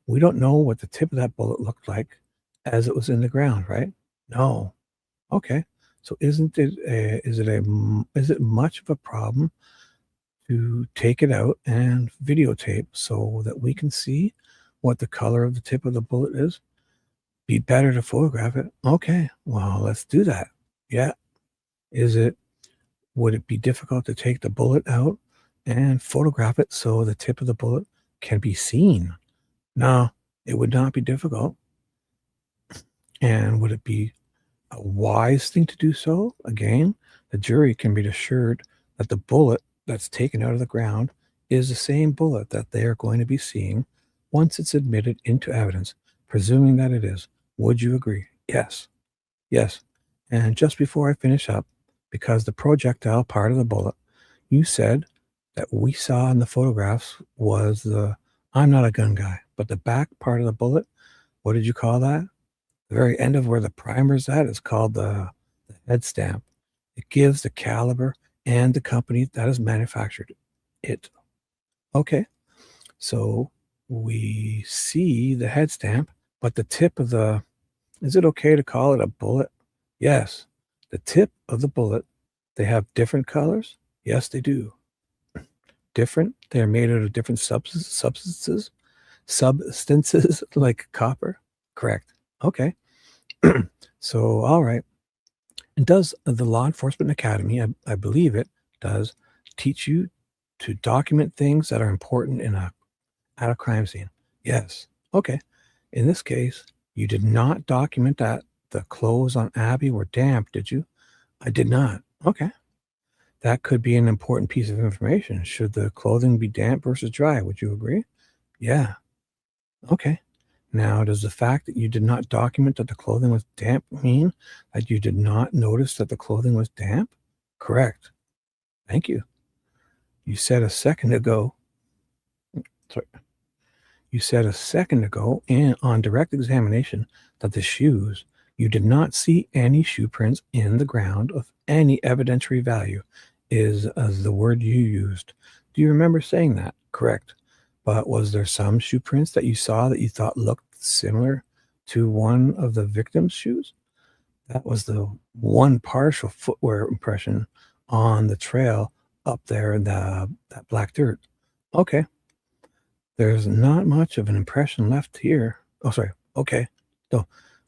we don't know what the tip of that bullet looked like as it was in the ground, right? No. Okay. So is it much of a problem to take it out and videotape so that we can see what the color of the tip of the bullet is? Be better to photograph it. Okay. Well, let's do that. Yeah. Would it be difficult to take the bullet out and photograph it so the tip of the bullet can be seen? No, it would not be difficult. And would it be a wise thing to do so? Again, the jury can be assured that the bullet that's taken out of the ground is the same bullet that they are going to be seeing once it's admitted into evidence, presuming that it is. Would you agree? Yes. Yes. And just before I finish up, because the projectile part of the bullet, you said that we saw in the photographs was I'm not a gun guy, but the back part of the bullet, what did you call that? The very end of where the primer's at is called the head stamp. It gives the caliber and the company that has manufactured it. Okay, so we see the head stamp, but the tip of is it okay to call it a bullet? Yes, the tip of the bullet, they have different colors? Yes, they do. Different? They're made out of different substances like copper? Correct. Okay. So, all right. And does the Law Enforcement Academy, I believe it does, teach you to document things that are important at a crime scene? Yes. Okay. In this case, you did not document that the clothes on Abby were damp, did you? I did not. Okay. That could be an important piece of information. Should the clothing be damp versus dry? Would you agree? Yeah. Okay. Now, does the fact that you did not document that the clothing was damp mean that you did not notice that the clothing was damp? Correct. Thank you. You said a second ago, on direct examination that the shoes, you did not see any shoe prints in the ground of any evidentiary value, is the word you used. Do you remember saying that? Correct. But was there some shoe prints that you saw that you thought looked similar to one of the victim's shoes? That was the one partial footwear impression on the trail up there in that black dirt. Okay. There's not much of an impression left here. Oh, sorry. Okay. Oh,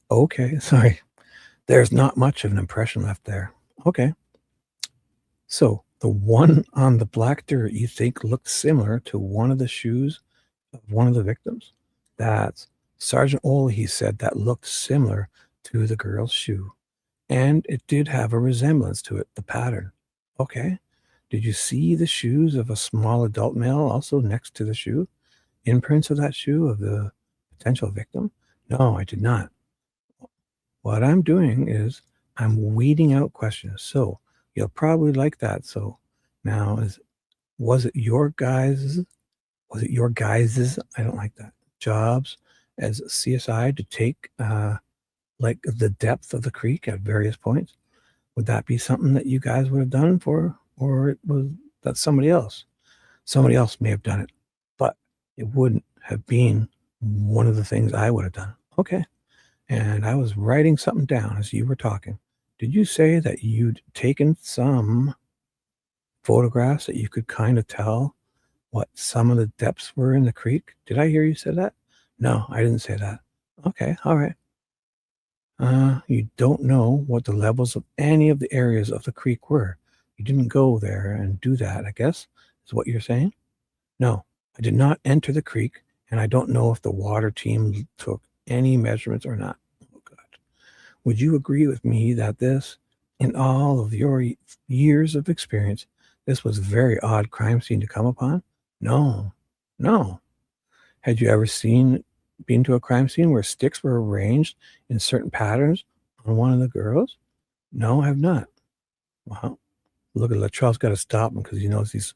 okay. Sorry. There's not much of an impression left there. Okay. So the one on the black dirt you think looked similar to one of the shoes of one of the victims? That's Sergeant Olehy said that looked similar to the girl's shoe. And it did have a resemblance to it, the pattern. Okay. Did you see the shoes of a small adult male also next to the shoe? Imprints of that shoe of the potential victim? No, I did not. What I'm doing is I'm weeding out questions. So you'll probably like that. So now was it your guys' I don't like that, jobs as CSI to take like the depth of the creek at various points? Would that be something that you guys would have done or it was that somebody else? Somebody else may have done it, but it wouldn't have been one of the things I would have done. Okay. And I was writing something down as you were talking. Did you say that you'd taken some photographs that you could kind of tell what some of the depths were in the creek? Did I hear you say that? No, I didn't say that. Okay. All right. You don't know what the levels of any of the areas of the creek were. You didn't go there and do that, I guess, is what you're saying? No, I did not enter the creek, and I don't know if the water team took any measurements or not. Oh, God. Would you agree with me that in all of your years of experience, this was a very odd crime scene to come upon? No, no. Had you ever been to a crime scene where sticks were arranged in certain patterns on one of the girls? No, I have not. Well, look at Luttrull's got to stop him because he knows he's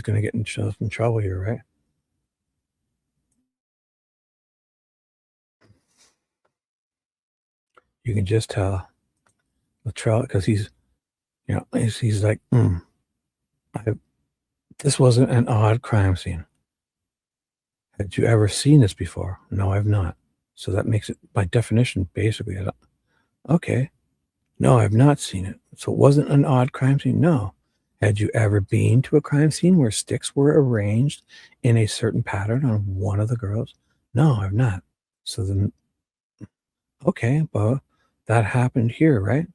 going to get in some trouble here, right? You can just tell Luttrull because You know, he's like, this wasn't an odd crime scene. Had you ever seen this before? No, I've not. So that makes it, by definition, basically, okay. No, I've not seen it. So it wasn't an odd crime scene? No. Had you ever been to a crime scene where sticks were arranged in a certain pattern on one of the girls? No, I've not. So then, okay, well, that happened here, right?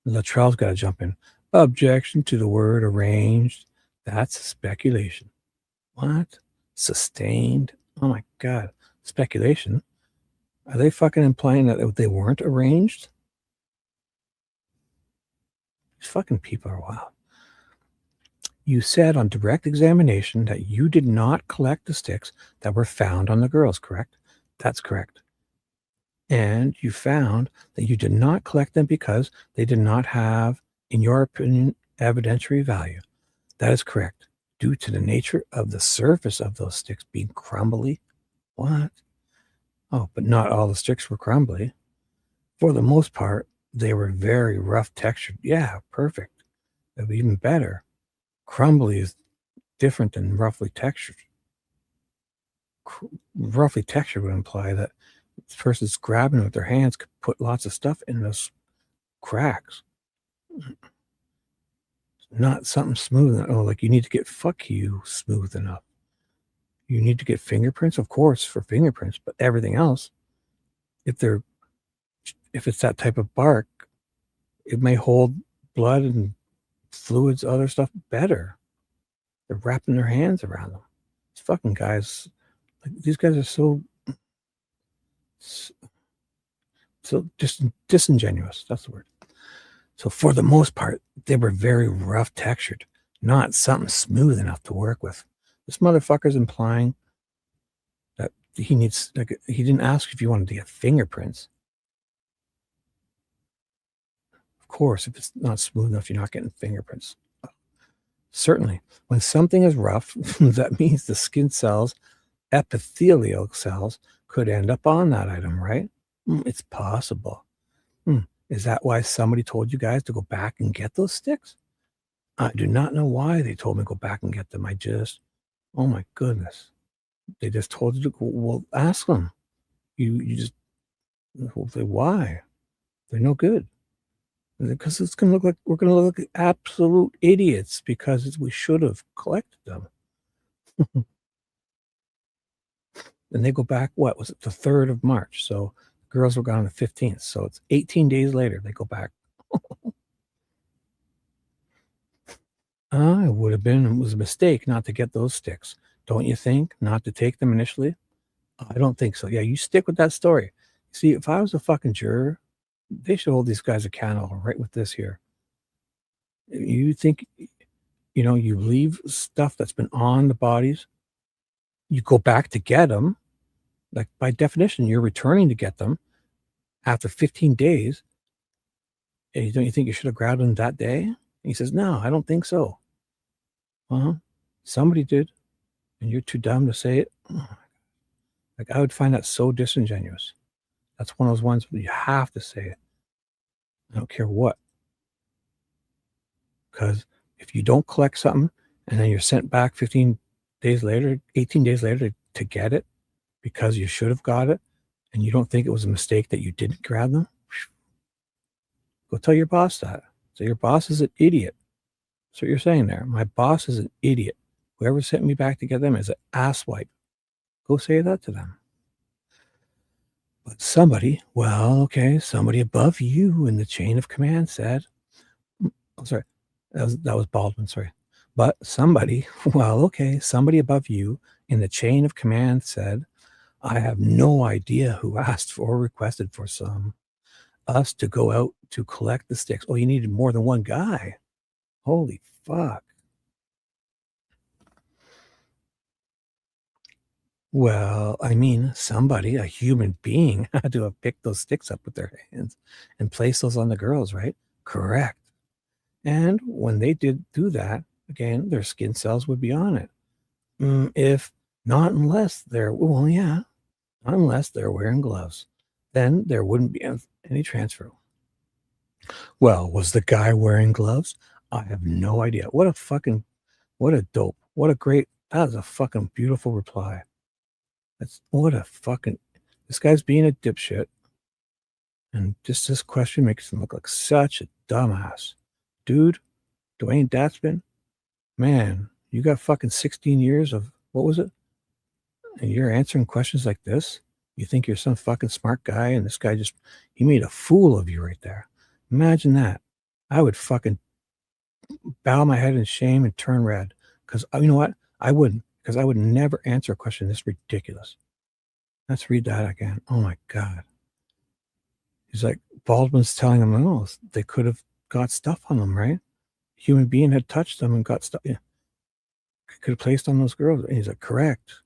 Luttrull's got to jump in. Objection to the word arranged. That's speculation. What? Sustained? Oh my God. Speculation? Are they fucking implying that they weren't arranged? These fucking people are wild. You said on direct examination that you did not collect the sticks that were found on the girls, correct? That's correct. And you found that you did not collect them because they did not have, in your opinion, evidentiary value. That is correct. Due to the nature of the surface of those sticks being crumbly. What? Oh, but not all the sticks were crumbly. For the most part, they were very rough textured. Yeah, perfect. That would be even better. Crumbly is different than roughly textured. Roughly textured would imply that the person's grabbing with their hands could put lots of stuff in those cracks. Not something smooth. Oh, like you need to get fuck you smooth enough. You need to get fingerprints, of course, for fingerprints, but everything else, if it's that type of bark, it may hold blood and fluids, other stuff better. They're wrapping their hands around them. These fucking guys, like, these guys are so disingenuous. That's the word. So for the most part, they were very rough textured, not something smooth enough to work with. This motherfucker's implying that he needs, like, he didn't ask if you wanted to get fingerprints. Of course, if it's not smooth enough, you're not getting fingerprints. Certainly, when something is rough, that means the skin cells, epithelial cells, could end up on that item, right? It's possible. Is that why somebody told you guys to go back and get those sticks? I do not know why they told me to go back and get them. Oh my goodness. They just told you to go. Well, ask them. You just, why? They're no good. Because it's going to look like we're going to look like absolute idiots because we should have collected them. And they go back, what was it, the 3rd of March? So girls were gone on the 15th. So it's 18 days later, they go back. It was a mistake not to get those sticks. Don't you think? Not to take them initially? I don't think so. Yeah, you stick with that story. See, if I was a fucking juror, they should hold these guys accountable right with this here. You think, you leave stuff that's been on the bodies, you go back to get them. Like, by definition, you're returning to get them after 15 days. And don't you think you should have grabbed them that day? And he says, no, I don't think so. Somebody did, and you're too dumb to say it. Like, I would find that so disingenuous. That's one of those ones where you have to say it. I don't care what. Because if you don't collect something and then you're sent back 18 days later to get it because you should have got it and you don't think it was a mistake that you didn't grab them, go tell your boss that. So your boss is an idiot. That's what you're saying there. My boss is an idiot. Whoever sent me back to get them is an asswipe. Go say that to them. But somebody above you in the chain of command said, that was Baldwin, sorry. But somebody above you in the chain of command said, I have no idea who asked for or requested for us to go out to collect the sticks. Oh, you needed more than one guy. Holy fuck. Well, I mean, somebody, a human being, had to have picked those sticks up with their hands and placed those on the girls, right? Correct. And when they did do that, again, their skin cells would be on it. Unless they're wearing gloves. Then there wouldn't be any transfer. Well, was the guy wearing gloves? I have no idea. What a dope. That is a fucking beautiful reply. This guy's being a dipshit. And just this question makes him look like such a dumbass. Dude, Dwayne Datzman, man, you got fucking 16 years of, what was it? And you're answering questions like this? You think you're some fucking smart guy, and this guy he made a fool of you right there. Imagine that. I would fucking bow my head in shame and turn red. Because, you know what? I wouldn't. Because I would never answer a question this ridiculous. Let's read that again. Oh, my God. He's like, Baldwin's telling him, oh, they could have got stuff on them, right? Human being had touched them and got stuff. Yeah. Could have placed on those girls. And he's like, correct.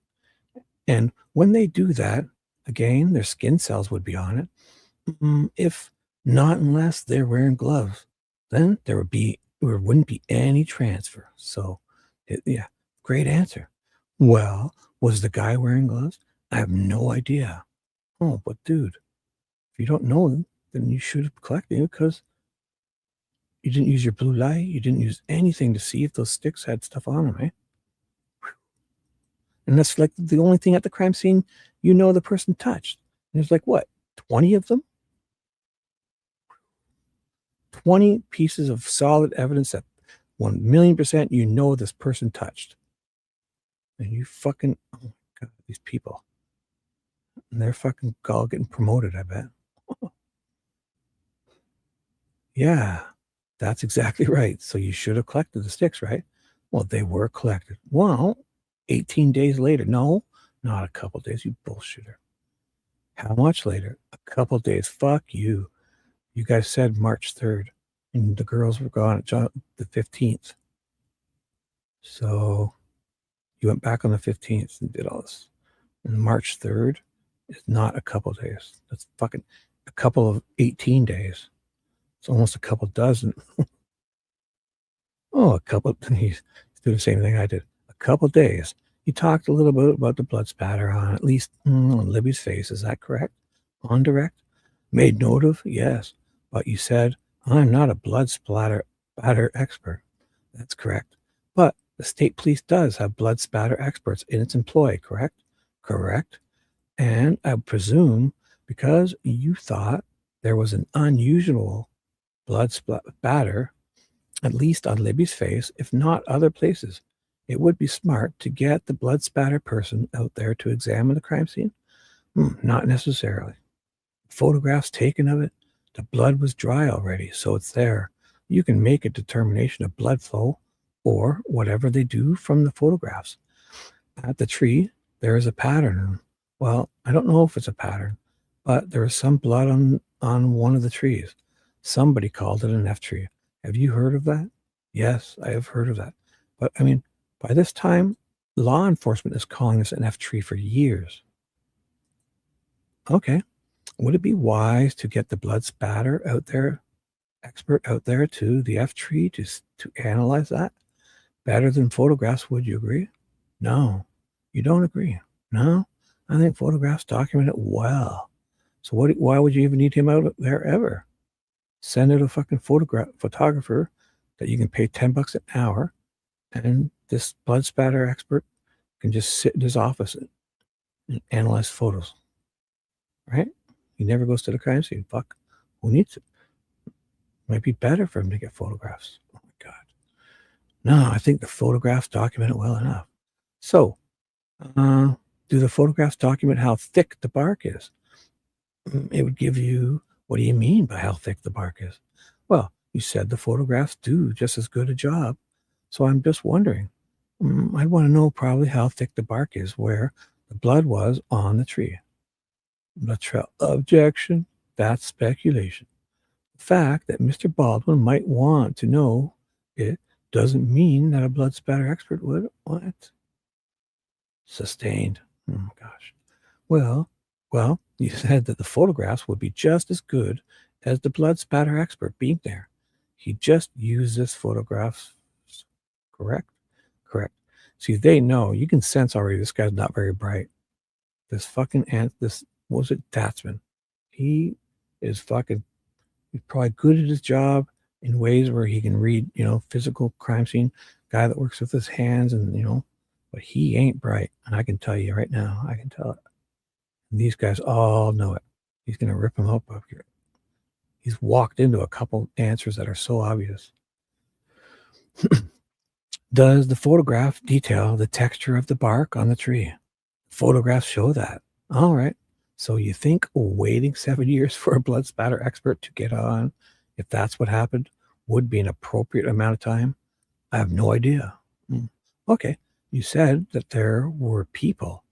And when they do that, again, their skin cells would be on it. If not, unless they're wearing gloves, then there wouldn't be any transfer. So, yeah, great answer. Well, was the guy wearing gloves? I have no idea. Oh, but dude, if you don't know, then you should have collected it because you didn't use your blue light. You didn't use anything to see if those sticks had stuff on them, eh? And that's like the only thing at the crime scene the person touched. And there's like, what, 20 of them? 20 pieces of solid evidence that 1,000,000% this person touched. And you fucking, oh my God, these people. And they're fucking all getting promoted, I bet. Yeah, that's exactly right. So you should have collected the sticks, right? Well, they were collected. Well, 18 days later. No, not a couple days, you bullshitter. How much later? A couple days. Fuck you. You guys said March 3rd, and the girls were gone the 15th. So you went back on the 15th and did all this. And March 3rd is not a couple days. That's fucking a couple of 18 days. It's almost a couple dozen. He's doing the same thing I did. A couple days. You talked a little bit about the blood spatter on at least on Libby's face. Is that correct? On direct? Made note of? Yes. But you said, I'm not a blood spatter expert. That's correct. But the state police does have blood spatter experts in its employ, correct? Correct. And I presume because you thought there was an unusual blood spatter, at least on Libby's face, if not other places, it would be smart to get the blood spatter person out there to examine the crime scene? Not necessarily. Photographs taken of it, the blood was dry already, so it's there. You can make a determination of blood flow or whatever they do from the photographs. At the tree, there is a pattern. Well, I don't know if it's a pattern, but there is some blood on one of the trees. Somebody called it an F tree. Have you heard of that? Yes, I have heard of that. But I mean, by this time, law enforcement is calling this an F tree for years. Okay. Would it be wise to get the blood spatter expert out there to the F tree to analyze that? Better than photographs, would you agree? No, you don't agree. No, I think photographs document it well. So why would you even need him out there ever? Send out a fucking photographer that you can pay $10 an hour, and this blood spatter expert can just sit in his office and analyze photos. Right? He never goes to the crime scene. Fuck. Who needs it? Might be better for him to get photographs. Oh my God. No, I think the photographs document it well enough. So, do the photographs document how thick the bark is? It would give you, what do you mean by how thick the bark is? Well, you said the photographs do just as good a job. So I'm just wondering. I'd want to know probably how thick the bark is where the blood was on the tree. Luttrull, objection. That's speculation. The fact that Mr. Baldwin might want to know it doesn't mean that a blood spatter expert would. What? Sustained. Oh my gosh. Well, you said that the photographs would be just as good as the blood spatter expert being there. He just used this photographs. Correct? Correct. See, they know. You can sense already this guy's not very bright. This fucking was it Datzman? He is fucking, he's probably good at his job. in ways where he can read, physical crime scene, guy that works with his hands and, but he ain't bright. And I can tell you right now, I can tell it. And these guys all know it. He's going to rip them up here. He's walked into a couple answers that are so obvious. Does the photograph detail the texture of the bark on the tree? Photographs show that. All right. So you think waiting 7 years for a blood spatter expert to get on, if that's what happened, would be an appropriate amount of time? I have no idea. Okay. You said that there were people.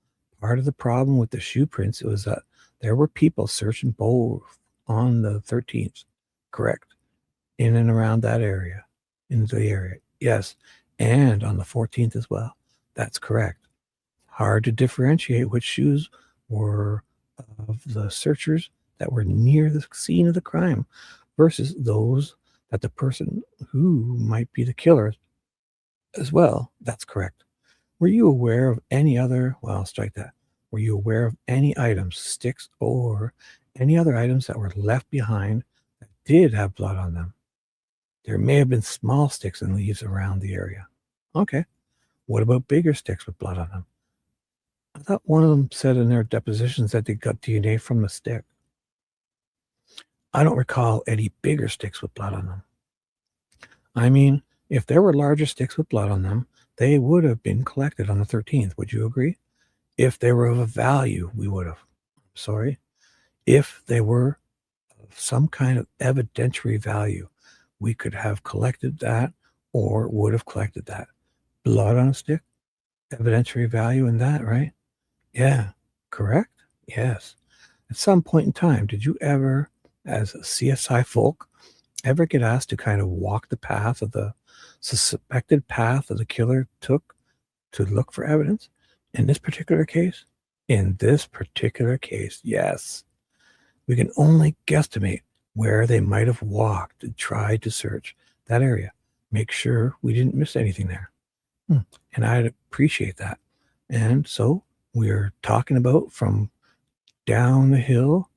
Part of the problem with the shoe prints was that there were people searching both on the 13th. Correct. In and around that area. In the area. Yes. And on the 14th as well. That's correct. Hard to differentiate which shoes were of the searchers that were near the scene of the crime versus those that the person who might be the killer as well. That's correct. Were you aware of any other, well, strike that. Were you aware of any items, sticks, or any other items that were left behind that did have blood on them? There may have been small sticks and leaves around the area. Okay. What about bigger sticks with blood on them? I thought one of them said in their depositions that they got DNA from the stick. I don't recall any bigger sticks with blood on them. I mean, if there were larger sticks with blood on them, they would have been collected on the 13th. Would you agree? If they were of a value, we would have. Sorry. If they were of some kind of evidentiary value, we could have collected that or would have collected that. Blood on a stick? Evidentiary value in that, right? Yeah. Correct? Yes. At some point in time, did you ever, as a CSI folk, ever get asked to kind of walk the path of the suspected path that the killer took to look for evidence? In this particular case? In this particular case, yes. We can only guesstimate where they might have walked and tried to search that area. Make sure we didn't miss anything there. And I'd appreciate that. And so we're talking about from down the hill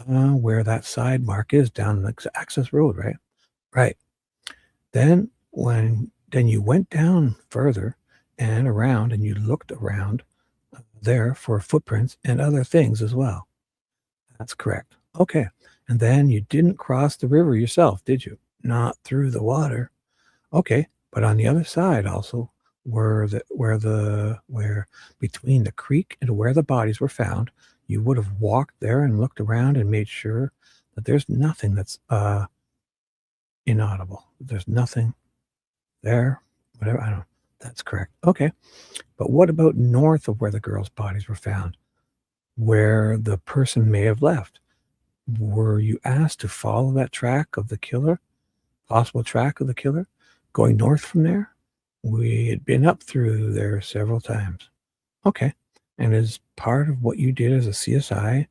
where that side mark is, down the access road, right? Right. Then you went down further and around and you looked around there for footprints and other things as well. That's correct. Okay. And then you didn't cross the river yourself, did you? Not through the water. Okay. But on the other side also, where between the creek and where the bodies were found, you would have walked there and looked around and made sure that there's nothing that's inaudible. There's nothing there, whatever. I don't know. That's correct. Okay. But what about north of where the girls' bodies were found, where the person may have left? Were you asked to follow that track of the killer, possible track of the killer, going north from there? We had been up through there several times. Okay. And as part of what you did as a CSI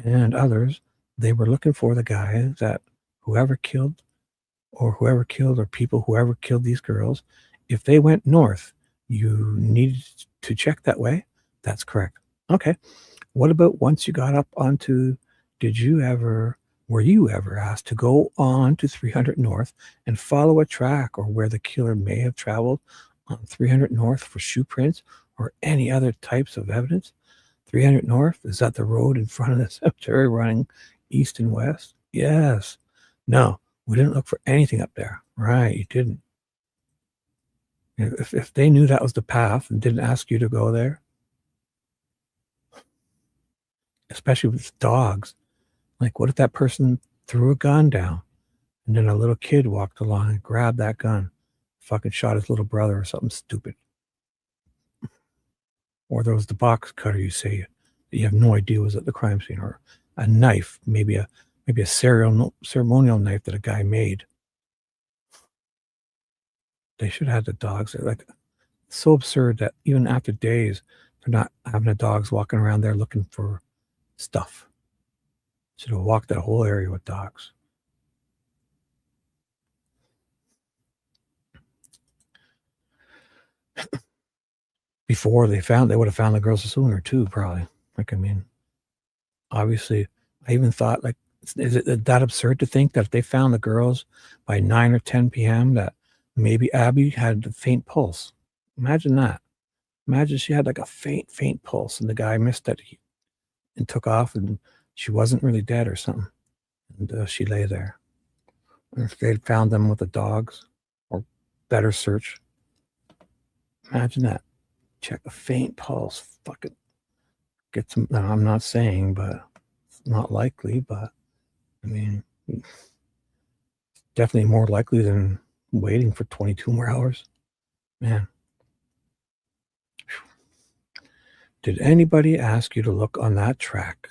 and others, they were looking for the guy that whoever killed whoever killed these girls, if they went north, you needed to check that way? That's correct. Okay. What about once you got up onto, were you ever asked to go on to 300 North and follow a track or where the killer may have traveled on 300 North for shoe prints or any other types of evidence? 300 North, is that the road in front of the cemetery running east and west? Yes. No, we didn't look for anything up there. Right, you didn't. If they knew that was the path and didn't ask you to go there, especially with dogs, like what if that person threw a gun down and then a little kid walked along and grabbed that gun, fucking shot his little brother or something stupid? Or there was the box cutter you say that you have no idea was at the crime scene, or a knife, maybe a ceremonial knife that a guy made. They should have had the dogs there. Like, so absurd that even after days, they're not having the dogs walking around there looking for stuff. Should have walked that whole area with dogs. Before they would have found the girls sooner too, probably. Like, I mean, obviously, I even thought like Is it that absurd to think that if they found the girls by 9 or 10 p.m. that maybe Abby had a faint pulse? Imagine that. Imagine she had like a faint pulse and the guy missed it and took off and she wasn't really dead or something. And she lay there. And if they'd found them with the dogs or better search, imagine that. Check a faint pulse. Fucking get some. I'm not saying, but it's not likely, but I mean, definitely more likely than waiting for 22 more hours. Man. Did anybody ask you to look on that track?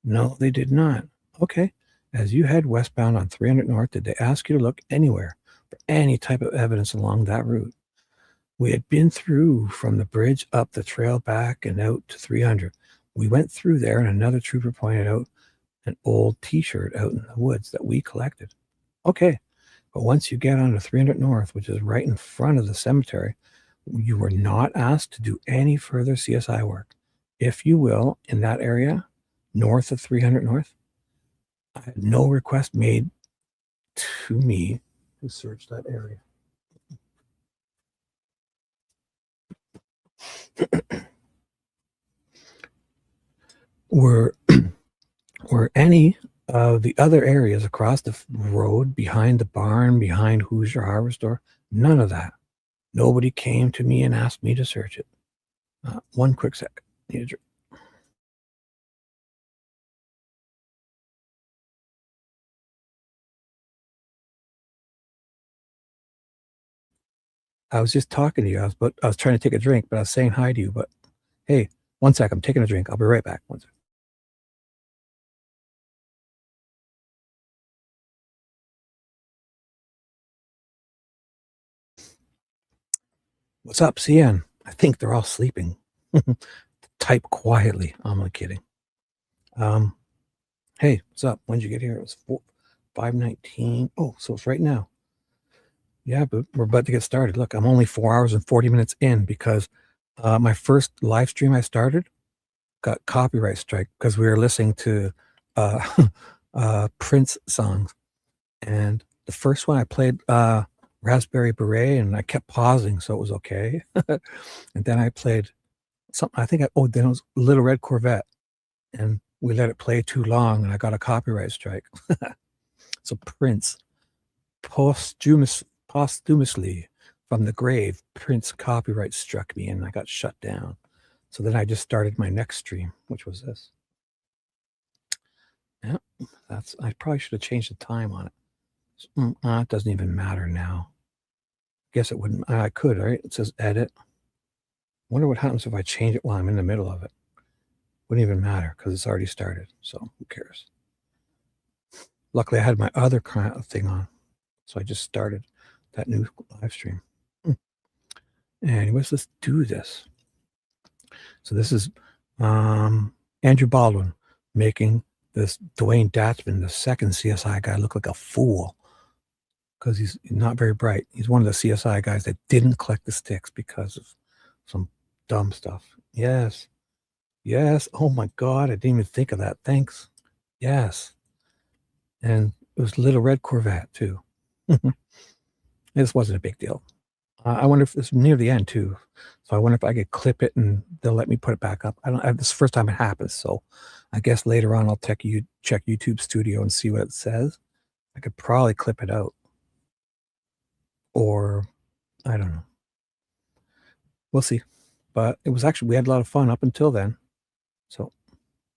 No, they did not. Okay. As you head westbound on 300 North, did they ask you to look anywhere for any type of evidence along that route? We had been through from the bridge up the trail back and out to 300. We went through there and another trooper pointed out an old t-shirt out in the woods that we collected. Okay. But once you get onto 300 North, which is right in front of the cemetery, you were not asked to do any further CSI work. If you will, in that area, north of 300 North, I had no request made to me to search that area. were any of the other areas across the road, behind the barn, behind Hoosier Hardware Store, none of that. Nobody came to me and asked me to search it. One quick second. I was just talking to you. I was trying to take a drink, but I was saying hi to you. But hey, one sec. I'm taking a drink. I'll be right back. One sec. What's up, CN? I think they're all sleeping. Type quietly. I'm not kidding. Hey, what's up? When did you get here? It was 5:19. Oh, so it's right now. Yeah, but we're about to get started. Look, I'm only 4 hours and 40 minutes in because my first live stream I started got copyright strike because we were listening to Prince songs. And the first one I played Raspberry Beret and I kept pausing, so it was okay. And then I played something, then it was Little Red Corvette. And we let it play too long and I got a copyright strike. So Prince, posthumously from the grave, Prince copyright struck me and I got shut down. So then I just started my next stream, which was this. Yeah, I probably should have changed the time on it. It doesn't even matter now. Guess it wouldn't. I could, right? It says edit. Wonder what happens if I change it while I'm in the middle of it. Wouldn't even matter because it's already started. So who cares? Luckily, I had my other thing on. So I just started that new live stream. Anyways, let's do this. So this is Andrew Baldwin making this Dwayne Datzman, the second CSI guy, look like a fool because he's not very bright. He's one of the CSI guys that didn't collect the sticks because of some dumb stuff. Yes. Oh my God, I didn't even think of that. Thanks. Yes. And it was Little Red Corvette too. This wasn't a big deal. I wonder if it's near the end too. So I wonder if I could clip it and they'll let me put it back up. This is the first time it happens. So I guess later on I'll check YouTube Studio and see what it says. I could probably clip it out. Or I don't know. We'll see. But it was actually, we had a lot of fun up until then. So,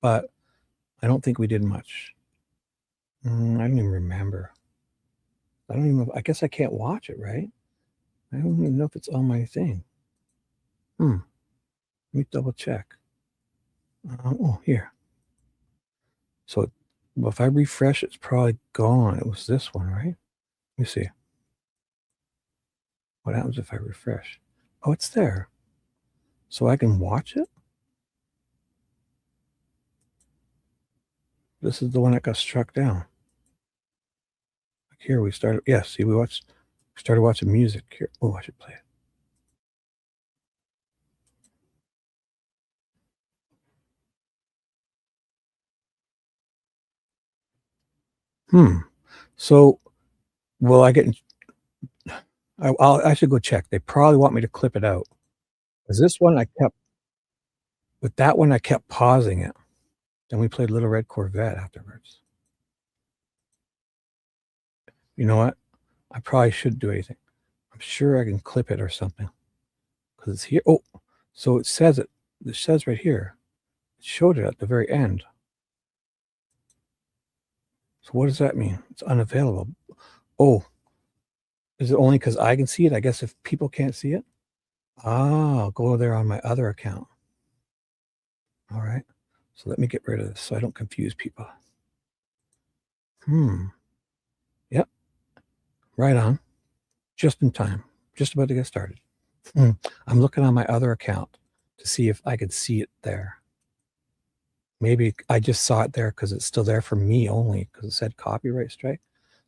but I don't think we did much. I don't even remember. I guess I can't watch it, right? I don't even know if it's on my thing. Let me double check. Here. So if I refresh, it's probably gone. It was this one, right? Let me see. What happens if I refresh? Oh, it's there. So I can watch it? This is the one that got struck down. Here we started. Yeah, see, we started watching music here. Oh, I should play it. So will I get... I should go check. They probably want me to clip it out. Because this one with that one, I kept pausing it. Then we played Little Red Corvette afterwards. You know what? I probably shouldn't do anything. I'm sure I can clip it or something. Because it's here. Oh, so it says it. It says right here. It showed it at the very end. So what does that mean? It's unavailable. Oh, is it only because I can see it? I guess if people can't see it? Ah, I'll go there on my other account. All right. So let me get rid of this so I don't confuse people. Yep. Right on. Just in time. Just about to get started. I'm looking on my other account to see if I could see it there. Maybe I just saw it there because it's still there for me only because it said copyright strike.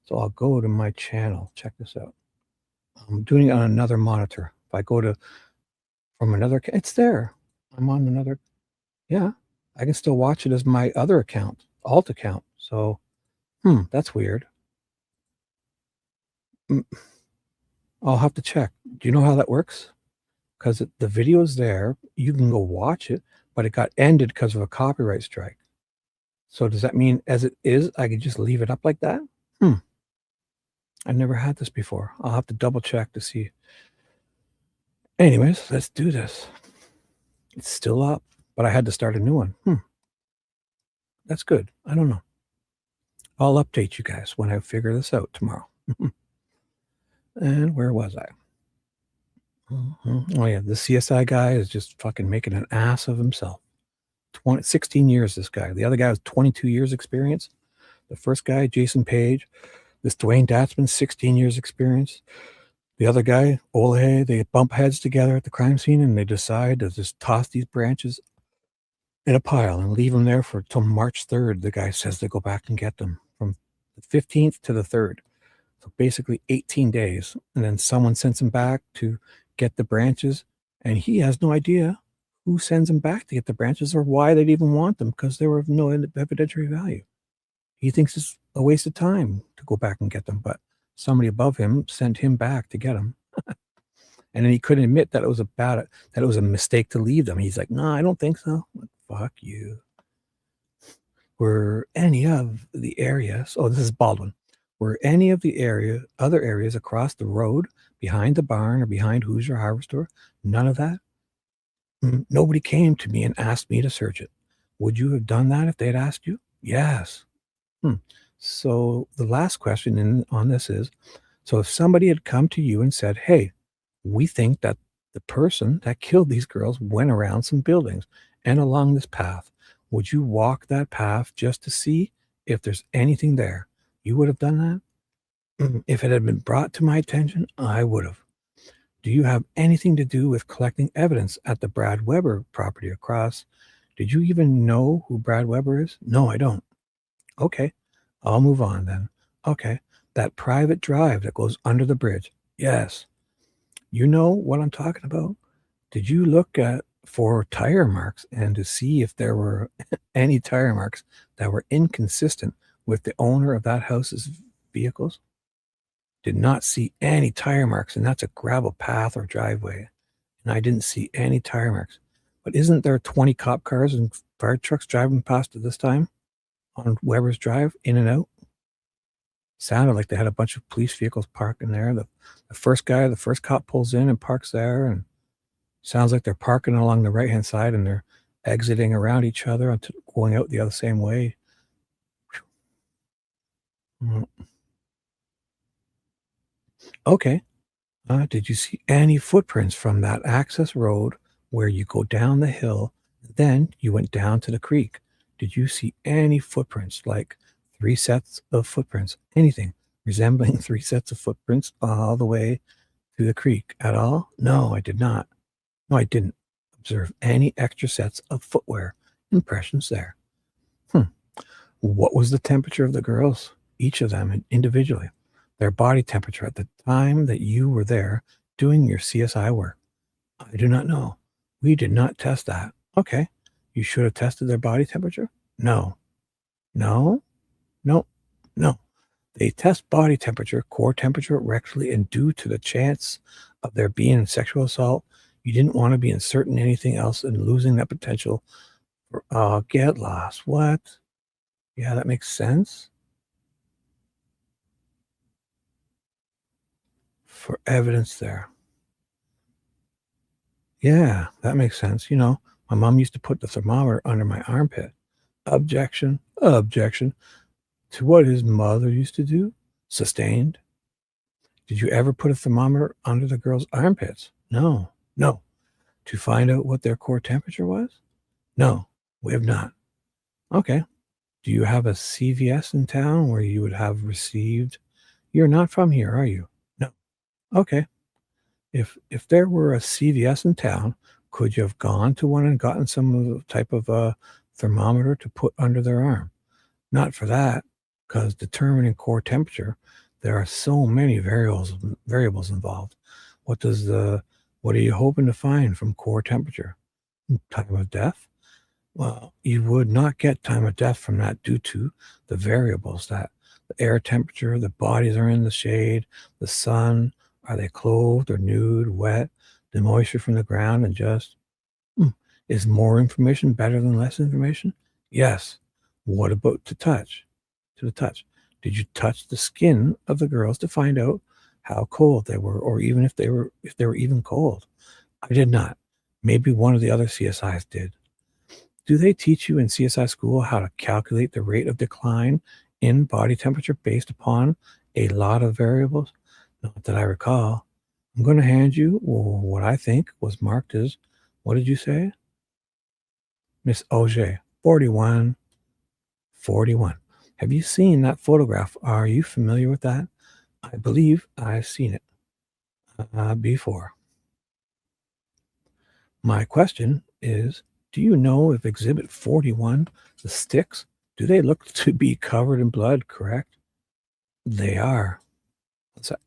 So I'll go to my channel. Check this out. I'm doing it on another monitor. If I go to from another, it's there. I'm on another. Yeah, I can still watch it as my other account, alt account. So, that's weird. I'll have to check. Do you know how that works? Because the video's there. You can go watch it, but it got ended because of a copyright strike. So does that mean as it is, I could just leave it up like that? I've never had this before. I'll have to double check to see. Anyways, let's do this. It's still up, but I had to start a new one. That's good. I don't know. I'll update you guys when I figure this out tomorrow. And where was I? Oh yeah, the CSI guy is just fucking making an ass of himself. 16 years, this guy. The other guy has 22 years experience. The first guy, Jason Page, this Daanne Datzmun, 16 years experience. The other guy, Olehay, they bump heads together at the crime scene and they decide to just toss these branches in a pile and leave them there for till March 3rd. The guy says they go back and get them from the 15th to the 3rd. So basically 18 days. And then someone sends him back to get the branches. And he has no idea who sends him back to get the branches or why they'd even want them because they were of no evidentiary value. He thinks it's a waste of time to go back and get them, but somebody above him sent him back to get them. And then he couldn't admit that it was a mistake to leave them. He's like, no, I don't think so. Like, fuck you. Were any of the areas, this is Baldwin, were any of the other areas across the road, behind the barn or behind Hoosier Hardware Store, none of that? Nobody came to me and asked me to search it. Would you have done that if they'd asked you? Yes. So the last question on this is, so if somebody had come to you and said, hey, we think that the person that killed these girls went around some buildings and along this path, would you walk that path just to see if there's anything there? You would have done that? If it had been brought to my attention, I would have. Do you have anything to do with collecting evidence at the Brad Weber property across? Did you even know who Brad Weber is? No, I don't. Okay, I'll move on then. Okay, that private drive that goes under the bridge. Yes. You know what I'm talking about? Did you look for tire marks and to see if there were any tire marks that were inconsistent with the owner of that house's vehicles? Did not see any tire marks, and that's a gravel path or driveway. And I didn't see any tire marks. But isn't there 20 cop cars and fire trucks driving past at this time on Weber's Drive, in and out? Sounded like they had a bunch of police vehicles parked in there. The first cop pulls in and parks there, and sounds like they're parking along the right-hand side and they're exiting around each other, going out the other same way. Okay. Did you see any footprints from that access road where you go down the hill, then you went down to the creek? Did you see any footprints, like 3 sets of footprints, anything resembling 3 sets of footprints all the way to the creek at all? No, I did not. No, I didn't observe any extra sets of footwear impressions there. What was the temperature of the girls, each of them individually? Their body temperature at the time that you were there doing your CSI work? I do not know. We did not test that. Okay. You should have tested their body temperature? No. No? No. No. They test body temperature, core temperature rectally, and due to the chance of there being sexual assault, you didn't want to be inserting anything else and losing that potential for get lost. What? Yeah, that makes sense. For evidence there. Yeah, that makes sense. My mom used to put the thermometer under my armpit. Objection. Objection. To what his mother used to do? Sustained. Did you ever put a thermometer under the girl's armpits? No. No. To find out what their core temperature was? No, we have not. Okay. Do you have a CVS in town where you would have received? You're not from here, are you? No. Okay. If there were a CVS in town, could you have gone to one and gotten some type of a thermometer to put under their arm? Not for that, because determining core temperature, there are so many variables involved. What are you hoping to find from core temperature? Time of death? Well, you would not get time of death from that due to the variables that the air temperature, the bodies are in the shade, the sun, are they clothed or nude, wet, the moisture from the ground, and just, is more information better than less information? Yes. What about to the touch? Did you touch the skin of the girls to find out how cold they were, or even if they were even cold? I did not. Maybe one of the other CSIs did. Do they teach you in CSI school how to calculate the rate of decline in body temperature based upon a lot of variables? Not that I recall. I'm going to hand you what I think was marked as, what did you say? Miss Auger, 41. Have you seen that photograph? Are you familiar with that? I believe I've seen it before. My question is, do you know if Exhibit 41, the sticks, do they look to be covered in blood, correct? They are. 1 sec.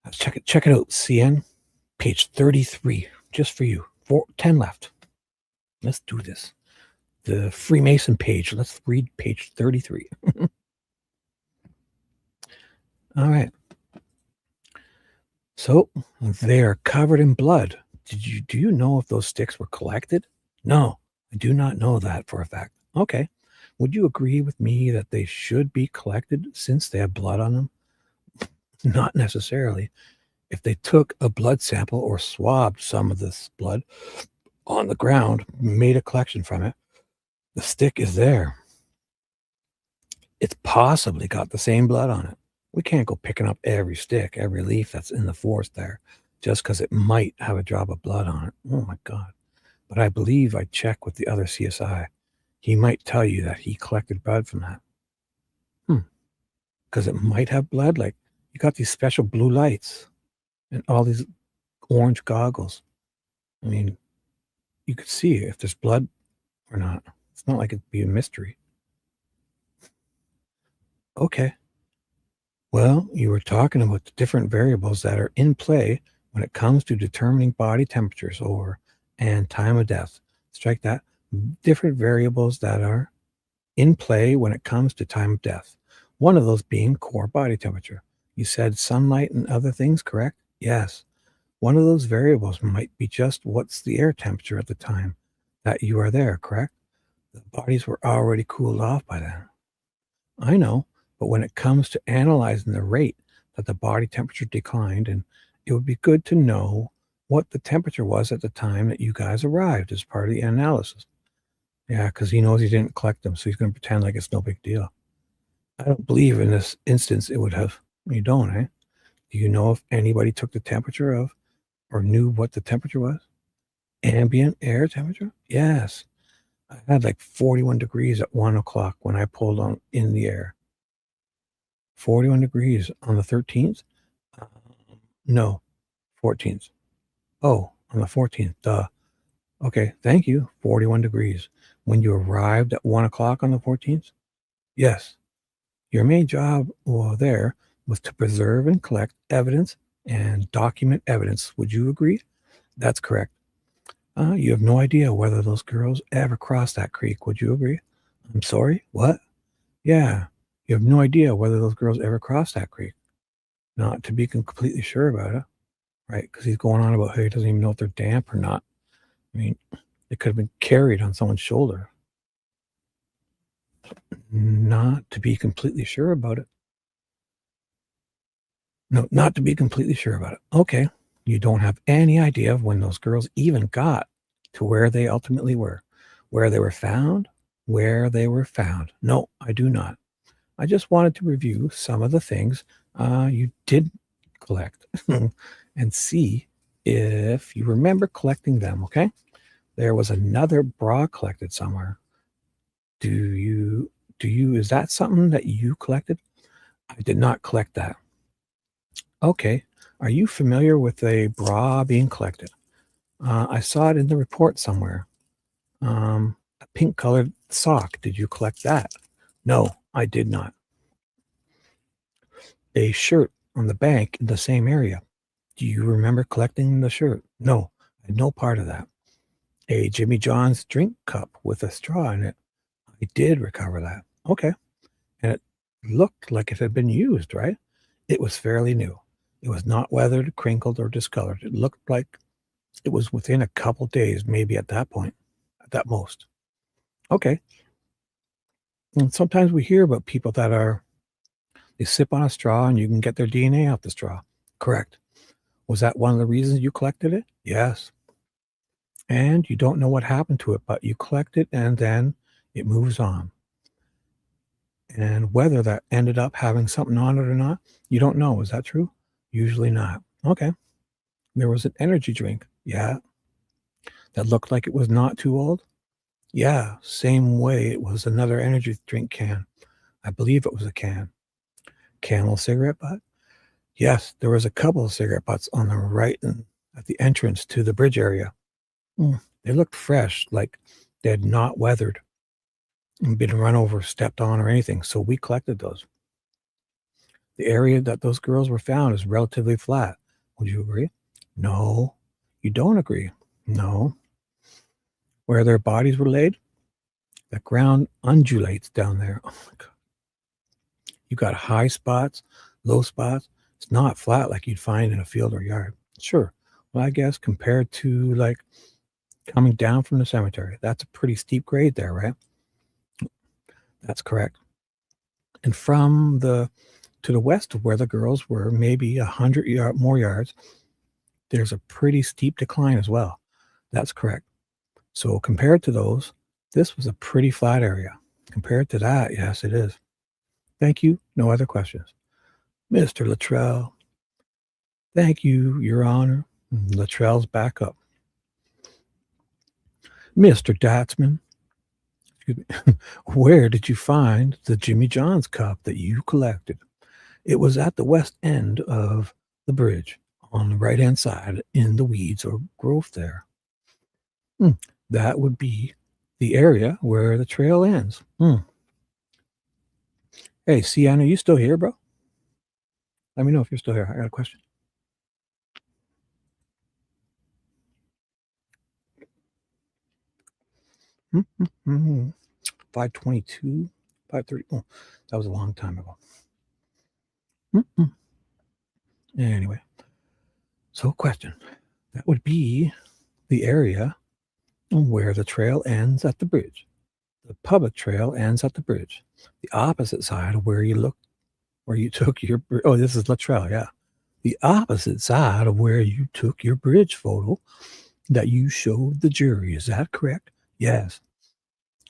Let's check it out, CN. Page 33, just for you. 10 left. Let's do this. The Freemason page. Let's read page 33. All right. So they are covered in blood. Do you know if those sticks were collected? No, I do not know that for a fact. Okay. Would you agree with me that they should be collected since they have blood on them? Not necessarily. If they took a blood sample or swabbed some of this blood on the ground, made a collection from it, the stick is there. It's possibly got the same blood on it. We can't go picking up every stick, every leaf that's in the forest there, just because it might have a drop of blood on it. Oh my God. But I believe I checked with the other CSI. He might tell you that he collected blood from that. Because it might have blood. Like, you got these special blue lights and all these orange goggles. I mean, you could see if there's blood or not. It's not like it'd be a mystery. Okay. Well, you were talking about the different variables that are in play when it comes to determining body temperatures and time of death. Strike that. Different variables that are in play when it comes to time of death. One of those being core body temperature. You said sunlight and other things, correct? Yes. One of those variables might be just what's the air temperature at the time that you are there, correct? The bodies were already cooled off by then. I know, but when it comes to analyzing the rate that the body temperature declined, and it would be good to know what the temperature was at the time that you guys arrived as part of the analysis. Yeah, because he knows he didn't collect them, so he's going to pretend like it's no big deal. I don't believe in this instance it would have. You don't, eh? Do you know if anybody took the temperature of or knew what the temperature was? Ambient air temperature? Yes. I had like 41 degrees at 1 o'clock when I pulled on in the air. 41 degrees on the 13th? No, 14th. Oh, on the 14th. Duh. Okay, thank you. 41 degrees. When you arrived at 1 o'clock on the 14th? Yes. Your main job there was to preserve and collect evidence and document evidence. Would you agree? That's correct. You have no idea whether those girls ever crossed that creek. Would you agree? I'm sorry? What? Yeah. You have no idea whether those girls ever crossed that creek. Not to be completely sure about it, right? Because he's going on about how he doesn't even know if they're damp or not. I mean, it could have been carried on someone's shoulder. Not to be completely sure about it. No, not to be completely sure about it. Okay. You don't have any idea of when those girls even got to where they ultimately were, where they were found, where they were found. No, I do not. I just wanted to review some of the things you did collect and see if you remember collecting them, okay? There was another bra collected somewhere. Is that something that you collected? I did not collect that. Okay. Are you familiar with a bra being collected? I saw it in the report somewhere. A pink colored sock. Did you collect that? No, I did not. A shirt on the bank in the same area. Do you remember collecting the shirt? No, I had no part of that. A Jimmy John's drink cup with a straw in it. I did recover that. Okay. And it looked like it had been used, right? It was fairly new. It was not weathered, crinkled, or discolored. It looked like it was within a couple days, maybe at that point, at that most. Okay. And sometimes we hear about people that they sip on a straw and you can get their DNA out the straw. Correct. Was that one of the reasons you collected it? Yes. And you don't know what happened to it, but you collect it and then it moves on. And whether that ended up having something on it or not, you don't know. Is that true? Usually not. Okay. There was an energy drink. Yeah. That looked like it was not too old. Yeah. Same way it was another energy drink can. I believe it was a can. Camel cigarette butt? Yes, there was a couple of cigarette butts on the right and at the entrance to the bridge area. They looked fresh, like they had not weathered and been run over, stepped on, or anything. So we collected those. The area that those girls were found is relatively flat. Would you agree? No. You don't agree? No. Where their bodies were laid? The ground undulates down there. Oh my God. You got high spots, low spots. It's not flat like you'd find in a field or yard. Sure. Well, I guess compared to like coming down from the cemetery, that's a pretty steep grade there, right? That's correct. And from to the west of where the girls were, maybe 100 more yards, there's a pretty steep decline as well. That's correct. So compared to those, this was a pretty flat area. Compared to that, yes, it is. Thank you. No other questions. Mr. Luttrull. Thank you, Your Honor. Luttrull's back up. Mr. Datzman. Where did you find the Jimmy John's cup that you collected? It was at the west end of the bridge on the right-hand side in the weeds or growth there. That would be the area where the trail ends. Hey, Sienna, are you still here, bro? Let me know if you're still here. I got a question. Mm-hmm. 522, 530. Oh, that was a long time ago. Anyway, so question. That would be the area where the trail ends at the bridge. The public trail ends at the bridge. The opposite side of where you took your, oh, this is Luttrull, yeah. The opposite side of where you took your bridge photo that you showed the jury. Is that correct? Yes.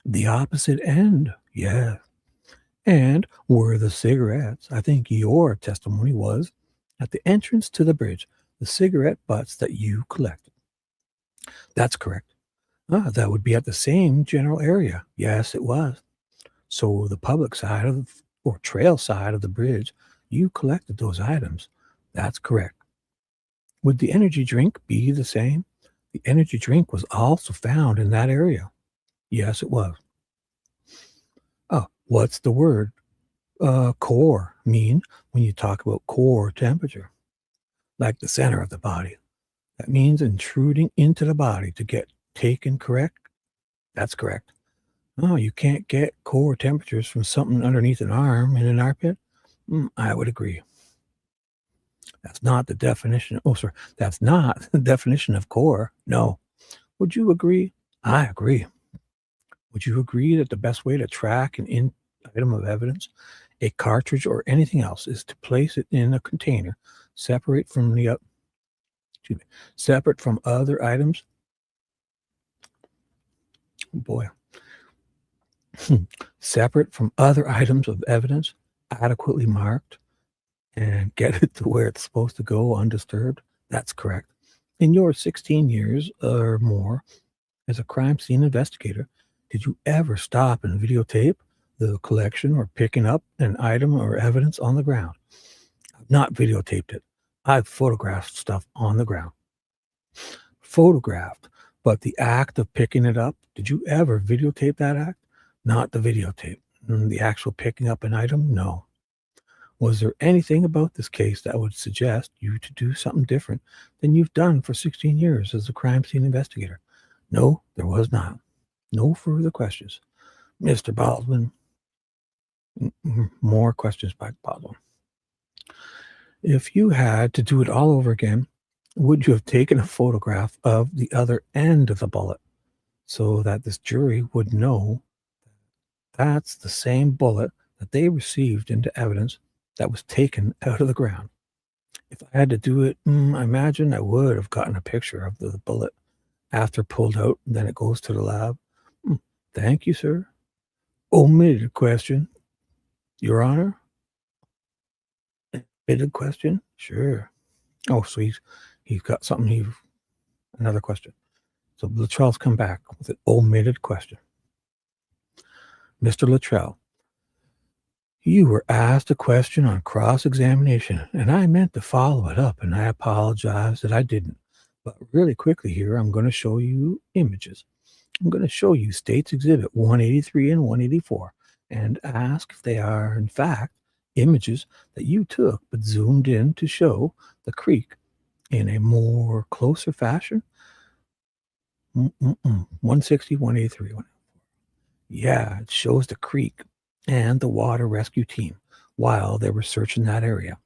The opposite end. Yeah. And were the cigarettes, I think your testimony was, at the entrance to the bridge, the cigarette butts that you collected. That's correct. That would be at the same general area. Yes, it was. So the public side or trail side of the bridge, you collected those items. That's correct. Would the energy drink be the same? The energy drink was also found in that area. Yes, it was. Oh, What's the word core mean when you talk about core temperature? Like the center of the body. That means intruding into the body to get taken correct. That's correct. Oh, you can't get core temperatures from something underneath an arm in an armpit? I would agree. That's not the definition. Oh, sorry. That's not the definition of core. No. Would you agree? I agree. Would you agree that the best way to track an item of evidence, a cartridge or anything else, is to place it in a container separate from other items? Oh boy. Separate from other items of evidence, adequately marked, and get it to where it's supposed to go undisturbed? That's correct. In your 16 years or more as a crime scene investigator, did you ever stop and videotape the collection or picking up an item or evidence on the ground? I've not videotaped it. I've photographed stuff on the ground. Photographed, but the act of picking it up, did you ever videotape that act? Not the videotape. The actual picking up an item? No. Was there anything about this case that would suggest you to do something different than you've done for 16 years as a crime scene investigator? No, there was not. No further questions. Mr. Baldwin. More questions by Baldwin. If you had to do it all over again, would you have taken a photograph of the other end of the bullet so that this jury would know that's the same bullet that they received into evidence that was taken out of the ground? If I had to do it, I imagine I would have gotten a picture of the bullet after pulled out, and then it goes to the lab. Thank you, sir. Omitted question, Your Honor. Omitted question? Sure. Oh, so he's got something. Another question. So Luttrull's come back with an omitted question. Mr. Luttrull, you were asked a question on cross-examination, and I meant to follow it up, and I apologize that I didn't. But really quickly here, I'm going to show you images. I'm going to show you State's Exhibit 183 and 184 and ask if they are, in fact, images that you took but zoomed in to show the creek in a more closer fashion. 160, 183, 184. Yeah, it shows the creek and the water rescue team while they were searching that area.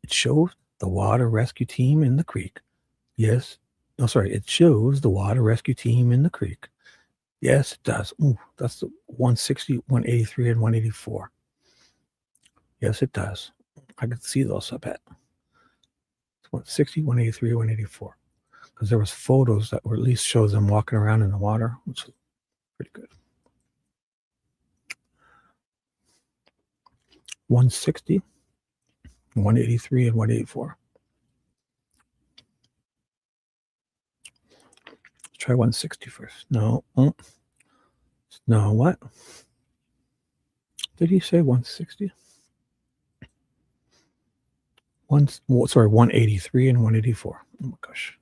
It shows the water rescue team in the creek. Yes. Oh, sorry. It shows the water rescue team in the creek. Yes, it does. Ooh, that's the 160, 183, and 184. Yes, it does. I can see those, I bet. 160, 183, 184. Because there was photos that were at least shows them walking around in the water, which is pretty good. 160, 183, and 184. Let's try 160 first. No. No, what? Did he say 160? 183 and 184. Oh my gosh.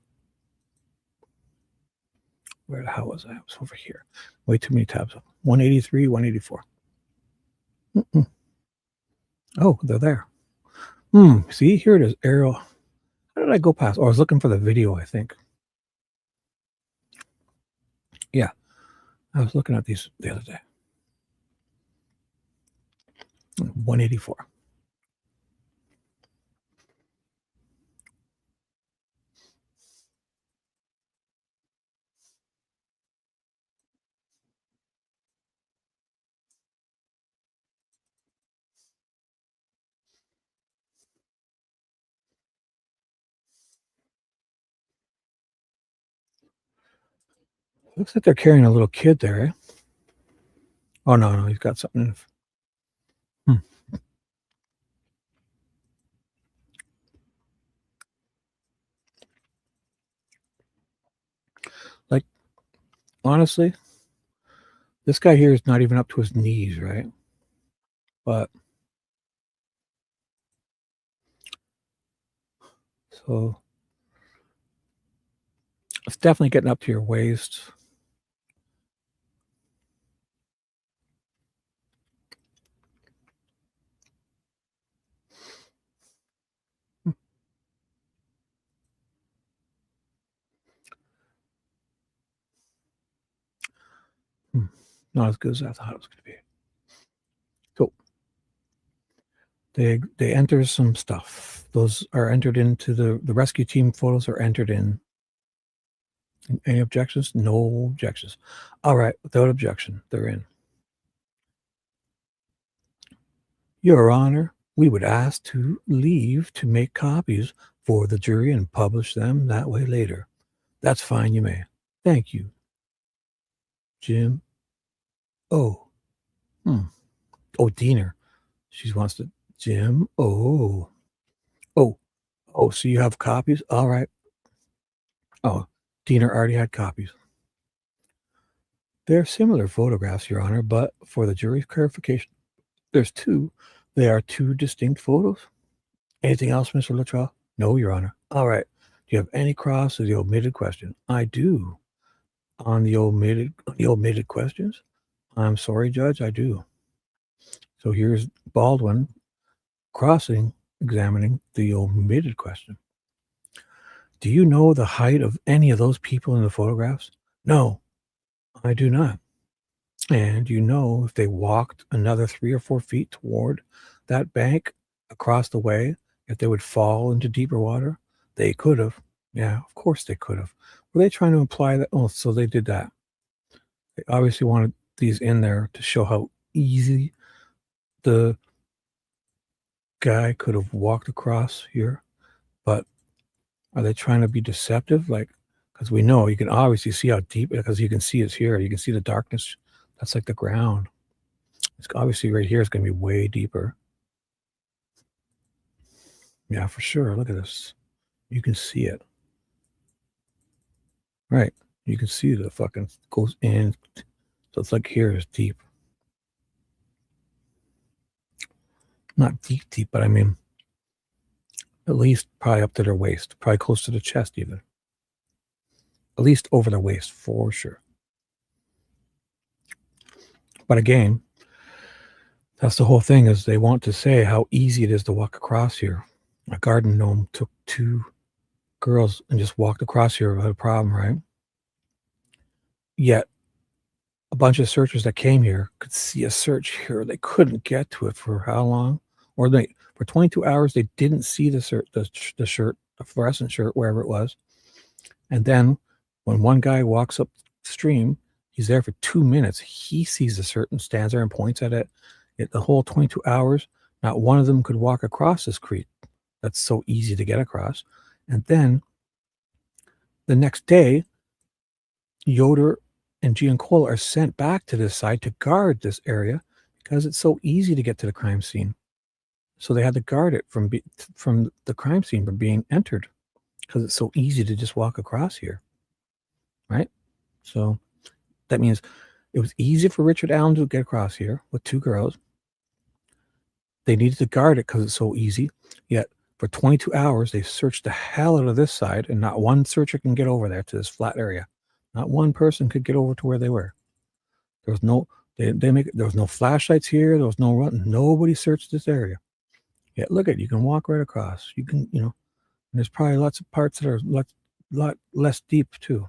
Where the hell was I? I was over here. Way too many tabs up. 183, 184. Oh, they're there. See, here it is. Arrow. How did I go past? Oh, I was looking for the video, I think. Yeah. I was looking at these the other day. 184. Looks like they're carrying a little kid there, eh? Oh, no, he's got something. Like, honestly, this guy here is not even up to his knees, right? But, so, it's definitely getting up to your waist. not as good as I thought it was going to be. So they enter some stuff. Those are entered into the rescue team photos are entered in. Any objections? No objections. All right, without objection, they're in. Your Honor, we would ask to leave to make copies for the jury and publish them that way later. That's fine, you may. Thank you. Jim. Oh. Oh, Diener. She wants to. Jim. Oh. So you have copies? All right. Oh, Diener already had copies. They're similar photographs, Your Honor, but for the jury's clarification, there's two. They are two distinct photos. Anything else, Mr. Luttrull? No, Your Honor. All right. Do you have any cross to the omitted question? I do. On the omitted questions? I'm sorry, Judge, I do. So here's Baldwin examining the omitted question. Do you know the height of any of those people in the photographs? No, I do not. And you know if they walked another 3 or 4 feet toward that bank across the way, if they would fall into deeper water? They could have. Yeah, of course they could have. Were they trying to imply that? Oh, so they did that. They obviously wanted these in there to show how easy the guy could have walked across here. But are they trying to be deceptive? Like, because we know you can obviously see how deep, because you can see it's here. You can see the darkness. That's like the ground. It's obviously right here is going to be way deeper. Yeah, for sure. Look at this. You can see it. Right. You can see the fucking goes in. So it's like here is deep. Not deep, but I mean, at least probably up to their waist, probably close to the chest even. At least over the waist, for sure. But again, that's the whole thing, is they want to say how easy it is to walk across here. A garden gnome took 2 girls and just walked across here without a problem, right? Yet a bunch of searchers that came here could see a search here. They couldn't get to it for how long? Or for 22 hours, they didn't see the shirt, the fluorescent shirt, wherever it was. And then when one guy walks upstream, he's there for 2 minutes. He sees the shirt and stands there and points at it. The whole 22 hours, not one of them could walk across this creek. That's so easy to get across. And then the next day, Yoder and Giancola are sent back to this side to guard this area because it's so easy to get to the crime scene. So they had to guard it from the crime scene from being entered because it's so easy to just walk across here, right? So that means it was easy for Richard Allen to get across here with 2 girls. They needed to guard it because it's so easy. Yet for 22 hours, they searched the hell out of this side, and not one searcher can get over there to this flat area. Not one person could get over to where they were. There was no there was no flashlights here. There was no run. Nobody searched this area. Yet look at, you can walk right across. You can, and there's probably lots of parts that are lot less deep too.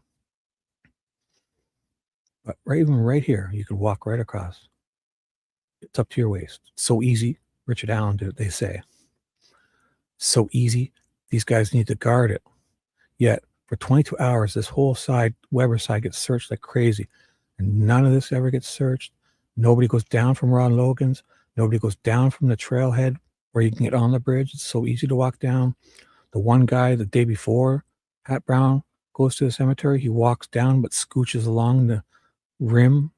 But even right here, you could walk right across. It's up to your waist. So easy. Richard Allen did it, they say. So easy. These guys need to guard it. Yet for 22 hours, this whole side, Weber side, gets searched like crazy. And none of this ever gets searched. Nobody goes down from Ron Logan's. Nobody goes down from the trailhead where you can get on the bridge. It's so easy to walk down. The one guy the day before, Pat Brown, goes to the cemetery. He walks down but scooches along the rim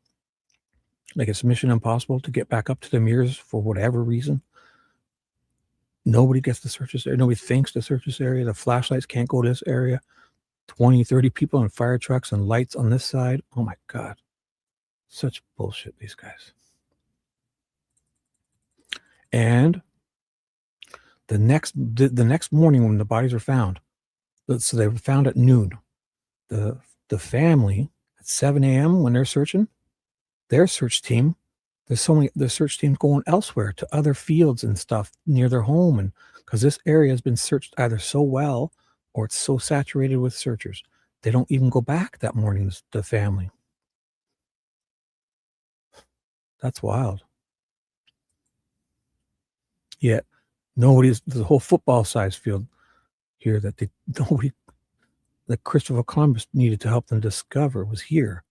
like it's mission impossible to get back up to the mirrors for whatever reason. Nobody gets to search this area. Nobody thinks to search this area. The flashlights can't go to this area. 20, 30 people in fire trucks and lights on this side. Oh my God. Such bullshit, these guys. And the next morning when the bodies are found, so they were found at noon. The family at 7 a.m. when they're searching, their search team, the search team going elsewhere to other fields and stuff near their home, and because this area has been searched either so well or it's so saturated with searchers, they don't even go back that morning, the family. That's wild. Yet there's a whole football size field here that that Christopher Columbus needed to help them discover was here.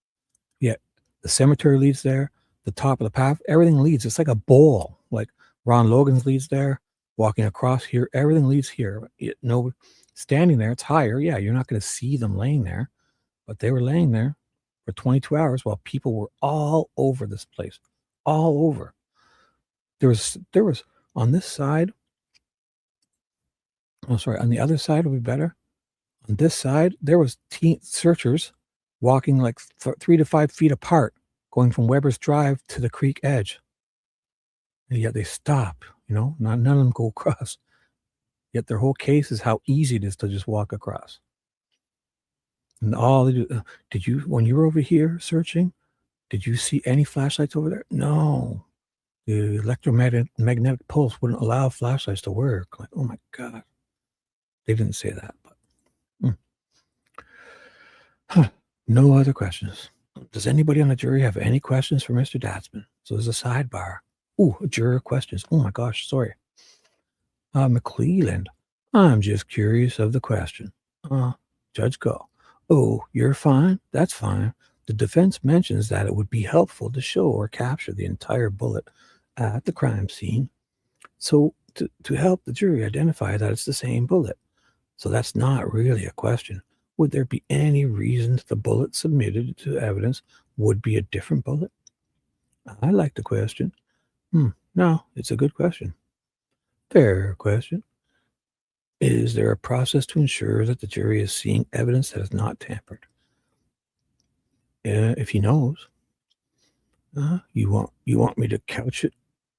Yet the cemetery leads there, the top of the path, everything leads. It's like a bowl. Like Ron Logan's leads there, walking across here, everything leads here. Standing there, it's higher. Yeah, you're not going to see them laying there, but they were laying there for 22 hours while people were all over this place, all over. There was on this side. Oh, sorry. On the other side would be better. On this side, there was searchers walking like 3 to 5 feet apart, going from Weber's Drive to the creek edge. And yet they stop, none of them go across. Yet their whole case is how easy it is to just walk across. And all they do, when you were over here searching, did you see any flashlights over there? No. The electromagnetic pulse wouldn't allow flashlights to work. Like, oh my God. They didn't say that, but no other questions. Does anybody on the jury have any questions for Mr. Datzman? So there's a sidebar. Ooh, juror questions. Oh my gosh, sorry. McClelland, I'm just curious of the question. Judge Go. Oh, you're fine? That's fine. The defense mentions that it would be helpful to show or capture the entire bullet at the crime scene. So to help the jury identify that it's the same bullet. So that's not really a question. Would there be any reason the bullet submitted to evidence would be a different bullet? I like the question. No, it's a good question. Fair question. Is there a process to ensure that the jury is seeing evidence that is not tampered? If he knows. You want me to couch it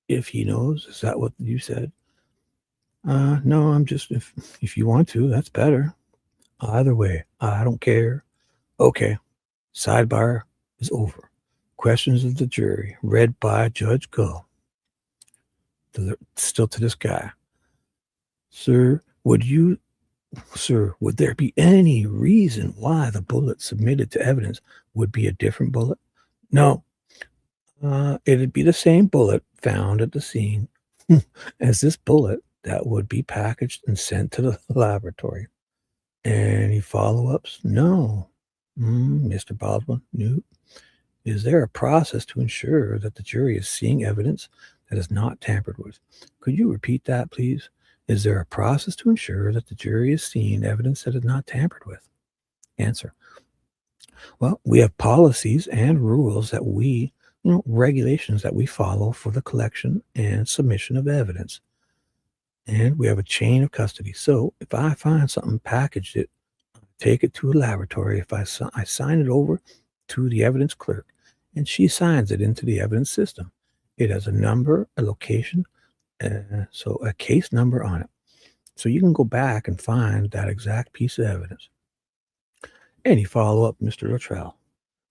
if he knows? Is that what you said? No, I'm just, if you want to, that's better. Either way, I don't care. Okay, sidebar is over. Questions of the jury, read by Judge Go. Still to this guy. Sir, would there be any reason why the bullet submitted to evidence would be a different bullet? No. It'd be the same bullet found at the scene as this bullet that would be packaged and sent to the laboratory. Any follow-ups? No. Mr. Baldwin, no. Is there a process to ensure that the jury is seeing evidence that is not tampered with? Could you repeat that, please? Is there a process to ensure that the jury is seeing evidence that is not tampered with? Answer. Well, we have policies and rules that regulations that we follow for the collection and submission of evidence. And we have a chain of custody. So if I find something, packaged it, take it to a laboratory, if I sign it over to the evidence clerk, and she signs it into the evidence system, it has a number, a location, so a case number on it. So you can go back and find that exact piece of evidence. Any follow-up, Mr. Luttrull?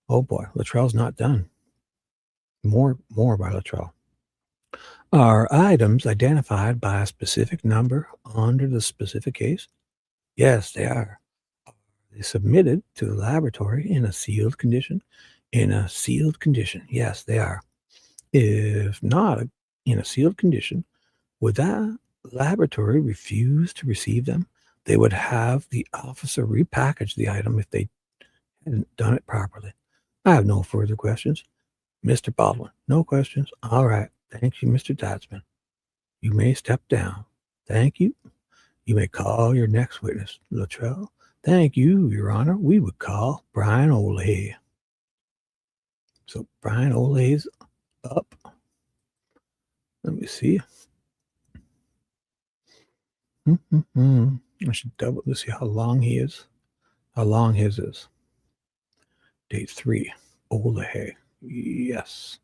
Oh boy, Luttrull's not done. More by Luttrull. Are items identified by a specific number under the specific case? Yes, they are. Are they submitted to the laboratory in a sealed condition? In a sealed condition, yes, they are. If not in a sealed condition, would that laboratory refuse to receive them? They would have the officer repackage the item if they hadn't done it properly. I have no further questions. Mr. Baldwin, no questions. All right. Thank you, Mr. Datzman. You may step down. Thank you. You may call your next witness, Luttrull. Thank you, Your Honor. We would call Brian Olehy. So Brian Oleh's up. Let me see. I should double to see how long he is. How long his is. Date 3. Olehy. Yes.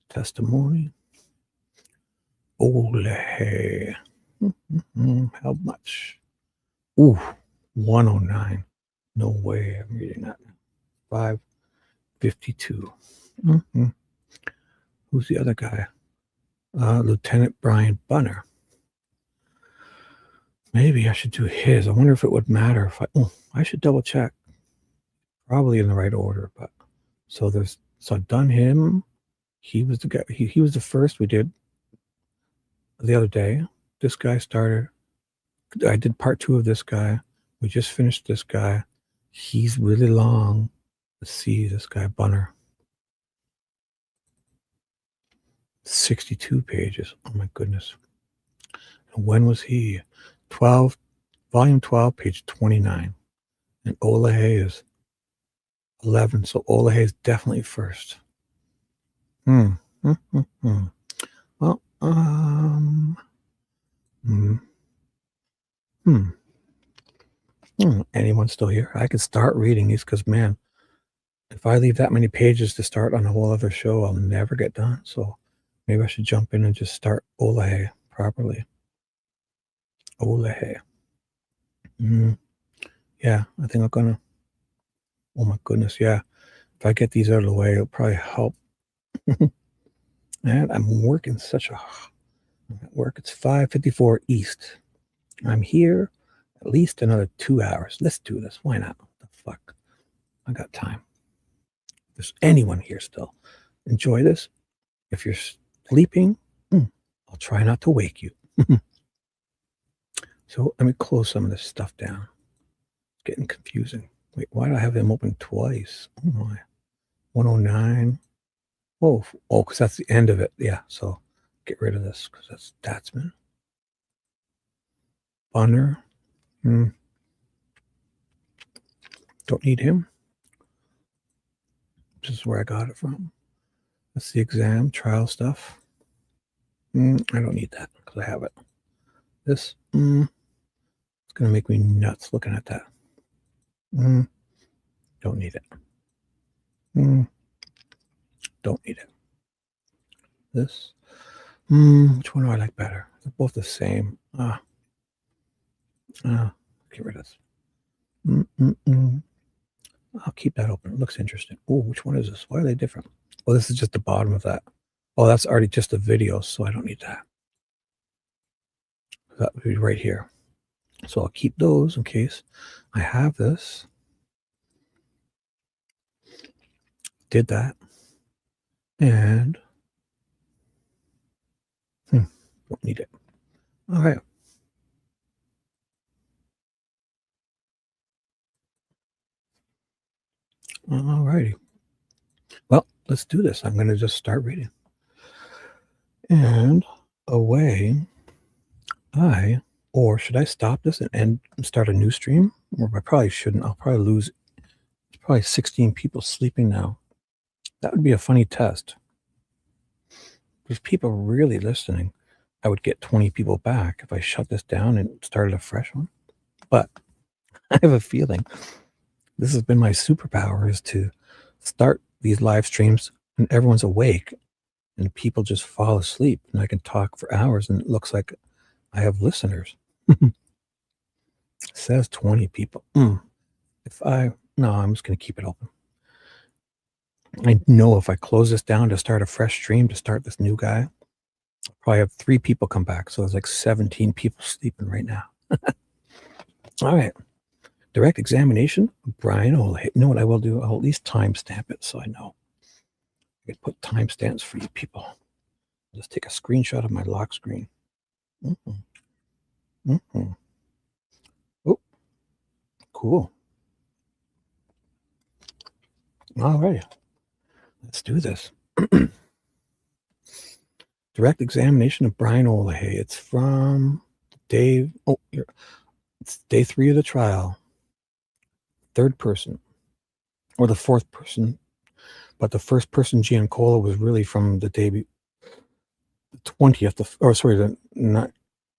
Testimony. Olehy. How much? Ooh, 109. No way I'm reading that. 552. Who's the other guy? Lieutenant Brian Bunner. Maybe I should do his. I wonder if it would matter if I should double check. Probably in the right order, but so I've done him. He was the guy. He was the first we did the other day. This guy started. I did part 2 of this guy. We just finished this guy. He's really long. Let's see this guy, Bunner. 62 pages. Oh my goodness. And when was he? Volume 12, page 29. And Olehay is 11. So Olehay is definitely first. Well, anyone still here? I could start reading these because, man, if I leave that many pages to start on a whole other show, I'll never get done. So maybe I should jump in and just start Olehay properly. Olehay. Yeah, I think I'm gonna. Oh my goodness, yeah. If I get these out of the way, it'll probably help. And I'm working I'm at work. It's 5:54 East. I'm here at least another 2 hours. Let's do this. Why not? What the fuck? I got time. If there's anyone here still, enjoy this. If you're sleeping, I'll try not to wake you. So let me close some of this stuff down. It's getting confusing. Wait, why do I have them open twice? Oh my. 109. Oh, because that's the end of it. Yeah, so get rid of this because that's Datzman. Bunner. Don't need him. This is where I got it from. That's the exam, trial stuff. I don't need that because I have it. This, it's going to make me nuts looking at that. Don't need it. Don't need it. This, which one do I like better? They're both the same. Get rid of this. I'll keep that open. It looks interesting. Oh, which one is this? Why are they different? Oh, this is just the bottom of that. Oh, that's already just a video, so I don't need that. That would be right here. So I'll keep those in case I have this. Did that. And don't need it. All right. All righty. Well, let's do this. I'm going to just start reading. And away or should I stop this and start a new stream? Or I probably shouldn't. I'll probably lose. There's probably 16 people sleeping now. That would be a funny test. If people are really listening, I would get 20 people back if I shut this down and started a fresh one. But I have a feeling this has been my superpower, is to start these live streams and everyone's awake and people just fall asleep and I can talk for hours and it looks like I have listeners. It says 20 people. No, I'm just going to keep it open. I know if I close this down to start a fresh stream, to start this new guy, I'll probably have 3 people come back. So there's like 17 people sleeping right now. All right. Direct examination, Brian Olehy. You know what I will do? I'll at least timestamp it so I know. I can put timestamps for you people. Just take a screenshot of my lock screen. Oh, cool. All right. Let's do this. Direct examination of Brian Olehy. It's from Dave. Oh, it's day 3 of the trial. 3rd person, or the 4th person, but the first person, Giancola, was really from the day, the 20th, the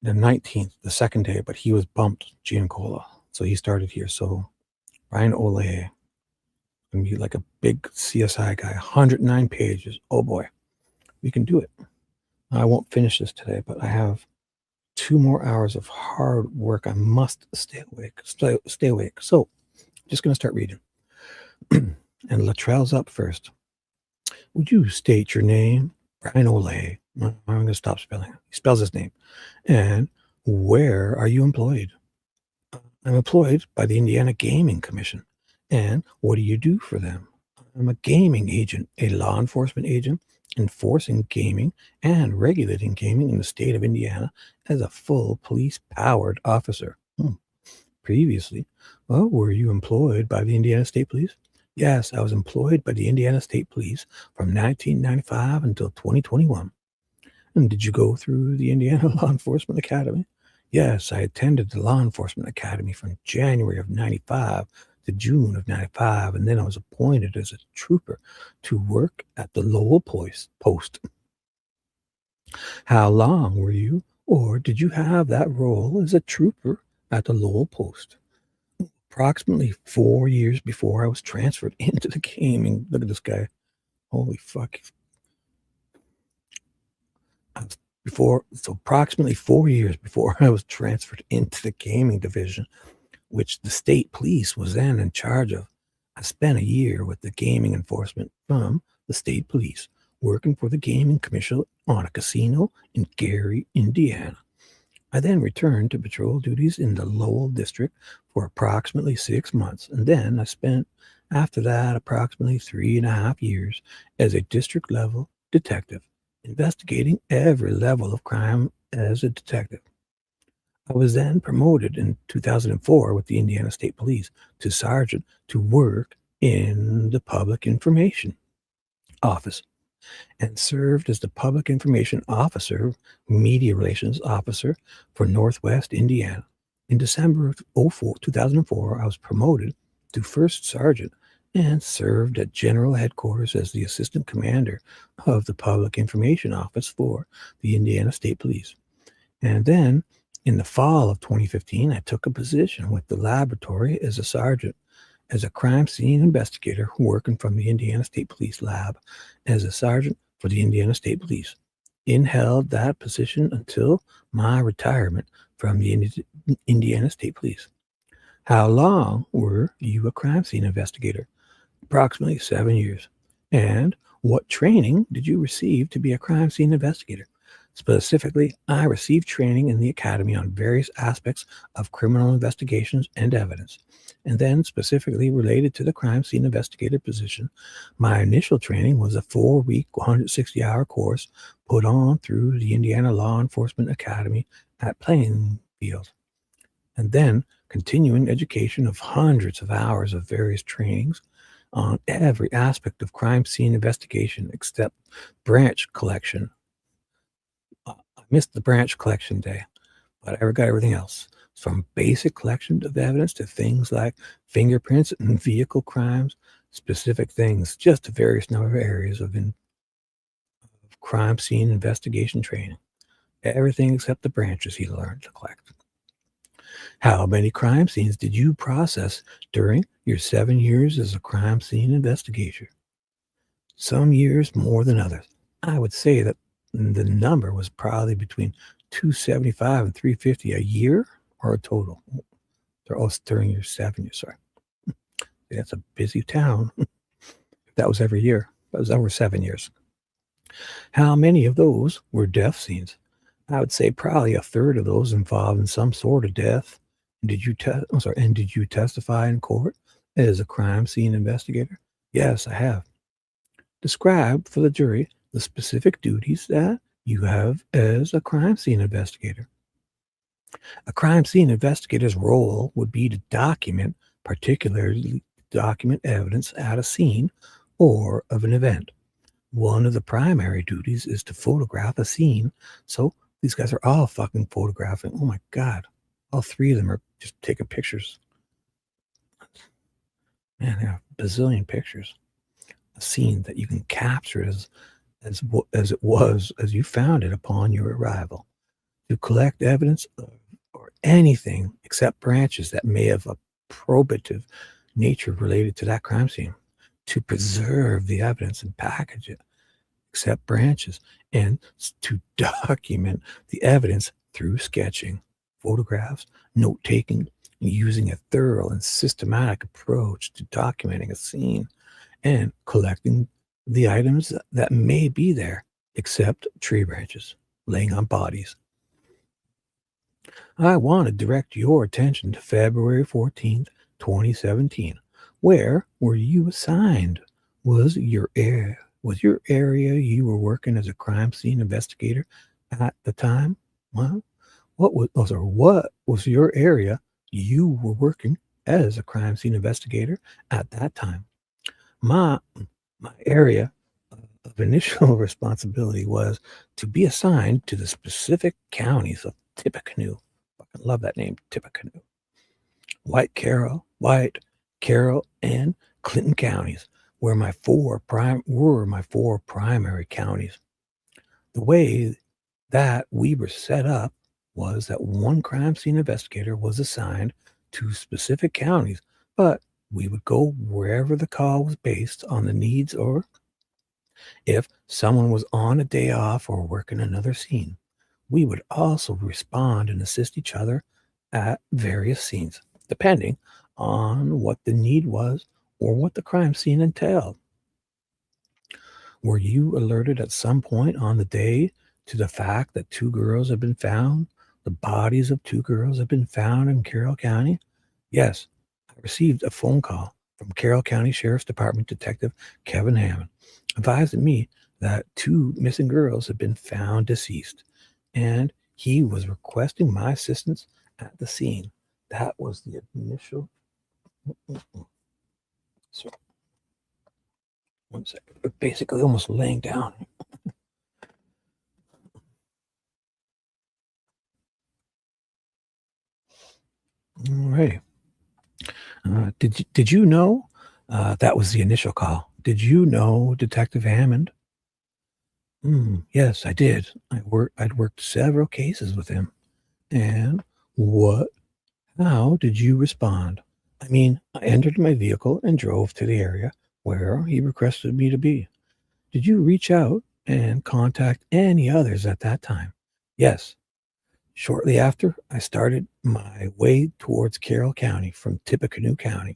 19th, the 2nd day, but he was bumped, Giancola, so he started here. So Brian Olehy, gonna be like a big CSI guy, 109 pages. Oh boy, we can do it. I won't finish this today, but I have 2 more hours of hard work. I must stay awake. Stay awake. So just going to start reading. And Luttrull's up first. Would you state your name? Brian Olehy. I'm going to stop spelling it. He spells his name. And where are you employed? I'm employed by the Indiana Gaming Commission. And what do you do for them? I'm a gaming agent, a law enforcement agent, enforcing gaming and regulating gaming in the state of Indiana as a full police-powered officer. Previously, well, were you employed by the Indiana State Police? Yes, I was employed by the Indiana State Police from 1995 until 2021. And did you go through the Indiana Law Enforcement Academy? Yes, I attended the Law Enforcement Academy from January of 95 to June of 95, and then I was appointed as a trooper to work at the Lowell Post. How long were you, or did you have that role as a trooper at the Lowell Post? Approximately 4 years before I was transferred into the gaming. Look at this guy. Holy fuck. Approximately 4 years before I was transferred into the gaming division, which the state police was then in charge of, I spent a year with the gaming enforcement from the state police, working for the gaming commission on a casino in Gary, Indiana. I then returned to patrol duties in the Lowell district for approximately 6 months, and then I spent, after that, approximately 3.5 years as a district level detective, investigating every level of crime as a detective. I was then promoted in 2004 with the Indiana State Police to sergeant to work in the Public Information Office and served as the Public Information Officer, Media Relations Officer for Northwest Indiana. In December of 2004, I was promoted to First Sergeant and served at General Headquarters as the Assistant Commander of the Public Information Office for the Indiana State Police. And then in the fall of 2015, I took a position with the laboratory as a sergeant, as a crime scene investigator working from the Indiana State Police lab as a sergeant for the Indiana State Police. Held that position until my retirement from the Indiana State Police. How long were you a crime scene investigator? Approximately 7 years. And what training did you receive to be a crime scene investigator? Specifically, I received training in the academy on various aspects of criminal investigations and evidence. And then specifically related to the crime scene investigator position, my initial training was a 4-week, 160-hour course put on through the Indiana Law Enforcement Academy at Plainfield. And then continuing education of hundreds of hours of various trainings on every aspect of crime scene investigation except branch collection. I missed the branch collection day, but I got everything else. From basic collection of evidence to things like fingerprints and vehicle crimes, specific things, just a various number of areas of crime scene investigation training. Everything except the branches he learned to collect. How many crime scenes did you process during your 7 years as a crime scene investigator? Some years more than others. I would say that the number was probably between 275 and 350 a year or a total. They're all during your 7 years. Sorry. That's a busy town. That was every year. That was over 7 years. How many of those were death scenes? I would say probably a third of those involved in some sort of death. Did you testify in court as a crime scene investigator? Yes, I have. Describe for the jury the specific duties that you have as a crime scene investigator. A crime scene investigator's role would be to particularly document evidence at a scene or of an event. One of the primary duties is to photograph a scene. So these guys are all fucking photographing. Oh my God. All three of them are just taking pictures. Man, they have a bazillion pictures. A scene that you can capture as it was, as you found it upon your arrival. To collect evidence or anything except branches that may have a probative nature related to that crime scene. To preserve the evidence and package it, except branches, and to document the evidence through sketching, photographs, note-taking, and using a thorough and systematic approach to documenting a scene and collecting the items that may be there, except tree branches laying on bodies. I want to direct your attention to February 14th, 2017. Where were you assigned? Was your Was your area you were working as a crime scene investigator at the time? Well, what was your area you were working as a crime scene investigator at that time? My my area of initial responsibility was to be assigned to the specific counties of Tippecanoe. Fucking love that name, Tippecanoe. White Carroll, and Clinton counties were my four primary counties. The way that we were set up was that one crime scene investigator was assigned to specific counties, but we would go wherever the call was based on the needs, or if someone was on a day off or working another scene. We would also respond and assist each other at various scenes, depending on what the need was or what the crime scene entailed. Were you alerted at some point on the day to the fact that two girls have been found? The bodies of two girls have been found in Carroll County? Yes, I received a phone call from Carroll County Sheriff's Department Detective Kevin Hammond, advising me that two missing girls had been found deceased, and he was requesting my assistance at the scene. That was the initial. So, one second. Basically, almost laying down. All right. Did you know that was the initial call? Did you know Detective Hammond? Yes, I did. I'd worked several cases with him. And how did you respond? I mean, I entered my vehicle and drove to the area where he requested me to be. Did you reach out and contact any others at that time? Yes. Shortly after, I started my way towards Carroll County from Tippecanoe County.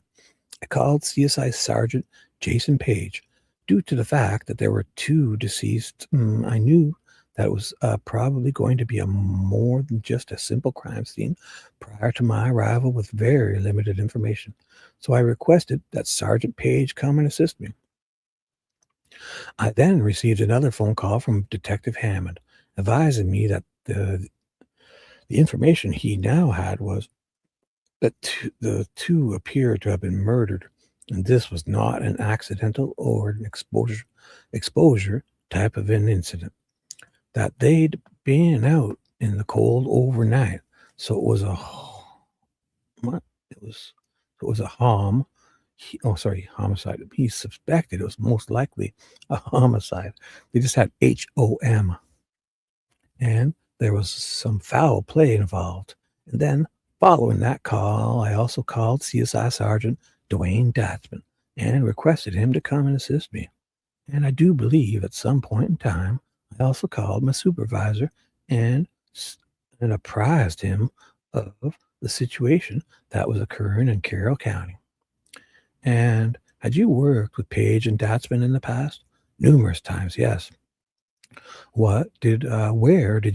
I called CSI Sergeant Jason Page. Due to the fact that there were two deceased, I knew that it was probably going to be a more than just a simple crime scene prior to my arrival with very limited information. So I requested that Sergeant Page come and assist me. I then received another phone call from Detective Hammond, advising me that the information he now had was that the two appeared to have been murdered, and this was not an accidental or an exposure type of an incident. That they'd been out in the cold overnight, so it was a homicide. He suspected it was most likely a homicide. They just had HOM, and there was some foul play involved. And then, following that call, I also called CSI Sergeant Daanne Datzmun and requested him to come and assist me. And I do believe at some point in time, I also called my supervisor and apprised him of the situation that was occurring in Carroll County. And had you worked with Page and Datzman in the past? Numerous times, yes. Where did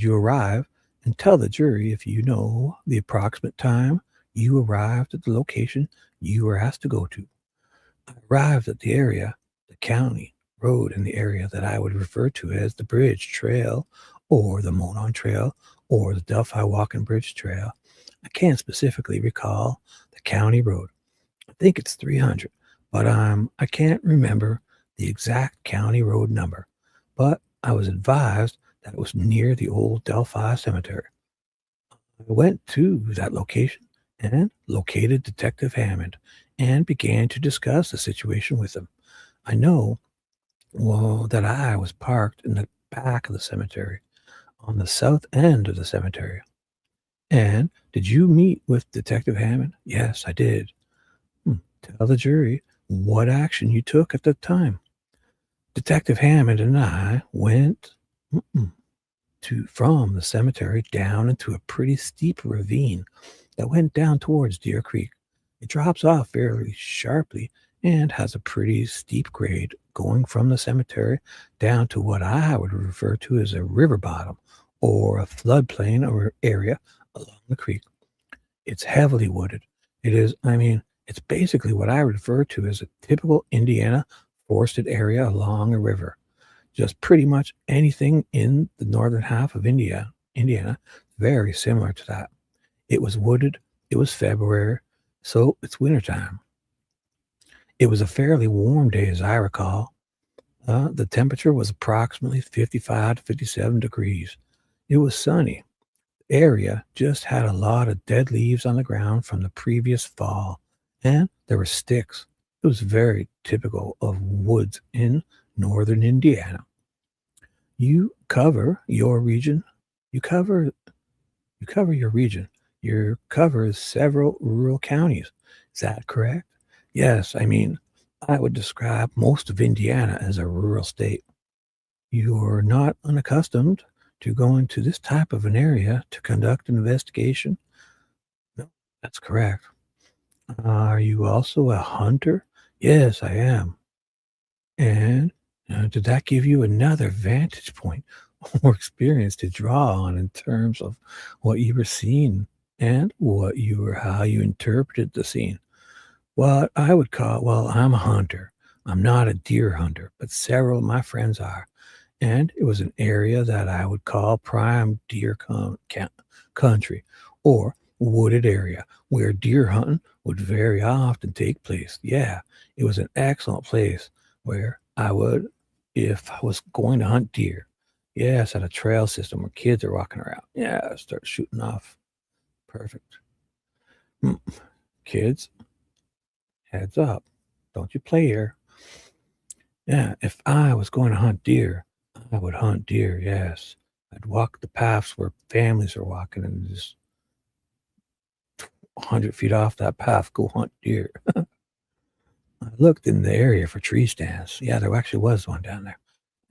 you arrive? And tell the jury if you know the approximate time you arrived at the location you were asked to go to. I arrived at the area, the county road in the area that I would refer to as the Bridge Trail, or the Monon Trail, or the Delphi Walking Bridge Trail. I can't specifically recall the county road. I think it's 300, but I can't remember the exact county road number. But I was advised that it was near the old Delphi cemetery. I went to that location and located Detective Hammond and began to discuss the situation with him. I know that I was parked in the back of the cemetery, on the south end of the cemetery. And did you meet with Detective Hammond? Yes, I did. Tell the jury what action you took at the time. Detective Hammond and I went from the cemetery down into a pretty steep ravine that went down towards Deer Creek. It drops off fairly sharply and has a pretty steep grade going from the cemetery down to what I would refer to as a river bottom or a floodplain or area along the creek. It's heavily wooded. It's basically what I refer to as a typical Indiana forested area along a river. just pretty much anything in the northern half of Indiana, very similar to that. It was wooded, it was February, so it's wintertime. It was a fairly warm day, as I recall. The temperature was approximately 55 to 57 degrees. It was sunny. The area just had a lot of dead leaves on the ground from the previous fall, and there were sticks. It was very typical of woods in northern Indiana. You cover your region. You cover your region. Your covers several rural counties. Is that correct? Yes, I mean, I would describe most of Indiana as a rural state. You're not unaccustomed to going to this type of an area to conduct an investigation? No, that's correct. Are you also a hunter? Yes, I am. And did that give you another vantage point or experience to draw on in terms of what you were seeing and how you interpreted the scene? What I would call, well, I'm a hunter. I'm not a deer hunter, but several of my friends are. And it was an area that I would call prime deer country or wooded area where deer hunting would very often take place. Yeah, it was an excellent place where I would, if I was going to hunt deer, yes, at a trail system where kids are walking around. Yeah, start shooting off. Perfect. Kids, heads up. Don't you play here. Yeah, if I was going to hunt deer, I would hunt deer, yes. I'd walk the paths where families are walking and just 100 feet off that path, go hunt deer. I looked in the area for tree stands. Yeah, there actually was one down there.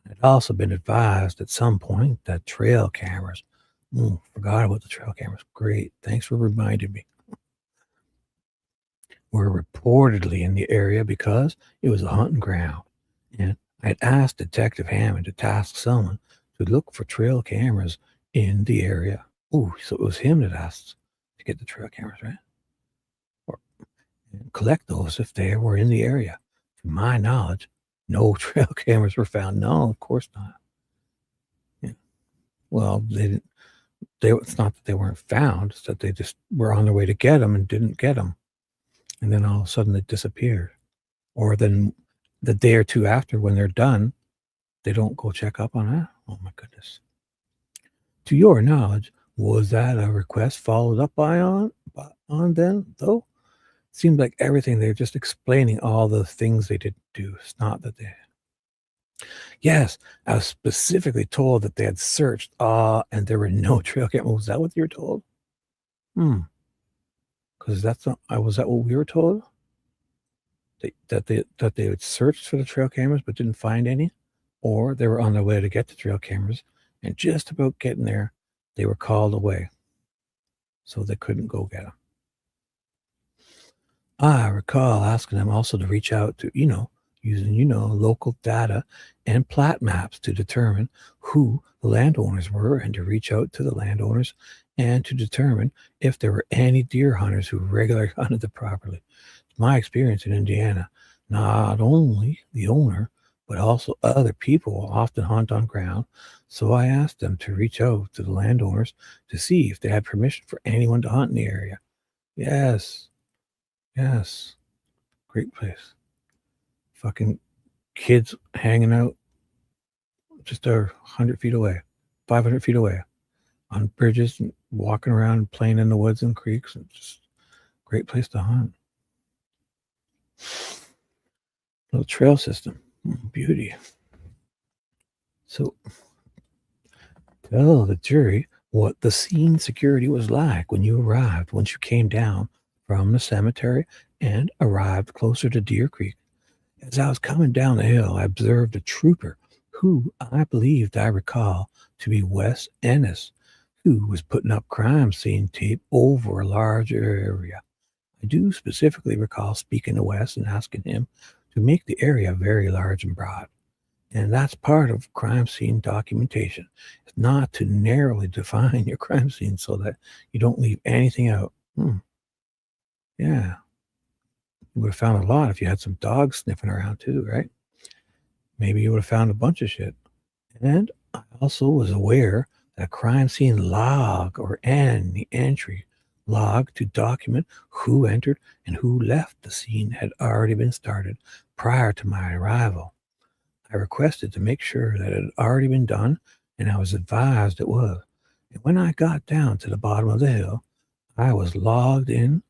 I'd also been advised at some point that trail cameras. Forgot about the trail cameras. Great. Thanks for reminding me. Were reportedly in the area because it was a hunting ground. And I'd asked Detective Hammond to task someone to look for trail cameras in the area. So it was him that asked to get the trail cameras, right? Or collect those if they were in the area. To my knowledge, no trail cameras were found. No, of course not. Yeah. Well, they didn't. It's not that they weren't found. It's that they just were on their way to get them and didn't get them. And then all of a sudden they disappeared. Or then the day or two after, when they're done, they don't go check up on it. Oh my goodness. To your knowledge, was that a request followed up on then, though? It seemed like everything, they're just explaining all the things they didn't do. It's not that they... Yes, I was specifically told that they had searched, and there were no trail cameras. Was that what you were told? Because that's not... was that what we were told? That they had searched for the trail cameras but didn't find any? Or they were on their way to get the trail cameras, and just about getting there, they were called away. So they couldn't go get them. I recall asking them also to reach out to, using, local data and plat maps to determine who the landowners were and to reach out to the landowners and to determine if there were any deer hunters who regularly hunted the property. My experience in Indiana, not only the owner, but also other people often hunt on ground. So I asked them to reach out to the landowners to see if they had permission for anyone to hunt in the area. Yes. Great place. Fucking kids hanging out just 100 feet away, 500 feet away on bridges and walking around and playing in the woods and creeks. And just great place to hunt. Little trail system. Beauty. So tell the jury what the scene security was like when you arrived, once you came down from the cemetery and arrived closer to Deer Creek. As I was coming down the hill, I observed a trooper who I believed I recall to be Wes Ennis, who was putting up crime scene tape over a larger area. I do specifically recall speaking to Wes and asking him to make the area very large and broad. And that's part of crime scene documentation. It's not to narrowly define your crime scene so that you don't leave anything out. Yeah. You would have found a lot if you had some dogs sniffing around too, right? Maybe you would have found a bunch of shit. And I also was aware that a crime scene log or any entry log to document who entered and who left the scene had already been started prior to my arrival. I requested to make sure that it had already been done, and I was advised it was. And when I got down to the bottom of the hill, I was logged in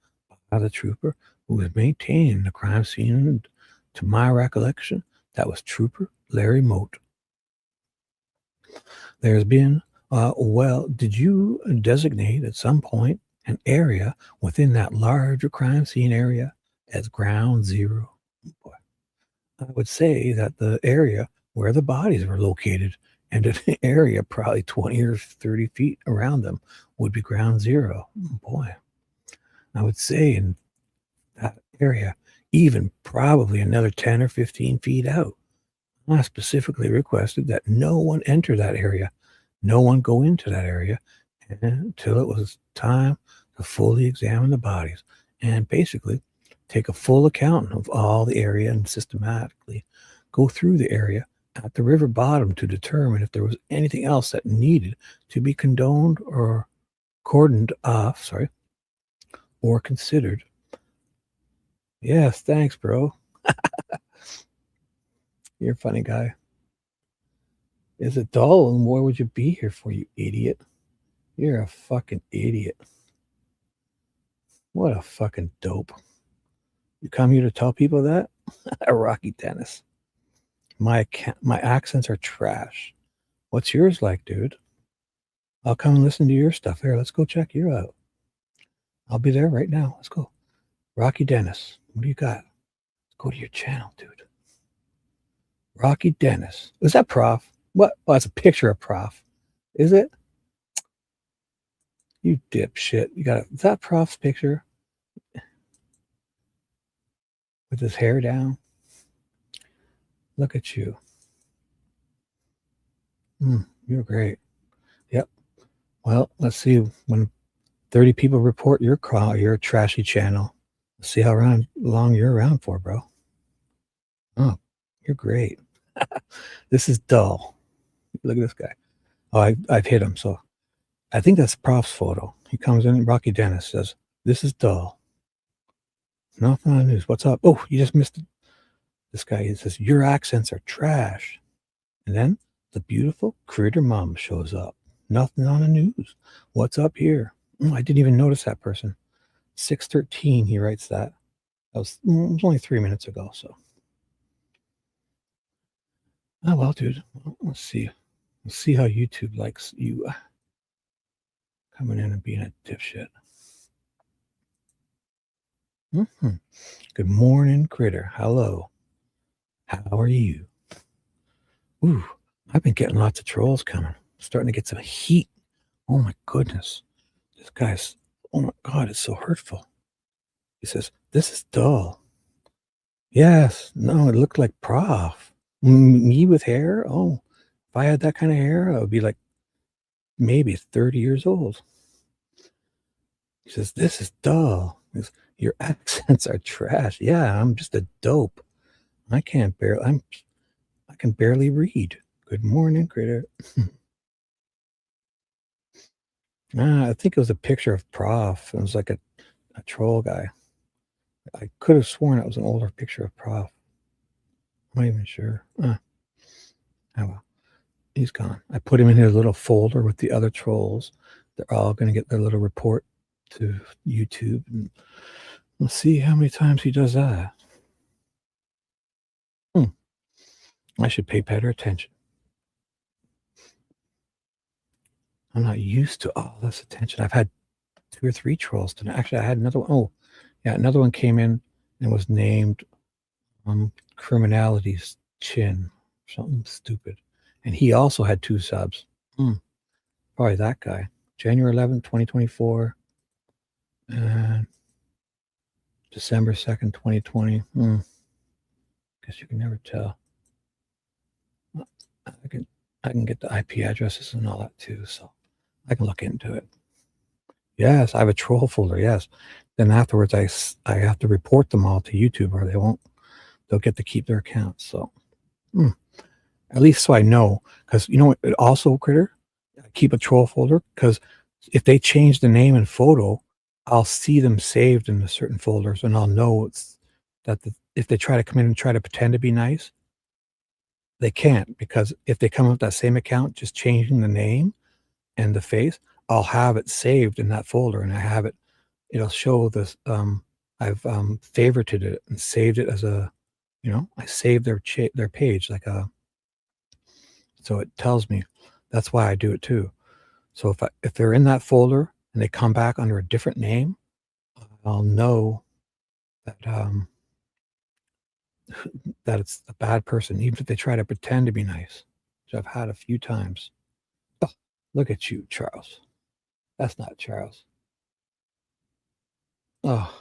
by the trooper who was maintaining the crime scene. And to my recollection, that was Trooper Larry Moat. There's been, did you designate at some point an area within that larger crime scene area as ground zero? Boy, I would say that the area where the bodies were located and an area probably 20 or 30 feet around them would be ground zero. Boy, I would say in that area, even probably another 10 or 15 feet out. I specifically requested that no one enter that area, no one go into that area until it was time to fully examine the bodies and basically take a full account of all the area and systematically go through the area at the river bottom to determine if there was anything else that needed to be condoned or cordoned off, or considered. Yes, thanks, bro. You're a funny guy. Is it dull? And what would you be here for, you idiot? You're a fucking idiot. What a fucking dope. You come here to tell people that? Rocky Dennis. My accents are trash. What's yours like, dude? I'll come and listen to your stuff. Here, let's go check you out. I'll be there right now. Let's go. Rocky Dennis, what do you got? Let's go to your channel, dude. Rocky Dennis. Is that Prof? What? Oh, that's a picture of Prof. Is it? You dipshit. Is that Prof's picture? With his hair down? Look at you. You're great. Yep. Well, let's see. When 30 people report your trashy channel, let's see how long you're around for, bro. Oh, you're great. This is dull. Look at this guy. Oh, I've hit him. So I think that's Prof's photo. He comes in. Rocky Dennis says, "This is dull. Nothing on the news. What's up?" Oh, you just missed it. This guy, he says, "Your accents are trash." And then the beautiful critter mom shows up. Nothing on the news. What's up here? I didn't even notice that person. 613, he writes that. It was only 3 minutes ago, so. Oh, well, dude. Let's see. Let's see how YouTube likes you coming in and being a dipshit. Good morning, critter. Hello. How are you? Ooh, I've been getting lots of trolls coming. Starting to get some heat. Oh, my goodness. This guy's, oh, my God, it's so hurtful. He says, "This is dull." Yes. No, it looked like Prof. Me with hair? Oh, if I had that kind of hair, I would be like maybe 30 years old. He says, "This is dull." He says, "Your accents are trash." Yeah, I'm just a dope. I can barely read. Good morning, critter. I think it was a picture of Prof. It was like a troll guy. I could have sworn it was an older picture of Prof. I'm not even sure. Oh, well. He's gone. I put him in his little folder with the other trolls. They're all going to get their little report to YouTube. And we'll see how many times he does that. I should pay better attention. I'm not used to all this attention. I've had 2 or 3 trolls tonight. Actually, I had another one. Oh, yeah, another one came in and was named Criminality's Chin. Something stupid. And he also had 2 subs. Probably that guy. January 11th, 2024. And December 2nd, 2020. Guess you can never tell. I can get the IP addresses and all that too, so I can look into it. Yes, I have a troll folder. Yes. Then afterwards, I have to report them all to YouTube, or they'll get to keep their accounts. So At least so I know, because you know what? Also, Critter, keep a troll folder, because if they change the name and photo, I'll see them saved in the certain folders, and I'll know it's that if they try to come in and try to pretend to be nice, they can't, because if they come up with that same account, just changing the name and the face, I'll have it saved in that folder, and I have it. It'll show this. I've favorited it and saved it as a, I saved their page like a. So it tells me. That's why I do it too. So if they're in that folder and they come back under a different name, I'll know that that it's a bad person, even if they try to pretend to be nice, which I've had a few times. Oh, look at you, Charles. That's not Charles. Oh,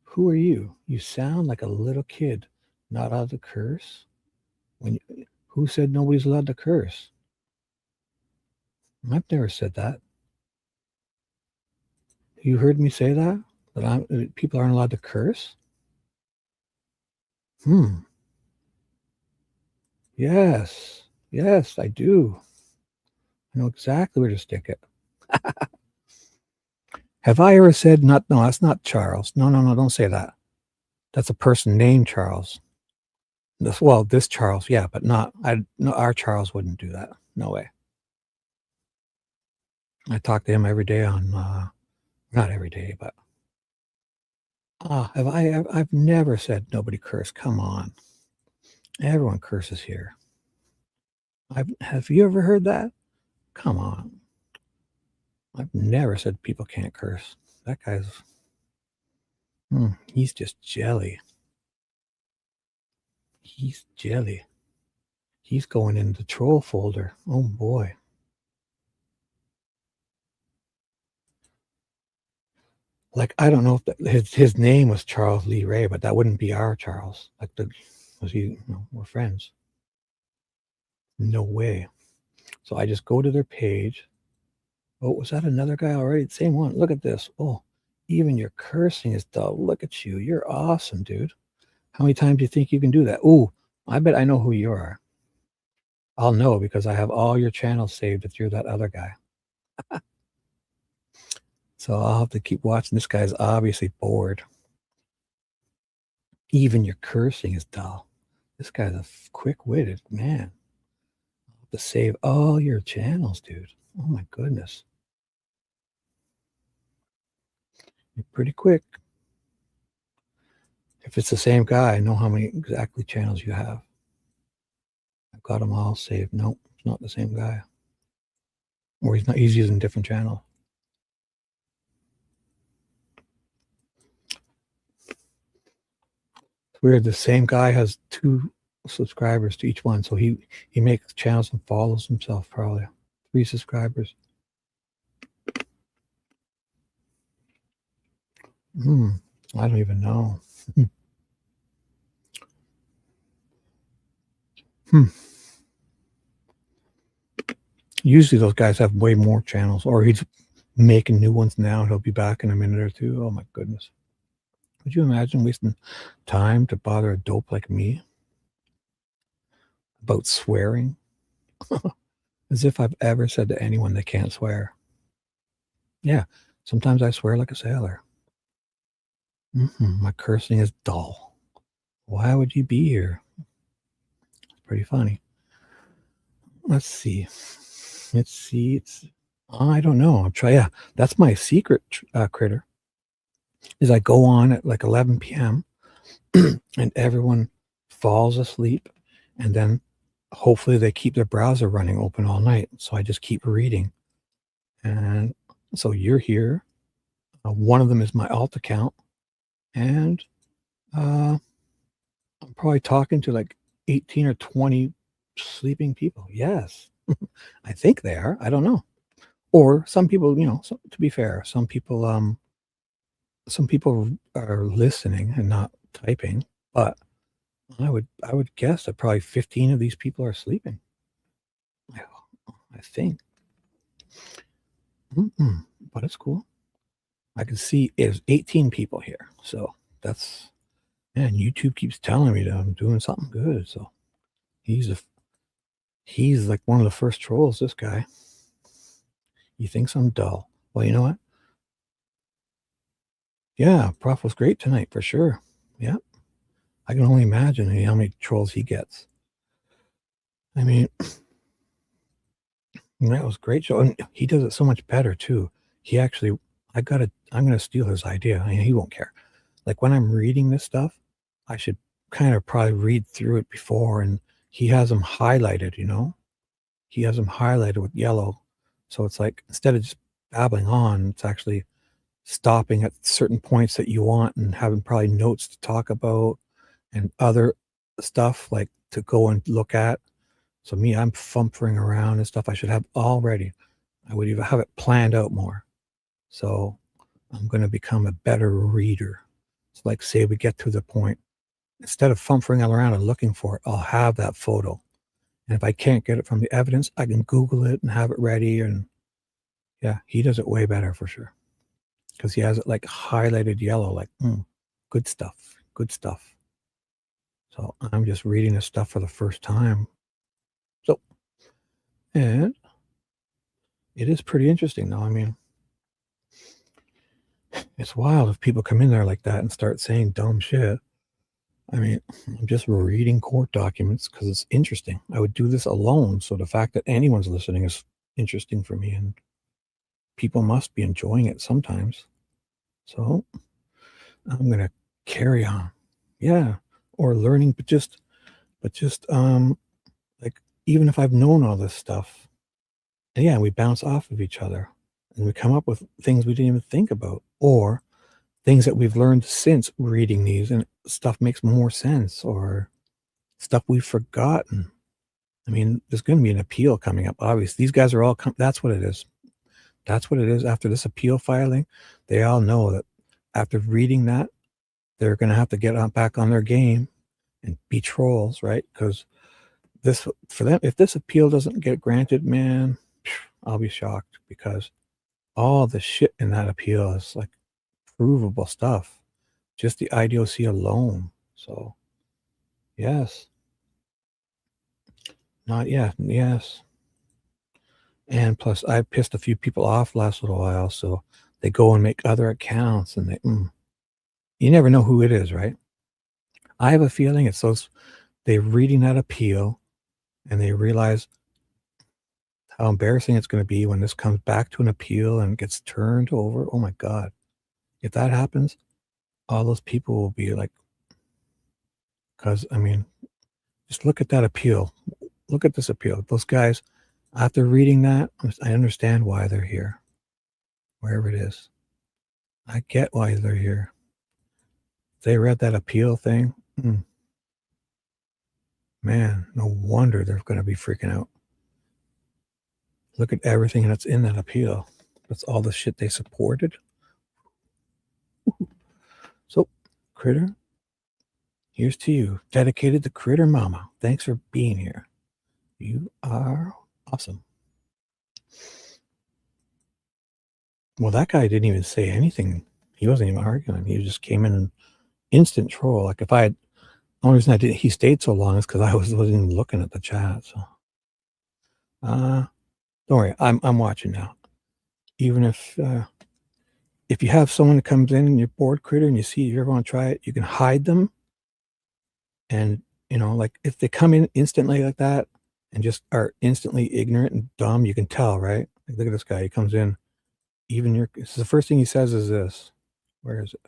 who are you? You sound like a little kid, not allowed to curse. Who said nobody's allowed to curse? I've never said that. You heard me say that? That people aren't allowed to curse? Yes, I do. I know exactly where to stick it. Have I ever said not? No, that's not Charles. No, don't say that. That's a person named Charles. This Charles, yeah, but not. No, our Charles wouldn't do that. No way. I talk to him every day on, not every day, but I've never said nobody curse. Come on, everyone curses here. Have you ever heard that? Come on. I've never said people can't curse. That guy's, he's just jelly. He's jelly. He's going in the troll folder. Oh boy. Like, I don't know if his name was Charles Lee Ray, but that wouldn't be our Charles. Like, we're friends. No way. So I just go to their page. Oh, was that another guy already? Same one. Look at this. Oh, even your cursing is dull. Look at you. You're awesome, dude. How many times do you think you can do that? Oh, I bet I know who you are. I'll know because I have all your channels saved if you're that other guy. So I'll have to keep watching. This guy's obviously bored. Even your cursing is dull. This guy's a quick-witted man. I'll have to save all your channels, dude. Oh my goodness. You're pretty quick. If it's the same guy, I know how many exactly channels you have. I've got them all saved. Nope, it's not the same guy. Or he's using different channel. It's weird. The same guy has 2 subscribers to each one. So he makes channels and follows himself probably. 3 subscribers. I don't even know. Usually those guys have way more channels, or he's making new ones now. He'll be back in a minute or two. Oh my goodness. Could you imagine wasting time to bother a dope like me about swearing? As if I've ever said to anyone they can't swear. Yeah, sometimes I swear like a sailor. My cursing is dull. Why would you be here? It's pretty funny. Let's see. I don't know. I'll try. Yeah, that's my secret, Critter. Is I go on at like 11 p.m. and everyone falls asleep, and then hopefully they keep their browser running open all night. So I just keep reading. And so you're here. One of them is my alt account. And I'm probably talking to like 18 or 20 sleeping people. Yes. I think they are. I don't know. Or some people, to be fair, some people are listening and not typing, but I would guess that probably 15 of these people are sleeping. I think. But it's cool. I can see there's 18 people here. So that's, man, YouTube keeps telling me that I'm doing something good. So He's like one of the first trolls, this guy. He thinks I'm dull. Well, you know what? Yeah, Prof was great tonight for sure. Yeah. I can only imagine how many trolls he gets. I mean, that was a great show. And he does it so much better too. He actually, I'm gonna steal his idea. I mean, he won't care. Like when I'm reading this stuff, I should kind of probably read through it before, and he has them highlighted, you know? He has them highlighted with yellow. So it's like, instead of just babbling on, it's actually stopping at certain points that you want and having probably notes to talk about and other stuff like to go and look at. So me, I'm fumphering around and stuff I should have all ready. I would even have it planned out more. So I'm going to become a better reader. It's like, say we get to the point, instead of fumphering around and looking for it, I'll have that photo. And if I can't get it from the evidence, I can Google it and have it ready. And yeah, he does it way better for sure. Because he has it like highlighted yellow, like, good stuff, good stuff. So I'm just reading this stuff for the first time. So, and it is pretty interesting though. I mean, it's wild if people come in there like that and start saying dumb shit. I mean, I'm just reading court documents because it's interesting. I would do this alone. So the fact that anyone's listening is interesting for me, and people must be enjoying it sometimes. So I'm going to carry on. Yeah. Or learning, but just like, even if I've known all this stuff, and yeah, we bounce off of each other and we come up with things we didn't even think about, or things that we've learned since reading these, and stuff makes more sense, or stuff we've forgotten. I mean, there's going to be an appeal coming up. Obviously, these guys are all, that's what it is. That's what it is. After this appeal filing, they all know that after reading that, they're going to have to get back on their game and be trolls, right? Because this, for them, if this appeal doesn't get granted, man, I'll be shocked, because all the shit in that appeal is like provable stuff. Just the IDOC alone. So, yes. Not yet. Yes. And plus, I pissed a few people off last little while, so they go and make other accounts, and you never know who it is, right? I have a feeling it's those, they're reading that appeal and they realize how embarrassing it's going to be when this comes back to an appeal and gets turned over. Oh my God. If that happens, all those people will be like, because I mean, just look at that appeal. Look at this appeal. Those guys, after reading that, I understand why they're here, wherever it is. I get why they're here. If they read that appeal thing, man, no wonder they're going to be freaking out. Look at everything that's in that appeal. That's all the shit they supported. So, Critter, here's to you. Dedicated to Critter Mama. Thanks for being here. You are awesome. Well, that guy didn't even say anything. He wasn't even arguing. He just came in an instant troll. Like, if I had, the only reason he stayed so long is because I wasn't even looking at the chat. So, don't worry. I'm watching now. Even if you have someone that comes in and you're bored, Critter, and you see if you ever want to try it, you can hide them. And, you know, like if they come in instantly like that and just are instantly ignorant and dumb, you can tell, right? Like, look at this guy. He comes in, this is the first thing he says is this. Where is it?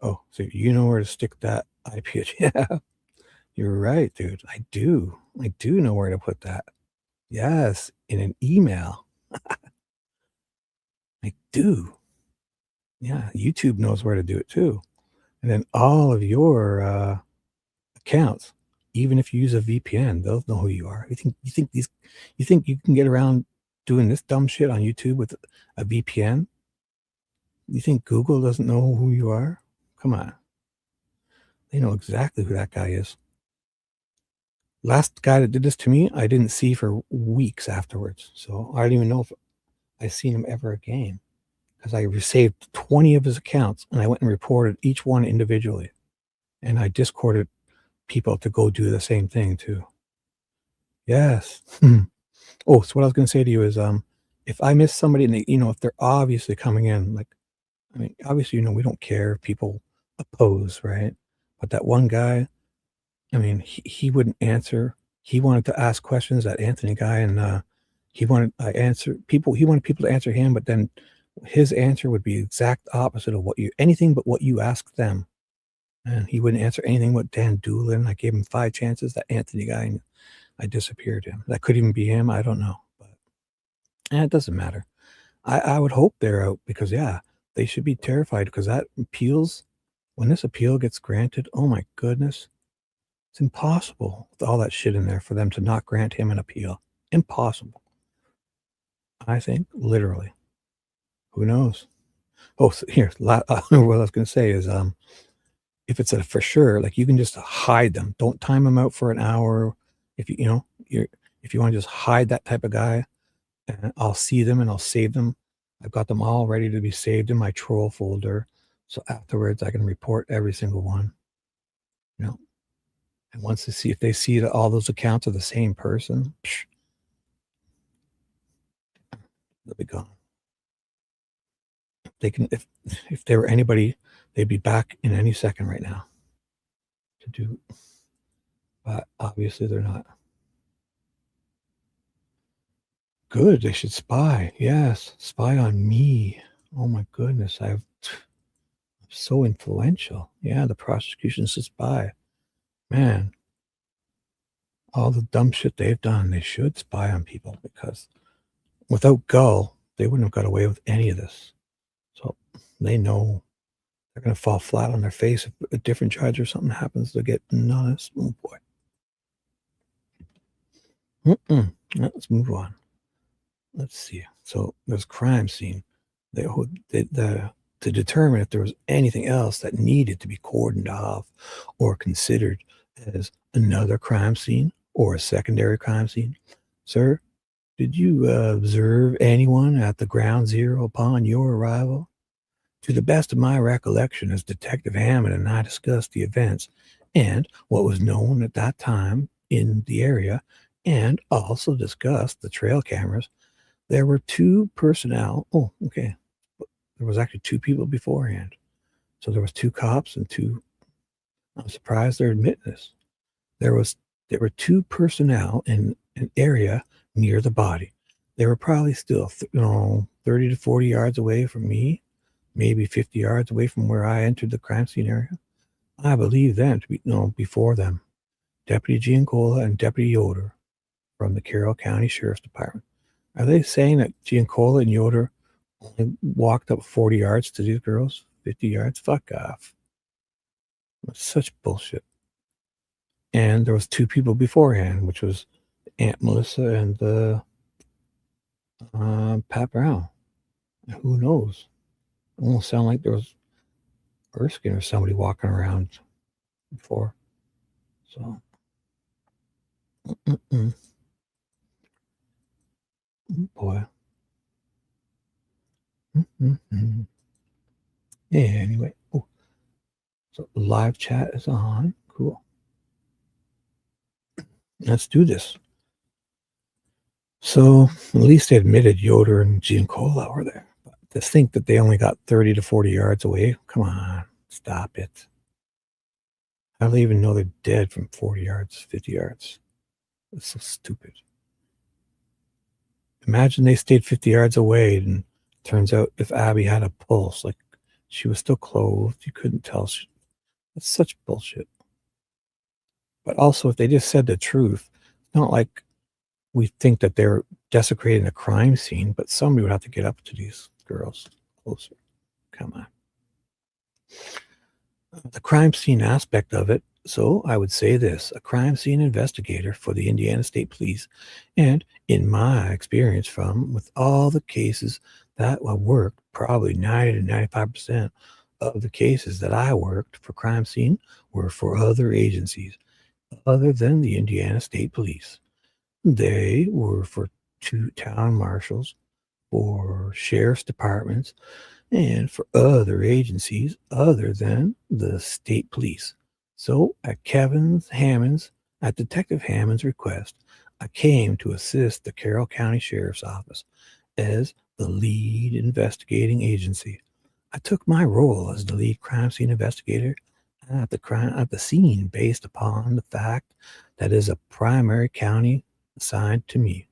Oh, so you know where to stick that IP. Yeah, you're right, dude. I do know where to put that. Yes, in an email. I do. Yeah, YouTube knows where to do it too. And then all of your accounts, even if you use a VPN, they'll know who you are. You think you can get around doing this dumb shit on YouTube with a VPN? You think Google doesn't know who you are? Come on. They know exactly who that guy is. Last guy that did this to me, I didn't see for weeks afterwards. So I don't even know if I seen him ever again, because I saved 20 of his accounts and I went and reported each one individually. And I discorded people to go do the same thing too. Yes. Oh, so what I was going to say to you is, if I miss somebody and they, if they're obviously coming in, like, I mean, obviously, we don't care if people oppose, right? But that one guy, I mean, he wouldn't answer. He wanted to ask questions, that Anthony guy, and he wanted he wanted people to answer him, but then his answer would be exact opposite of anything but what you asked them. And he wouldn't answer anything but Dan Doolin. I gave him 5 chances, that Anthony guy, and I disappeared him. That could even be him. I don't know. But it doesn't matter. I would hope they're out because, yeah, they should be terrified because when this appeal gets granted, oh my goodness, it's impossible with all that shit in there for them to not grant him an appeal. Impossible. I think, literally. Who knows? Oh, so here, what I was going to say is, if it's a for sure, like you can just hide them. Don't time them out for an hour. If if you want to just hide that type of guy, and I'll see them and I'll save them. I've got them all ready to be saved in my troll folder. So afterwards I can report every single one. And once if they see that all those accounts are the same person, they'll be gone. They can, if they were anybody, they'd be back in any second right now to do, but obviously they're not. Good, they should spy. Yes, spy on me. Oh my goodness, I'm so influential. Yeah, the prosecution should spy. Man, all the dumb shit they've done, they should spy on people because without Gull, they wouldn't have got away with any of this. So they know they're going to fall flat on their face if a different judge or something happens to get none. Oh boy. Let's move on. Let's see. So there's crime scene. To determine if there was anything else that needed to be cordoned off or considered as another crime scene or a secondary crime scene. Sir, did you observe anyone at the ground zero upon your arrival? To the best of my recollection, as Detective Hammond and I discussed the events and what was known at that time in the area, and also discussed the trail cameras, there were 2 personnel. Oh, okay. There was actually 2 people beforehand. So there was 2 cops and 2. I'm surprised they're admitting this. There were 2 personnel in an area near the body. They were probably still 30 to 40 yards away from me, maybe 50 yards away from where I entered the crime scene area. I believe them to be before them, Deputy Giancola and Deputy Yoder from the Carroll County Sheriff's Department. Are they saying that Giancola and Yoder only walked up 40 yards to these girls? 50 yards? Fuck off. That's such bullshit. And there was 2 people beforehand, which was Aunt Melissa and Pat Brown. And who knows? It almost sounded like there was Erskine or somebody walking around before. So, boy. Yeah, anyway. Oh. So live chat is on. Cool. Let's do this. So at least they admitted Yoder and Giancola were there. But to think that they only got 30 to 40 yards away, come on, stop it. How do they even know they're dead from 40 yards, 50 yards? That's so stupid. Imagine they stayed 50 yards away, and turns out if Abby had a pulse, like she was still clothed, you couldn't tell. That's such bullshit. But also, if they just said the truth, it's not like we think that they're desecrating a crime scene, but somebody would have to get up to these girls closer. Come on. The crime scene aspect of it. So I would say this: a crime scene investigator for the Indiana State Police, and in my experience with all the cases that I worked, probably 90 to 95% of the cases that I worked for crime scene were for other agencies other than the Indiana State Police. They were for 2 town marshals, for sheriff's departments, and for other agencies other than the state police. So at Detective Hammond's request, I came to assist the Carroll County Sheriff's Office as the lead investigating agency. I took my role as the lead crime scene investigator at the scene based upon the fact that is a primary county assigned to me.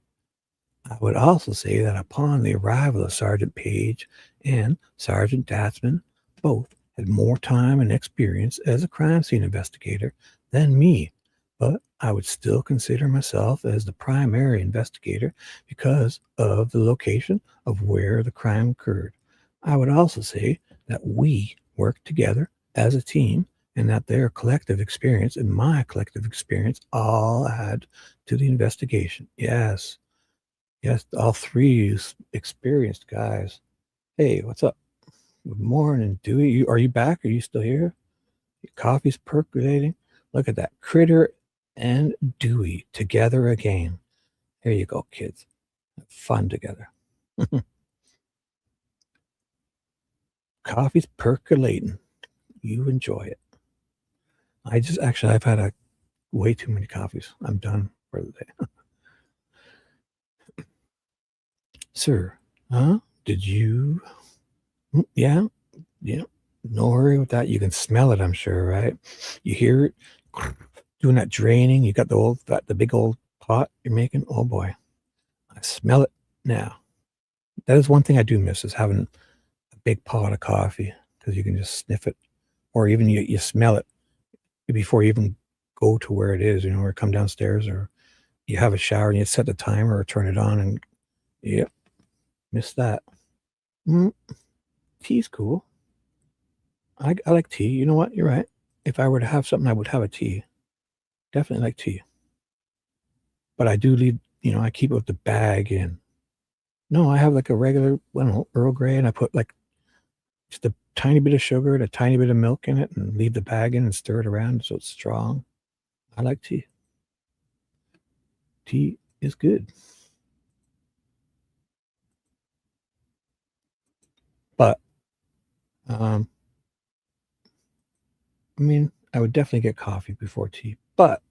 I would also say that upon the arrival of Sergeant Page and Sergeant Datzman, both had more time and experience as a crime scene investigator than me, but I would still consider myself as the primary investigator because of the location of where the crime occurred. I would also say that we worked together as a team and that their collective experience and my collective experience all add to the investigation. Yes, all three experienced guys. Hey, what's up? Good morning, Dewey. Are you back? Are you still here? Your coffee's percolating. Look at that. Critter and Dewey together again. There you go, kids. Have fun together. Coffee's percolating. You enjoy it. I've had way too many coffees. I'm done for the day. Sir, did you? Yeah. No worry with that. You can smell it, I'm sure, right? You hear it doing that draining. You got the big old pot you're making. Oh boy, I smell it now. That is one thing I do miss, is having a big pot of coffee, because you can just sniff it, or even you smell it before you even go to where it is, or come downstairs, or you have a shower and you set the timer or turn it on, and yep, miss that. Tea's cool. I like tea. You know what? You're right. If I were to have something, I would have a tea. Definitely like tea. But I do leave, I keep it with the bag in. No, I have like a regular, Earl Grey, and I put like just a tiny bit of sugar and a tiny bit of milk in it, and leave the bag in and stir it around so it's strong. I like tea. Tea is good. But, I would definitely get coffee before tea. But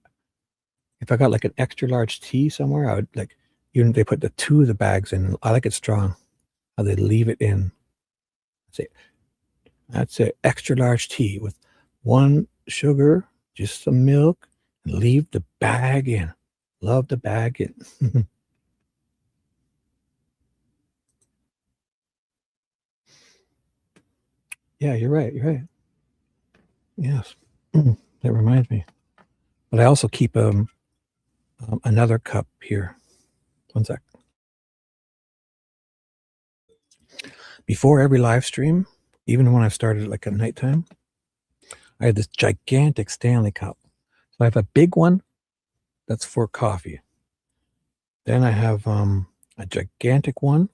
if I got like an extra large tea somewhere, I would they put the 2 of the bags in. I like it strong. How they leave it in. That's an extra large tea with 1 sugar, just some milk, and leave the bag in. Love the bag in. Yeah, you're right. Yes. That reminds me. But I also keep another cup here. One sec. Before every live stream, even when I started like at nighttime, I had this gigantic Stanley cup. So I have a big one that's for coffee. Then I have a gigantic one.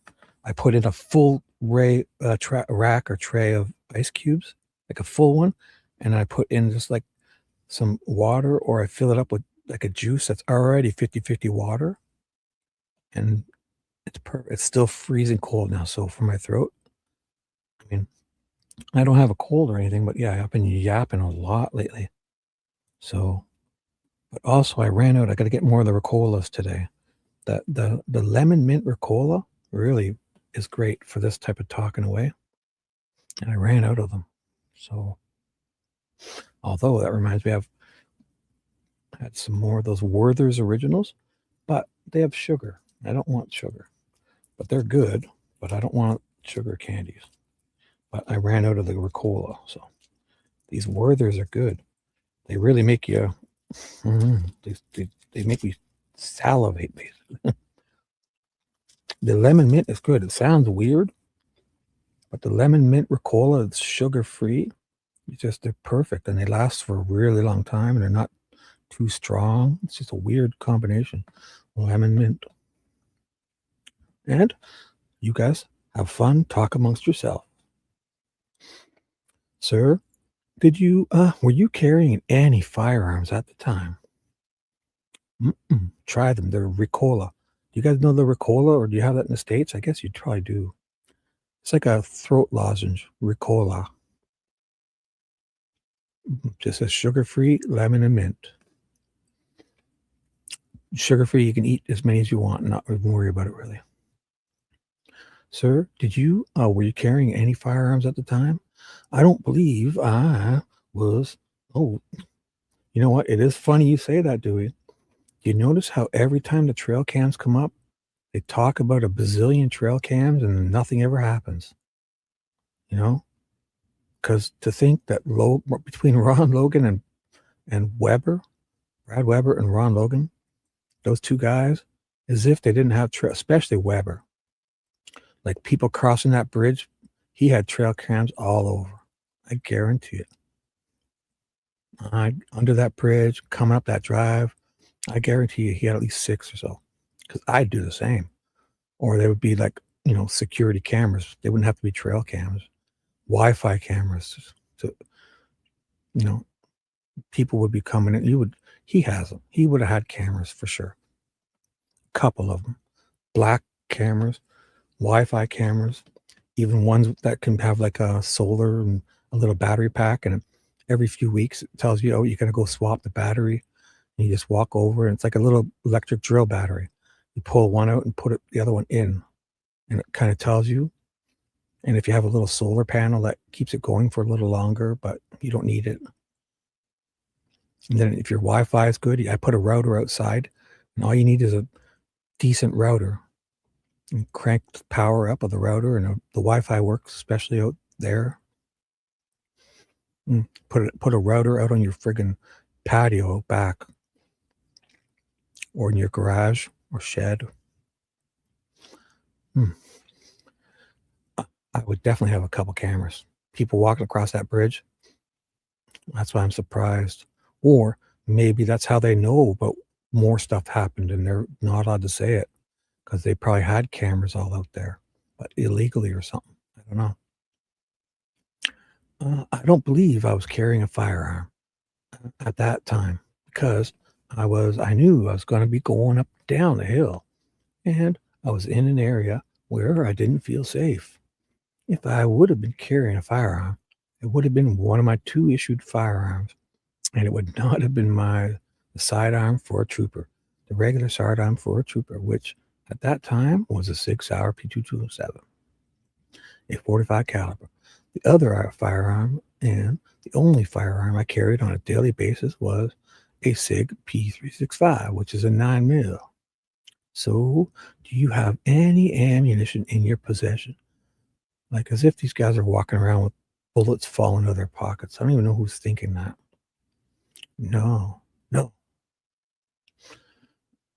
I put in a full rack or tray of ice cubes, like a full one, and I put in just like some water, or I fill it up with like a juice that's already 50-50 water, and it's perfect. It's still freezing cold now, so for my throat, I don't have a cold or anything, but yeah, I've been yapping a lot lately. So, but also I ran out. I got to get more of the Ricolas today. The lemon mint Ricola really is great for this type of talking away, and I ran out of them. So, although that reminds me, I had some more of those Werther's originals, but they have sugar. I don't want sugar, but they're good. But I don't want sugar candies. But I ran out of the Ricola, so these Werthers are good. They really make you. They make me salivate, basically. The lemon mint is good. It sounds weird, but the lemon mint Ricola is sugar-free. They're perfect, and they last for a really long time, and they're not too strong. It's just a weird combination. Lemon mint. And you guys have fun. Talk amongst yourself. Sir, were you carrying any firearms at the time? Try them. They're Ricola. Do you guys know the Ricola, or do you have that in the States? I guess you probably do. It's like a throat lozenge, Ricola. Just a sugar-free lemon and mint. sugar-free. You can eat as many as you want and not even worry about it, really. Sir, were you carrying any firearms at the time? I don't believe I was. Oh, you know what? It is funny you say that, Dewey. You notice how every time the trail cams come up, they talk about a bazillion trail cams and nothing ever happens. You know? Because to think that between Ron Logan and Weber, Brad Weber and Ron Logan, those two guys, as if they didn't have trail, especially Weber. Like people crossing that bridge, he had trail cams all over. I guarantee it. Under that bridge, coming up that drive, I guarantee you he had at least 6 or so. Because I'd do the same. Or they would be like, security cameras. They wouldn't have to be trail cams. Wi-Fi cameras. So, people would be coming in. He has them. He would have had cameras for sure. A couple of them. Black cameras, Wi-Fi cameras, even ones that can have like a solar and a little battery pack. And every few weeks it tells you, you got to go swap the battery. And you just walk over and it's like a little electric drill battery. You pull one out and put the other one in. And it kind of tells you. And if you have a little solar panel that keeps it going for a little longer, but you don't need it. And then if your Wi-Fi is good, I put a router outside, and all you need is a decent router. And crank the power up of the router, and the Wi-Fi works, especially out there. And put a router out on your friggin' patio back, or in your garage or shed. I would definitely have a couple cameras. People walking across that bridge. That's why I'm surprised. Or maybe that's how they know about more stuff happened and they're not allowed to say it because they probably had cameras all out there, but illegally or something. I don't know. I don't believe I was carrying a firearm at that time because I knew I was going to be going up down the hill and I was in an area where I didn't feel safe. If I would have been carrying a firearm, it would have been one of my 2 issued firearms. And it would not have been the sidearm for a trooper, the regular sidearm for a trooper, which at that time was a 6-hour pt2-Duane, a 45 caliber. The other firearm and the only firearm I carried on a daily basis was a SIG P365, which is a 9mm. So, do you have any ammunition in your possession? Like as if these guys are walking around with bullets falling out of their pockets. I don't even know who's thinking that. No.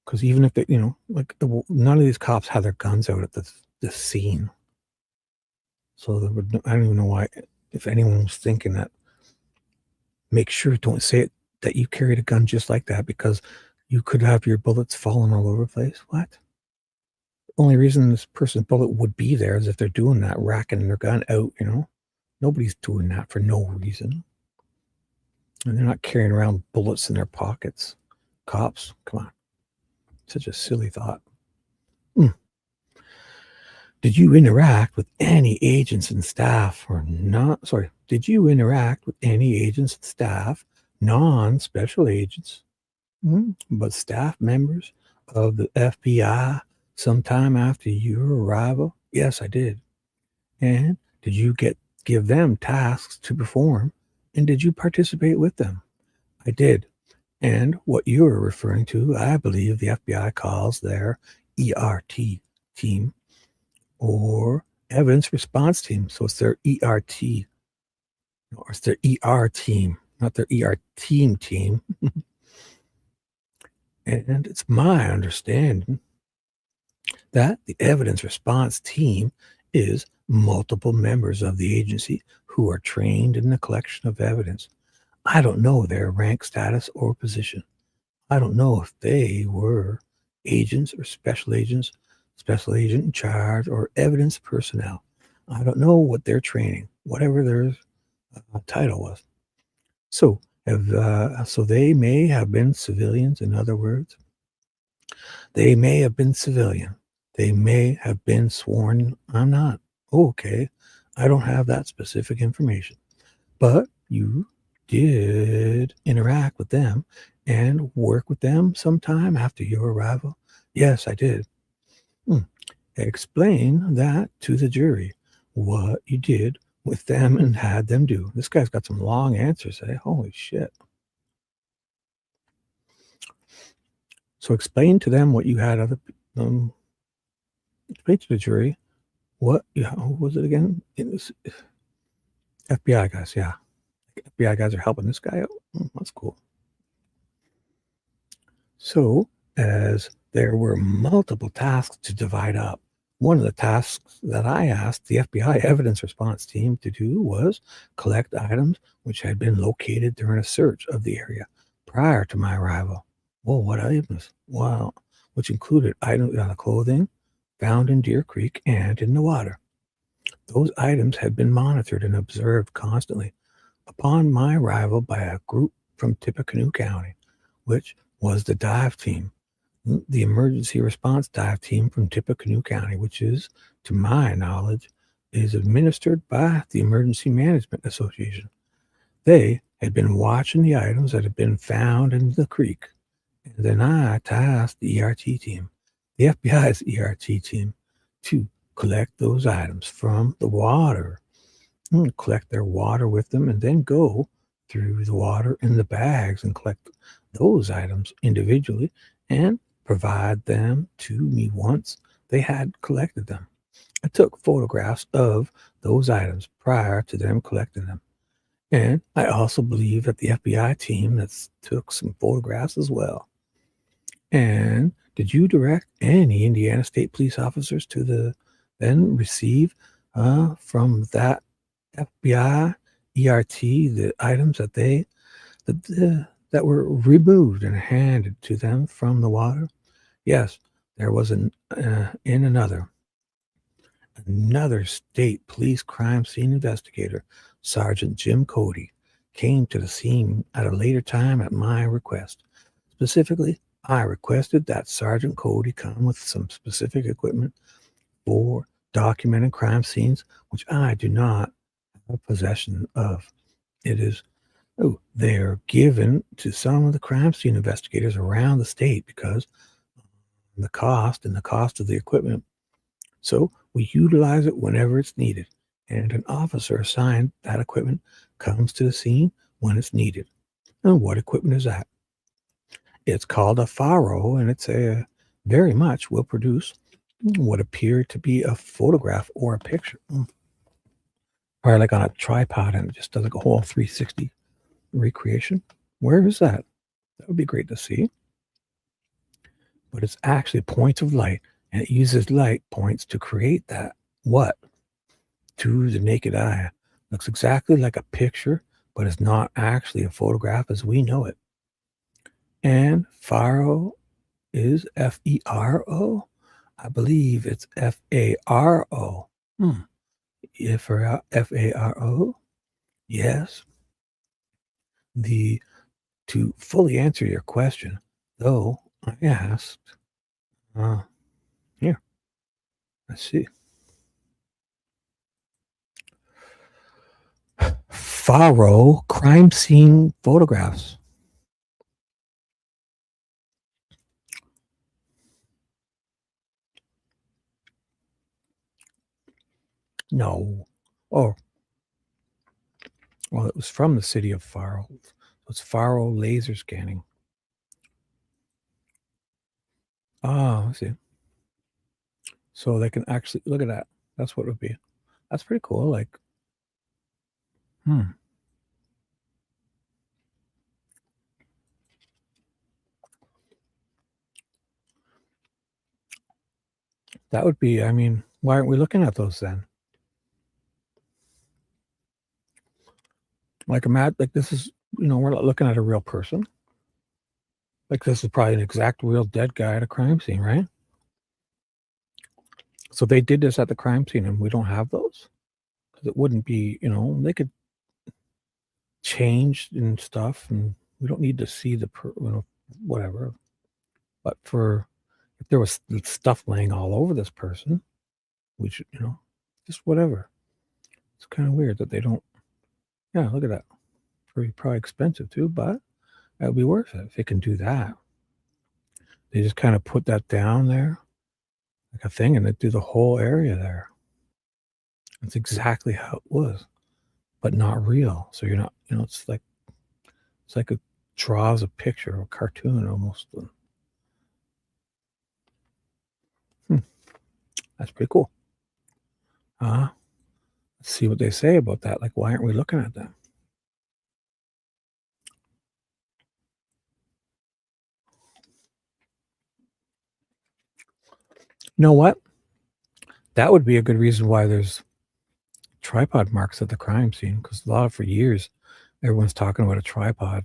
Because even if they, none of these cops had their guns out at the scene. So I don't even know why, if anyone was thinking that, make sure don't say it, that you carried a gun just like that because you could have your bullets falling all over the place. What? The only reason this person's bullet would be there is if they're doing that, racking their gun out, Nobody's doing that for no reason. And they're not carrying around bullets in their pockets. Cops, come on. Such a silly thought. Did you interact with any agents and staff or not? Sorry. Did you interact with any agents and staff, non-special agents, but staff members of the FBI sometime after your arrival? Yes, I did. And did you give them tasks to perform? And did you participate with them? I did. And what you are referring to, I believe the FBI calls their ERT team or evidence response team. So it's their ERT, or it's their ER team, not their ER team. And it's my understanding that the evidence response team is multiple members of the agency who are trained in the collection of evidence. I don't know their rank, status, or position. I don't know if they were agents or special agents, special agent in charge, or evidence personnel. I don't know what their training, whatever their title was. So they may have been civilians, in other words. They may have been civilian. They may have been sworn. I'm not. Okay. I don't have that specific information. But you did interact with them and work with them sometime after your arrival? Yes, I did. Explain that to the jury, what you did with them and had them do. This guy's got some long answers, eh? Holy shit. So explain to them what you had other explain to the jury what, who was it again? It was FBI guys, yeah. FBI guys are helping this guy out. That's cool. So, as there were multiple tasks to divide up, one of the tasks that I asked the FBI evidence response team to do was collect items which had been located during a search of the area prior to my arrival. Well, what items? Well, which included items on the clothing found in Deer Creek and in the water. Those items had been monitored and observed constantly upon my arrival by a group from Tippecanoe County, which was the dive team, the emergency response dive team from Tippecanoe County, which is, to my knowledge, is administered by the Emergency Management Association. They had been watching the items that had been found in the creek, and then I tasked the ERT team, the FBI's ERT team, to collect those items from the water, collect their water with them, and then go through the water in the bags and collect those items individually and provide them to me once they had collected them. I took photographs of those items prior to them collecting them. And I also believe that the FBI team that took some photographs as well. And did you direct any Indiana State Police officers to then receive from that FBI ERT the items that were removed and handed to them from the water? Yes, there was in another state police crime scene investigator, Sergeant Jim Cody, came to the scene at a later time at my request. Specifically, I requested that Sergeant Cody come with some specific equipment for documenting crime scenes, which I do not have possession of. It is, they're given to some of the crime scene investigators around the state because the cost of the equipment. So we utilize it whenever it's needed, and an officer assigned that equipment comes to the scene when it's needed. And what equipment is that? It's called a FARO, and it's very much will produce what appear to be a photograph or a picture. Probably like on a tripod, and it just does like a whole 360 recreation. Where is that? That would be great to see. But it's actually points of light, and it uses light points to create that. What? To the naked eye. Looks exactly like a picture, but it's not actually a photograph as we know it. And FARO is F-E-R-O? I believe it's F-A-R-O. F-A-R-O? Yes. To fully answer your question, though, I asked, here, let's see. FARO crime scene photographs. No. Oh. Well, it was from the city of Faro. It's Faro laser scanning. Oh, I see. So they can actually look at that. That's what it would be. That's pretty cool. Like, that would be, I mean, why aren't we looking at those then? Like this is, we're not looking at a real person. Like this is probably an exact real dead guy at a crime scene, right? So they did this at the crime scene and we don't have those? Because it wouldn't be, they could change and stuff and we don't need to see the, whatever. But if there was stuff laying all over this person, which, just whatever. It's kind of weird that they don't. Yeah, look at that. Probably expensive too, but That would be worth it if they can do that. They just kind of put that down there like a thing, and they do the whole area there. That's exactly how it was, but not real. So you're not, it's like it draws a picture of a cartoon almost. That's pretty cool. Let's see what they say about that. Like, why aren't we looking at that? You know what? That would be a good reason why there's tripod marks at the crime scene, because for years, everyone's talking about a tripod.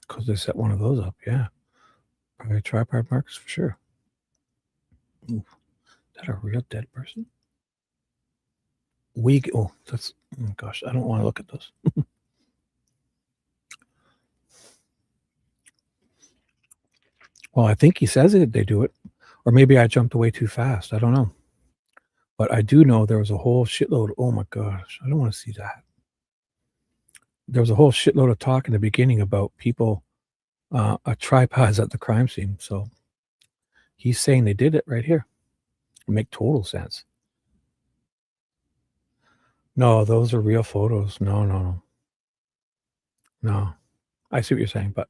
Because they set one of those up, yeah. Probably tripod marks for sure. Ooh, is that a real dead person? That's, oh gosh, I don't want to look at those. Well, I think he says it, they do it. Or maybe I jumped away too fast. I don't know. But I do know there was a whole shitload. Oh my gosh, I don't want to see that. There was a whole shitload of talk in the beginning about people, tripods at the crime scene. So he's saying they did it right here. It make total sense. No, those are real photos. No. I see what you're saying, but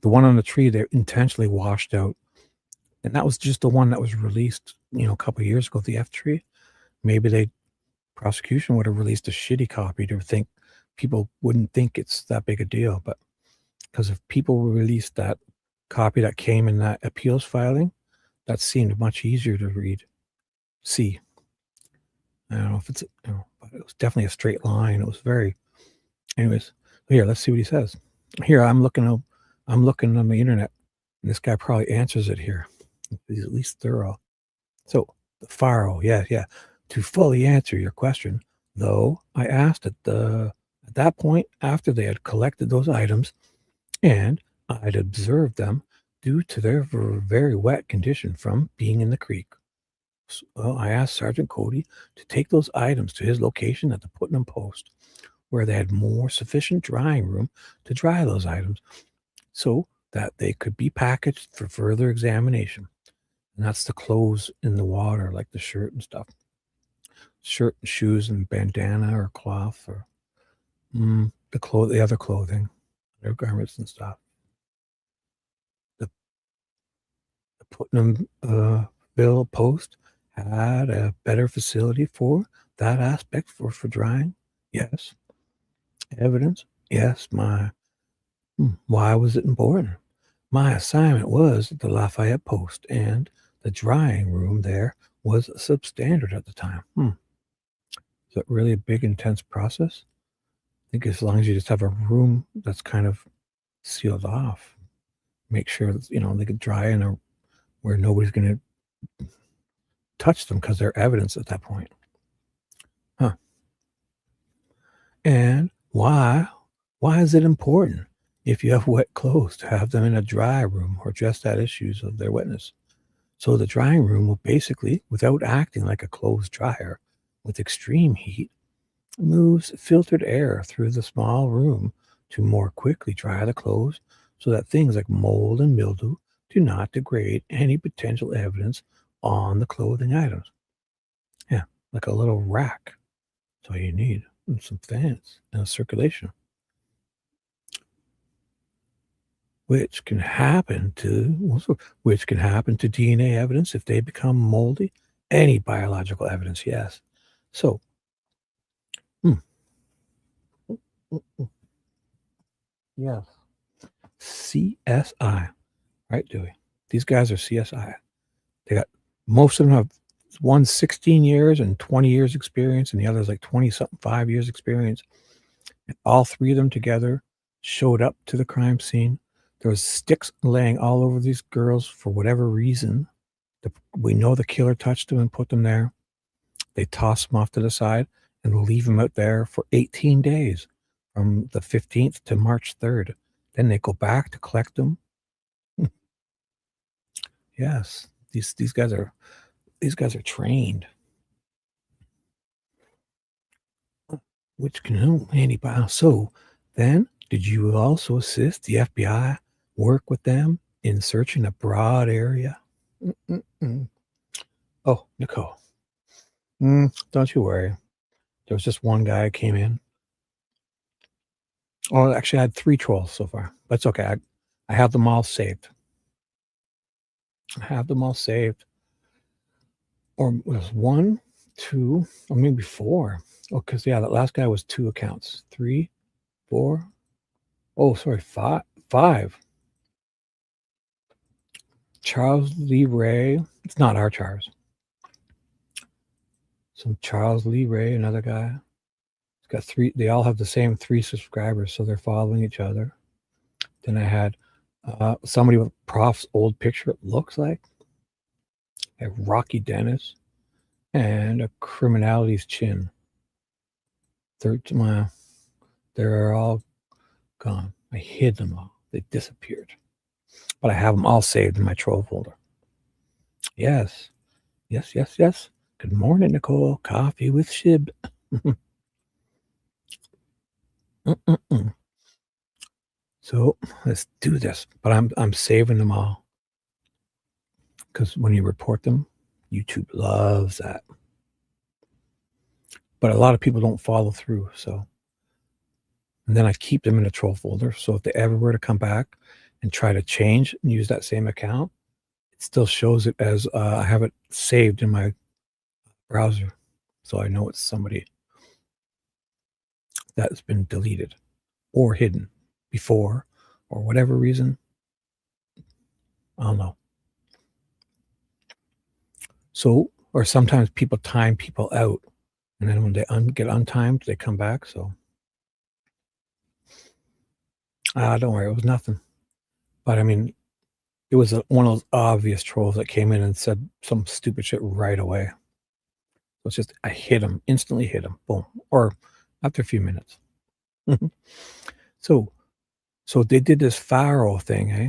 the one on the tree, they intentionally washed out. And that was just the one that was released, a couple of years ago, the F tree. Maybe prosecution would have released a shitty copy to think people wouldn't think it's that big a deal. But because if people released that copy that came in that appeals filing, that seemed much easier to see. I don't know if it's, but it was definitely a straight line. It was very, anyways. Here, let's see what he says. Here, I'm looking on the internet, and this guy probably answers it here. He's at least thorough. So the faro, yeah. To fully answer your question, though, I asked at that point after they had collected those items, and I'd observed them due to their very wet condition from being in the creek. So I asked Sergeant Cody to take those items to his location at the Putnam Post, where they had more sufficient drying room to dry those items so that they could be packaged for further examination. And that's the clothes in the water, like the shirt and stuff. Shirt and shoes and bandana or cloth or the other clothing, their garments and stuff. The Putnamville Post had a better facility for that aspect for drying. Yes. Evidence. Yes. Why was it important? My assignment was at the Lafayette Post, and the drying room there was substandard at the time. Is that really a big, intense process? I think as long as you just have a room that's kind of sealed off, make sure that, they could dry in where nobody's going to touch them because they're evidence at that point. And why is it important if you have wet clothes to have them in a dry room or just at issues of their wetness? So the drying room will basically, without acting like a clothes dryer with extreme heat, moves filtered air through the small room to more quickly dry the clothes so that things like mold and mildew do not degrade any potential evidence on the clothing items. Yeah, like a little rack. That's all you need. And some fans and a circulation. Which can happen to DNA evidence if they become moldy. Any biological evidence, yes. So, yes, CSI, right, Dewey? These guys are CSI. They got, most of them have 16 years and 20 years experience, and the other's like 20-something, 5 years experience. And all three of them together showed up to the crime scene. There was sticks laying all over these girls for whatever reason. We know the killer touched them and put them there. They toss them off to the side and leave them out there for 18 days, from the 15th to March 3rd. Then they go back to collect them. Yes, these guys are trained. which can anybody. So then, did you also assist the FBI work with them in searching a broad area? Oh, Nicole. Don't you worry. There was just one guy who came in. Oh, actually, I had 3 trolls so far. That's okay. I have them all saved. Or it was 1, 2, or maybe 4. Oh, because, yeah, that last guy was 2 accounts. 3, 4. Oh, sorry, 5. Charles Lee Ray. It's not our Charles. Some Charles Lee Ray, another guy. He's got 3. They all have the same 3 subscribers, so they're following each other. Then I had somebody with Prof's old picture, it looks like. I have Rocky Dennis and a Criminality's Chin. They're all gone. I hid them all. They disappeared. But I have them all saved in my troll folder. Yes. Good morning, Nicole. Coffee with Shib. So let's do this. But I'm saving them all. Because when you report them, YouTube loves that. But a lot of people don't follow through. So, and then I keep them in a troll folder. So if they ever were to come back and try to change and use that same account, it still shows it as I have it saved in my browser. So I know it's somebody that's been deleted or hidden before or whatever reason. I don't know. So, or sometimes people time people out, and then when they get untimed, they come back. So, don't worry, it was nothing. But I mean, it was one of those obvious trolls that came in and said some stupid shit right away. So it's just, I hit him, instantly hit him, boom, or after a few minutes. So they did this Faro thing, eh?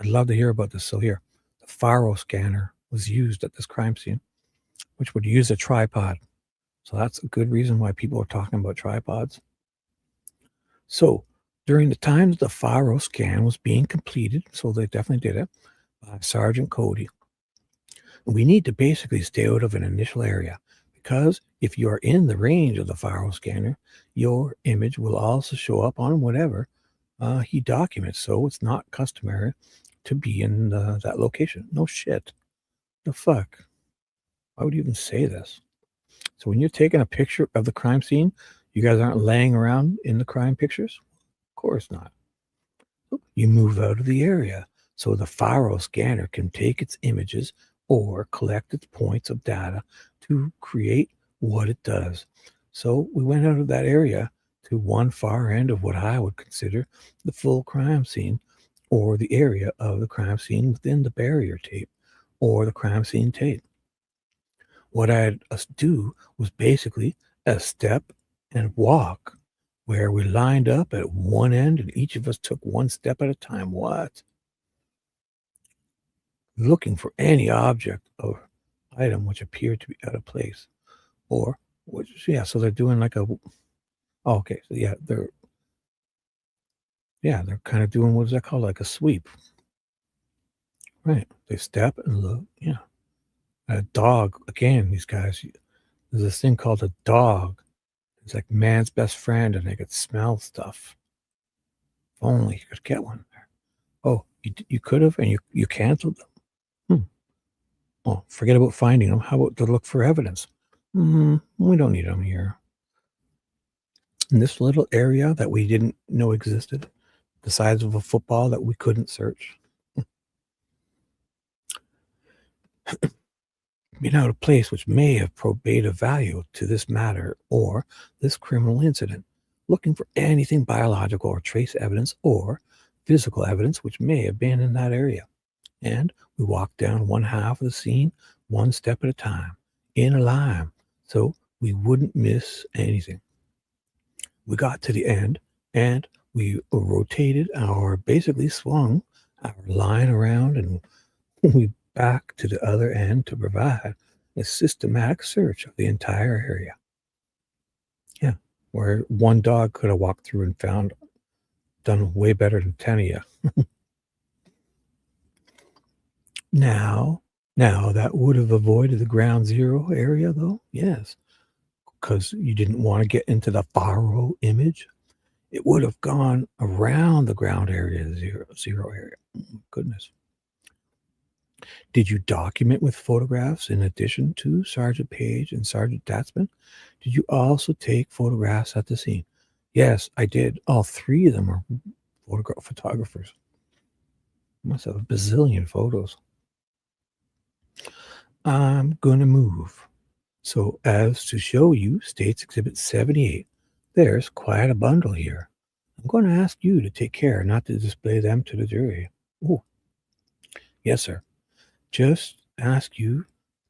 I'd love to hear about this. So here, the Faro scanner was used at this crime scene, which would use a tripod. So that's a good reason why people are talking about tripods. So during the time that the Faro scan was being completed, so they definitely did it, by Sergeant Cody, we need to basically stay out of an initial area, because if you are in the range of the Faro scanner, your image will also show up on whatever he documents. So it's not customary to be in that location. No shit. The fuck? Why would you even say this? So when you're taking a picture of the crime scene, you guys aren't laying around in the crime pictures? Of course not. You move out of the area so the Faro scanner can take its images or collect its points of data to create what it does. So we went out of that area to one far end of what I would consider the full crime scene, or the area of the crime scene within the barrier tape or the crime scene tape. What I had us do was basically a step and walk, where we lined up at one end and each of us took one step at a time. What? Looking for any object or item which appeared to be out of place, or which, yeah, so they're doing like okay, so they're kind of doing, what is that called, like a sweep, right? They step and look. A dog, again, these guys, there's this thing called a dog. It's like man's best friend, and they could smell stuff. If only you could get one there. Oh, you could have, and you canceled them. Well, forget about finding them. How about to look for evidence? We don't need them here. In this little area that we didn't know existed, the size of a football that we couldn't search. Being out of place which may have probative value to this matter or this criminal incident, looking for anything biological or trace evidence or physical evidence which may have been in that area. And we walked down one half of the scene, one step at a time, in a line, so we wouldn't miss anything. We got to the end, and we rotated basically swung our line around, and we back to the other end to provide a systematic search of the entire area. Yeah, where one dog could have walked through and done way better than 10 of you. Now that would have avoided the ground zero area, though. Yes, because you didn't want to get into the faro image. It would have gone around the ground area, zero area. Oh, goodness. Did you document with photographs in addition to Sergeant Page and Sergeant Datzman? Did you also take photographs at the scene? Yes, I did. All three of them are photographers. Must have a bazillion photos. I'm going to move so as to show you States Exhibit 78. There's quite a bundle here. I'm going to ask you to take care not to display them to the jury. Oh, yes, sir. Just ask you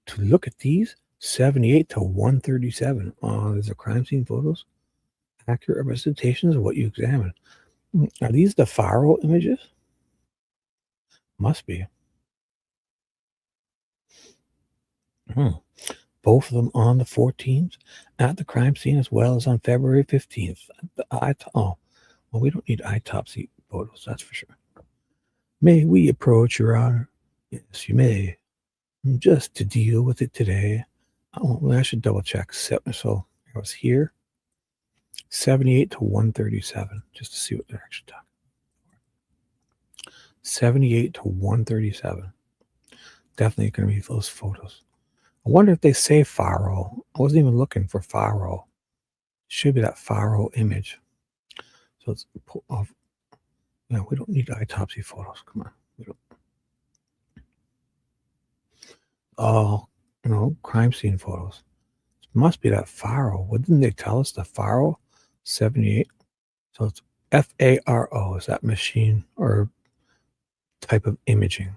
to look at these 78 to 137. Oh, there's the crime scene photos. Accurate representations of what you examined. Are these the faro images? Must be. Both of them on the 14th at the crime scene as well as on February 15th. Well, we don't need autopsy photos, that's for sure. May we approach, Your Honor? Yes, you may. Just to deal with it today. I should double check. So it was here. 78 to 137, just to see what they're actually talking about. 78 to 137. Definitely going to be those photos. I wonder if they say faro. I wasn't even looking for faro. Should be that faro image. So it's off. No, we don't need autopsy photos. Come on. We don't. Oh, crime scene photos. It must be that faro. Wouldn't they tell us the faro? 78. So it's FARO. Is that machine or type of imaging?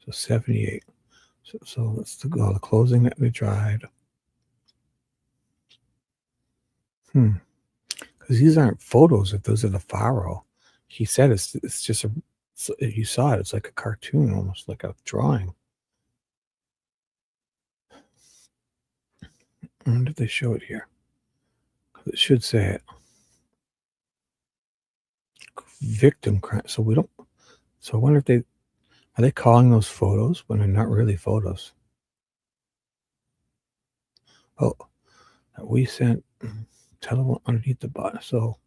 So 78. So let's go the clothing that we dried. Because these aren't photos. If those are the faro, he said it's just you saw it. It's like a cartoon, almost like a drawing. I wonder if they show it here. Because it should say it. Victim crime. So we don't. So I wonder if are they calling those photos when they're not really photos? Oh, we sent telephone underneath the bottom. So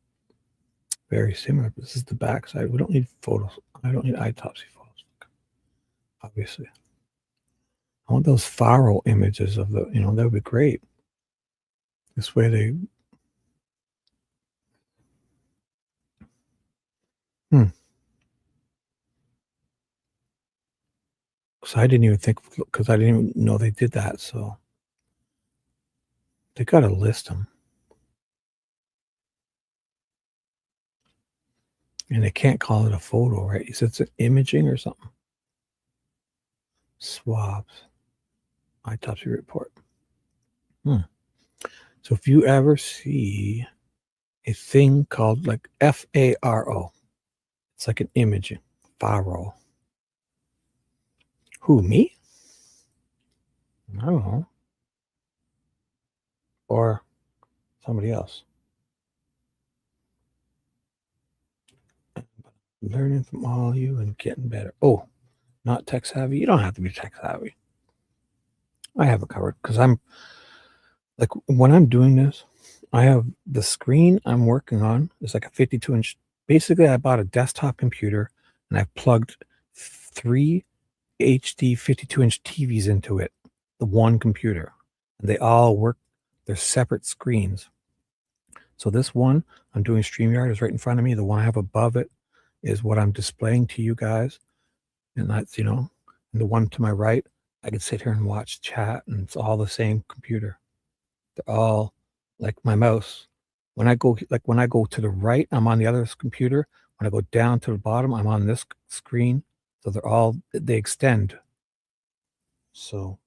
very similar. This is the back side. We don't need photos. I don't need autopsy photos. Obviously. I want those faro images of the, that would be great. This way they. So I didn't even think, because I didn't even know they did that. So they got to list them. And they can't call it a photo, right? He said it's an imaging or something. Swabs. Autopsy report. So if you ever see a thing called like FARO, it's like an imaging. Faro. Who, me? I don't know. Or somebody else. Learning from all you and getting better. Oh, not tech savvy? You don't have to be tech savvy. I have it covered because I'm like, when I'm doing this, I have the screen I'm working on. It's like a 52-inch. Basically, I bought a desktop computer and I plugged 3 HD 52-inch TVs into it, the one computer. And they all work. They're separate screens. So this one I'm doing StreamYard is right in front of me. The one I have above it is what I'm displaying to you guys. And that's, and the one to my right, I can sit here and watch chat, and it's all the same computer. They're all like my mouse. When I go to the right, I'm on the other computer. When I go down to the bottom, I'm on this screen. So they extend. So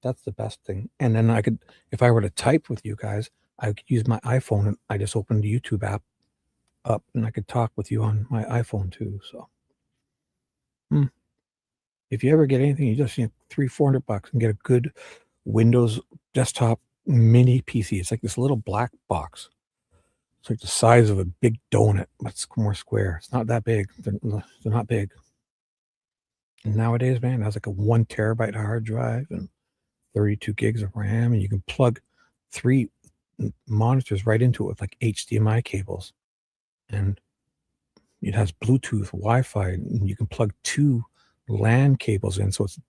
that's the best thing. And then I could, if I were to type with you guys, I could use my iPhone, and I just opened the YouTube app up, and I could talk with you on my iPhone too. So If you ever get anything, you just $300-400 and get a good Windows desktop mini PC. It's like this little black box. It's like the size of a big donut, but it's more square. It's not that big. They're not big. And nowadays, man, it has like a 1 terabyte hard drive and 32 gigs of RAM, and you can plug 3 monitors right into it with like HDMI cables, and it has Bluetooth, Wi-Fi, and you can plug 2 LAN cables in. So it's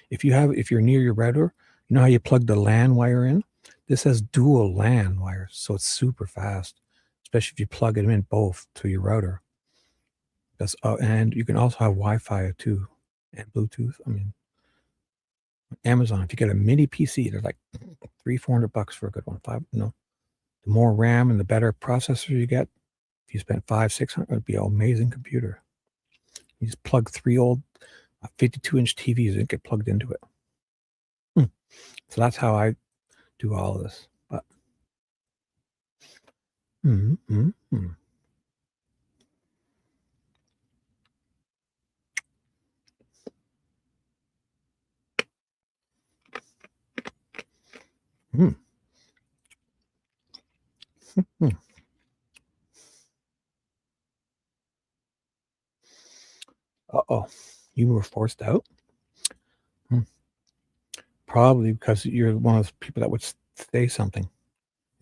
if you're near your router, you know how you plug the LAN wire in? This has dual LAN wires, so it's super fast, especially if you plug them in both to your router. That's and you can also have Wi-Fi too, and Bluetooth. I mean, Amazon, if you get a mini PC, they're like $300-400 for a good one. The more RAM and the better processor you get, if you spent $500-600, it'd be an amazing computer. You just plug 3 old 52-inch TVs and get plugged into it. So that's how I do all of this. But Uh-oh, you were forced out? Probably because you're one of those people that would say something.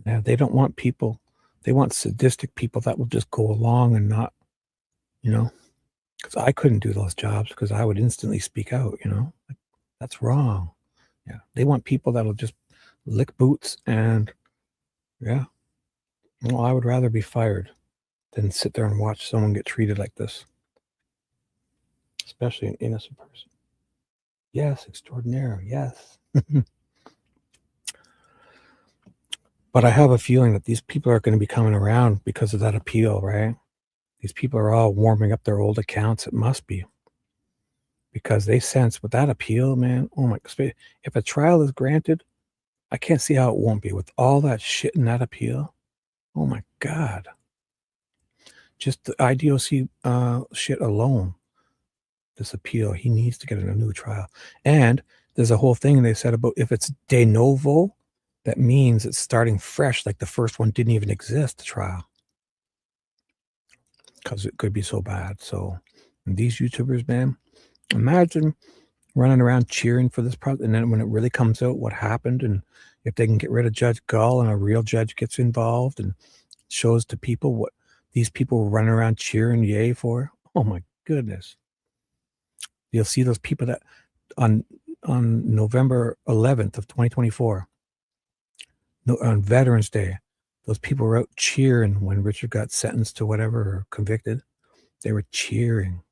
Yeah, they don't want people. They want sadistic people that will just go along and not, because I couldn't do those jobs because I would instantly speak out, like, that's wrong. Yeah, they want people that'll just lick boots and, yeah. Well, I would rather be fired than sit there and watch someone get treated like this, especially an innocent person. Yes, extraordinaire. Yes. But I have a feeling that these people are going to be coming around because of that appeal, right? These people are all warming up their old accounts. It must be. Because they sense with that appeal, man, oh my, if a trial is granted, I can't see how it won't be. With all that shit in that appeal, oh my God. Just the IDOC shit alone, this appeal, he needs to get in a new trial. And there's a whole thing they said about if it's de novo, that means it's starting fresh, like the first one didn't even exist, the trial. Because it could be so bad. So these YouTubers, man, imagine running around cheering for this project, and then when it really comes out what happened, and if they can get rid of Judge Gull and a real judge gets involved and shows to people what these people were running around cheering yay for, oh my goodness. You'll see those people that on November 11th of 2024, on Veterans Day, those people were out cheering when Richard got sentenced to whatever or convicted. They were cheering.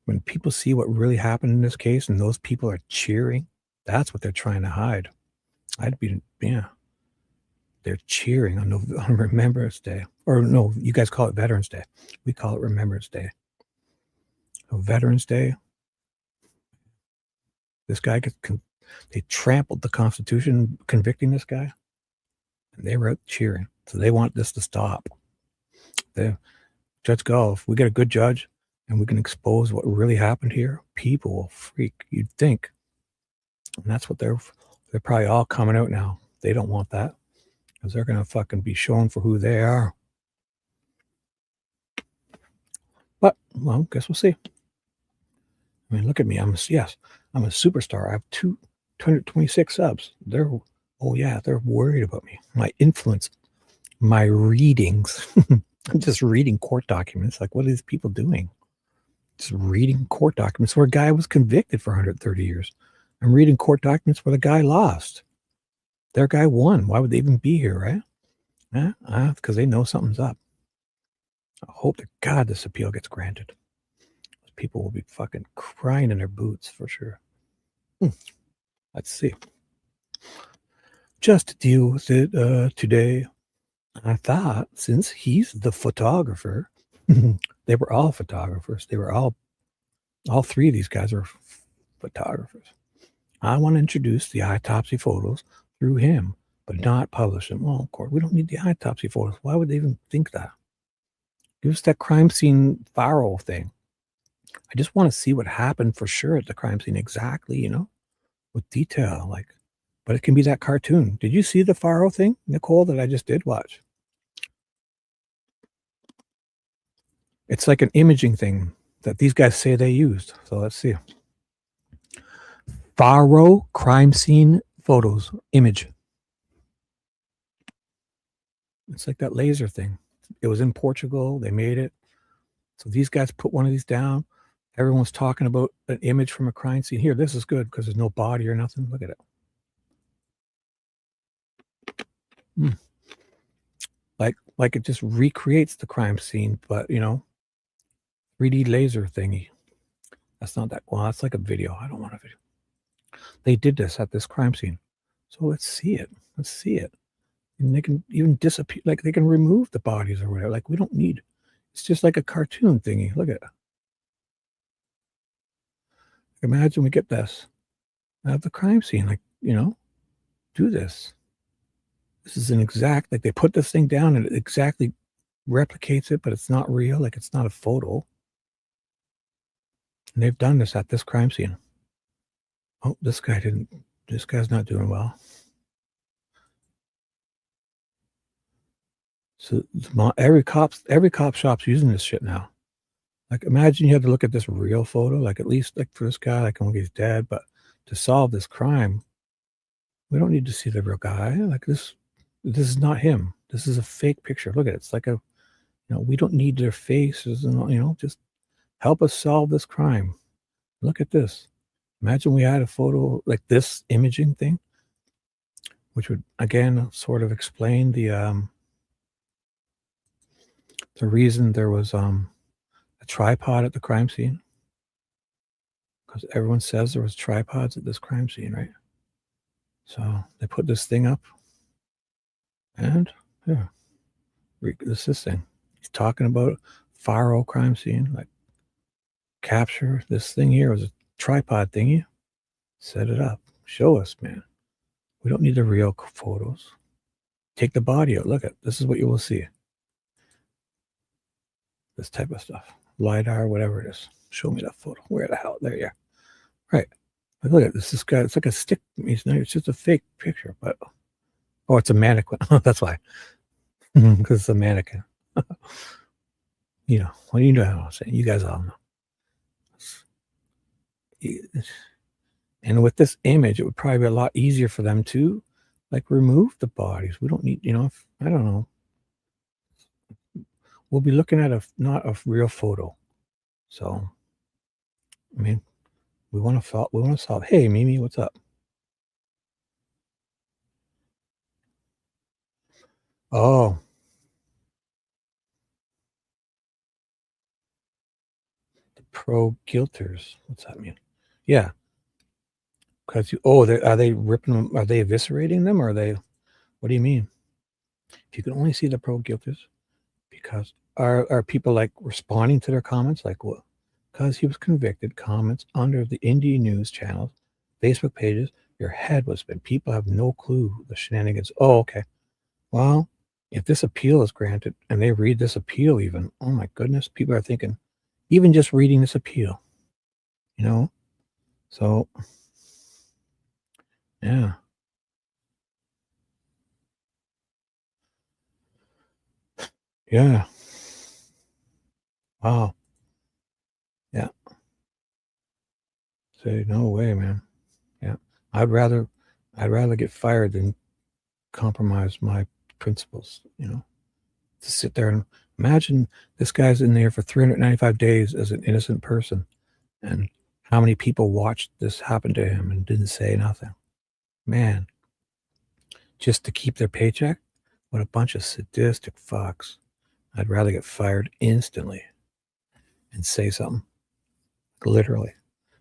When people see what really happened in this case and those people are cheering, that's what they're trying to hide. They're cheering on Remembrance Day. Or no, you guys call it Veterans Day. We call it Remembrance Day. So Veterans Day, this guy they trampled the Constitution convicting this guy, and they were out cheering. So they want this to stop. Judge Gull, if we get a good judge and we can expose what really happened here, people will freak, you'd think. And that's what they're probably all coming out now. They don't want that because they're going to fucking be shown for who they are. But, well, guess we'll see. I mean, look at me. I'm a superstar. I have 226 subs. They're worried about me. My influence, my readings. I'm just reading court documents. Like, what are these people doing? Just reading court documents where a guy was convicted for 130 years. I'm reading court documents where the guy lost. Their guy won. Why would they even be here, right? Because they know something's up. I hope to God this appeal gets granted. People will be fucking crying in their boots for sure. Let's see. Just to deal with it today, I thought since he's the photographer, they were all photographers. They were all 3 of these guys are photographers. I want to introduce the autopsy photos through him, but not publish them. Well, of course, we don't need the autopsy photos. Why would they even think that? Give us that crime scene viral thing. I just want to see what happened for sure at the crime scene exactly, you know, with detail. Like, but it can be that cartoon. Did you see the Faro thing, Nicole, that I just did watch? It's like an imaging thing that these guys say they used. So let's see. Faro crime scene photos image. It's like that laser thing. It was in Portugal. They made it. So these guys put one of these down. Everyone's talking about an image from a crime scene. Here, this is good because there's no body or nothing. Look at it. Like it just recreates the crime scene, but you know, 3D laser thingy. That's not that well. That's like a video. I don't want a video. They did this at this crime scene, so let's see it. Let's see it. And they can even disappear. Like they can remove the bodies or whatever. Like we don't need. It's just like a cartoon thingy. Look at it. Imagine we get this at the crime scene. Like you know, do this. This is an exact, like they put this thing down and it exactly replicates it, but it's not real. Like it's not a photo. And they've done this at this crime scene. Oh, this guy's not doing well. So every cop shop's using this shit now. Like imagine you had to look at this real photo, like at least like for this guy, like he's dead, but to solve this crime, we don't need to see the real guy. Like this is not him. This is a fake picture. Look at it. It's like a, we don't need their faces and, just help us solve this crime. Look at this. Imagine we had a photo like this imaging thing, which would, again, sort of explain the reason there was a tripod at the crime scene. Because everyone says there was tripods at this crime scene, right? So they put this thing up. And yeah, this thing. He's talking about Faro crime scene, like capture this thing here was a tripod thingy. Set it up. Show us, man. We don't need the real photos. Take the body out. Look at this is what you will see. This type of stuff. LiDAR, whatever it is. Show me that photo. Where the hell? There you are. Right. Like, look at this guy. It's like a stick. It's just a fake picture, but oh, it's a mannequin. That's why. Because it's a mannequin. What do you know what I'm saying? You guys all know. And with this image, it would probably be a lot easier for them to like remove the bodies. We don't need, I don't know. We'll be looking at not a real photo. So, I mean, we want to solve. Hey, Mimi, what's up? Oh. The pro-guilters. What's that mean? Yeah. Because are they ripping them? Are they eviscerating them? Or are they? What do you mean? If you can only see the pro-guilters, because are people like responding to their comments? Like what? Because he was convicted. Comments under the Indie News channels, Facebook pages. Your head was spin. People have no clue the shenanigans. Oh, okay. Well, if this appeal is granted and they read this appeal, even, oh my goodness, people are thinking, even just reading this appeal, so yeah. Yeah. Wow. Yeah. Say no way, man. Yeah. I'd rather get fired than compromise my principles, to sit there and imagine this guy's in there for 395 days as an innocent person, and how many people watched this happen to him and didn't say nothing. Man, just to keep their paycheck? What a bunch of sadistic fucks. I'd rather get fired instantly and say something. Literally.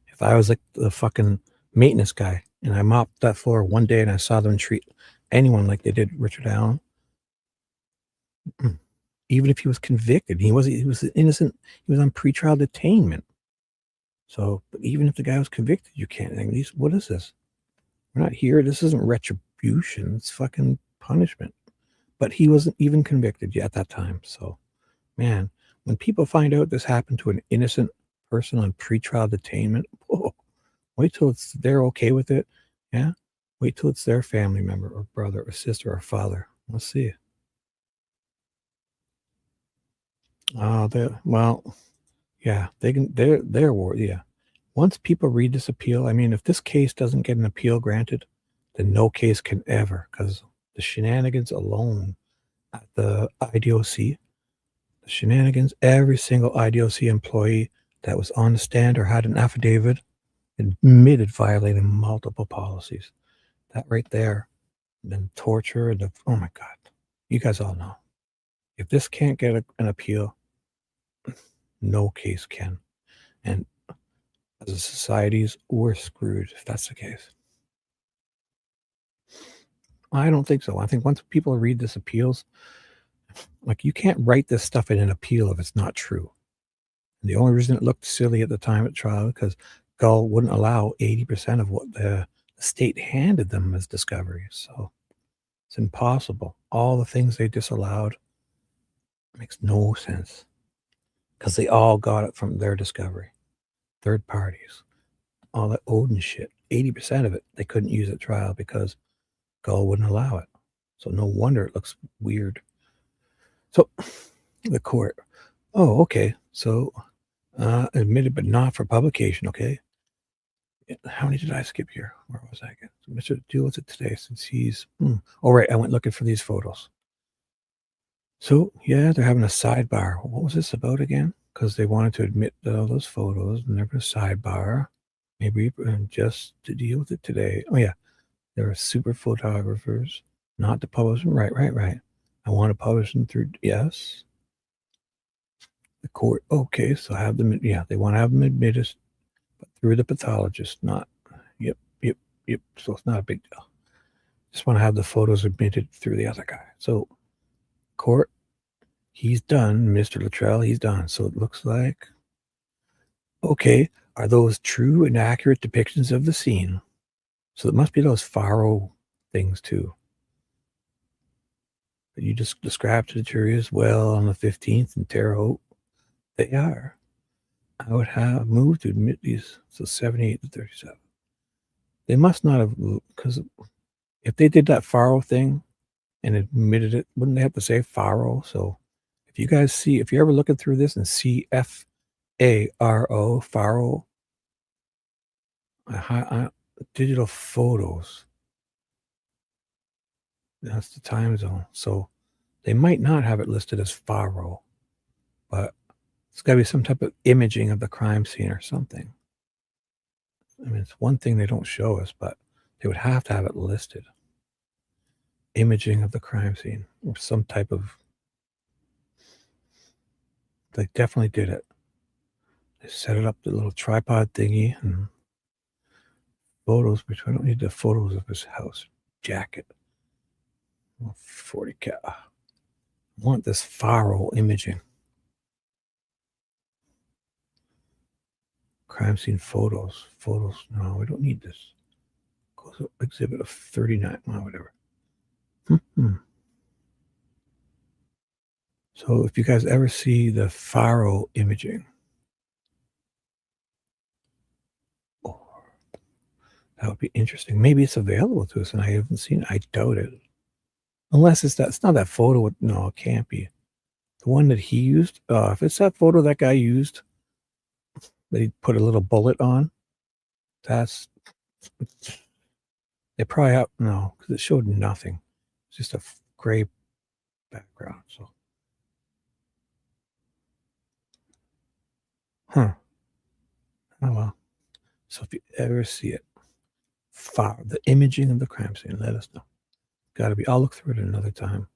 If I was like the fucking maintenance guy and I mopped that floor one day and I saw them treat anyone like they did Richard Allen, even if he was convicted, he was innocent. He was on pretrial detainment. So, but even if the guy was convicted, you can't think, what is this? We're not here. This isn't retribution. It's fucking punishment. But he wasn't even convicted yet at that time. So, man, when people find out this happened to an innocent person on pretrial detainment. Oh, wait till they're okay with it. Yeah. Wait till it's their family member or brother or sister or father. Let's see. Well, yeah, they can. They're worried. Yeah. Once people read this appeal, I mean, if this case doesn't get an appeal granted, then no case can ever, because the shenanigans alone at the IDOC, the shenanigans, every single IDOC employee that was on the stand or had an affidavit admitted violating multiple policies. That right there, and then torture, and oh my God, you guys all know. If this can't get an appeal, no case can. And as a society, we're screwed if that's the case. I don't think so. I think once people read this appeals, like, you can't write this stuff in an appeal if it's not true. And the only reason it looked silly at the time at trial because Gull wouldn't allow 80% of what the state handed them as discovery. So it's impossible. All the things they disallowed makes no sense because they all got it from their discovery. Third parties, all that Odin shit, 80% of it they couldn't use at trial because Gull wouldn't allow it. So no wonder it looks weird. So the court, oh, okay. So admitted but not for publication, okay? How many did I skip here? Where was I again? So Mr. Deal with it today since he's... Oh, right, I went looking for these photos. So, yeah, they're having a sidebar. What was this about again? Because they wanted to admit all those photos and there was a sidebar. Maybe just to deal with it today. Oh, yeah. There are super photographers, not to publish them. Right. I want to publish them through... Yes. The court. Okay, so have them... Yeah, they want to have them admitted but through the pathologist, not... Yep. So it's not a big deal. Just want to have the photos admitted through the other guy. So, court, he's done. Mr. Luttrull, he's done. So it looks like... Okay, are those true and accurate depictions of the scene? So it must be those Faro things too. That you just described to the jury as well on the 15th in Terre Haute. They are. I would have moved to admit these. So 78 to 37. They must not have, because if they did that Faro thing and admitted it, wouldn't they have to say Faro? So if you guys see, if you're ever looking through this and see Faro, Faro, digital photos, that's the time zone. So they might not have it listed as Faro, but it's got to be some type of imaging of the crime scene or something. I mean, it's one thing they don't show us, but they would have to have it listed. Imaging of the crime scene or some type of... They definitely did it. They set it up, the little tripod thingy, and photos, which I don't need the photos of his house. Jacket. 40 cal. I want this Faro imaging. Crime scene photos. No, we don't need this. Goes up exhibit of 39. Well, whatever. So if you guys ever see the Faro imaging, that would be interesting. Maybe it's available to us and I haven't seen it. I doubt it. Unless it's not that photo. No, it can't be. The one that he used. If it's that photo that guy used, that he put a little bullet on, that's... They probably have... No, because it showed nothing. It's just a gray background. So... Oh, well. So if you ever see it, the imaging of the crime scene, let us know. Got to be... I'll look through it another time.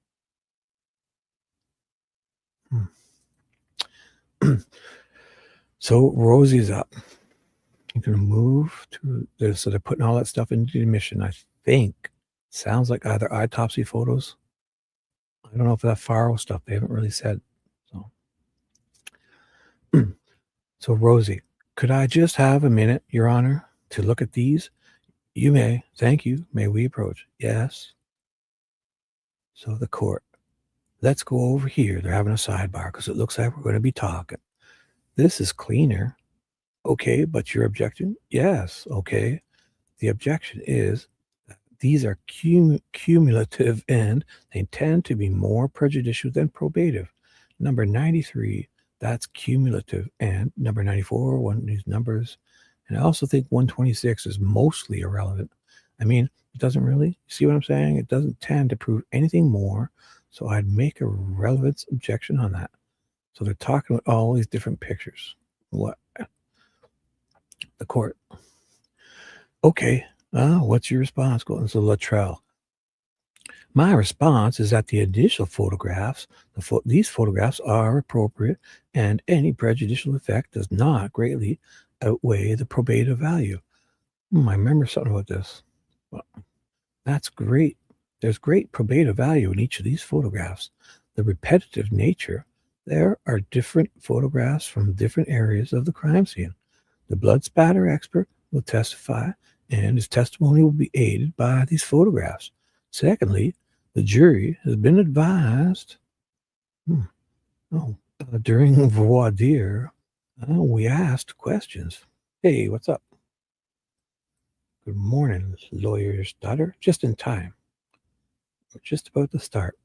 So Rosie's up. I'm going to move to this. So they're putting all that stuff into the admission. I think sounds like either autopsy photos. I don't know if that Faro stuff, they haven't really said. So Rosie, could I just have a minute, Your Honor, to look at these? You may. Thank you. May we approach? Yes. So the court. Let's go over here. They're having a sidebar because it looks like we're going to be talking. This is cleaner. Okay, but your objection? Yes, okay. The objection is these are cumulative and they tend to be more prejudicial than probative. Number 93, that's cumulative. And number 94, one of these numbers. And I also think 126 is mostly irrelevant. I mean, it doesn't really, see what I'm saying? It doesn't tend to prove anything more. So I'd make a relevance objection on that. So they're talking about all these different pictures. What? The court. Okay, what's your response? Going to Luttrull. My response is that the initial photographs, these photographs are appropriate, and any prejudicial effect does not greatly outweigh the probative value. I remember something about this. Well, that's great. There's great probative value in each of these photographs. The repetitive nature, there are different photographs from different areas of the crime scene. The blood spatter expert will testify, and his testimony will be aided by these photographs. Secondly, the jury has been advised during voir dire, we asked questions. Hey, what's up? Good morning, lawyer's daughter. Just in time. We're just about to start.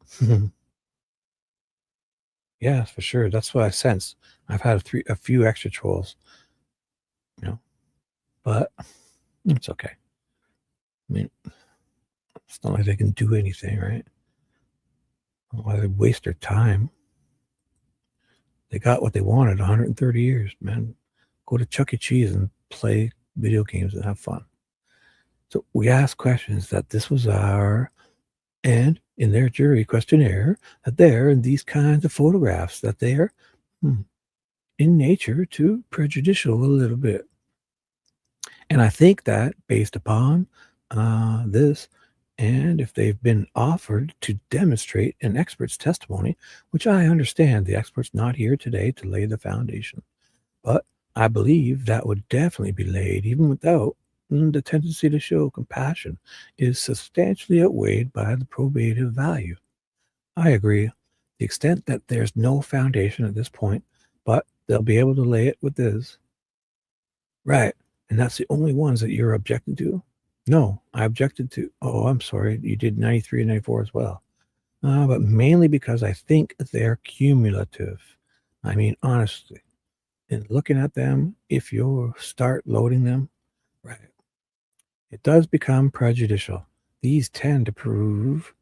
Yeah, for sure. That's what I sense. I've had a few extra trolls, but it's okay. I mean, it's not like they can do anything, right? Why they waste their time? They got what they wanted 130 years, man. Go to Chuck E. Cheese and play video games and have fun. So we asked questions that this was and in their jury questionnaire, that they're in these kinds of photographs, that they're in nature too prejudicial a little bit. And I think that based upon this, and if they've been offered to demonstrate an expert's testimony, which I understand the expert's not here today to lay the foundation, but I believe that would definitely be laid even without the tendency to show compassion is substantially outweighed by the probative value. I agree. The extent that there's no foundation at this point, but they'll be able to lay it with this. Right. And that's the only ones that you're objecting to? No, I objected to, I'm sorry, you did 93 and 94 as well. But mainly because I think they're cumulative. I mean, honestly, in looking at them, if you start loading them, right, it does become prejudicial. These tend to prove,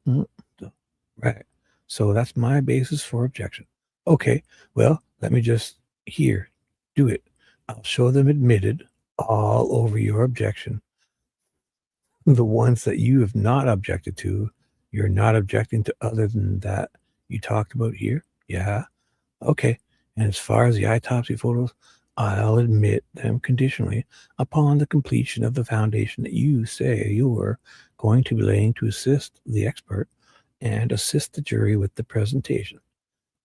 right. So that's my basis for objection. Okay, well, let me just, do it. I'll show them admitted all over your objection. The ones that you have not objected to, you're not objecting to other than that you talked about here? Yeah. Okay. And as far as the autopsy photos, I'll admit them conditionally upon the completion of the foundation that you say you're going to be laying to assist the expert and assist the jury with the presentation.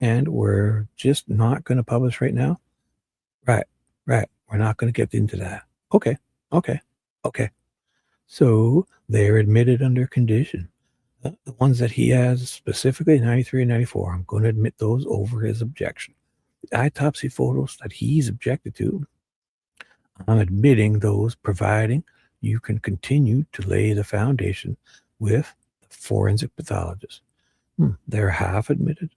And we're just not going to publish right now? Right. We're not going to get into that. Okay. So they're admitted under condition. The ones that he has specifically, 93 and 94, I'm going to admit those over his objection. The autopsy photos that he's objected to, I'm admitting those, providing you can continue to lay the foundation with the forensic pathologist. They're half admitted.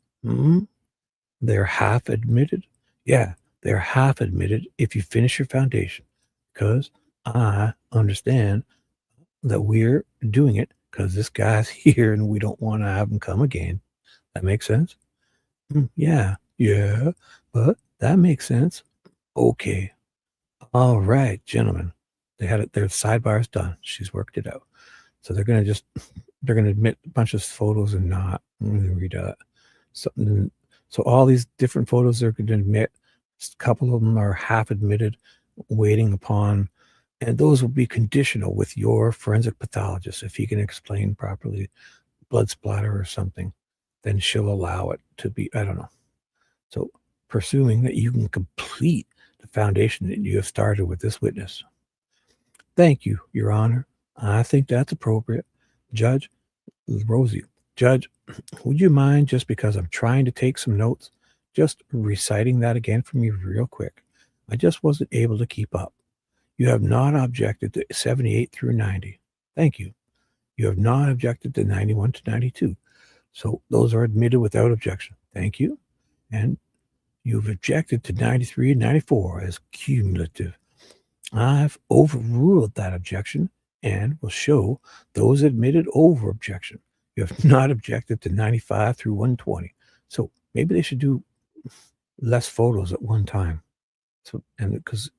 They're half admitted. Yeah, they're half admitted if you finish your foundation, because I understand that we're doing it because this guy's here and we don't want to have him come again. That makes sense? Yeah, but that makes sense. Okay. All right, gentlemen. They had it, their sidebar's done. She's worked it out. So they're going to admit a bunch of photos and not. I'm going to read that. So all these different photos they're going to admit, a couple of them are half admitted, waiting upon, and those will be conditional with your forensic pathologist. If he can explain properly blood splatter or something, then she'll allow it to be, I don't know. So presuming that you can complete the foundation that you have started with this witness. Thank you, Your Honor. I think that's appropriate. Judge Rosie, Judge, would you mind, just because I'm trying to take some notes, just reciting that again for me real quick? I just wasn't able to keep up. You have not objected to 78 through 90. Thank you. You have not objected to 91 to 92. So those are admitted without objection. Thank you. And you've objected to 93 and 94 as cumulative. I've overruled that objection and will show those admitted over objection. You have not objected to 95 through 120. So maybe they should do less photos at one time. So, and because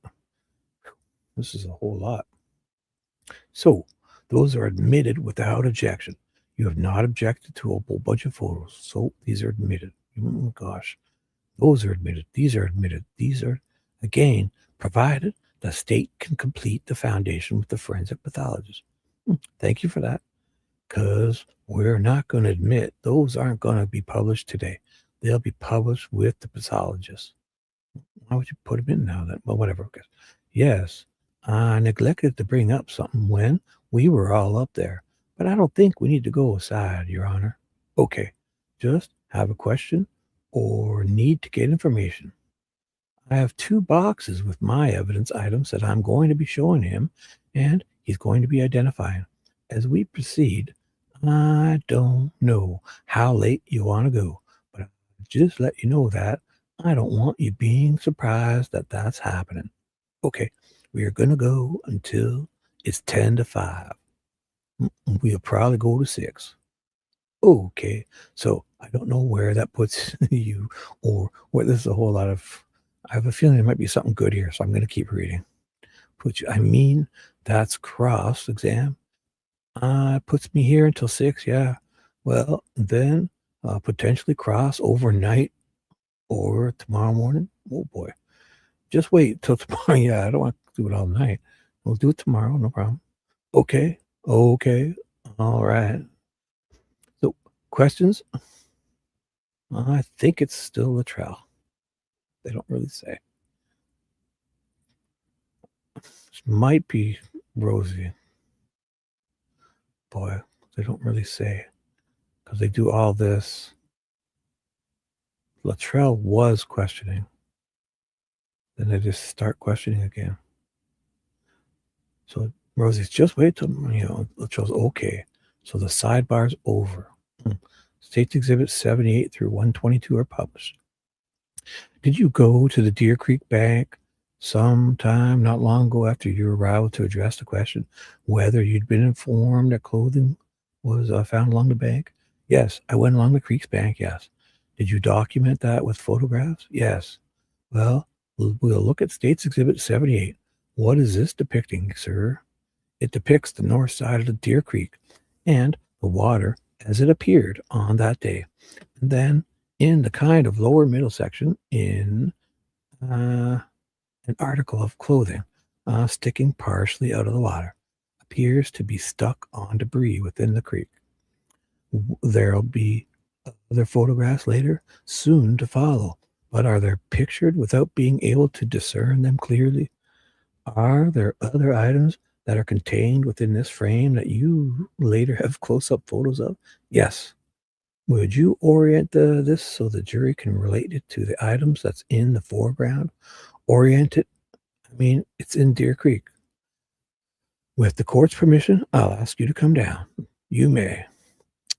this is a whole lot. So those are admitted without objection. You have not objected to a whole bunch of photos. So these are admitted. Oh gosh. Those are admitted. These are admitted. These are, again, provided the state can complete the foundation with the forensic pathologist. Thank you for that. Because we're not going to admit those aren't going to be published today. They'll be published with the pathologist. Why would you put them in now then? Well, whatever. Okay. Yes, I neglected to bring up something when we were all up there, but I don't think we need to go aside, Your Honor. Okay, just have a question or need to get information. I have 2 boxes with my evidence items that I'm going to be showing him, and he's going to be identifying. As we proceed, I don't know how late you want to go, but I'll just let you know that I don't want you being surprised that that's happening. Okay, we are going to go until it's 10 to 5. We'll probably go to 6. Okay, so I don't know where that puts you or where there's a whole lot of, I have a feeling there might be something good here, so I'm going to keep reading. That's cross exam. Puts me here until 6, yeah. Well, then potentially cross overnight or tomorrow morning. Oh boy. Just wait till tomorrow. Yeah, I don't want to do it all night. We'll do it tomorrow, no problem. Okay. All right. So, questions? I think it's still Luttrull. They don't really say. This might be Rosie. Boy, they don't really say. Because they do all this. Luttrull was questioning. Then they just start questioning again. So Rosie's just wait till, Luttrull's okay. So the sidebar's over. State's Exhibits 78 through 122 are published. Did you go to the Deer Creek Bank sometime not long ago after your arrival to address the question whether you'd been informed that clothing was found along the bank? Yes, I went along the creek's bank, yes. Did you document that with photographs? Yes. Well, we'll look at State's Exhibit 78. What is this depicting, sir? It depicts the north side of the Deer Creek and the water as it appeared on that day. And then in the kind of lower middle section in an article of clothing sticking partially out of the water appears to be stuck on debris within the creek. There'll be other photographs later soon to follow, but are they pictured without being able to discern them clearly? Are there other items that are contained within this frame that you later have close-up photos of? Yes. Would you orient this so the jury can relate it to the items that's in the foreground? Orient it? It's in Deer Creek. With the court's permission, I'll ask you to come down. You may.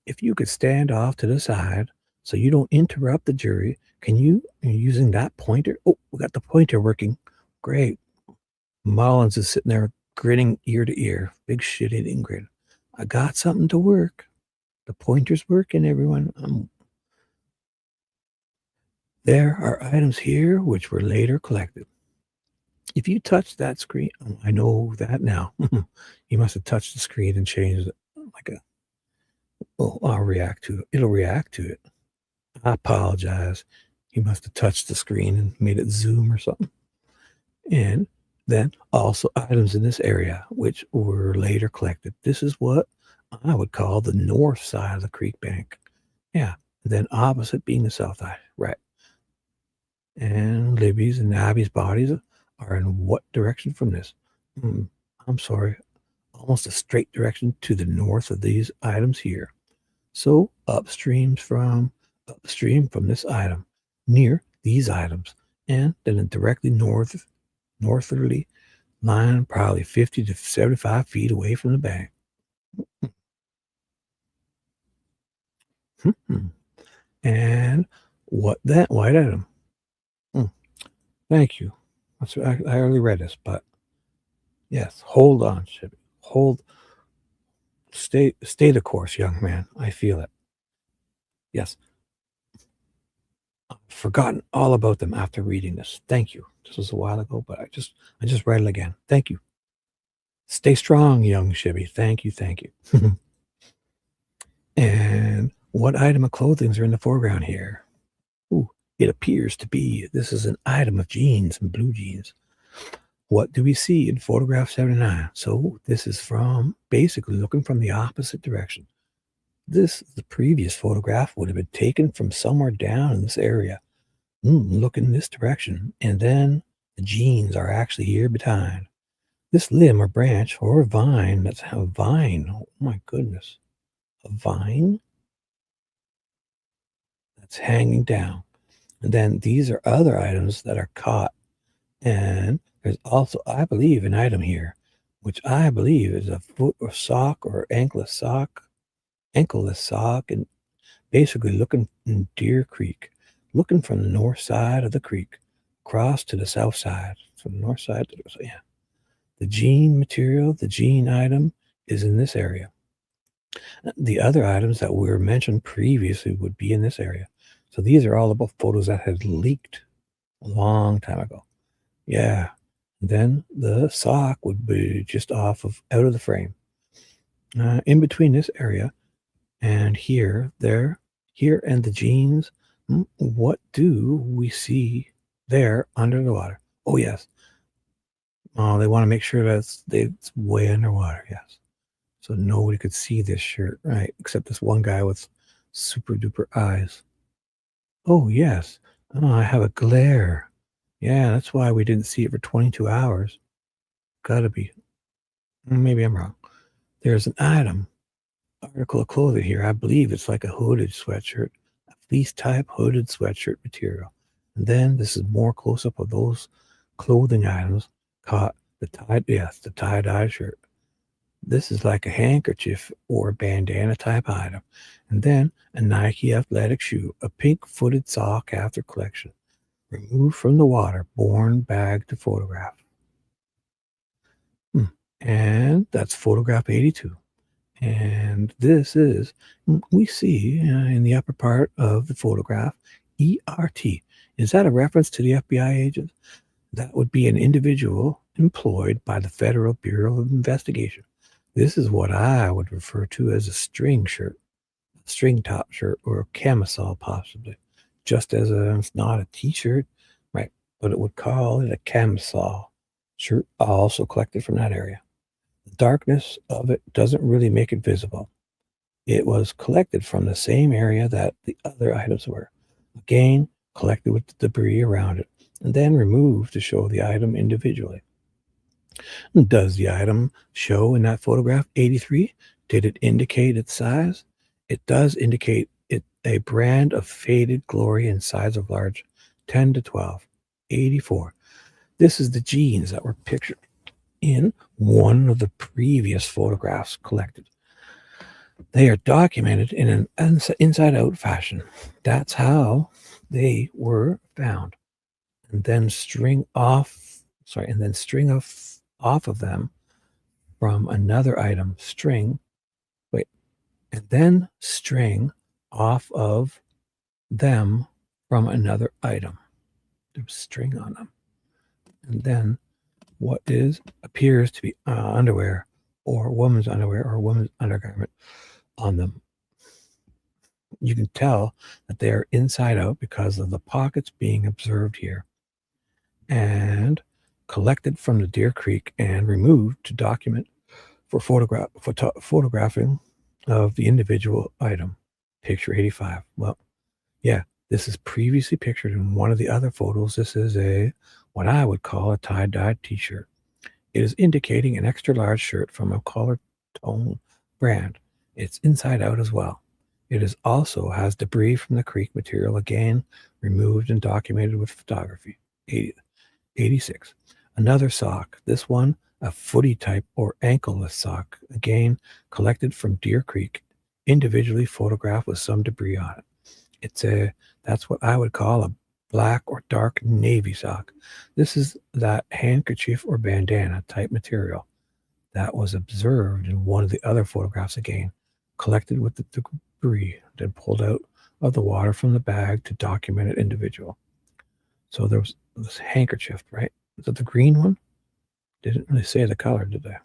If you could stand off to the side so you don't interrupt the jury, can you, using that pointer? Oh, we got the pointer working. Great. Mullins is sitting there grinning ear to ear. Big shit-eating grin. I got something to work. The pointer's working, everyone. There are items here which were later collected. If you touch that screen, I know that now. You must have touched the screen and changed it I'll react to it. It'll react to it. I apologize. You must have touched the screen and made it zoom or something. And then also items in this area, which were later collected. This is what I would call the north side of the creek bank. Yeah. Then opposite being the south side. Right. And Libby's and Abby's bodies are in what direction from this? I'm sorry. Almost a straight direction to the north of these items here. So upstream from this item, near these items, and then directly north northerly line, probably 50 to 75 feet away from the bank. And what that white item? Thank you. I already read this, but yes, hold on, Shibby. Stay the course, young man. I feel it. Yes. I've forgotten all about them after reading this. Thank you. This was a while ago, but I just read it again. Thank you. Stay strong, young Shibby. Thank you. And what item of clothing are in the foreground here? Ooh, it appears to be this is an item of jeans and blue jeans. What do we see in photograph 79? So this is from basically looking from the opposite direction. The previous photograph would have been taken from somewhere down in this area. Look in this direction, and then the jeans are actually here behind. This limb or branch or vine, that's a vine. Oh my goodness. A vine that's hanging down. And then these are other items that are caught. And there's also, I believe, an item here, which I believe is a foot or sock or ankleless sock, and basically looking in Deer Creek, looking from the north side of the creek across to the south side. From the north side to the south, yeah. The jean material, the jean item is in this area. The other items that were mentioned previously would be in this area. So these are all about photos that had leaked a long time ago. Yeah. And then the sock would be just out of the frame. In between this area and here, and the jeans, what do we see there under the water? Oh, yes. Oh, they want to make sure that it's way underwater, yes. So nobody could see this shirt, right? Except this one guy with super duper eyes. Oh, yes. Oh, I have a glare. Yeah, that's why we didn't see it for 22 hours. Gotta be. Maybe I'm wrong. There's an article of clothing here. I believe it's like a hooded sweatshirt, a fleece type hooded sweatshirt material. And then this is more close up of those clothing items caught. The tie-dye shirt. This is like a handkerchief or a bandana type item. And then a Nike athletic shoe, a pink footed sock after collection. Removed from the water, borne bag to photograph. And that's photograph 82. And this is, we see in the upper part of the photograph, ERT. Is that a reference to the FBI agent? That would be an individual employed by the Federal Bureau of Investigation. This is what I would refer to as a string shirt, a string top shirt, or a camisole possibly. Just as it's not a t-shirt, right? But it would call it a camisole shirt, also collected from that area. The darkness of it doesn't really make it visible. It was collected from the same area that the other items were. Again, collected with the debris around it, and then removed to show the item individually. Does the item show in that photograph 83? Did it indicate its size? It does indicate it a brand of faded glory in size of large, 10 to 12, 84. This is the jeans that were pictured in one of the previous photographs collected. They are documented in an inside-out fashion. That's how they were found. And then string off of them from another item. String off of them from another item. There's string on them. And then what appears to be underwear or woman's underwear or woman's undergarment on them. You can tell that they are inside out because of the pockets being observed here. And collected from the Deer Creek and removed to document for photographing of the individual item. Picture 85. Well, yeah, this is previously pictured in one of the other photos. This is what I would call a tie-dyed t-shirt. It is indicating an extra large shirt from a color tone brand. It's inside out as well. It also has debris from the creek material, again removed and documented with photography. 86. Another sock, this one a footy type or ankleless sock, again collected from Deer Creek, individually photographed with some debris on it. That's what I would call a black or dark navy sock. This is that handkerchief or bandana type material that was observed in one of the other photographs, again collected with the debris, then pulled out of the water from the bag to document an individual. So there was this handkerchief, right? Is it the green one? Didn't really say the color, did they?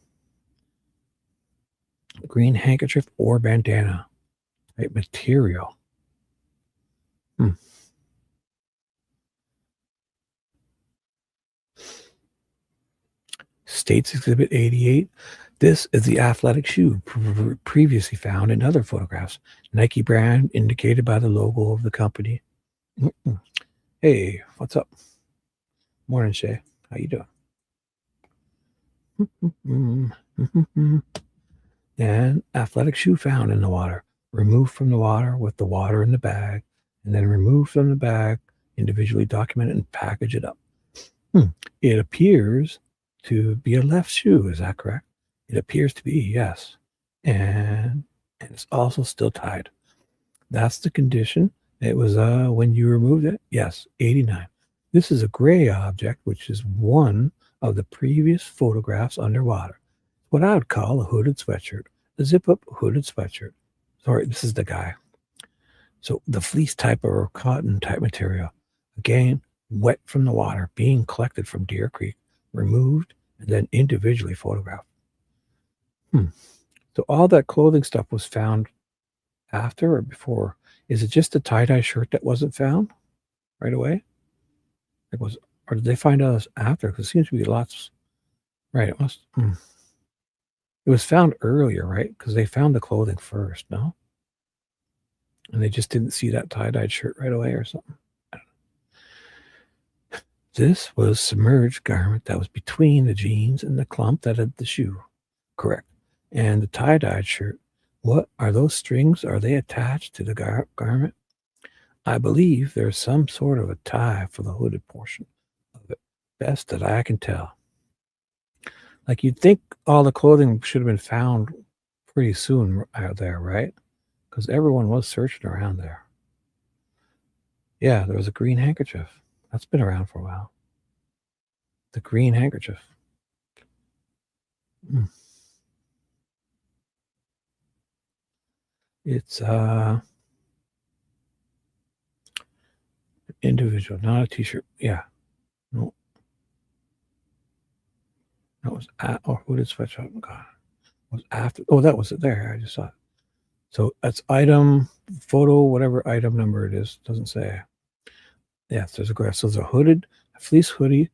Green handkerchief or bandana, right? Material. States Exhibit 88. This is the athletic shoe previously found in other photographs. Nike brand indicated by the logo of the company. Hey, what's up? Morning, Shay. How you doing? And athletic shoe found in the water. Removed from the water with the water in the bag, and then removed from the bag, individually documented and package it up. It appears to be a left shoe. Is that correct? It appears to be, yes. And it's also still tied. That's the condition. It was when you removed it. Yes, 89. This is a gray object, which is one of the previous photographs underwater. What I would call a hooded sweatshirt, a zip-up hooded sweatshirt. Sorry, this is the guy. So the fleece type or cotton type material, again, wet from the water, being collected from Deer Creek, removed, and then individually photographed. So all that clothing stuff was found after or before? Is it just a tie-dye shirt that wasn't found right away? Or did they find out after? Because it seems to be lots. Right, it must. It was found earlier, right? Because they found the clothing first, no? And they just didn't see that tie-dyed shirt right away or something. This was submerged garment that was between the jeans and the clump that had the shoe. Correct. And the tie-dyed shirt, what are those strings? Are they attached to the garment? I believe there's some sort of a tie for the hooded portion of it. Best that I can tell. Like, you'd think all the clothing should have been found pretty soon out there, right? Because everyone was searching around there. Yeah, there was a green handkerchief. That's been around for a while. The green handkerchief. It's individual, not a t-shirt. Yeah. No. That was hooded sweatshirt. Oh, God. It was after. Oh, that was it there. I just saw it. So that's item, photo, whatever item number it is. Doesn't say. Yes, there's a graph. So there's a hooded, a fleece hoodie,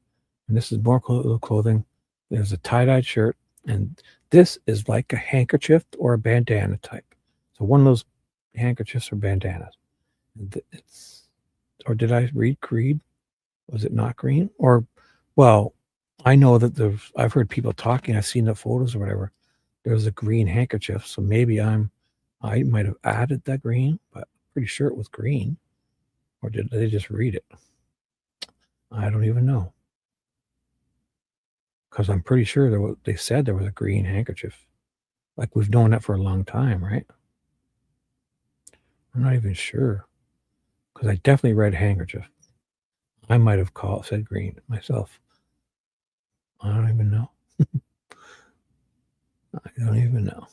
and this is more clothing. There's a tie-dyed shirt, and this is like a handkerchief or a bandana type. So one of those handkerchiefs or bandanas. Or did I read Creed? Was it not green? Or, well, I know that I've heard people talking. I've seen the photos or whatever. There's a green handkerchief, so maybe I might have added that green, but I'm pretty sure it was green. Or did they just read it? I don't even know. Because I'm pretty sure they said there was a green handkerchief. Like, we've known that for a long time, right? I'm not even sure. Because I definitely read handkerchief. I might have said green myself. I don't even know. I don't even know.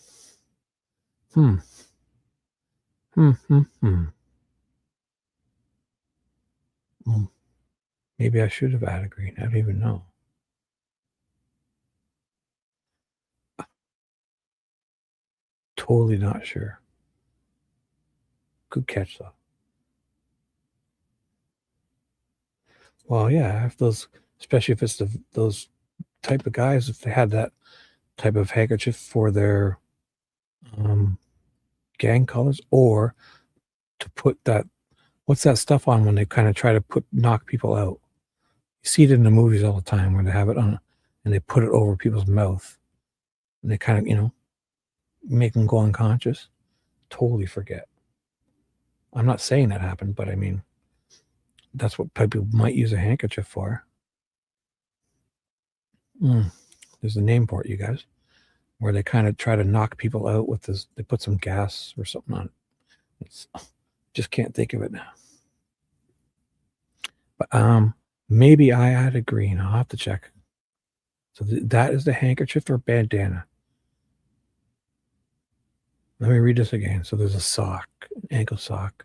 Maybe I should have added green. I don't even know. Totally not sure. Good catch, though. Well, yeah, if those, especially if it's those type of guys, if they had that type of handkerchief for their gang colors, or to put that, what's that stuff on when they kind of try to knock people out? You see it in the movies all the time where they have it on and they put it over people's mouth and they kind of, make them go unconscious. Totally forget. I'm not saying that happened, but I mean, that's what people might use a handkerchief for. There's a name for it, you guys, where they kind of try to knock people out with this. They put some gas or something on it. Just can't think of it now. But maybe I added green. I'll have to check. So that is the handkerchief or bandana. Let me read this again. So there's a sock, an ankle sock,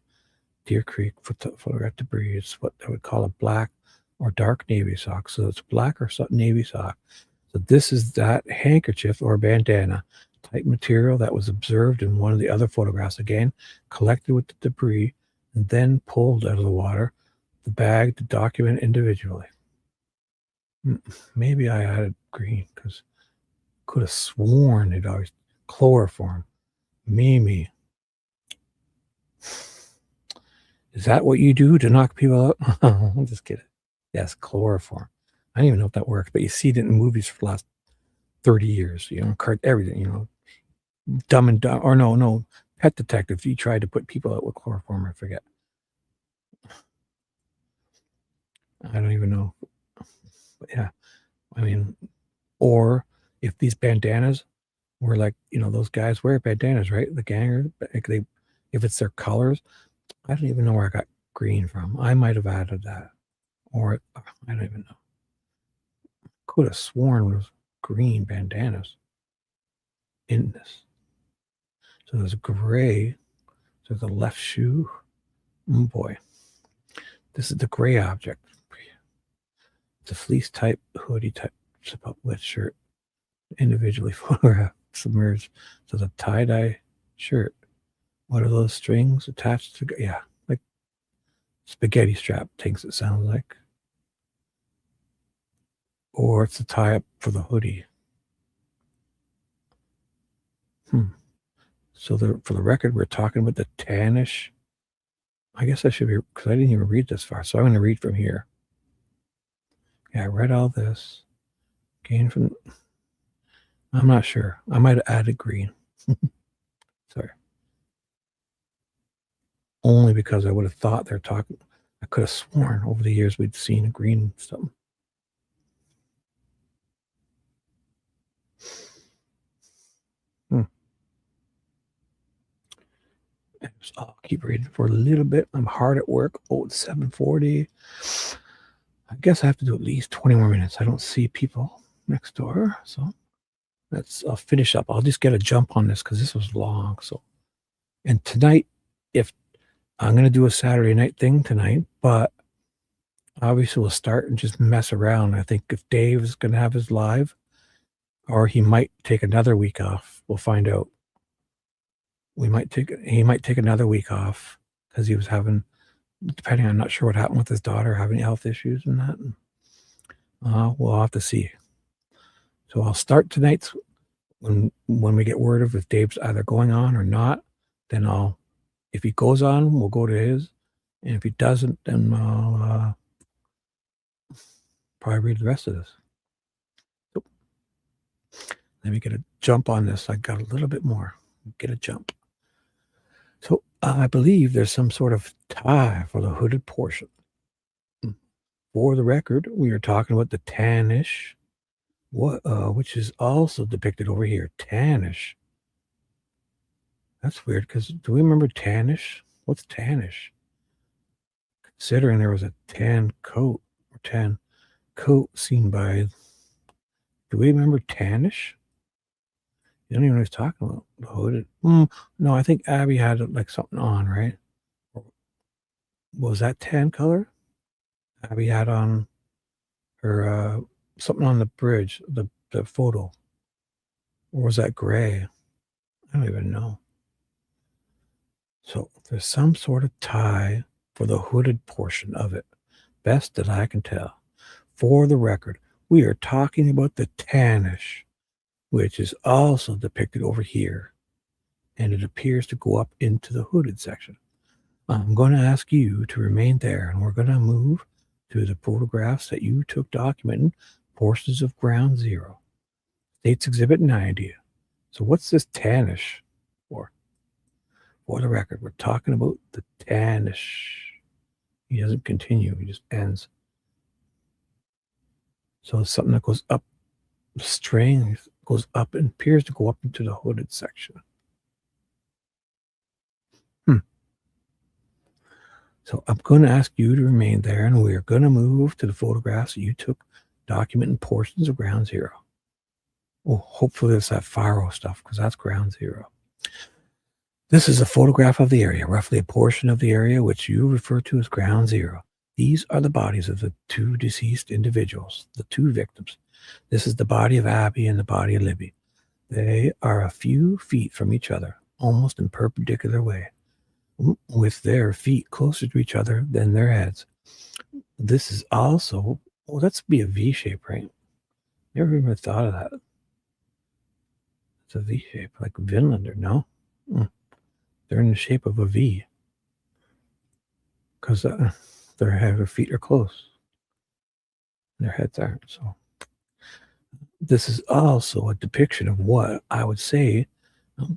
Deer Creek, photograph debris. It's what I would call a black or dark navy sock. So it's black or navy sock. So this is that handkerchief or bandana type material that was observed in one of the other photographs. Again, collected with the debris and then pulled out of the water, the bag to document individually. Maybe I added green because could have sworn it always chloroform. Mimi. Is that what you do to knock people out? I'm just kidding. Yes, chloroform. I don't even know if that works, but you see it in movies for the last 30 years, everything, Dumb and Dumb, or no, Pet Detective. You tried to put people out with chloroform, I forget. I don't even know. But yeah, or if these bandanas were like, those guys wear bandanas, right? The gangers, if it's their colors, I don't even know where I got green from. I might have added that, or I don't even know. Could have sworn it was green bandanas in this. So there's gray. So the left shoe. Oh boy. This is the gray object. It's a fleece type, hoodie type, zip-up with shirt. Individually photographed, submerged. So the tie-dye shirt. What are those strings attached to? Yeah, like spaghetti strap things, it sounds like. Or it's a tie-up for the hoodie. So for the record, we're talking about the tannish. I guess I should be, because I didn't even read this far. So I'm going to read from here. Yeah, I read all this. Gain from, I'm not sure. I might have added green. Sorry. Only because I would have thought they're talking. I could have sworn over the years we'd seen a green something. I'll keep reading for a little bit. I'm hard at work. Oh, it's 7:40. I guess I have to do at least 20 more minutes. I don't see people next door. So I'll finish up. I'll just get a jump on this because this was long. So, and tonight, if I'm going to do a Saturday night thing tonight, but obviously we'll start and just mess around. I think if Dave is going to have his live, or he might take another week off, we'll find out. He might take another week off because he was having, depending, I'm not sure what happened with his daughter, having health issues and that. We'll have to see. So I'll start tonight's when we get word of if Dave's either going on or not. Then if he goes on, we'll go to his, and if he doesn't, then I'll probably read the rest of this. So, let me get a jump on this. I got a little bit more. Get a jump. So I believe there's some sort of tie for the hooded portion. For the record, we are talking about the tannish, which is also depicted over here. Tannish. That's weird because do we remember tannish? What's tannish? Considering there was a tan coat or tan coat seen by. Do we remember tannish? You don't even know what he's talking about. The hooded. No, I think Abby had like something on, right? Was that tan color? Abby had on her something on the bridge, the photo. Or was that gray? I don't even know. So there's some sort of tie for the hooded portion of it. Best that I can tell. For the record, we are talking about the tannish, which is also depicted over here, and it appears to go up into the hooded section. I'm going to ask you to remain there, and we're going to move to the photographs that you took documenting portions of Ground Zero. States Exhibit 90. So what's this tannish for? For the record, we're talking about the tannish. He doesn't continue, he just ends. So it's something that goes up string goes up and appears to go up into the hooded section. So I'm going to ask you to remain there, and we're going to move to the photographs that you took documenting portions of ground zero. Well, hopefully it's that faro stuff, because that's ground zero. This is a photograph of the area, roughly a portion of the area which you refer to as ground zero. These are the bodies of the two deceased individuals, the two victims. This is the body of Abby and the body of Libby. They are a few feet from each other, almost in perpendicular way, with their feet closer to each other than their heads. This is also, well, that's be a V shape, right? Never even thought of that. It's a V shape, like Vinlander, no? They're in the shape of a V because their feet are close. Their heads aren't. So this is also a depiction of what I would say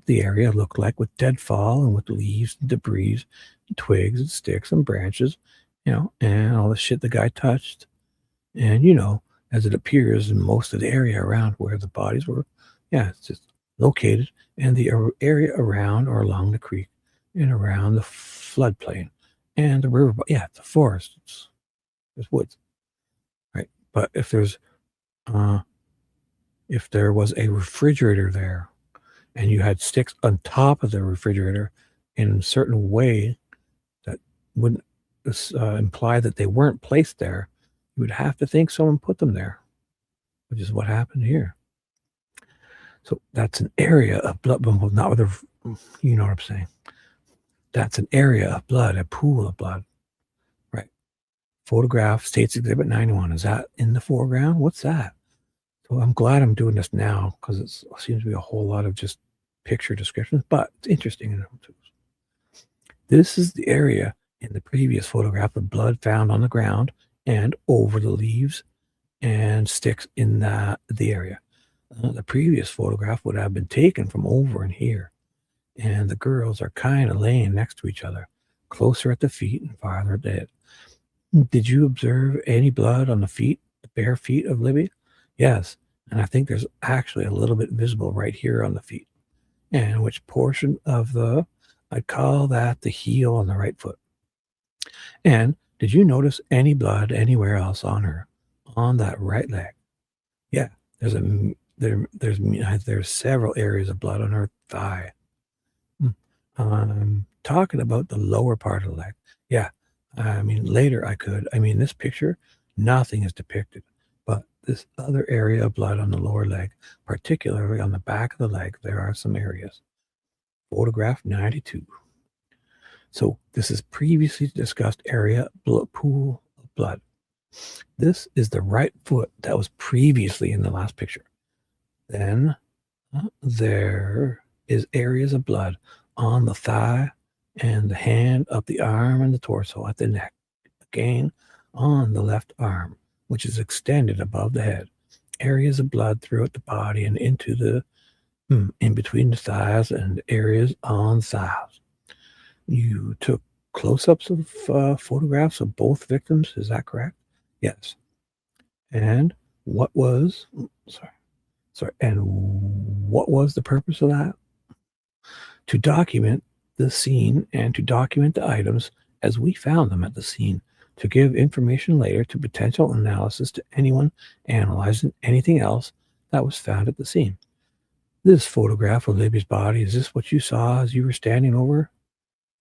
the area looked like, with deadfall and with leaves and debris and twigs and sticks and branches, and all the shit the guy touched. And, as it appears in most of the area around where the bodies were, it's just located, and the area around or along the creek and around the floodplain and the river. It's a forest. There's woods, right? But if there was a refrigerator there, and you had sticks on top of the refrigerator in a certain way that wouldn't imply that they weren't placed there, you would have to think someone put them there, which is what happened here. So that's an area of blood, well, not with you know what I'm saying. That's an area of blood, a pool of blood, right? Photograph, States Exhibit 91. Is that in the foreground? What's that? So I'm glad I'm doing this now, because it seems to be a whole lot of just picture descriptions, but it's interesting enough too. This is the area in the previous photograph of blood found on the ground and over the leaves and sticks in the area. The previous photograph would have been taken from over in here, and the girls are kind of laying next to each other, closer at the feet and farther at the head. Did you observe any blood on the feet, the bare feet of Libby? Yes, and I think there's actually a little bit visible right here on the feet. And which portion of I'd call that the heel on the right foot. And did you notice any blood anywhere else on her, on that right leg? Yeah, there's several areas of blood on her thigh. I'm talking about the lower part of the leg. Yeah, later this picture, nothing is depicted, but this other area of blood on the lower leg, particularly on the back of the leg, there are some areas. Photograph 92. So this is previously discussed area, pool of blood. This is the right foot that was previously in the last picture. Then there is areas of blood on the thigh and the hand, up the arm and the torso, at the neck. Again, on the left arm, which is extended above the head. Areas of blood throughout the body and into the in between the thighs and areas on thighs. You took close-ups of photographs of both victims, is that correct? Yes. And what was the purpose of that? To document the scene and to document the items as we found them at the scene, to give information later to potential analysis to anyone analyzing anything else that was found at the scene. This photograph of Libby's body, is this what you saw as you were standing over?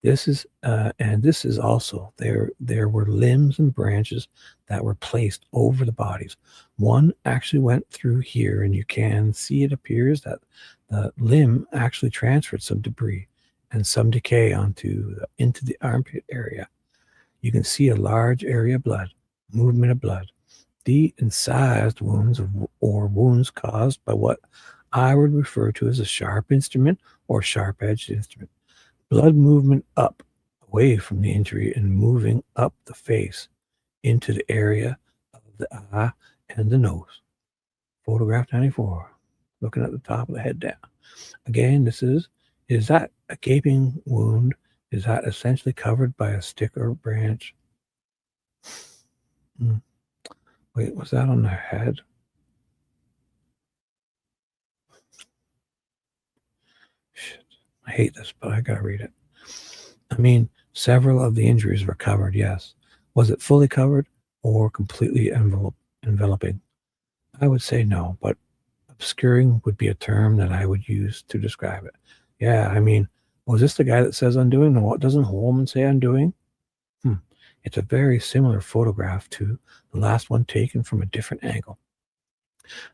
This is, and this is also, there were limbs and branches that were placed over the bodies. One actually went through here, and you can see it appears that the limb actually transferred some debris and some decay into the armpit area. You can see a large area of blood, movement of blood, the incised wounds or wounds caused by what I would refer to as a sharp instrument or sharp-edged instrument. Blood movement up, away from the injury, and moving up the face into the area of the eye and the nose. Photograph 94, looking at the top of the head down. Again, is that a gaping wound? Is that essentially covered by a stick or branch? Wait, was that on the head? hate this, but I gotta read it. I mean, several of the injuries were covered, yes. Was it fully covered or completely enveloping? I would say no, but obscuring would be a term that I would use to describe it. Yeah, I mean, was this the guy that says undoing? No, doesn't Holman say undoing? It's a very similar photograph to the last one taken from a different angle.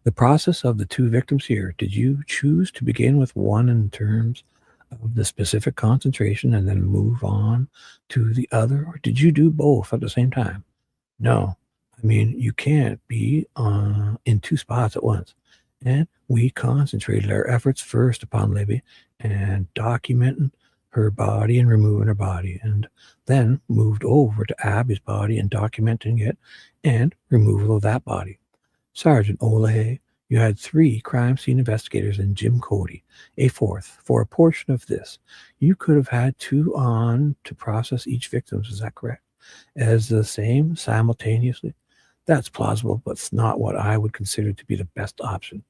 The process of the two victims here, did you choose to begin with one in terms of the specific concentration and then move on to the other, or did you do both at the same time? No. I mean, you can't be in two spots at once. And we concentrated our efforts first upon Libby and documenting her body and removing her body, and then moved over to Abby's body and documenting it and removal of that body. Sergeant Olehay, you had 3 crime scene investigators and Jim Cody, a 4th, for a portion of this. You could have had 2 on to process each victim, is that correct? As the same simultaneously? That's plausible, but it's not what I would consider to be the best option.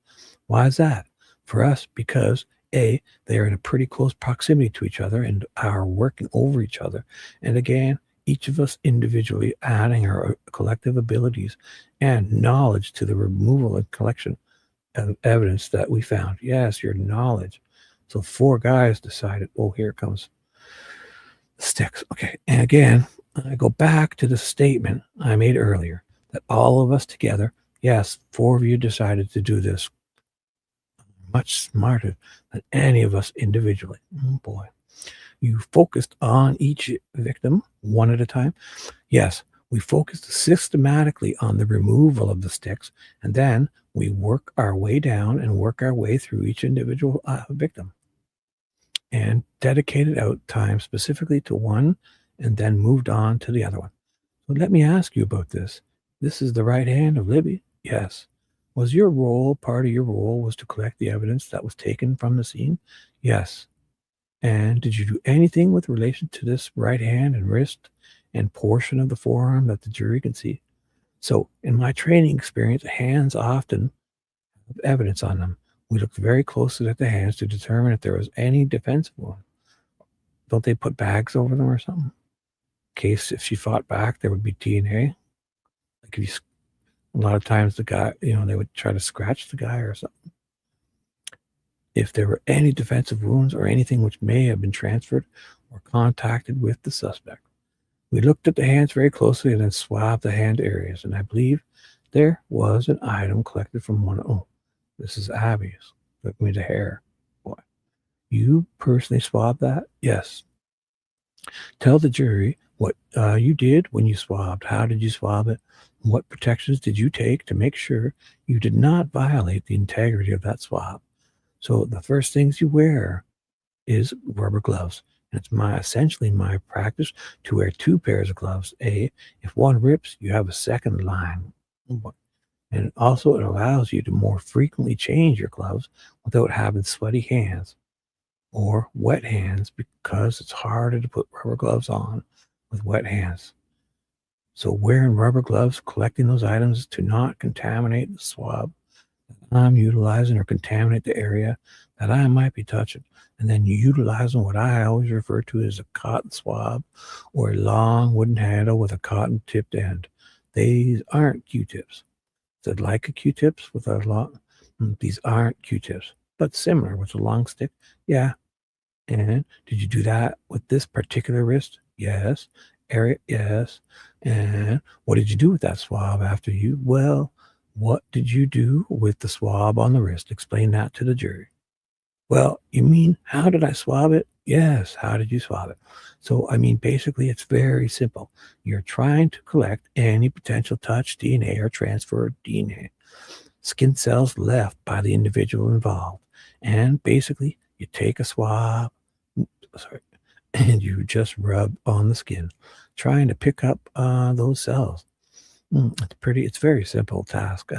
Why is that? For us, because A, they are in a pretty close proximity to each other and are working over each other. And again, each of us individually adding our collective abilities and knowledge to the removal and collection of evidence that we found. Yes, your knowledge. So 4 guys decided, oh, here comes the sticks. Okay, and again, I go back to the statement I made earlier that all of us together, yes, 4 of you decided to do this much smarter than any of us individually. Oh boy. You focused on each victim one at a time. Yes, we focused systematically on the removal of the sticks, and then we work our way down and work our way through each individual victim and dedicated out time specifically to one and then moved on to the other one. So let me ask you about this. This is the right hand of Libby? Yes. Was your role, part of your role was to collect the evidence that was taken from the scene? Yes. And did you do anything with relation to this right hand and wrist and portion of the forearm that the jury can see? So in my training experience, hands often have evidence on them. We looked very closely at the hands to determine if there was any defensive one. Don't they put bags over them or something? In case if she fought back, there would be DNA. Like if you, a lot of times the guy, they would try to scratch the guy or something. If there were any defensive wounds or anything which may have been transferred or contacted with the suspect. We looked at the hands very closely and then swabbed the hand areas, and I believe there was an item collected from one. Oh, this is Abby's. Look me the hair. Boy, you personally swabbed that? Yes. Tell the jury what you did when you swabbed. How did you swab it? What protections did you take to make sure you did not violate the integrity of that swab? So the first things you wear is rubber gloves. And it's essentially my practice to wear 2 pairs of gloves. If one rips, you have a second line. And also it allows you to more frequently change your gloves without having sweaty hands or wet hands, because it's harder to put rubber gloves on with wet hands. So wearing rubber gloves, collecting those items to not contaminate the swab that I'm utilizing or contaminate the area that I might be touching. And then utilizing what I always refer to as a cotton swab or a long wooden handle with a cotton tipped end. These aren't Q-tips. They're like a Q-tips with a long, these aren't Q-tips, but similar with a long stick. Yeah. And did you do that with this particular wrist? Yes. Area? Yes. And what did you do with that swab after you? Well, what did you do with the swab on the wrist? Explain that to the jury. Well, you mean, how did I swab it? Yes, how did you swab it? So, I mean, basically, it's very simple. You're trying to collect any potential touch DNA or transfer DNA, skin cells left by the individual involved. And basically, you take a swab, and you just rub on the skin, trying to pick up those cells. It's very simple task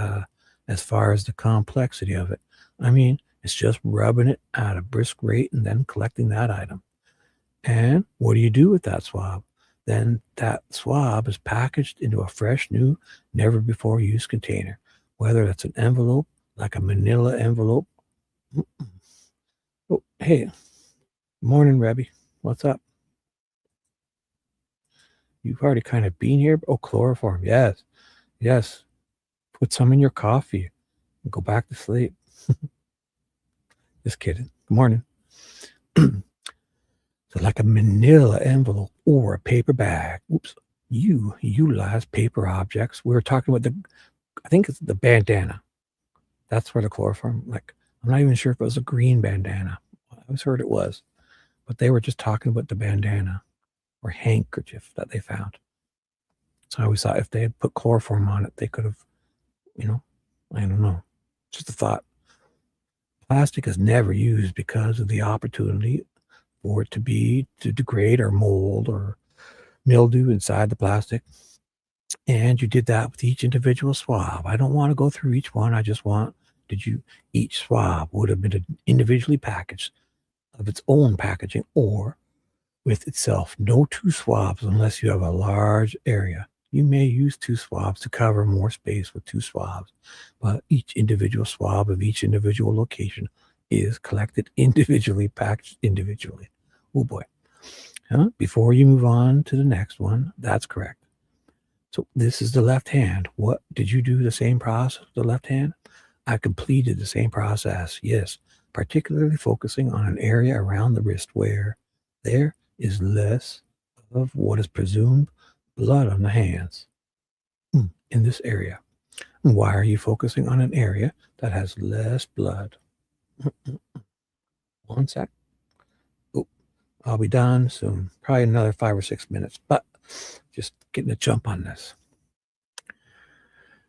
as far as the complexity of it. I mean, it's just rubbing it at a brisk rate and then collecting that item. And what do you do with that swab? Then that swab is packaged into a fresh, new, never before used container, whether that's an envelope, like a manila envelope. Oh, hey, Morning, Rebby. What's up? You've already kind of been here. Oh, chloroform. Yes. Yes. Put some in your coffee and go back to sleep. Just kidding. Good morning. So like a manila envelope or a paper bag. Oops. You utilize paper objects. We were talking about I think it's the bandana. That's where the chloroform, like, I'm not even sure if it was a green bandana. I always heard it was. But they were just talking about the bandana or handkerchief that they found. So I always thought if they had put chloroform on it, they could have, I don't know. Just a thought. Plastic is never used because of the opportunity for it to degrade or mold or mildew inside the plastic. And you did that with each individual swab. I don't want to go through each one. I just want, each swab would have been individually packaged of its own packaging or with itself. No two swabs unless you have a large area. You may use two swabs to cover more space with two swabs, but each individual swab of each individual location is collected individually, packaged individually. Oh boy. Before you move on to the next one, that's correct. So this is the left hand. What did you do the same process with the left hand? I completed the same process, yes, particularly focusing on an area around the wrist where there is less of what is presumed blood on the hands in this area. And why are you focusing on an area that has less blood? One sec. Oh, I'll be done soon. Probably another 5 or 6 minutes, but just getting a jump on this.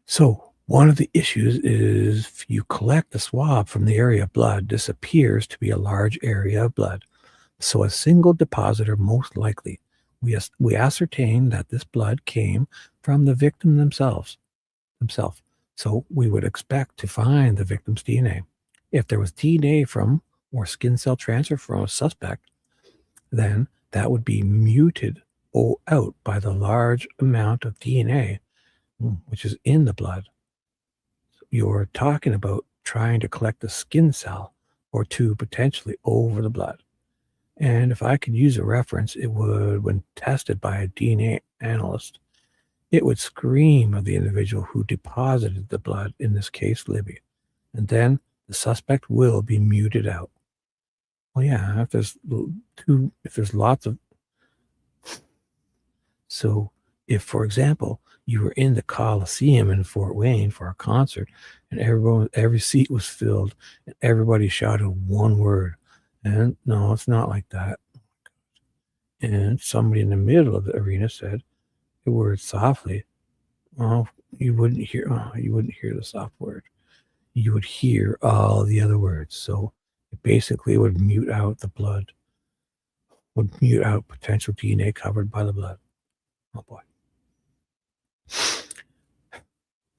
So one of the issues is if you collect the swab from the area of blood, this appears to be a large area of blood. So a single depositor most likely. We ascertain that this blood came from the victim themselves. So we would expect to find the victim's DNA. If there was DNA from or skin cell transfer from a suspect, then that would be muted out by the large amount of DNA which is in the blood. So you're talking about trying to collect a skin cell or two potentially over the blood. And if I could use a reference, it would, when tested by a DNA analyst, it would scream of the individual who deposited the blood, in this case, Libby. And then the suspect will be muted out. Well, yeah, if there's lots of, so if, for example, you were in the Coliseum in Fort Wayne for a concert and every seat was filled and everybody shouted one word, and no, it's not like that. And somebody in the middle of the arena said the word softly. Well, you wouldn't hear the soft word. You would hear all the other words. So it basically would mute out the blood, would mute out potential DNA covered by the blood. Oh boy.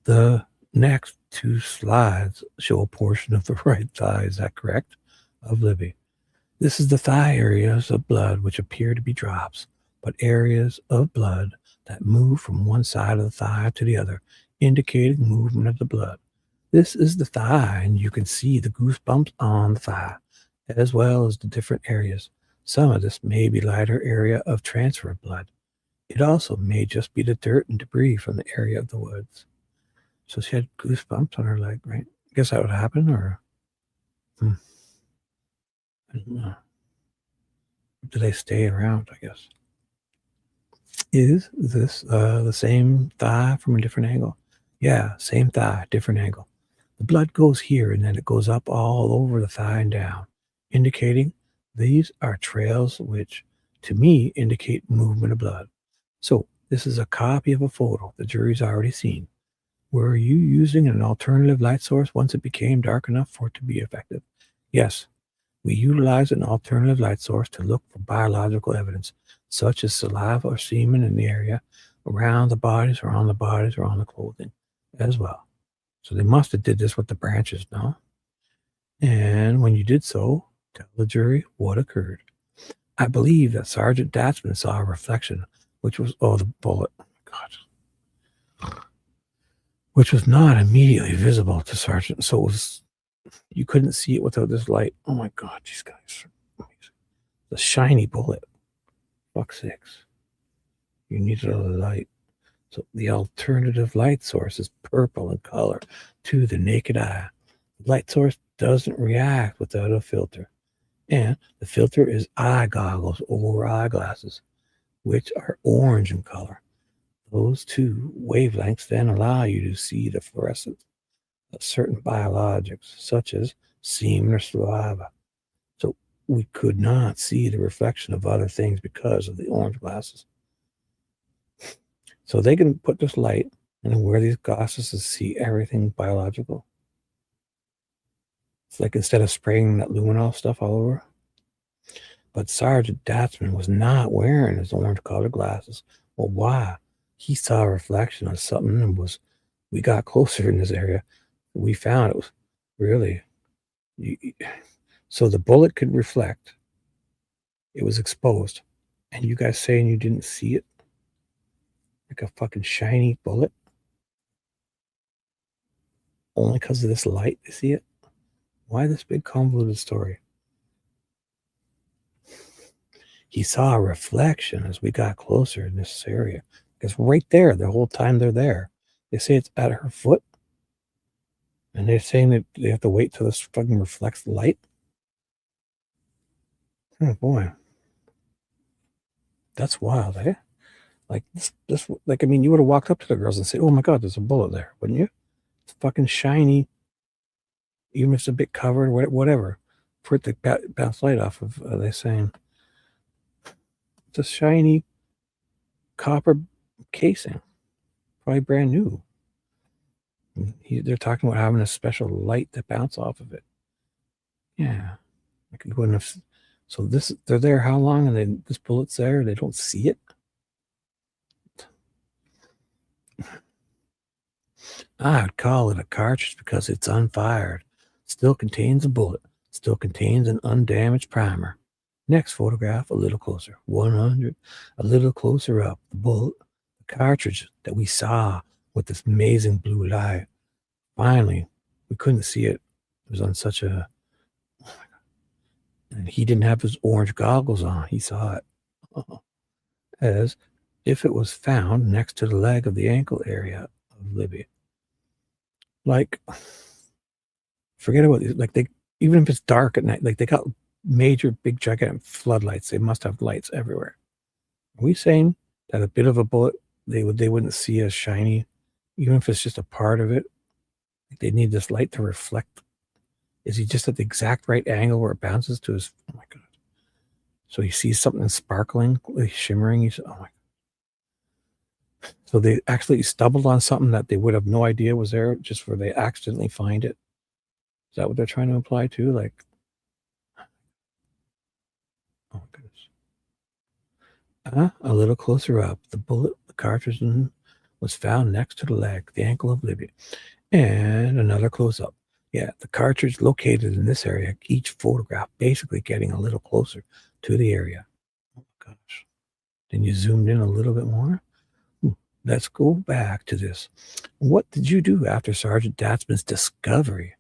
The next two slides show a portion of the right thigh, is that correct? Of Libby. This is the thigh areas of blood which appear to be drops, but areas of blood that move from one side of the thigh to the other, indicating movement of the blood. This is the thigh, and you can see the goosebumps on the thigh, as well as the different areas. Some of this may be lighter area of transfer of blood. It also may just be the dirt and debris from the area of the woods. So she had goosebumps on her leg, right? I guess that would happen, or I don't know. Do they stay around, I guess? Is this the same thigh from a different angle? Yeah, same thigh, different angle. The blood goes here and then it goes up all over the thigh and down, indicating these are trails which, to me, indicate movement of blood. So this is a copy of a photo the jury's already seen. Were you using an alternative light source once it became dark enough for it to be effective? Yes. We utilize an alternative light source to look for biological evidence, such as saliva or semen in the area around the bodies or on the bodies or on the clothing as well. So they must have did this with the branches, no? And when you did so, tell the jury what occurred. I believe that Sergeant Datzman saw a reflection, which was, the bullet, God, which was not immediately visible to Sergeant. So it was, you couldn't see it without this light. Oh my God, these guys are amazing. The shiny bullet. Fuck sakes. You needed a light. So the alternative light source is purple in color to the naked eye. The light source doesn't react without a filter. And the filter is eye goggles or eyeglasses, which are orange in color. Those two wavelengths then allow you to see the fluorescence of certain biologics, such as semen or saliva. So we could not see the reflection of other things because of the orange glasses. So they can put this light and then wear these glasses to see everything biological. It's like instead of spraying that luminol stuff all over. But Sergeant Datzman was not wearing his orange-colored glasses. Well, why? He saw a reflection of something and we got closer in this area. We found it was really, so the bullet could reflect. It was exposed. And you guys saying you didn't see it? Like a fucking shiny bullet? Only because of this light they see it? Why this big convoluted story? He saw a reflection as we got closer in this area. Because right there, the whole time they're there, they say it's at her foot. And they're saying that they have to wait till this fucking reflects the light. Oh boy. That's wild, eh? Like this like, I mean, you would have walked up to the girls and said, oh my God, there's a bullet there, wouldn't you? It's fucking shiny. Even if it's a bit covered, whatever. For it to bounce light off of, they're saying, it's a shiny copper casing. Probably brand new. They're talking about having a special light to bounce off of it. Yeah. I could go enough. So they're there how long? And this bullet's there. They don't see it. I'd call it a cartridge because it's unfired. Still contains a bullet. Still contains an undamaged primer. Next photograph, a little closer. 100. A little closer up. The bullet, the cartridge that we saw with this amazing blue light. Finally, we couldn't see it. It was on such a... Oh my God. And he didn't have his orange goggles on. He saw it. As if it was found next to the leg of the ankle area of Libby. Like, forget about it. Like, even if it's dark at night, like they got major, big, gigantic floodlights. They must have lights everywhere. Are we saying that a bit of a bullet, they wouldn't see as shiny, even if it's just a part of it? Like they need this light to reflect. Is he just at the exact right angle where it bounces to his? Oh my God! So he sees something sparkling, like shimmering. He's, oh my God. So they actually stumbled on something that they would have no idea was there, just where they accidentally find it. Is that what they're trying to imply too? Like, oh my goodness. A little closer up, the bullet, the cartridge was found next to the leg, the ankle of Libby. And another close up. Yeah, the cartridge located in this area, each photograph basically getting a little closer to the area. Oh my gosh. Then you zoomed in a little bit more. Let's go back to this. What did you do after Sergeant Datzman's discovery,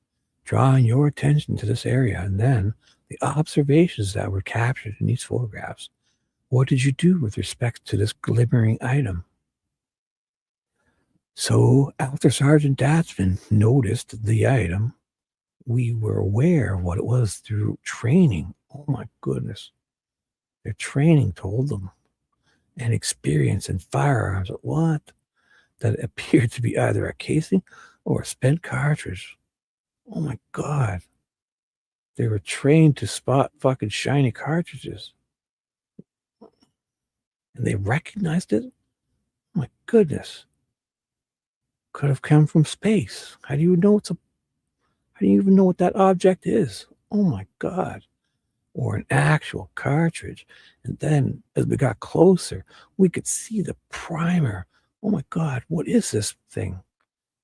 drawing your attention to this area, and then the observations that were captured in these photographs? What did you do with respect to this glimmering item? So after Sergeant Datzman noticed the item, we were aware of what it was through training. Oh my goodness. Their training told them. And experience in firearms. What? That it appeared to be either a casing or a spent cartridge. Oh my God. They were trained to spot fucking shiny cartridges. And they recognized it? Oh my goodness. Could have come from space. How do you even know what that object is? Oh my God. Or an actual cartridge. And then as we got closer, we could see the primer. Oh my God, what is this thing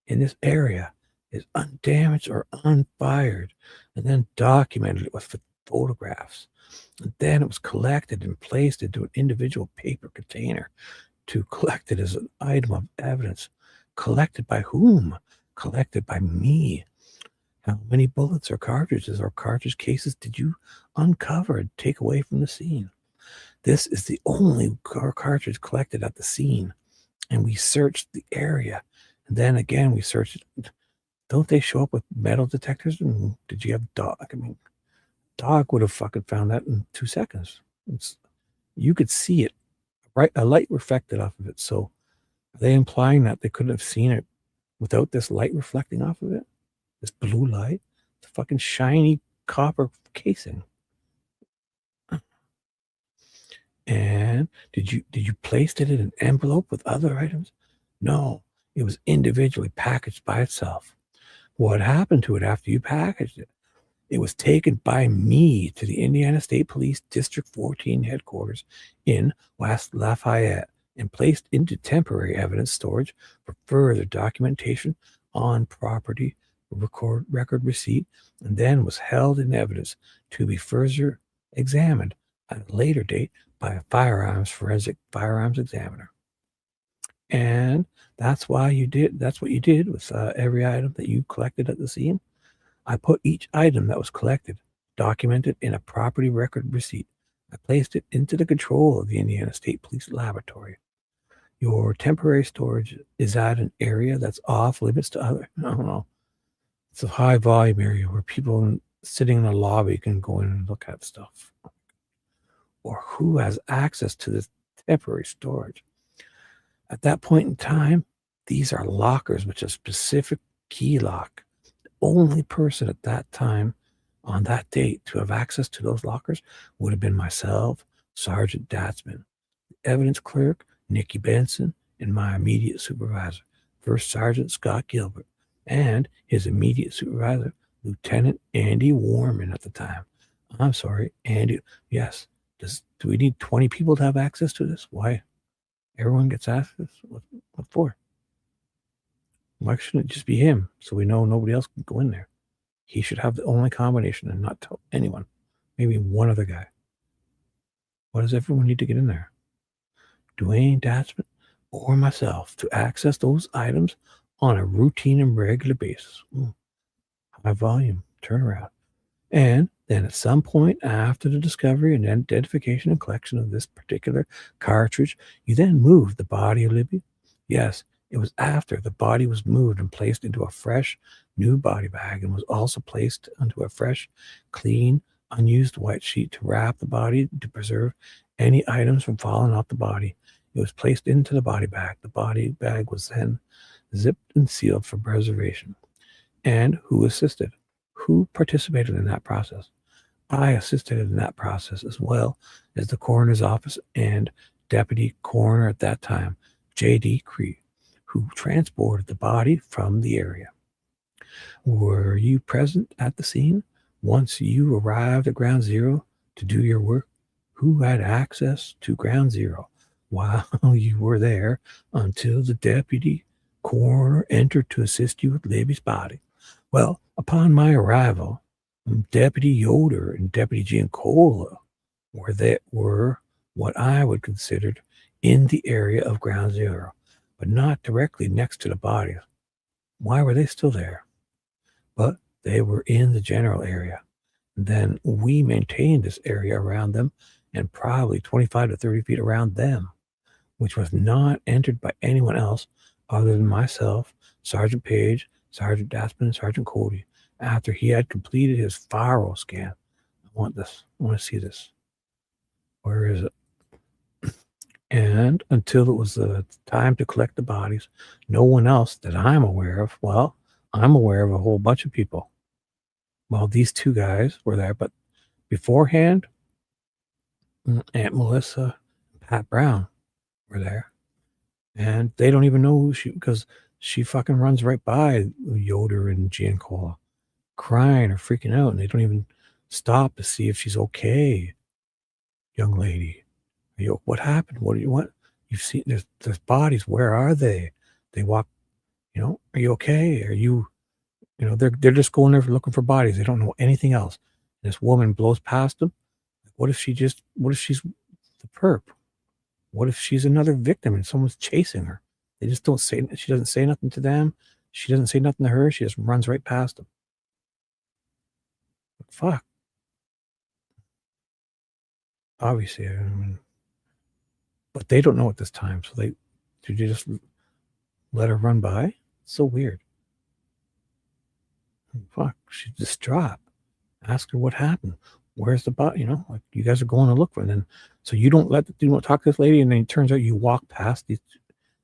in this area? Is undamaged or unfired, and then documented it with photographs. And then it was collected and placed into an individual paper container to collect it as an item of evidence. Collected by whom? Collected by me. How many bullets or cartridges or cartridge cases did you uncover and take away from the scene? This is the only cartridge collected at the scene. And we searched the area. And then again, we searched it. Don't they show up with metal detectors? And did you have dog? I mean, dog would have fucking found that in 2 seconds. You could see it, right? A light reflected off of it. So are they implying that they couldn't have seen it without this light reflecting off of it? This blue light? It's a fucking shiny copper casing. And did you place it in an envelope with other items? No, it was individually packaged by itself. What happened to it after you packaged it? It was taken by me to the Indiana State Police District 14 headquarters in West Lafayette and placed into temporary evidence storage for further documentation on property record receipt, and then was held in evidence to be further examined at a later date by a forensic firearms examiner. And that's what you did with every item that you collected at the scene. I put each item that was collected, documented in a property record receipt. I placed it into the control of the Indiana State Police Laboratory. Your temporary storage is at an area that's off limits to other. No. It's a high volume area where people sitting in the lobby can go in and look at stuff. Or who has access to this temporary storage? At that point in time, these are lockers with a specific key lock. The only person at that time on that date to have access to those lockers would have been myself, Sergeant Datzman, the evidence clerk, Nikki Benson, and my immediate supervisor, First Sergeant Scott Gilbert, and his immediate supervisor, Lieutenant Andy Warman at the time. I'm sorry, Andy. Yes. Do we need 20 people to have access to this? Why? Everyone gets access? What for? Why shouldn't it just be him so we know nobody else can go in there? He should have the only combination and not tell anyone. Maybe one other guy. Why does everyone need to get in there? Duane Datzman or myself to access those items on a routine and regular basis. High volume turnaround. And then at some point after the discovery and identification and collection of this particular cartridge, you then moved the body of Libby. Yes, it was after the body was moved and placed into a fresh new body bag and was also placed onto a fresh, clean, unused white sheet to wrap the body to preserve any items from falling off the body. It was placed into the body bag. The body bag was then zipped and sealed for preservation. And who assisted? Who participated in that process? I assisted in that process as well as the coroner's office and deputy coroner at that time, J.D. Cree, who transported the body from the area. Were you present at the scene once you arrived at Ground Zero to do your work? Who had access to Ground Zero while you were there until the deputy coroner entered to assist you with Libby's body? Well, upon my arrival, Deputy Yoder and Deputy Giancola were what I would consider in the area of Ground Zero, but not directly next to the body. Why were they still there? But they were in the general area. Then we maintained this area around them and probably 25 to 30 feet around them, which was not entered by anyone else other than myself, Sergeant Page, Sergeant Datzman, and Sergeant Cody, after he had completed his faro scan. I want this. I want to see this. Where is it? And until it was the time to collect the bodies, no one else that I'm aware of, well, I'm aware of a whole bunch of people. Well, these two guys were there, but beforehand, Aunt Melissa and Pat Brown were there. And they don't even know who because she fucking runs right by Yoder and Giancola, crying or freaking out, and they don't even stop to see if she's okay. Young lady, what happened? What do you want? You've seen there's bodies. Where are they? They walk. Are you okay? Are you? They're just going there looking for bodies. They don't know anything else. And this woman blows past them. What if she's the perp? What if she's another victim and someone's chasing her? They just don't say. She doesn't say nothing to them. She doesn't say nothing to her. She just runs right past them. fuck. Obviously, I mean, but they don't know at this time, so did you just let her run by? It's so weird. Fuck, she's distraught. Ask her what happened. Where's the body? You know, like you guys are going to look for it. And then, so you don't talk to this lady, and then it turns out you walk past these.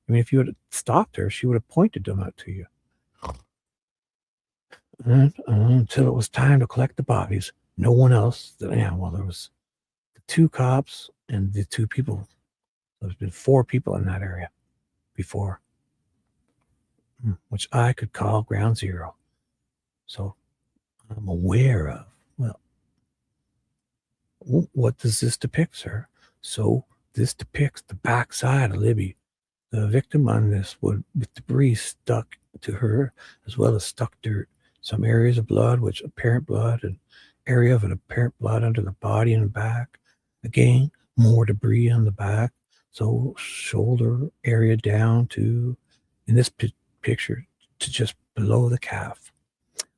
I mean, if you had stopped her, she would have pointed them out to you. And, until it was time to collect the bodies, no one else. Yeah, well, there was the 2 cops and the 2 people. There's been 4 people in that area before, which I could call ground zero. So I'm aware of. Well, what does this depict, sir? So this depicts the backside of Libby, the victim on this wood, with debris stuck to her, as well as stuck dirt. Some areas of blood, which apparent blood, and area of an apparent blood under the body and the back. Again, more debris on the back. So shoulder area down to, in this picture, to just below the calf.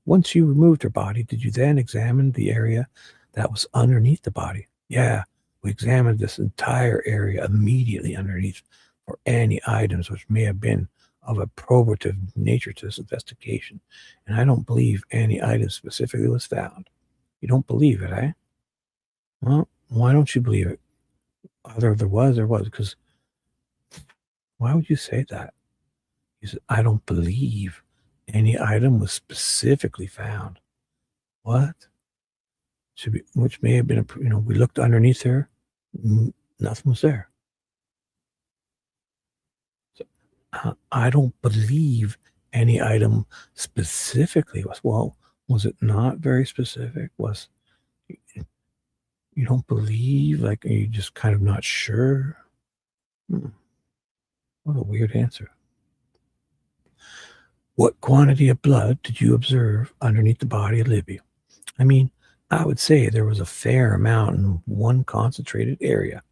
Once you removed her body, did you then examine the area that was underneath the body? Yeah, we examined this entire area immediately underneath for any items which may have been of a probative nature to this investigation. And I don't believe any item specifically was found. You don't believe it, eh? Well, why don't you believe it? Either there was or was, because why would you say that? You said, I don't believe any item was specifically found. What? Should be, which may have been, we looked underneath her, nothing was there. So, I don't believe any item specifically was. Well, was it not very specific? Was you don't believe? Like, are you just kind of not sure? What a weird answer. What quantity of blood did you observe underneath the body of Libby? I mean, I would say there was a fair amount in one concentrated area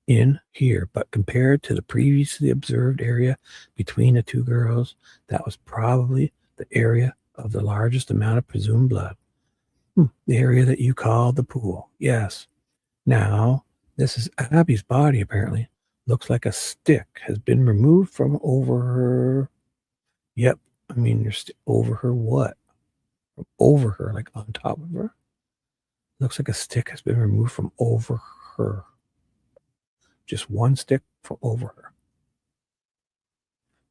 in here, but compared to the previously observed area between the 2 girls, that was probably the area of the largest amount of presumed blood. The area that you call the pool. Yes. Now, this is Abby's body, apparently. Looks like a stick has been removed from over her. Yep. I mean, there's over her what? From over her, like on top of her. Looks like a stick has been removed from over her. Just one stick from over her.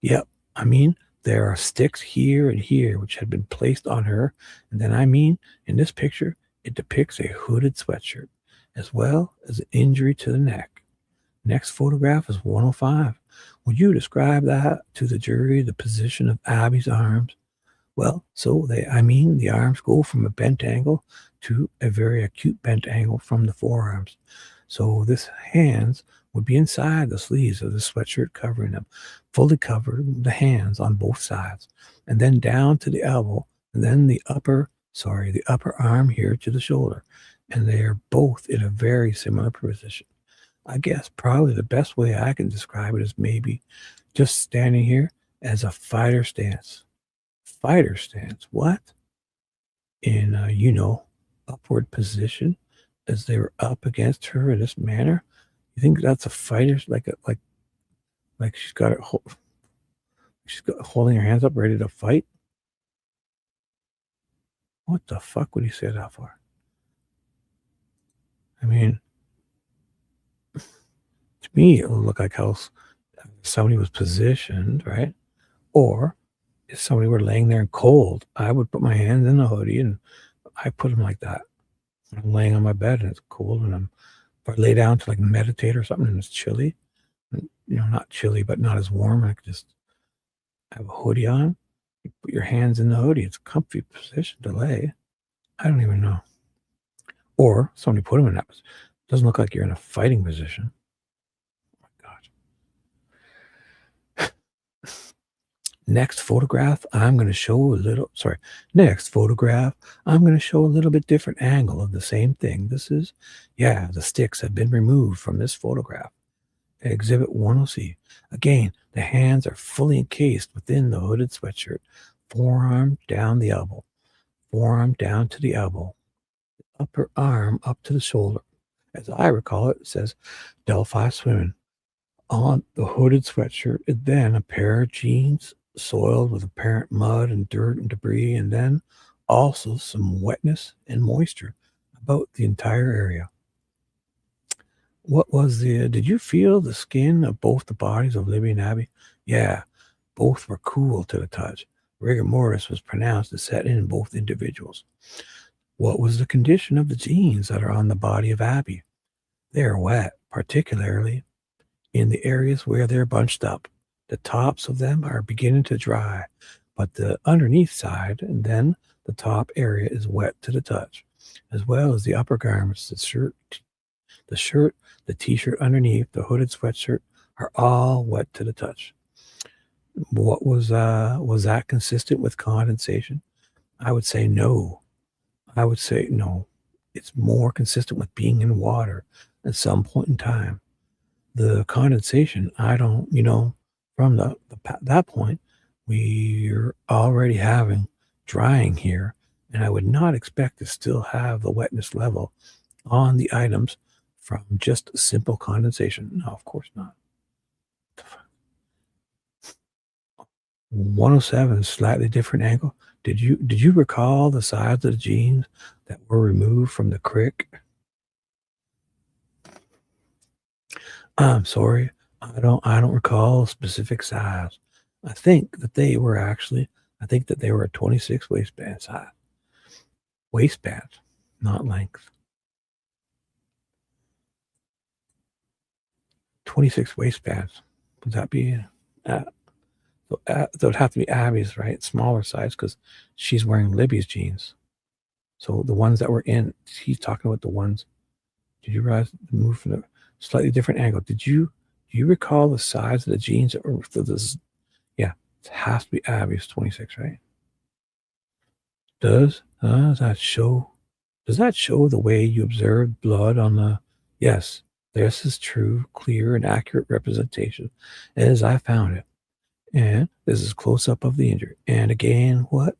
Yep. I mean, there are sticks here and here which had been placed on her. And then, I mean, in this picture, it depicts a hooded sweatshirt as well as an injury to the neck. Next photograph is 105. Would you describe that to the jury, the position of Abby's arms? Well, so the arms go from a bent angle to a very acute bent angle from the forearms. So this hands would be inside the sleeves of the sweatshirt, covering them, fully covered the hands on both sides, and then down to the elbow, and then the upper arm here to the shoulder. And they are both in a very similar position. I guess probably the best way I can describe it is maybe just standing here as a fighter stance. Fighter stance, what? In upward position as they were up against her in this manner. You think that's a fighter, like she's got holding her hands up, ready to fight? What the fuck would he say that for? I mean, to me, it would look like how somebody was positioned, right? Or if somebody were laying there in cold, I would put my hands in the hoodie and I put them like that. I'm laying on my bed and it's cold, and if I lay down to like meditate or something and it's chilly, not chilly, but not as warm, I could just have a hoodie on. You put your hands in the hoodie. It's a comfy position to lay. I don't even know. Or somebody put them in that position. Doesn't look like you're in a fighting position. Oh my God. Next photograph, I'm going to show a little bit different angle of the same thing. This is, the sticks have been removed from this photograph. Exhibit 10C. Again, the hands are fully encased within the hooded sweatshirt, forearm down the elbow. forearm down to the elbow, upper arm up to the shoulder. As I recall it, it says Delphi swimming. On the hooded sweatshirt, and then a pair of jeans soiled with apparent mud and dirt and debris, and then also some wetness and moisture about the entire area. Did you feel the skin of both the bodies of Libby and Abby? Yeah, both were cool to the touch. Rigor mortis was pronounced to set in both individuals. What was the condition of the jeans that are on the body of Abby? They are wet, particularly in the areas where they're bunched up. The tops of them are beginning to dry, but the underneath side and then the top area is wet to the touch, as well as the upper garments, the shirt, the t-shirt underneath, the hooded sweatshirt are all wet to the touch. What was that consistent with condensation? I would say no. It's more consistent with being in water at some point in time. The condensation, from that point, we're already having drying here, and I would not expect to still have the wetness level on the items from just simple condensation. No, of course not. 107, slightly different angle. Did you recall the size of the jeans that were removed from the crick? I'm sorry, I don't recall a specific size. I think that they were a 26 waistband size. Waistband, not length. 26 waistbands. Would that be? So it would have to be Abby's, right? Smaller size, because she's wearing Libby's jeans. So the ones that were in, he's talking about the ones. Did you realize the move from the slightly different angle? Do you recall the size of the jeans that were for this? Yeah, it has to be Abby's 26, right? Does that show the way you observed blood on the? Yes, this is true, clear, and accurate representation as I found it. And this is close up of the injury. And again, what?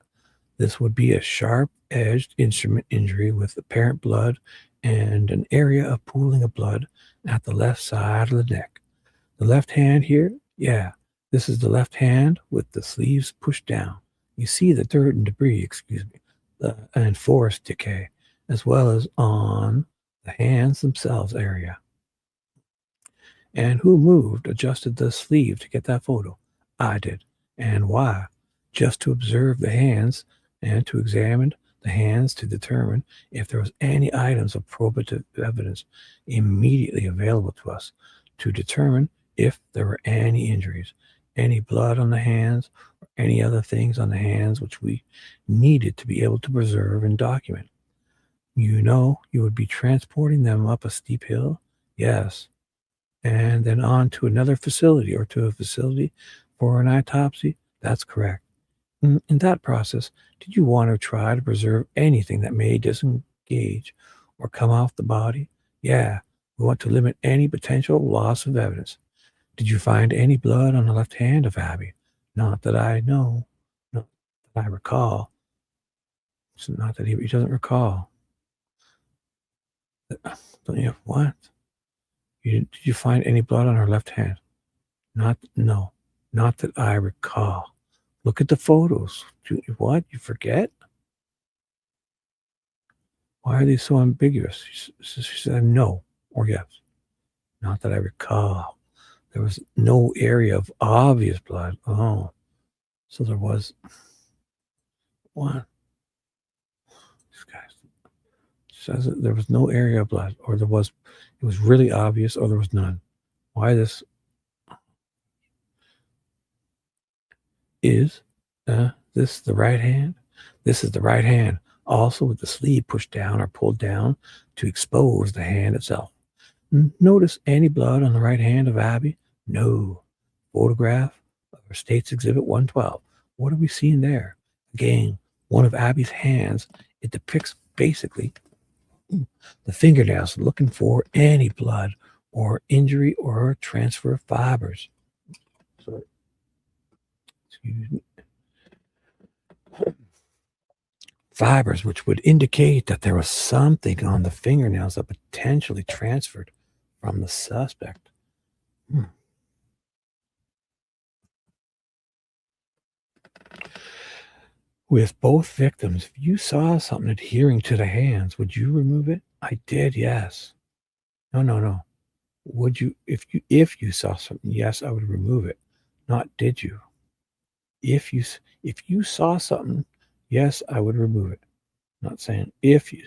This would be a sharp-edged instrument injury with apparent blood and an area of pooling of blood at the left side of the neck. The left hand here, yeah, this is the left hand with the sleeves pushed down. You see the dirt and debris, and forest decay, as well as on the hands themselves area. And who adjusted the sleeve to get that photo? I did. And why? Just to observe the hands and to examine the hands to determine if there was any items of probative evidence immediately available to us to determine if there were any injuries, any blood on the hands, or any other things on the hands which we needed to be able to preserve and document. You would be transporting them up a steep hill? Yes. And then on to another facility or to a facility for an autopsy? That's correct. In that process, did you want to try to preserve anything that may disengage or come off the body? Yeah, we want to limit any potential loss of evidence. Did you find any blood on the left hand of Abby? Not that I know. Not that I recall. It's not that he doesn't recall. What? Did you find any blood on her left hand? Not that I recall. Look at the photos. What? You forget? Why are these so ambiguous? She said no or yes. Not that I recall. There was no area of obvious blood. Oh, so there was. What? This guy says that there was no area of blood, or it was really obvious, or there was none. Why this? Is this the right hand? This is the right hand, also with the sleeve pushed down or pulled down to expose the hand itself. Notice any blood on the right hand of Abby? No. Photograph of her State's Exhibit 112. What are we seeing there? Again, one of Abby's hands. It depicts basically the fingernails looking for any blood or injury or transfer of fibers. So, excuse me. fibers, which would indicate that there was something on the fingernails that potentially transferred from the suspect. With both victims, if you saw something adhering to the hands, would you remove it? I did, yes. No. Would you, if you saw something, yes, I would remove it. Not did you. If you saw something, yes, I would remove it. Not saying if you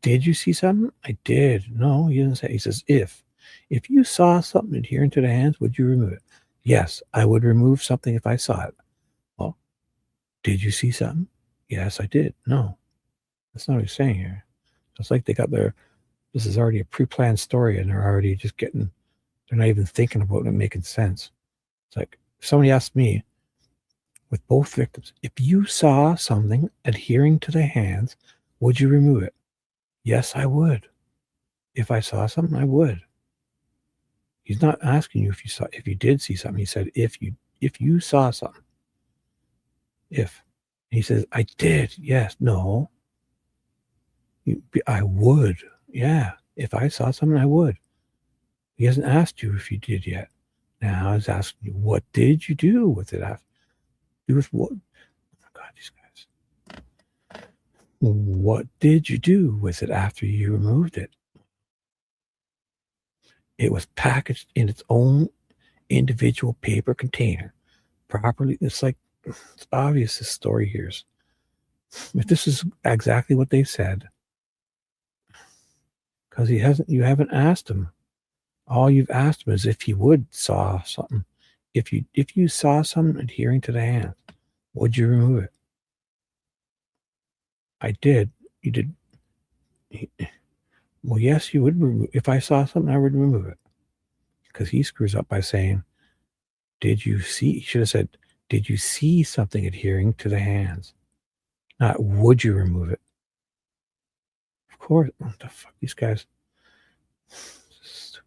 did you see something? I did. No, he didn't say. He says if. If you saw something adhering to the hands, would you remove it? Yes, I would remove something if I saw it. Well, did you see something? Yes, I did. No, that's not what he's saying here. It's like they got this is already a pre-planned story and they're already just they're not even thinking about it making sense. It's like if somebody asked me, with both victims, if you saw something adhering to the hands, would you remove it? Yes, I would. If I saw something, I would. He's not asking you if you did see something. He said if you saw something. If. He says, I did. Yes. No. I would. Yeah. If I saw something, I would. He hasn't asked you if you did yet. Now he's asking you, what did you do with it? Do with what? Oh my God, these guys. What did you do with it after you removed it? It was packaged in its own individual paper container. Properly, it's obvious this story here is. If this is exactly what they said, because you haven't asked him. All you've asked him is if he would saw something. If you saw something adhering to the hand, would you remove it? I did. You did. Well, yes, you would remove. If I saw something, I would remove it. Because he screws up by saying, did you see? He should have said, did you see something adhering to the hands? Not would you remove it? Of course. What the fuck, these guys? Stupid.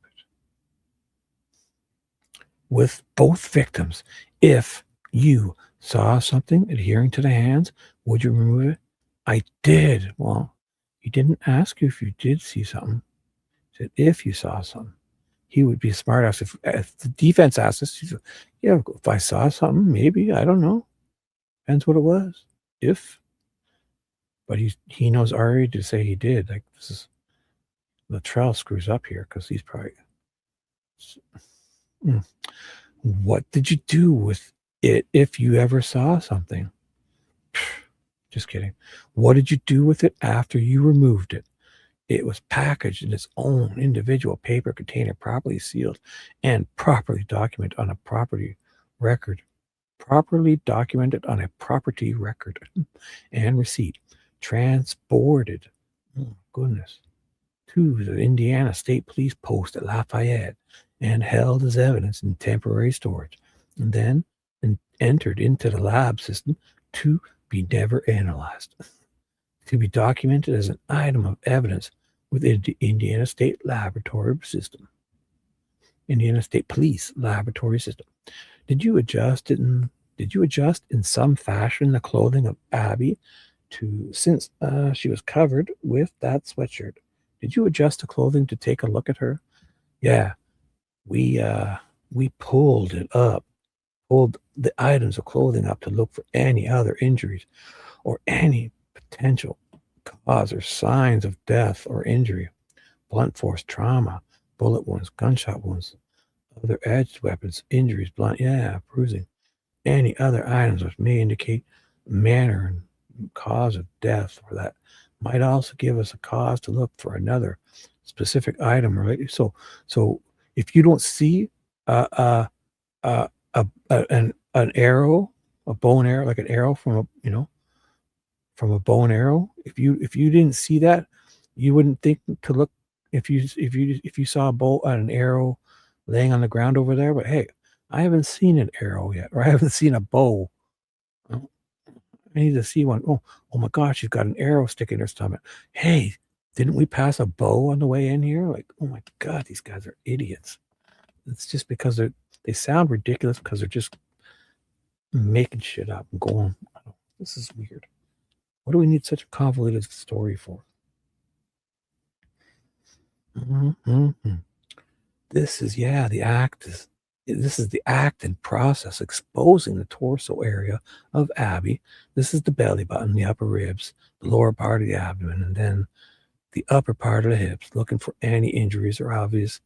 With both victims, if you saw something adhering to the hands, would you remove it? I did. Well, he didn't ask you if you did see something. He said if you saw something. He would be smart ass if the defense asked us, he said, yeah, if I saw something, maybe, I don't know. Depends what it was. If. But he knows already to say he did. Like, this is Luttrull screws up here because he's probably. What did you do with it if you ever saw something? Just kidding. What did you do with it after you removed it? It was packaged in its own individual paper container, properly sealed and properly documented on a property record. Properly documented on a property record and receipt. Transported, oh goodness, to the Indiana State Police Post at Lafayette and held as evidence in temporary storage, and then entered into the lab system to be never analyzed, to be documented as an item of evidence within the Indiana State Laboratory System, Indiana State Police Laboratory System. Did you adjust in some fashion the clothing of Abby since she was covered with that sweatshirt? Did you adjust the clothing to take a look at her? Yeah, we pulled it up, pulled the items of clothing up to look for any other injuries or any potential cause or signs of death or injury, blunt force trauma, bullet wounds, gunshot wounds, other edged weapons, injuries, bruising, any other items which may indicate manner and cause of death, or that might also give us a cause to look for another specific item related. So if you don't see an arrow, a bow and arrow, like an arrow from a bow and arrow, if you didn't see that, you wouldn't think to look. If you saw an arrow laying on the ground over there, but hey, I haven't seen an arrow yet, or I haven't seen a bow. I need to see one. Oh my gosh, you've got an arrow sticking in her stomach. Hey, didn't we pass a bow on the way in here? Like, oh my God, these guys are idiots. It's just because they sound ridiculous because they're just making shit up and going, this is weird. What do we need such a convoluted story for? This is, the act is, this is the act and process exposing the torso area of Abby. This is the belly button, the upper ribs, the lower part of the abdomen, and then the upper part of the hips, looking for any injuries or obvious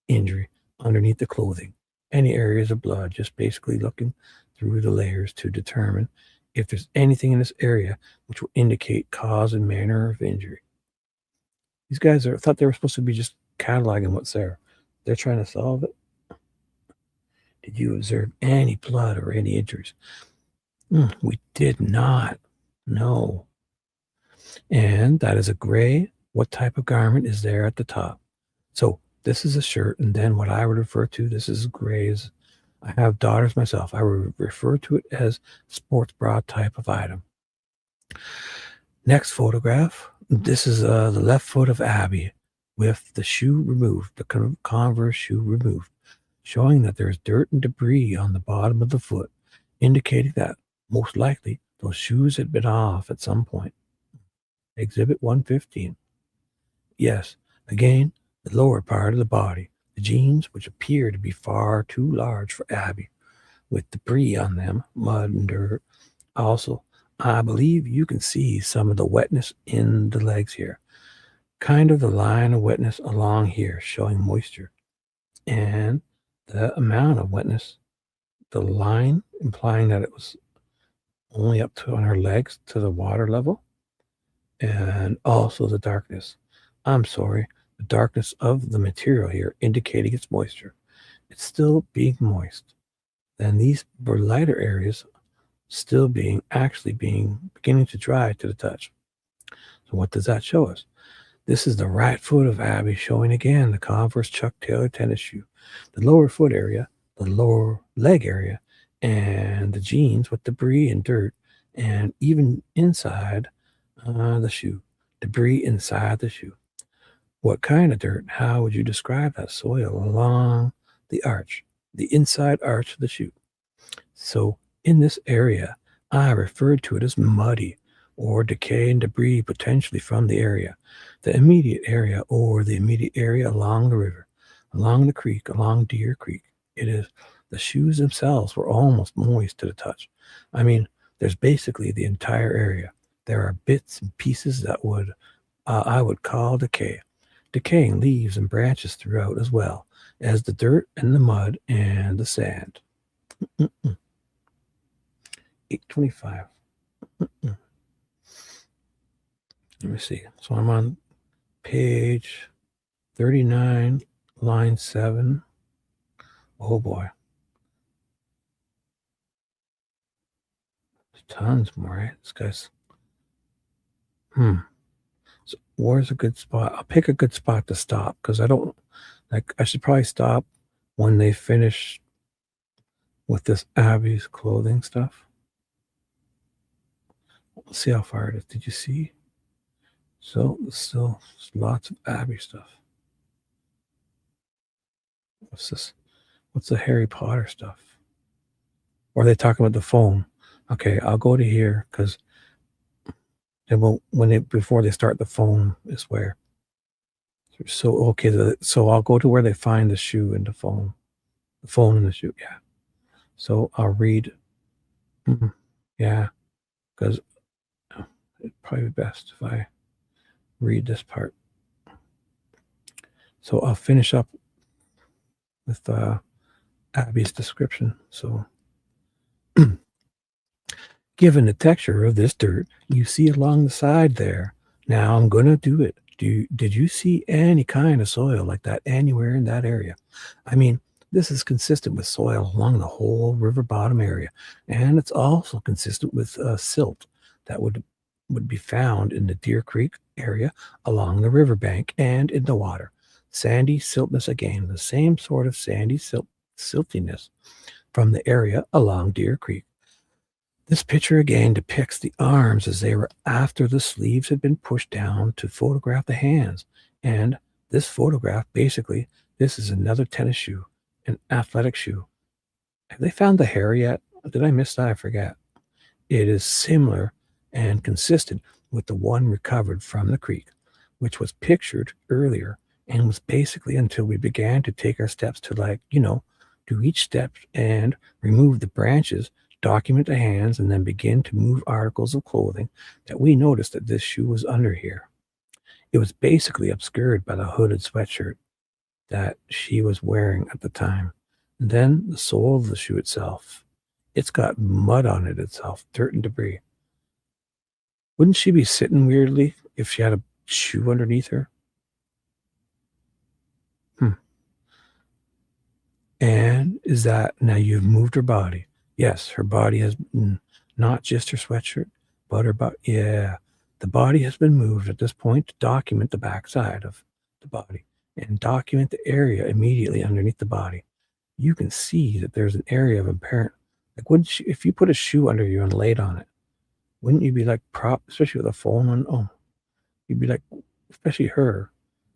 injury underneath the clothing, any areas of blood, just basically looking through the layers to determine if there's anything in this area which will indicate cause and manner of injury. These guys thought they were supposed to be just cataloging what's there. They're trying to solve it. Did you observe any blood or any injuries? We did not. No. And that is a gray. What type of garment is there at the top? So this is a shirt, and then what I would refer to, this is gray. I have daughters myself. I would refer to it as sports bra type of item. Next photograph. This is the left foot of Abby with the shoe removed, the Converse shoe removed, showing that there's dirt and debris on the bottom of the foot, indicating that most likely those shoes had been off at some point. Exhibit 115. Yes, again, the lower part of the body, the jeans, which appear to be far too large for Abby, with debris on them, mud and dirt. Also, I believe you can see some of the wetness in the legs here. Kind of the line of wetness along here showing moisture. And the amount of wetness, the line implying that it was only up to on her legs to the water level. And also the darkness. I'm sorry, the darkness of the material here indicating its moisture. It's still being moist. Then these were lighter areas still beginning to dry to the touch. So what does that show us? This is the right foot of Abby, showing again the Converse Chuck Taylor tennis shoe, the lower foot area, the lower leg area, and the jeans with debris and dirt, and even inside the shoe, debris inside the shoe. What kind of dirt? How would you describe that soil along the arch, the inside arch of the shoe? So in this area, I referred to it as muddy or decay and debris potentially from the area, the immediate area or the immediate area along the river, along the creek, along Deer Creek. It is the shoes themselves were almost moist to the touch. I mean, there's basically the entire area. There are bits and pieces that I would call decaying leaves and branches throughout, as well as the dirt and the mud and the sand. 825. Let me see. So I'm on page 39, line 7. Oh boy. There's tons more, right? This guy's. So where's a good spot? I'll pick a good spot to stop because I should probably stop when they finish with this Abby's clothing stuff. Let's see how far it is. Did you see? So still lots of Abby stuff. What's this? What's the Harry Potter stuff? Or are they talking about the phone? Okay, I'll go to here because before they start the phone is where. So okay, so I'll go to where they find the shoe and the phone and the shoe. Yeah. So I'll read. Yeah, because it'd probably be best if I read this part. So I'll finish up with Abby's description. So given the texture of this dirt you see along the side there, now I'm going to do it. Did you see any kind of soil like that anywhere in that area? I mean, this is consistent with soil along the whole river bottom area, and it's also consistent with silt that would be found in the Deer Creek area along the riverbank and in the water. Sandy siltness again, the same sort of sandy siltiness from the area along Deer Creek. This picture again depicts the arms as they were after the sleeves had been pushed down to photograph the hands. And this photograph, basically, this is another tennis shoe, an athletic shoe. Have they found the hair yet? Did I miss that? I forget. It is similar and consistent with the one recovered from the creek, which was pictured earlier and was basically until we began to take our steps to, like, do each step and remove the branches, document the hands, and then begin to move articles of clothing that we noticed that this shoe was under here. It was basically obscured by the hooded sweatshirt that she was wearing at the time. And then the sole of the shoe itself. It's got mud on it itself, dirt and debris. Wouldn't she be sitting weirdly if she had a shoe underneath her? And is that, now you've moved her body. Yes, her body has, not just her sweatshirt, but her body. Yeah, the body has been moved at this point to document the backside of the body and document the area immediately underneath the body. You can see that there's an area of apparent, like, wouldn't you, if you put a shoe under you and laid on it, wouldn't you be like especially with a phone on? Oh, you'd be like, especially her,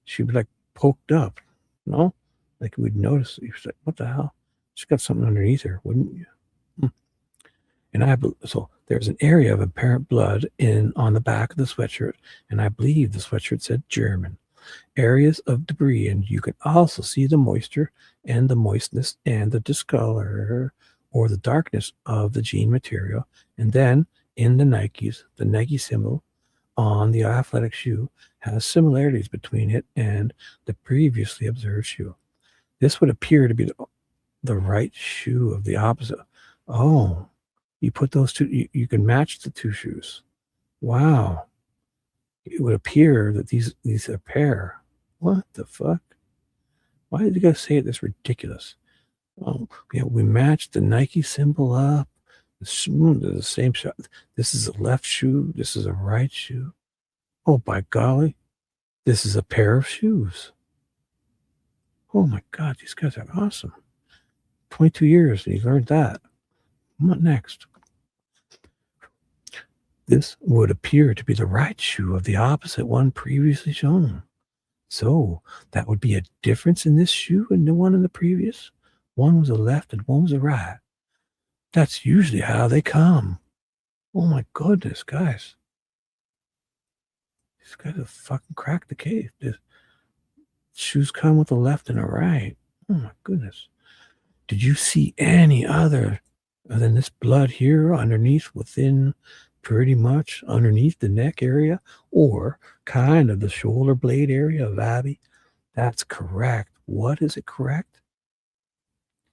she'd be like poked up, no? Like, we'd notice, you're like, what the hell? She's got something underneath her, wouldn't you? And so there's an area of apparent blood on the back of the sweatshirt, and I believe the sweatshirt said German. Areas of debris, and you can also see the moisture and the moistness and the discolor or the darkness of the jean material. And then in the Nikes, the Nike symbol on the athletic shoe has similarities between it and the previously observed shoe. This would appear to be the right shoe of the opposite. Oh, you put those two, you can match the two shoes. Wow. It would appear that these are a pair. What the fuck? Why did you guys say it this ridiculous? Oh, yeah, we matched the Nike symbol up. The same shot. This is a left shoe. This is a right shoe. Oh, by golly. This is a pair of shoes. Oh my God, these guys are awesome. 22 years and he learned that. What next? This would appear to be the right shoe of the opposite one previously shown. So that would be a difference in this shoe and the one in the previous. One was a left and one was a right. That's usually how they come. Oh my goodness, guys. These guys have fucking cracked the case. This shoes come with a left and a right. Oh my goodness. Did you see any other than this blood here underneath, within, pretty much underneath the neck area, or kind of the shoulder blade area of Abby? That's correct. What is it correct?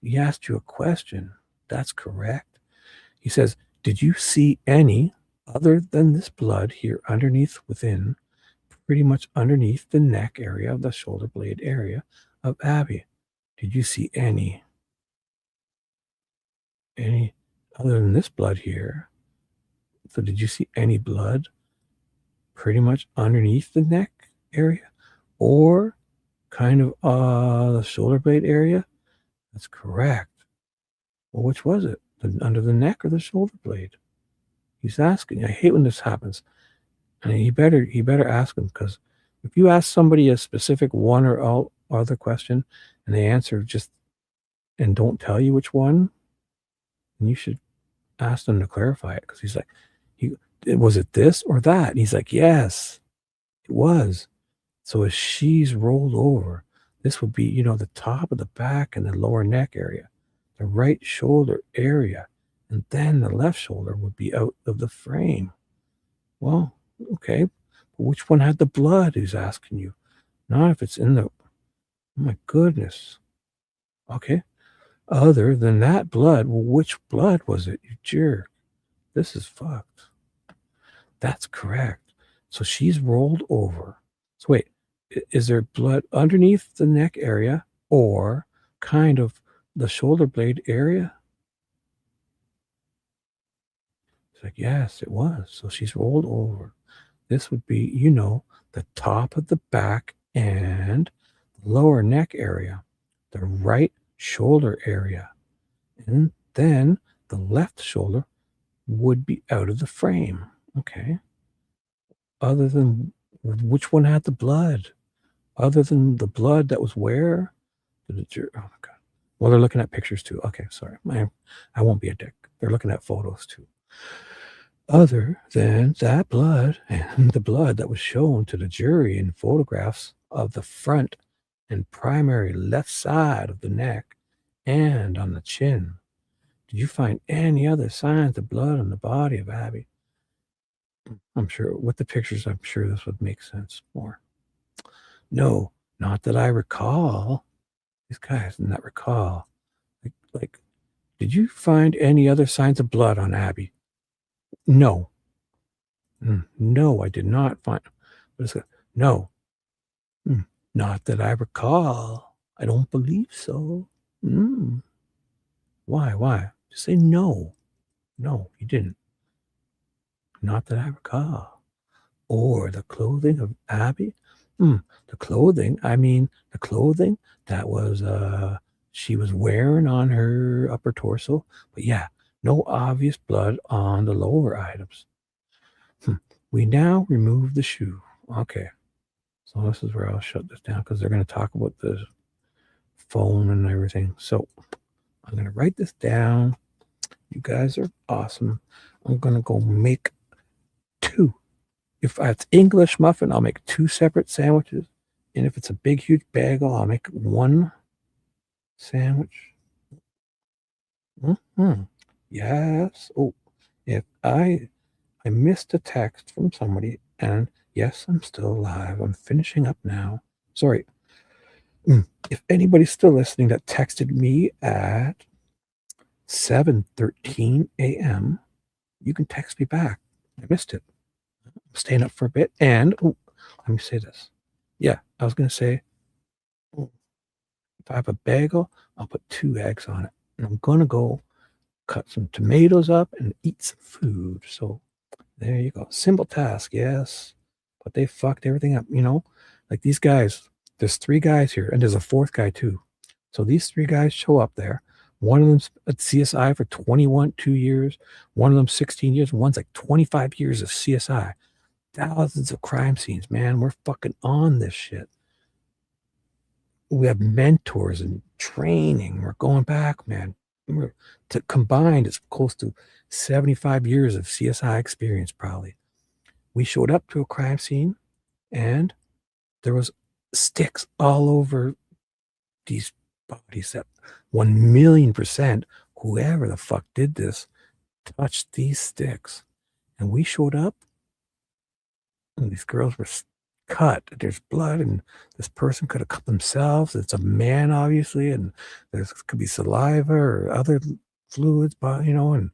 He asked you a question. That's correct. He says, did you see any other than this blood here underneath, within, pretty much underneath the neck area of the shoulder blade area of Abby? Did you see any other than this blood here? So did you see any blood pretty much underneath the neck area or kind of the shoulder blade area? That's correct. Well, which was it? Under the neck or the shoulder blade? He's asking. I hate when this happens. And he better ask him, because if you ask somebody a specific one or other question and they answer just and don't tell you which one, then you should ask them to clarify it, because he's like, was it this or that? And he's like, yes, it was. So as she's rolled over, this would be, the top of the back and the lower neck area, the right shoulder area, and then the left shoulder would be out of the frame. Well, okay, but which one had the blood? He's asking you. Not if it's in the, oh my goodness. Okay, other than that blood, well, which blood was it, you jerk? This is fucked. That's correct. So she's rolled over. So wait, is there blood underneath the neck area or kind of the shoulder blade area? It's like, yes, it was. So she's rolled over. This would be, the top of the back and the lower neck area, the right shoulder area. And then the left shoulder would be out of the frame. Okay. Other than, which one had the blood? Other than the blood that was where? Oh my God. Well, they're looking at pictures too. Okay, sorry. I won't be a dick. They're looking at photos too. other than that blood and the blood that was shown to the jury in photographs of the front and primary left side of the neck and on the chin. Did you find any other signs of blood on the body of Abby? I'm sure with the pictures, I'm sure this would make sense more. No, not that I recall. These guys did not recall. Like, did you find any other signs of blood on Abby? No. No, I did not find. No. Not that I recall. I don't believe so. Why? Just say no. No, you didn't. Not that I recall. Or the clothing of Abby? The clothing, the clothing that was she was wearing on her upper torso. But yeah, no obvious blood on the lower items. We now remove the shoe. Okay. So this is where I'll shut this down because they're going to talk about the phone and everything. So I'm going to write this down. You guys are awesome. I'm going to go make 2. If it's English muffin, I'll make 2 separate sandwiches. And if it's a big, huge bagel, I'll make 1 sandwich. Yes. Oh, if I missed a text from somebody, and yes, I'm still alive. I'm finishing up now. Sorry. If anybody's still listening that texted me at 7:13 a.m., you can text me back. I missed it. I'm staying up for a bit. And let me say this. Yeah, I was going to say, if I have a bagel, I'll put 2 eggs on it. And I'm going to go cut some tomatoes up and eat some food. So there you go. Simple task, yes. But they fucked everything up, Like these guys, there's 3 guys here, and there's a 4th guy too. So these 3 guys show up there. One of them's at CSI for 2 years. One of them 16 years. One's like 25 years of CSI. Thousands of crime scenes, man. We're fucking on this shit. We have mentors and training. We're going back, man. Combined, it's close to 75 years of CSI experience, probably. We showed up to a crime scene, and there was sticks all over these bodies. That 1,000,000%, whoever the fuck did this, touched these sticks. And we showed up, and these girls were cut. There's blood, and this person could have cut themselves. It's a man, obviously, and there could be saliva or other fluids, but and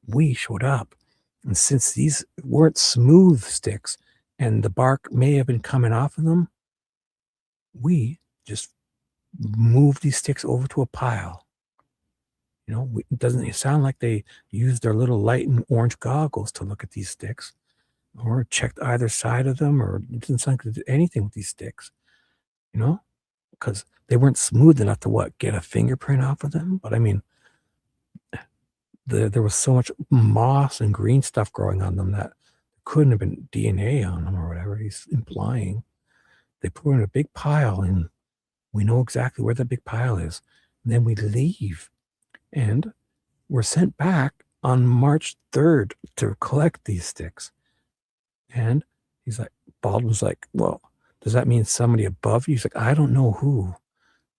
we showed up. And since these weren't smooth sticks and the bark may have been coming off of them, we just moved these sticks over to a pile. It doesn't sound like they used their little light and orange goggles to look at these sticks or checked either side of them, or it didn't sound like they did anything with these sticks, because they weren't smooth enough to get a fingerprint off of them. But there was so much moss and green stuff growing on them that couldn't have been DNA on them or whatever he's implying. They put in a big pile, and we know exactly where the big pile is. And then we leave, and we're sent back on March 3rd to collect these sticks. And he's like, Baldwin's like, well, does that mean somebody above you? He's like, I don't know who.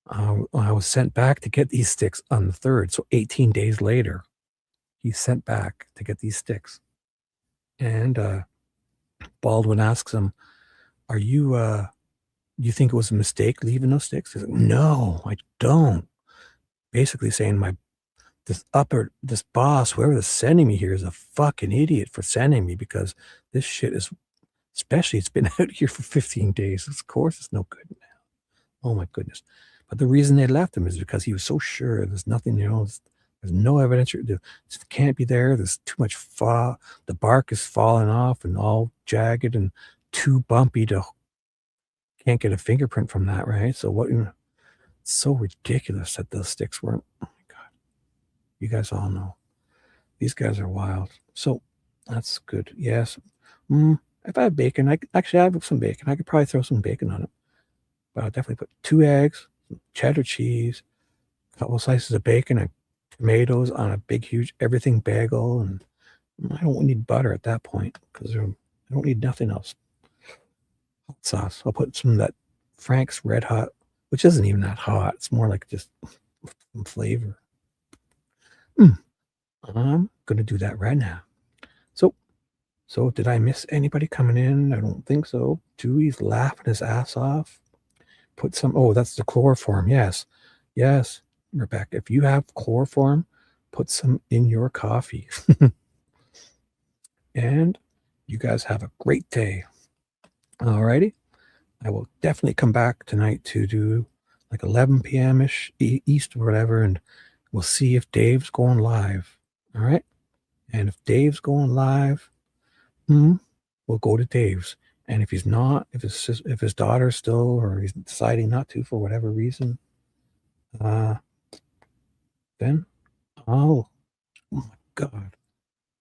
I was sent back to get these sticks on the 3rd. So 18 days later, he's sent back to get these sticks. And Baldwin asks him, are you think it was a mistake leaving those sticks? He's like, no, I don't. Basically saying this boss, whoever's sending me here, is a fucking idiot for sending me, because this shit is, especially it's been out here for 15 days. Of course it's no good now. Oh my goodness. But the reason they left him is because he was so sure there's nothing, there's no evidence. It can't be there. There's too much fog. The bark is falling off and all jagged and too bumpy to, can't get a fingerprint from that, right? So it's so ridiculous that those sticks weren't. Oh my God. You guys all know. These guys are wild. So that's good. Yes. If I have bacon, I have some bacon. I could probably throw some bacon on it. But I'll definitely put 2 eggs, cheddar cheese, a couple slices of bacon, and tomatoes on a big, huge everything bagel, and I don't need butter at that point because I don't need nothing else. Hot sauce. I'll put some of that Frank's Red Hot, which isn't even that hot. It's more like just some flavor. I'm going to do that right now. So did I miss anybody coming in? I don't think so. Dewey's laughing his ass off. Put some, oh, that's the chloroform. Yes. Yes, Rebecca, if you have chloroform, put some in your coffee. And you guys have a great day. All righty. I will definitely come back tonight to do like 11 p.m.-ish East or whatever, and we'll see if Dave's going live. All right. And if Dave's going live, we'll go to Dave's. And if he's not, if his daughter's still, or he's deciding not to for whatever reason, then oh my God,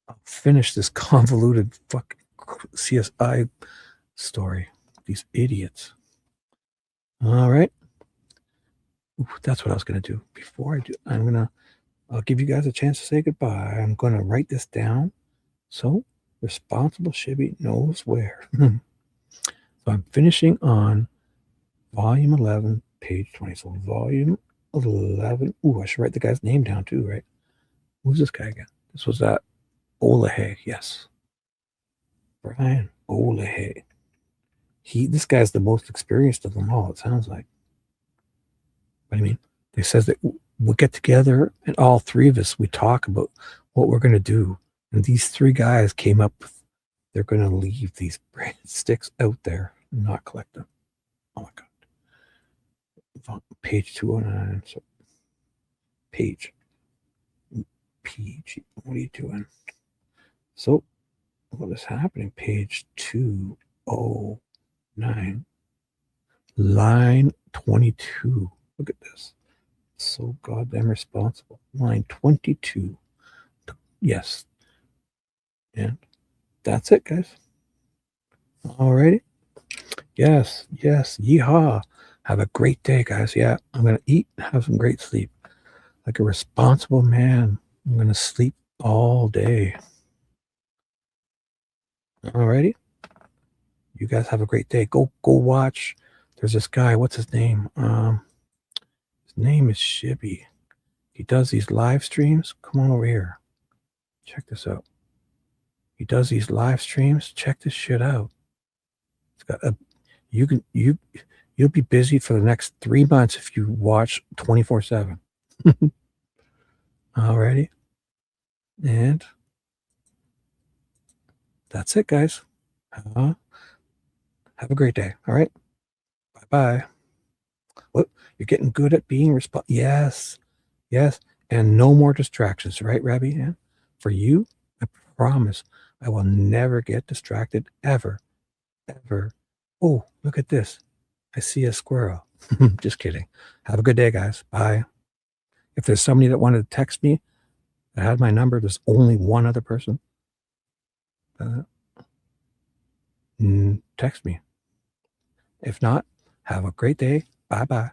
I'll finish this convoluted fucking CSI story. These idiots. All right. Ooh, that's what I was going to do. Before I do, I'll give you guys a chance to say goodbye. I'm going to write this down so responsible Shibby knows where. So I'm finishing on volume 11, page 20. So volume 11. Ooh, I should write the guy's name down too, right? Who's this guy again? This was that Olehay. Yes. Brian Olehy. This guy's the most experienced of them all, it sounds like. But I mean, they says that we'll get together and all three of us, we talk about what we're going to do. And these three guys came up with, they're going to leave these sticks out there and not collect them. Oh my God. Page 209. So page. What are you doing? So what is happening? Page 209. Line 22. Look at this. So goddamn responsible. Line 22. Yes. And that's it, guys. Alrighty. Yes. Yeehaw. Have a great day, guys. Yeah, I'm going to eat and have some great sleep. Like a responsible man, I'm going to sleep all day. Alrighty. You guys have a great day. Go watch. There's this guy. What's his name? His name is Shibby. He does these live streams. Come on over here. Check this out. He does these live streams. Check this shit out. It's got a. You'll be busy for the next 3 months if you watch 24/7. Alrighty. And that's it, guys. Have a great day. All right. Bye-bye. Well, you're getting good at being responsible. Yes. And no more distractions, right, Rabbi? Yeah? For you, I promise I will never get distracted ever. Oh, look at this. I see a squirrel. Just kidding. Have a good day, guys. Bye. If there's somebody that wanted to text me that had my number, there's only one other person. Text me. If not, have a great day. Bye-bye.